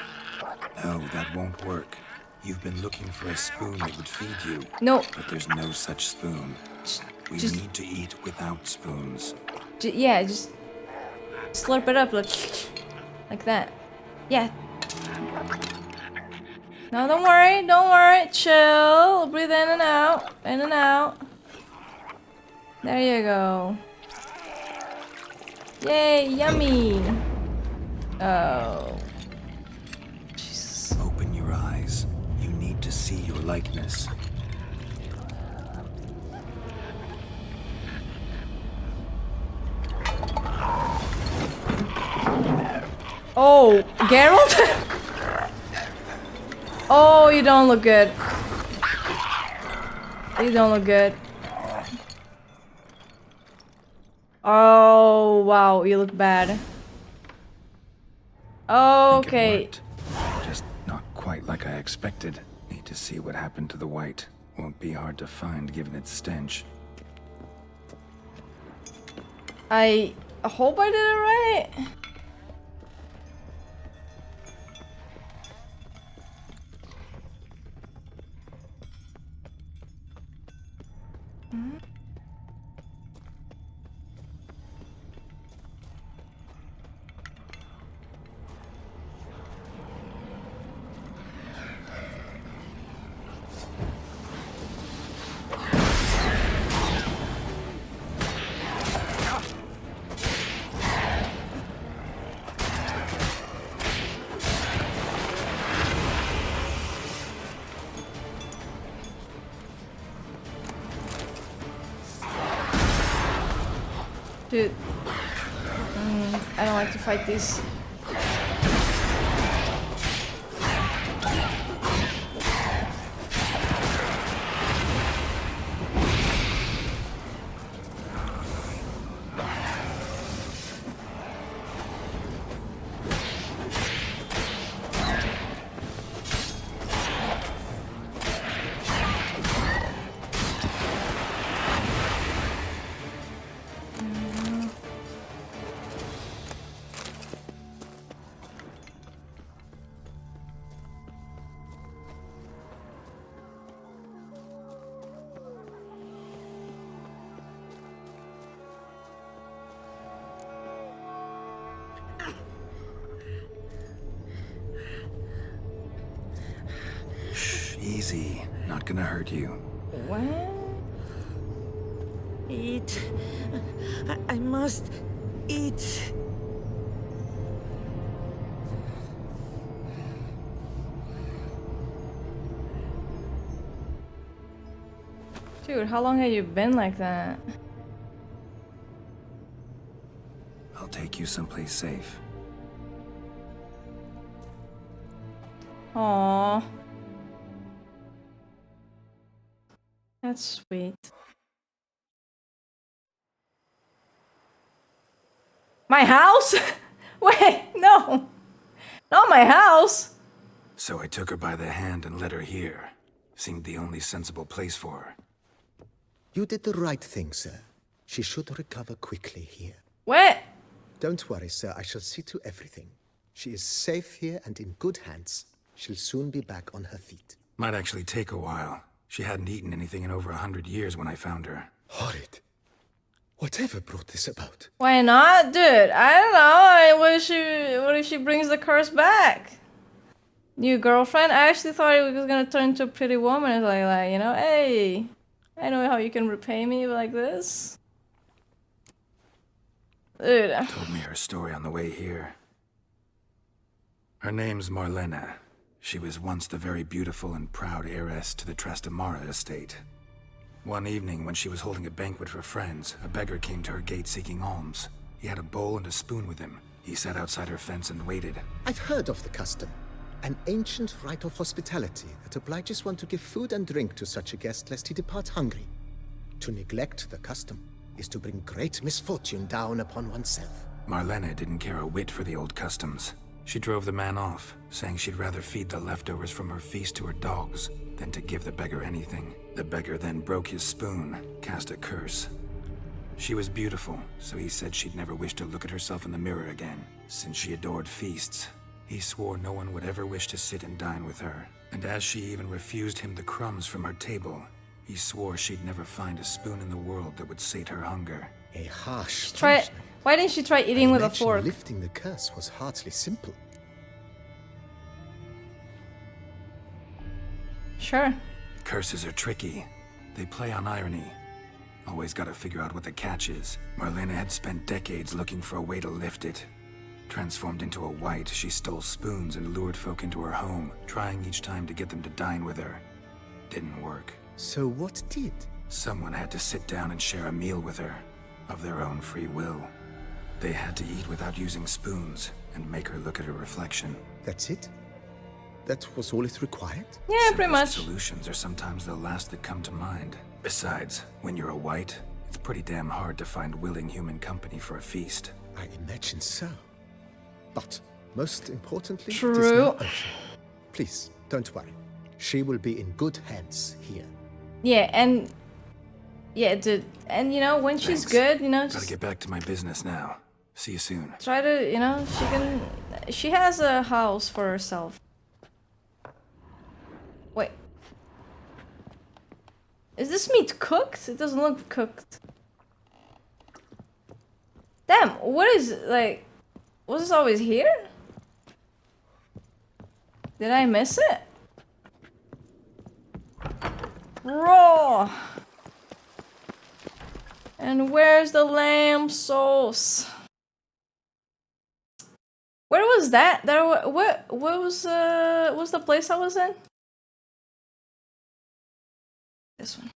No, that won't work. You've been looking for a spoon that would feed you. No. But there's no such spoon. We need to eat without spoons. Yeah, just slurp it up like that. Yeah. No, don't worry, chill. Breathe in and out, in and out. There you go. Yay, yummy. Oh. Jesus. Open your eyes. You need to see your likeness. Oh, Geralt? Oh, you don't look good. These don't look good. Oh, wow, you look bad. Okay. Just not quite like I expected. Need to see what happened to the white. Won't be hard to find given its stench. I hope I did it right. Dude, I don't like to fight these. Easy. Not gonna hurt you. What? Eat. I must eat. Dude, how long have you been like that? I'll take you someplace safe. Aww. That's sweet. My house? Wait, no. Not my house. So I took her by the hand and led her here. Seemed the only sensible place for her. You did the right thing, sir. She should recover quickly here. What? Don't worry, sir. I shall see to everything. She is safe here and in good hands. She'll soon be back on her feet. Might actually take a while. She hadn't eaten anything in over 100 years when I found her. Horrid. Whatever brought this about? Why not? Dude, I don't know. What if she brings the curse back? New girlfriend? I actually thought it was gonna turn into a pretty woman. It's like, you know, hey, I know how you can repay me like this. Dude. Told me her story on the way here. Her name's Marlena. She was once the very beautiful and proud heiress to the Trastamara estate. One evening, when she was holding a banquet for friends, a beggar came to her gate seeking alms. He had a bowl and a spoon with him. He sat outside her fence and waited. I've heard of the custom. An ancient rite of hospitality that obliges one to give food and drink to such a guest lest he depart hungry. To neglect the custom is to bring great misfortune down upon oneself. Marlena didn't care a whit for the old customs. She drove the man off, saying she'd rather feed the leftovers from her feast to her dogs than to give the beggar anything. The beggar then broke his spoon, cast a curse. She was beautiful, so he said she'd never wish to look at herself in the mirror again. Since she adored feasts, he swore no one would ever wish to sit and dine with her. And as she even refused him the crumbs from her table, he swore she'd never find a spoon in the world that would sate her hunger. A harsh punishment. Why didn't she try eating with a fork? Lifting the curse was hardly simple. Sure. Curses are tricky. They play on irony. Always gotta figure out what the catch is. Marlena had spent decades looking for a way to lift it. Transformed into a white, she stole spoons and lured folk into her home, trying each time to get them to dine with her. Didn't work. So what did? Someone had to sit down and share a meal with her, of their own free will. They had to eat without using spoons, and make her look at her reflection. That's it? That was all it required? Yeah, pretty much. Solutions are sometimes the last that come to mind. Besides, when you're a white, it's pretty damn hard to find willing human company for a feast. I imagine so. But most importantly, True. it is now over. Please, don't worry. She will be in good hands here. Yeah, and yeah, dude, and you know when she's good, you know, Gotta just get back to my business now. See you soon. try to, you know, she has a house for herself. Wait, is this meat cooked? It doesn't look cooked. Damn, what is like? Was this always here? Did I miss it? Raw. And where's the lamb sauce? Where was that? What was the place I was in? This one.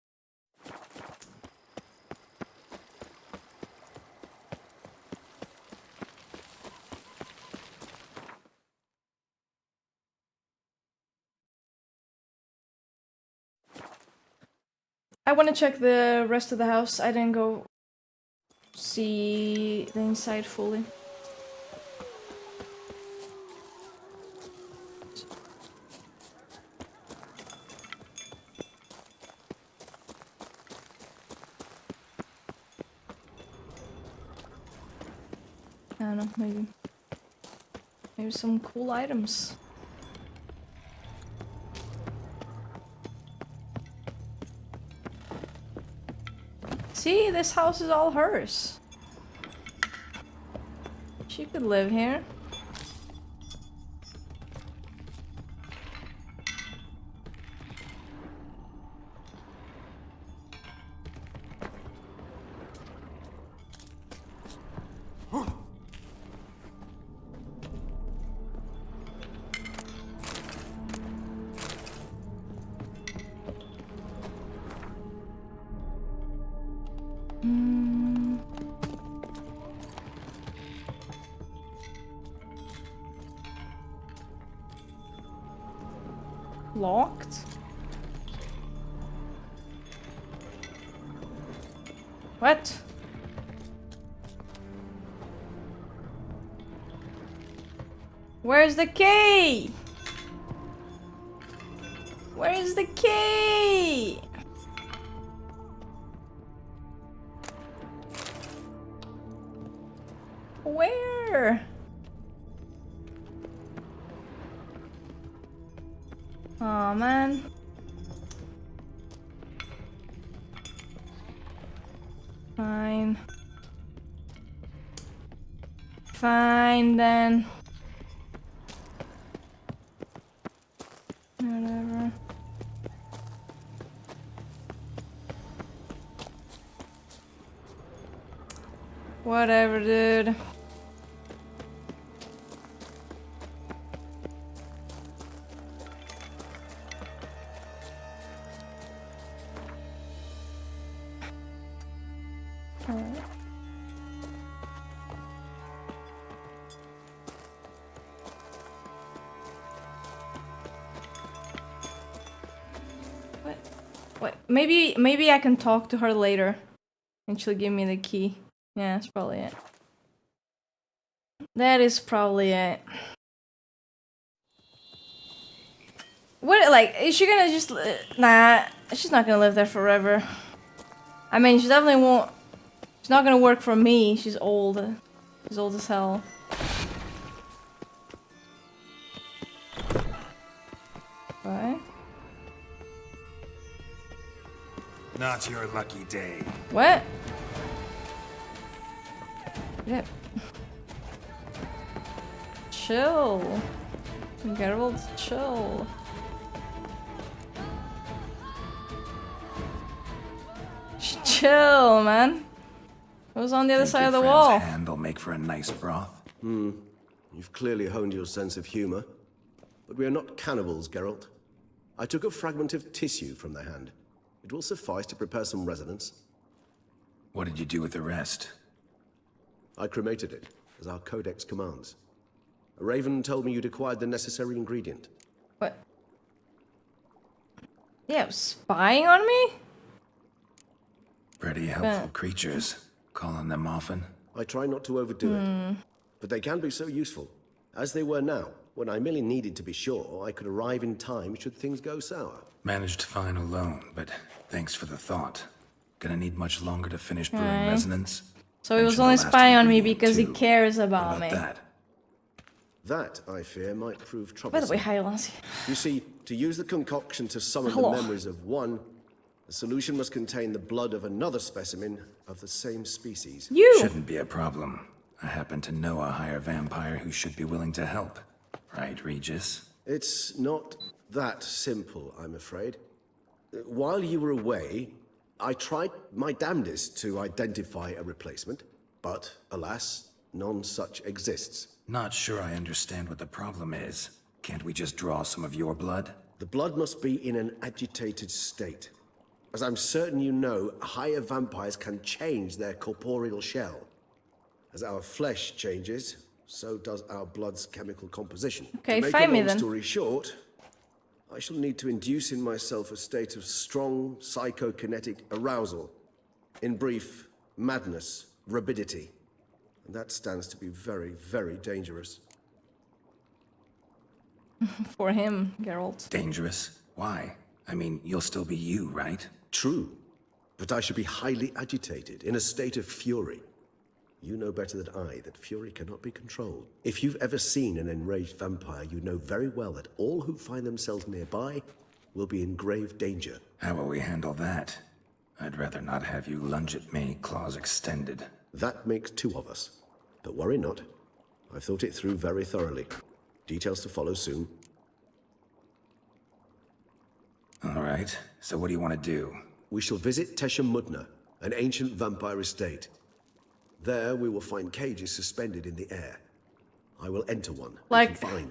I want to check the rest of the house. I didn't go see the inside fully. I don't know, maybe some cool items. See, this house is all hers. She could live here. Locked? What? Where's the key? Where is the key? Where? Oh man. Fine. Fine then. Whatever. Whatever, dude. Maybe I can talk to her later and she'll give me the key. Yeah, that's probably it. That is probably it. What, like, is she gonna just... Nah, she's not gonna live there forever. I mean, she definitely won't... She's not gonna work for me. She's old. She's old as hell. What? Not your lucky day. What? Yeah. Chill. Geralt, chill. Chill, man. What was on the other side of the wall? Hand'll make for a nice broth. You've clearly honed your sense of humor. But we are not cannibals, Geralt. I took a fragment of tissue from the hand. It will suffice to prepare some resonance. What did you do with the rest? I cremated it, as our codex commands. A raven told me you'd acquired the necessary ingredient. What? Yeah, spying on me? Pretty helpful creatures. Call on them often. I try not to overdo it, but they can be so useful. As they were now, when I merely needed to be sure I could arrive in time should things go sour. Managed fine alone, but thanks for the thought. Gonna need much longer to finish brewing resonance. So he was only spying on me because he cares about me. That, I fear, might prove By troublesome. the way, hi, Lancy. You see, to use the concoction to summon the memories of one, the solution must contain the blood of another specimen of the same species. Shouldn't be a problem. I happen to know a higher vampire who should be willing to help. Right, Regis? It's not that simple, I'm afraid. While you were away, I tried my damnedest to identify a replacement, but alas, none such exists. Not sure I understand what the problem is. Can't we just draw some of your blood? The blood must be in an agitated state. As I'm certain you know, higher vampires can change their corporeal shell. As our flesh changes, so does our blood's chemical composition. Okay, to make find a me long then. story short, I shall need to induce in myself a state of strong psychokinetic arousal. In brief, madness, rabidity. And that stands to be very, very dangerous. For him, Geralt. Dangerous? Why? I mean, you'll still be you, right? True. But I should be highly agitated, in a state of fury. You know better than I that fury cannot be controlled. If you've ever seen an enraged vampire, you know very well that all who find themselves nearby will be in grave danger. How will we handle that? I'd rather not have you lunge at me, claws extended. That makes two of us. But worry not. I've thought it through very thoroughly. Details to follow soon. All right, so what do you want to do? We shall visit Teshamudna, an ancient vampire estate. There we will find cages suspended in the air. I will enter one. Like, find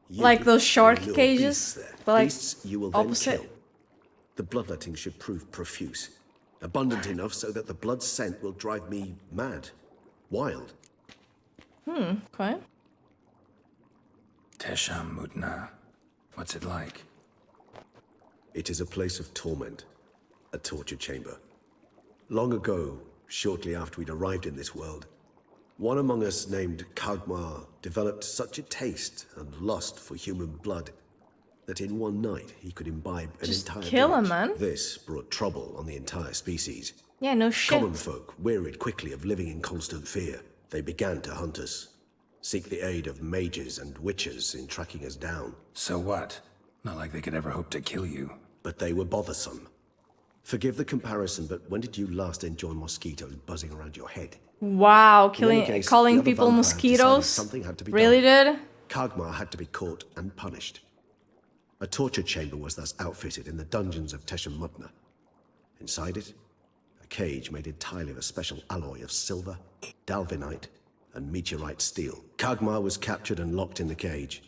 like those shark lure cages, beasts there. but like Beasts you will then opposite. kill. The bloodletting should prove profuse, abundant enough so that the blood scent will drive me mad, wild. Okay. Teshamudna. What's it like? It is a place of torment, a torture chamber. Long ago, shortly after we'd arrived in this world, one among us named Kagmar developed such a taste and lust for human blood that in one night he could imbibe an Just entire kill him, village. man. This brought trouble on the entire species. Yeah, no shit. Common folk wearied quickly of living in constant fear. They began to hunt us, seek the aid of mages and witches in tracking us down. So what? Not like they could ever hope to kill you. But they were bothersome. Forgive the comparison, but when did you last enjoy mosquitoes buzzing around your head? Wow, In any case, calling the other people vampires decided mosquitoes. something had to be Really, done. dude? Kagmar had to be caught and punished. A torture chamber was thus outfitted in the dungeons of Teshamudna. Inside it, a cage made entirely of a special alloy of silver, dalvinite, and meteorite steel. Kagmar was captured and locked in the cage.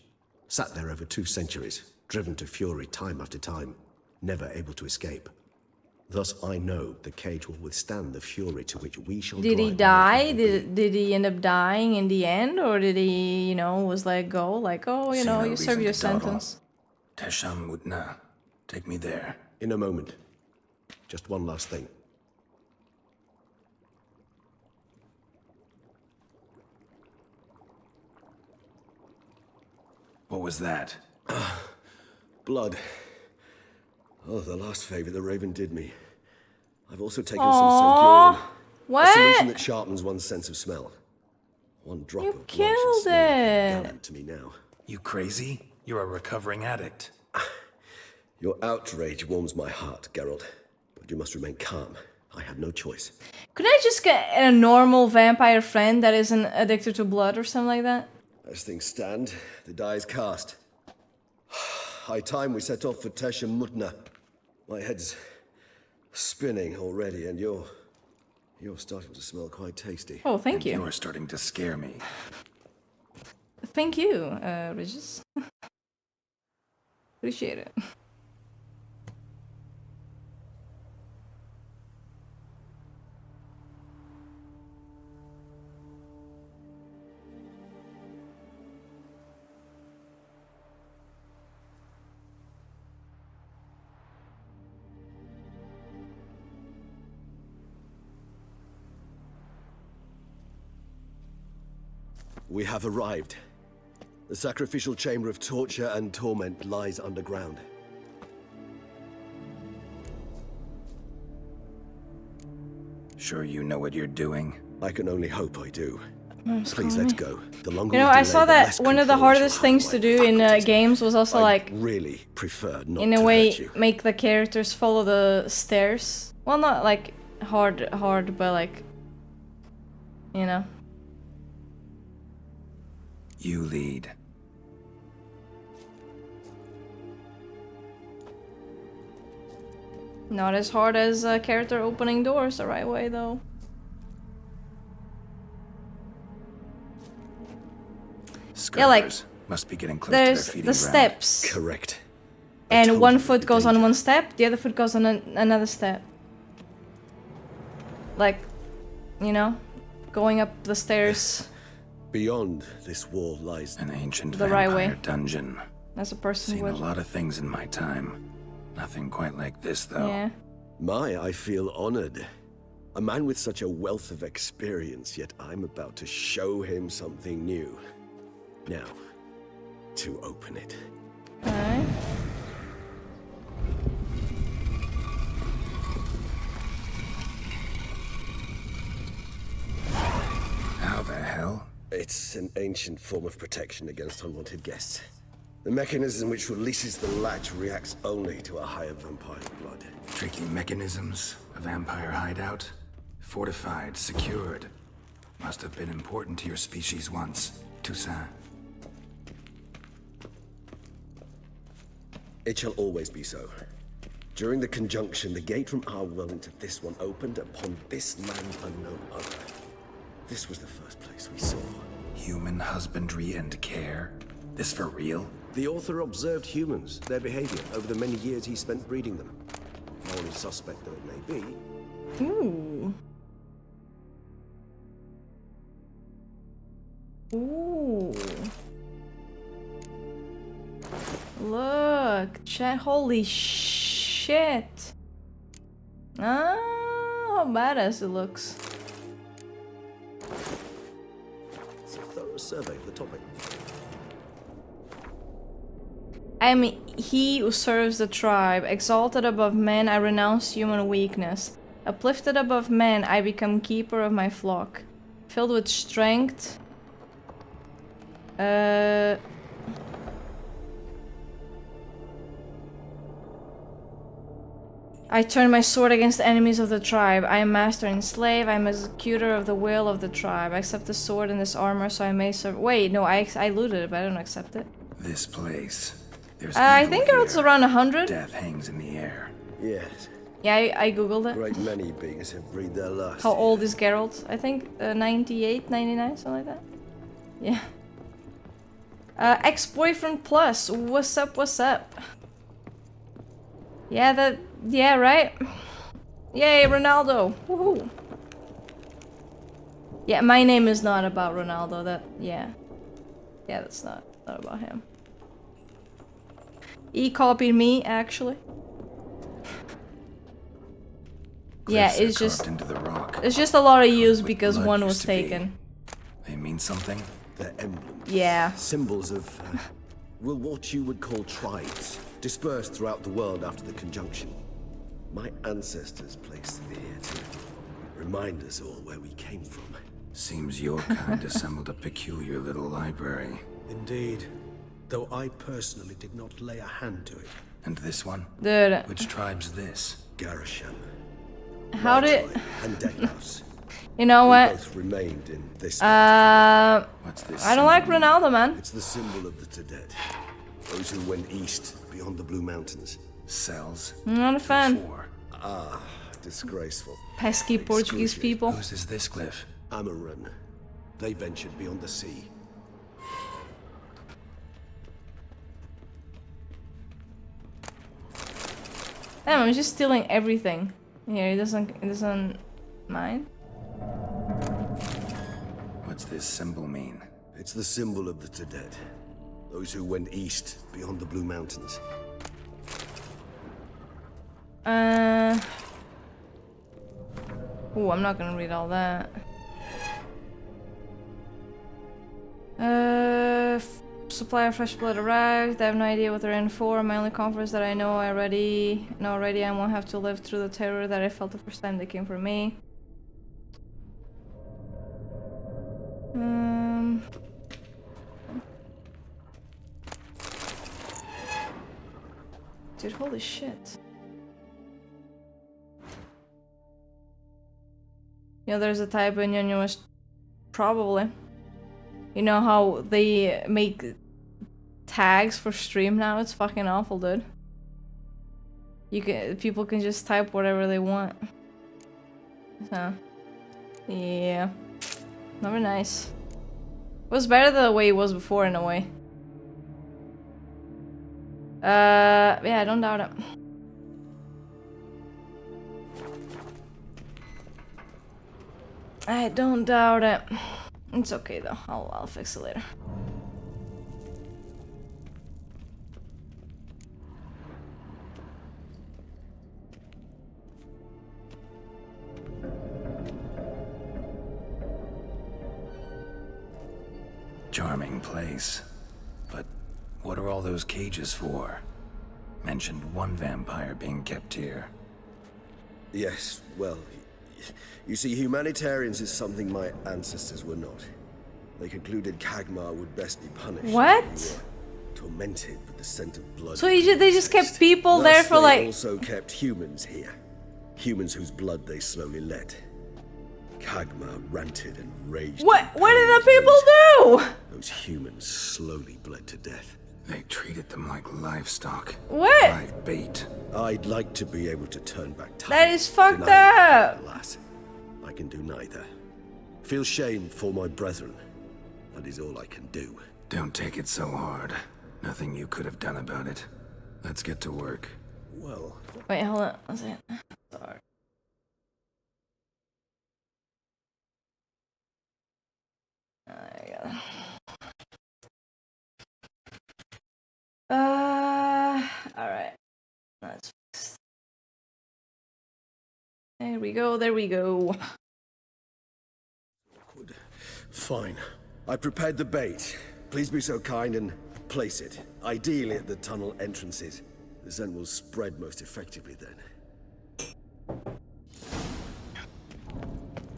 Sat there over 2 centuries, driven to fury time after time, never able to escape. Thus I know the cage will withstand the fury to which we shall Did he drive die? Did he end up dying in the end? Or did he, you know, was let go? Like, oh, you See know, no you serve reason your to dawdle. sentence. Teshamudna. Take me there. In a moment. Just one last thing. What was that? Blood. Oh, the last favor the Raven did me. I've also taken Aww. some Sogurian. What? A solution that sharpens one's sense of smell. One drop of blood shall Killed smell it. gallant to me now. You crazy? You're a recovering addict. Your outrage warms my heart, Geralt. But you must remain calm. I had no choice. Could I just get a normal vampire friend that isn't addicted to blood or something like that? As things stand, the die is cast. High time we set off for Teshamudna. My head's spinning already, and you're starting to smell quite tasty. Oh, thank you. You're starting to scare me. Thank you, Regis. Appreciate it. We have arrived. The sacrificial chamber of torture and torment lies underground. Sure you know what you're doing? I can only hope I do. Please let's go. The longer you know, we I delay, saw the that less one of the control I shall hardest things to do in games was also like, really prefer not in a to way, hurt you. make the characters follow the stairs. Well, not like hard, but like, you know. You lead. Not as hard as a character opening doors the right way, though. Yeah, like must be getting close to their there's feeding the ground. steps. Correct. And one foot goes on one step, the other foot goes on another step. Like, you know, going up the stairs Beyond this wall lies an ancient the right vampire way. dungeon. As a person Seen would. a lot of things in my time. Nothing quite like this, though. Yeah. I feel honored. A man with such a wealth of experience, yet I'm about to show him something new. Now, to open it. Alright. How the hell? It's an ancient form of protection against unwanted guests. The mechanism which releases the latch reacts only to a higher vampire blood. Tricky mechanisms, a vampire hideout. Fortified, secured. Must have been important to your species once, Toussaint. It shall always be so. During the conjunction, the gate from our world into this one opened upon this land and no other. This was the first place we saw. Human husbandry and care? This for real? The author observed humans, their behavior, over the many years he spent breeding them. Morally suspect though it may be. Ooh. Ooh. Look, chat. Holy shit. Ah, how badass it looks. It's a thorough survey of the topic. I am he who serves the tribe. Exalted above men, I renounce human weakness. Uplifted above men, I become keeper of my flock. Filled with strength. I turn my sword against the enemies of the tribe. I am master and slave. I am executor of the will of the tribe. I accept the sword and this armor so I may serve. Wait, no, I looted it, but I don't accept it. This place. There's I evil think it's here. around 100. Death hangs in the air. Yes. Yeah, I googled it. Great many beings have breathed their last. How old is Geralt? I think 98, 99, something like that. Yeah. Ex-boyfriend plus. What's up? What's up? Yeah, yeah, right. Yay, Ronaldo. Woohoo. Yeah, my name is not about Ronaldo. Yeah, that's not about him. He copied me, actually. Yeah, Glyphs are it's just carved into the rock. it's just a lot of use With because blood one used was to be. taken. They mean something? They're emblems. Yeah. Symbols of, well, what you would call tribes, dispersed throughout the world after the conjunction. My ancestors placed them here to remind us all where we came from. Seems your kind assembled a peculiar little library. Indeed. Though I personally did not lay a hand to it. And this one? Dude. Which tribe's this? Garasham. How did... And Dettlaff's. You know We what? both remained in this. What's this? I don't like Ronaldo, man. It's the symbol of the Tedet. Those who went east beyond the Blue Mountains. Cells. I'm not a fan. Ah, disgraceful. Pesky Portuguese people. Whose is this glyph? Amaran. They ventured beyond the sea. Damn, I'm just stealing everything. Here, it doesn't mind. What's this symbol mean? It's the symbol of the Tedet. Those who went east beyond the Blue Mountains. Ooh, I'm not gonna read all that. Supply of fresh blood arrived. I have no idea what they're in for. My only comfort is that I know already I won't have to live through the terror that I felt the first time they came for me. Dude, holy shit. You know, there's a type in Union probably. You know how they make tags for stream now? It's fucking awful, dude. People can just type whatever they want. So, yeah. Not very nice. It was better than the way it was before, in a way. Yeah, I don't doubt it. I don't doubt it. It's okay though. I'll fix it later. Charming place. But what are all those cages for? Mentioned one vampire being kept here. Yes, well, you see, humanitarians is something my ancestors were not. They concluded Kagmar would best be punished. What? Tormented with the scent of blood. So they just kept people there for like... They also kept humans here. Humans whose blood they slowly let. Kagmar ranted and raged. What did the people do? Those humans slowly bled to death. They treated them like livestock. What? Live bait. I'd like to be able to turn back time. That is fucked up. Alas, I can do neither. Feel shame for my brethren. That is all I can do. Don't take it so hard. Nothing you could have done about it. Let's get to work. Well... Wait, hold on. One second. Sorry. There we go. Alright. Let's fix. There we go, there we go. Fine. I prepared the bait. Please be so kind and place it. Ideally at the tunnel entrances. The scent will spread most effectively then.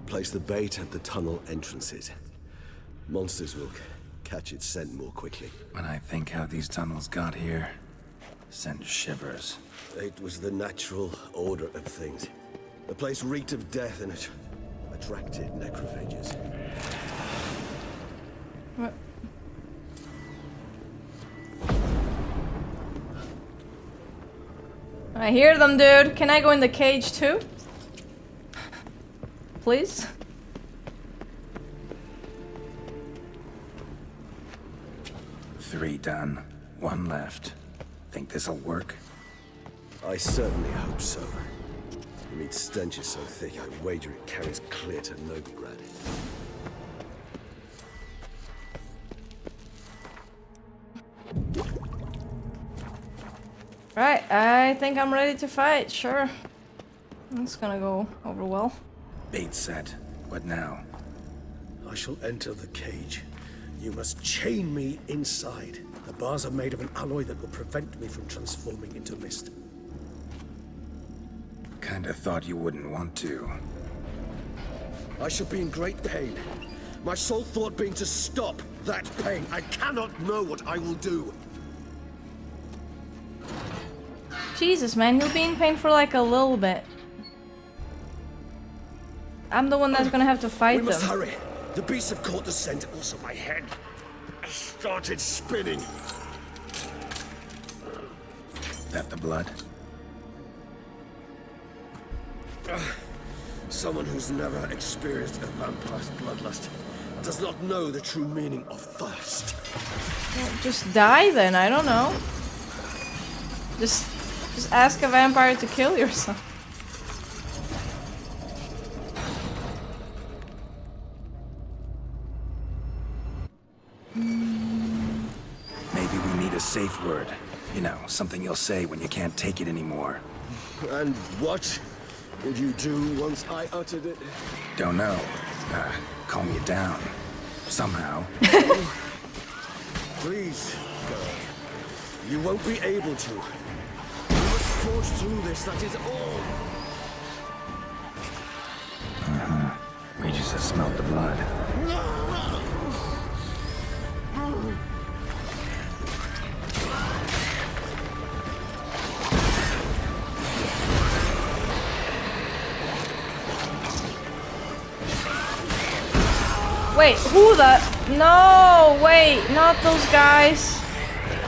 Place the bait at the tunnel entrances. Monsters will catch its scent more quickly. When I think how these tunnels got here, sent shivers. It was the natural order of things. The place reeked of death and it attracted necrophages. What? I hear them, dude. Can I go in the cage too? Please? Three done. One left. Think this'll work? I certainly hope so. The meat stench is so thick, I wager it carries clear to Novigrad. Right, I think I'm ready to fight, sure. It's gonna go over well. Bait set. What now? I shall enter the cage. You must chain me inside. The bars are made of an alloy that will prevent me from transforming into mist. Kinda thought you wouldn't want to. I shall be in great pain. My sole thought being to stop that pain. I cannot know what I will do. Jesus, man, you'll be in pain for like a little bit. I'm the one that's gonna have to fight them. We must hurry. The beasts have caught the scent. Also, my head started spinning. That the blood? Someone who's never experienced a vampire's bloodlust does not know the true meaning of thirst. Well, just die then, I don't know. Just ask a vampire to kill yourself. Maybe we need a safe word. You know, something you'll say when you can't take it anymore. And what would you do once I uttered it? Don't know. Calm you down. Somehow. Please, Geralt. You won't be able to. You must forge through this, that is all. We just have smelled the blood. Wait, who the? No, wait, not those guys.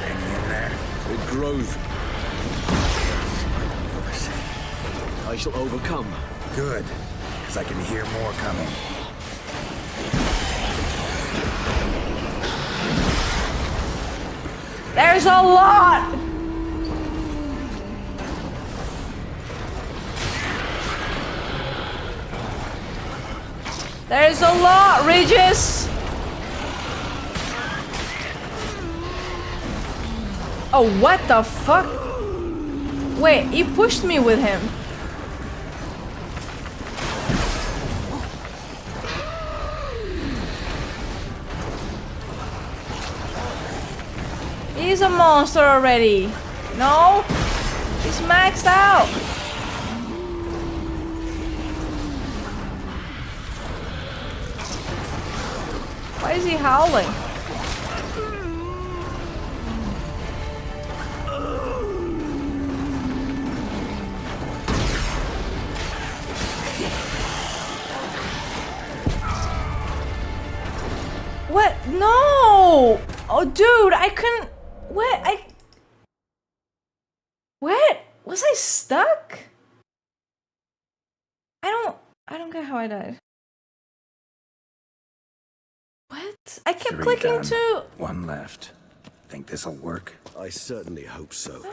Any in there? It grows. I shall overcome. Good, because I can hear more coming. There's a lot. There's a lot, Regis! Oh, what the fuck? Wait, he pushed me with him. He's a monster already. No? He's maxed out. Why is he howling? What? No! Oh, dude, I couldn't. What? What? Was I stuck? I don't get how I died. What? I kept 3 clicking done. to... 1 left. Think this'll work? I certainly hope so.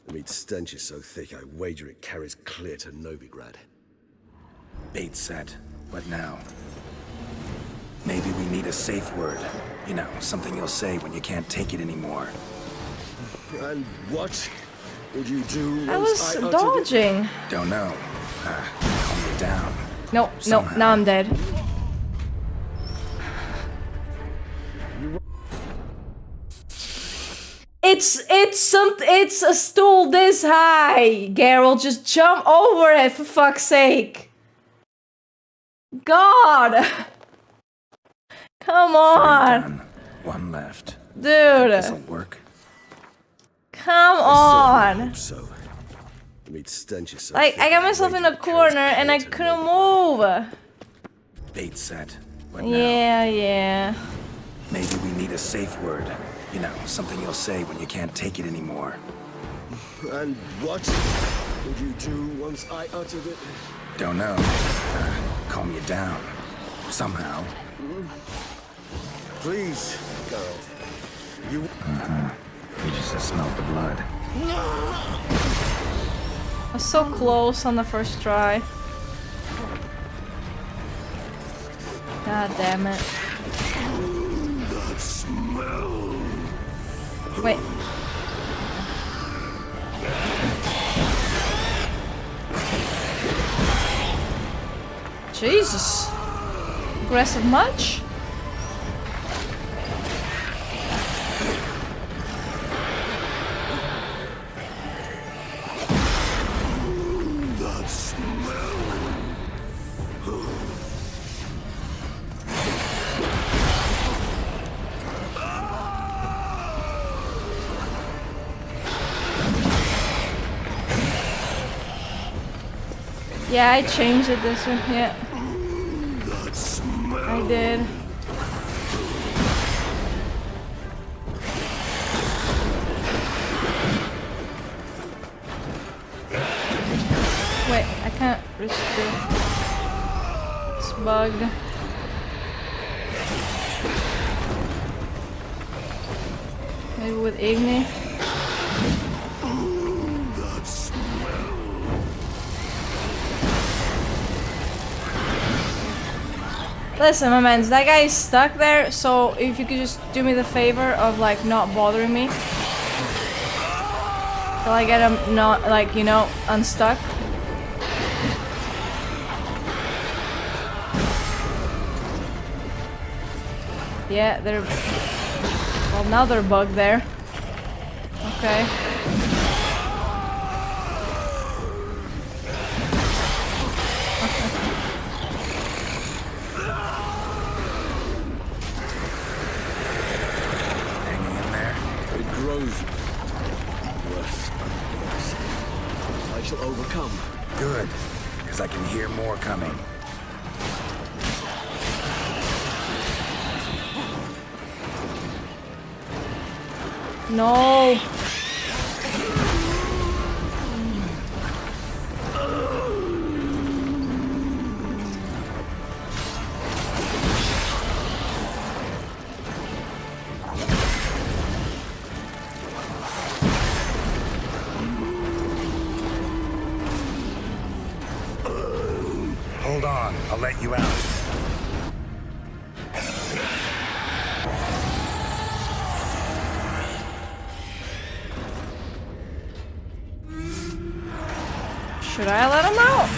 The meat stench is so thick, I wager it carries clear to Novigrad. Bait set. What now? Maybe we need a safe word. You know, something you'll say when you can't take it anymore. And what would you do? I was dodging. Don't know. Calm me down. No, Somehow. no, now I'm dead. It's a stool this high. Geralt, just jump over it for fuck's sake. God. Come on. 3 done. 1 left. Dude. This'll work. Come on. So, the meat stench is so Like, thick, I got myself in a corner and I couldn't move. Bait set. What now? Yeah. Maybe we need a safe word. You know, something you'll say when you can't take it anymore. And what would you do once I uttered it? Don't know. Calm you down. Somehow. Please, Geralt. You... We just have smelled the blood. I was so close on the first try. God damn it. That smell. Wait. Jesus. Aggressive much? That smell. Yeah, I changed it this one. Yeah. I did. Wait, I can't reach this bug. Maybe with Igni. Listen, my man, that guy is stuck there, so if you could just do me the favor of, like, not bothering me. Till I get him not, like, you know, unstuck. Yeah, they're Well, now they're bugged there. Okay. Hanging in there. It grows worse and worse. I shall overcome. Good, because I can hear more coming. No. Hold on, I'll let you out. Should I let him out?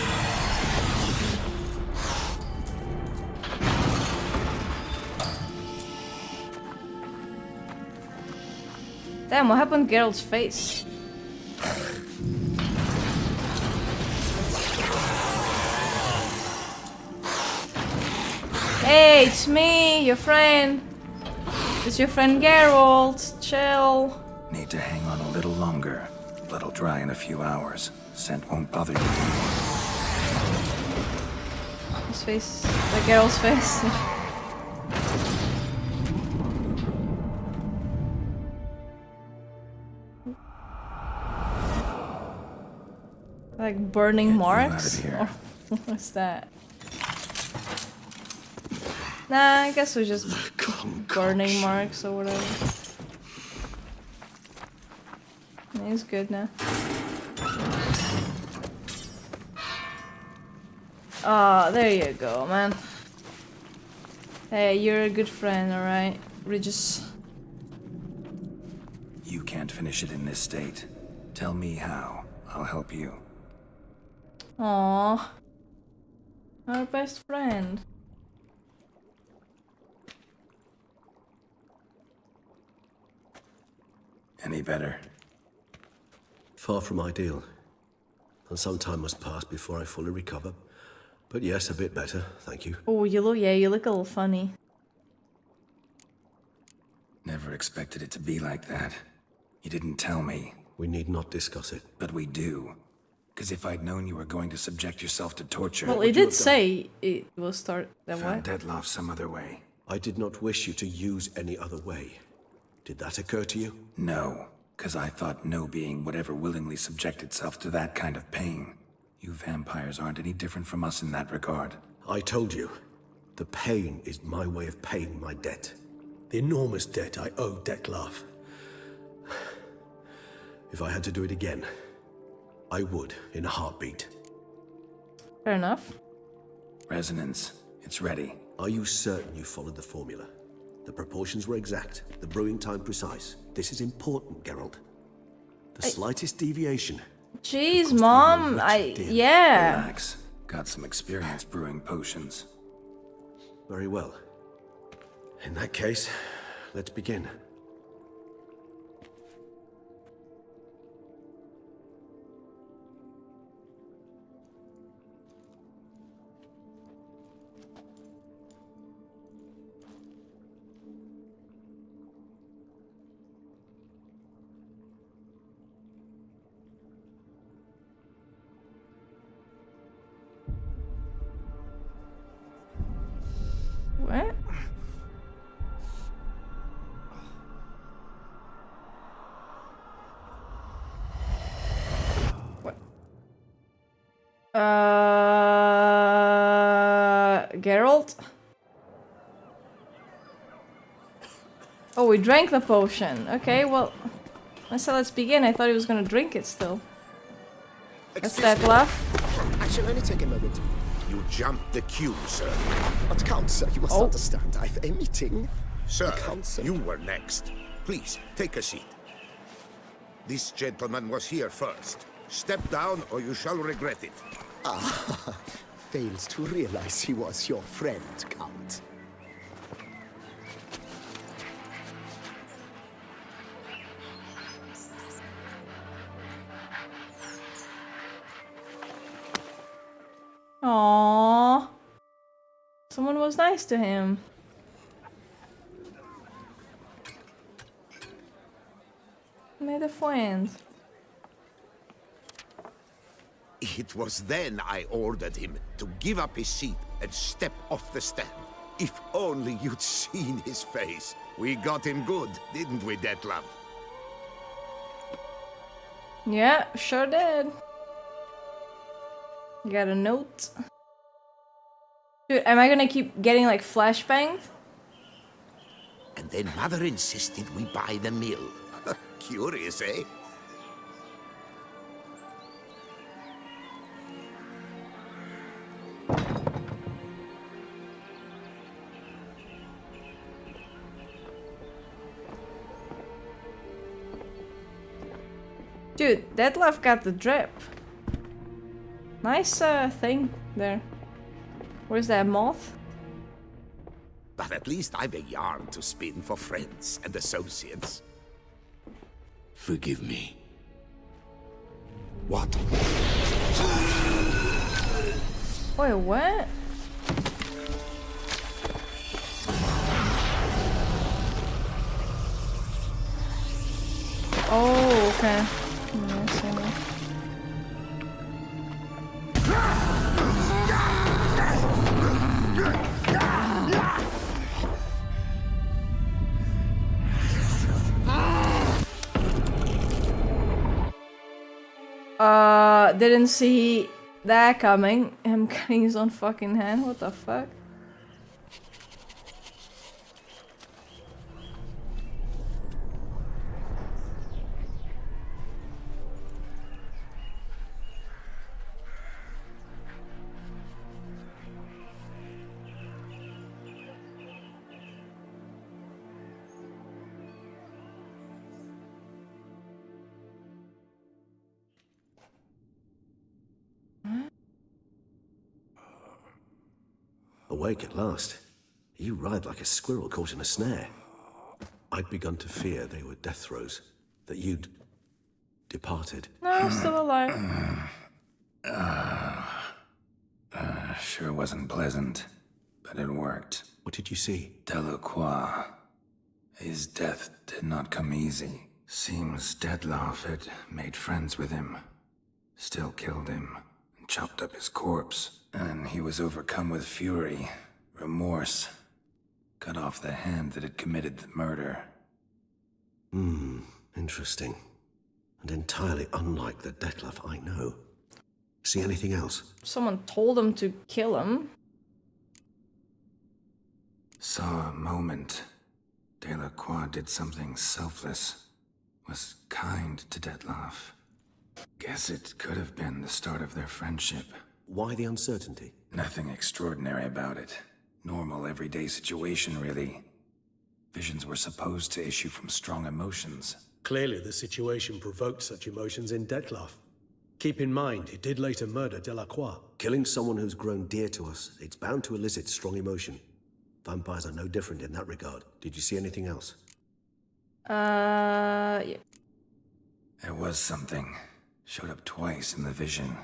Damn, what happened to Geralt's face? Hey, it's me, your friend. It's your friend Geralt. Chill. Need to hang on a little longer. Blood'll dry in a few hours. Scent won't bother you anymore. His face, like Geralt's face. Like burning marks? Or what's that? Nah, I guess it was just burning marks or whatever. He's good now. Oh, there you go, man. Hey, you're a good friend, alright? Regis. You can't finish it in this state. Tell me how. I'll help you. Aww. Our best friend. Any better? Far from ideal. And some time must pass before I fully recover. But yes, a bit better, thank you. Oh, you look a little funny. Never expected it to be like that. You didn't tell me. We need not discuss it. But we do. Because if I'd known you were going to subject yourself to torture... Well, he did say it will start that way. Found Dettlaff some other way. I did not wish you to use any other way. Did that occur to you? No, because I thought no being would ever willingly subject itself to that kind of pain. You vampires aren't any different from us in that regard. I told you, the pain is my way of paying my debt. The enormous debt I owe Dettlaff. If I had to do it again, I would in a heartbeat. Fair enough. Resonance, it's ready. Are you certain you followed the formula? The proportions were exact, the brewing time precise. This is important, Geralt. The slightest deviation. Jeez, Mom, yeah. Relax. Got some experience brewing potions. Very well. In that case, let's begin. What? What? Geralt? Oh, we drank the potion. Okay, well, I said let's begin. I thought he was gonna drink it still. That's Dettlaff. I shall only take a moment. You jumped the queue, sir. But Count, sir, you must understand. I've a meeting. Sir, you were next. Please, take a seat. This gentleman was here first. Step down or you shall regret it. Ah, fails to realize he was your friend, Count. Someone was nice to him. Made a friend. It was then I ordered him to give up his seat and step off the stand. If only you'd seen his face. We got him good, didn't we, Dettlaff? Yeah, sure did. Got a note. Dude, am I gonna keep getting like flashbanged? And then Mother insisted we buy the mill. Curious, eh? Dude, Dettlaff got the drip. Nice thing there. Where's that moth? But at least I've a yarn to spin for friends and associates. Forgive me. What? Wait, what? Oh, okay. Yeah, I see now. Didn't see that coming. Him cutting his own fucking hand. What the fuck? Awake at last. You ride like a squirrel caught in a snare. I'd begun to fear they were death throes, that you'd departed. No, I'm still alive. Sure wasn't pleasant, but it worked. What did you see? Delacroix. His death did not come easy. Seems Dettlaff had made friends with him. Still killed him, and chopped up his corpse. And he was overcome with fury, remorse. Cut off the hand that had committed the murder. Interesting. And entirely unlike the Dettlaff I know. See anything else? Someone told him to kill him. Saw a moment. Delacroix did something selfless. Was kind to Dettlaff. Guess it could have been the start of their friendship. Why the uncertainty? Nothing extraordinary about it. Normal, everyday situation, really. Visions were supposed to issue from strong emotions. Clearly the situation provoked such emotions in Dettlaff. Keep in mind, he did later murder Delacroix. Killing someone who's grown dear to us, it's bound to elicit strong emotion. Vampires are no different in that regard. Did you see anything else? Yeah. There was something. Showed up twice in the vision.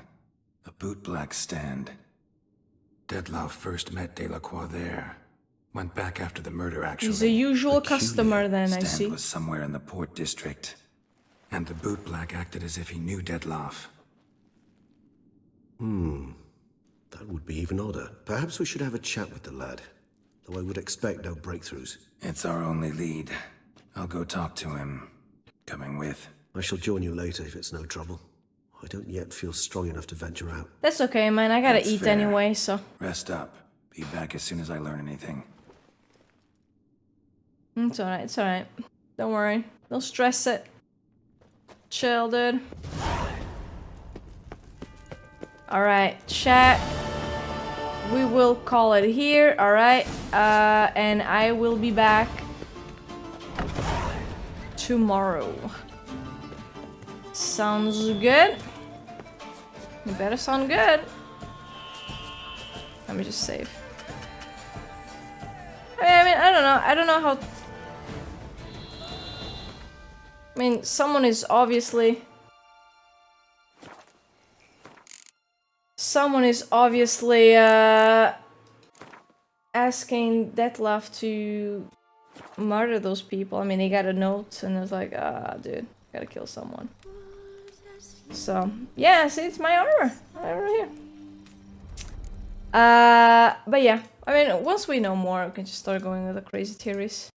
A bootblack stand. Dettlaff first met Delacroix there. Went back after the murder, actually. He's a usual Peculiar. customer then, I Stand see. was somewhere in the port district. And the bootblack acted as if he knew Dettlaff. That would be even odder. Perhaps we should have a chat with the lad. Though I would expect no breakthroughs. It's our only lead. I'll go talk to him. Coming with. I shall join you later if it's no trouble. I don't yet feel strong enough to venture out. That's okay, man. I gotta That's eat fair. anyway, so. Rest up. Be back as soon as I learn anything. It's alright, it's alright. Don't worry. Don't stress it. Chill, dude. Alright, chat. We will call it here, alright? And I will be back tomorrow. Sounds good? It better sound good. Let me just save. I mean, I don't know. I don't know how... I mean, someone is obviously... asking Dettlaff to murder those people. I mean, he got a note and it was like, ah, dude, gotta kill someone. So, yeah, see, it's my armor. Right here. But yeah, I mean, once we know more, we can just start going with the crazy theories.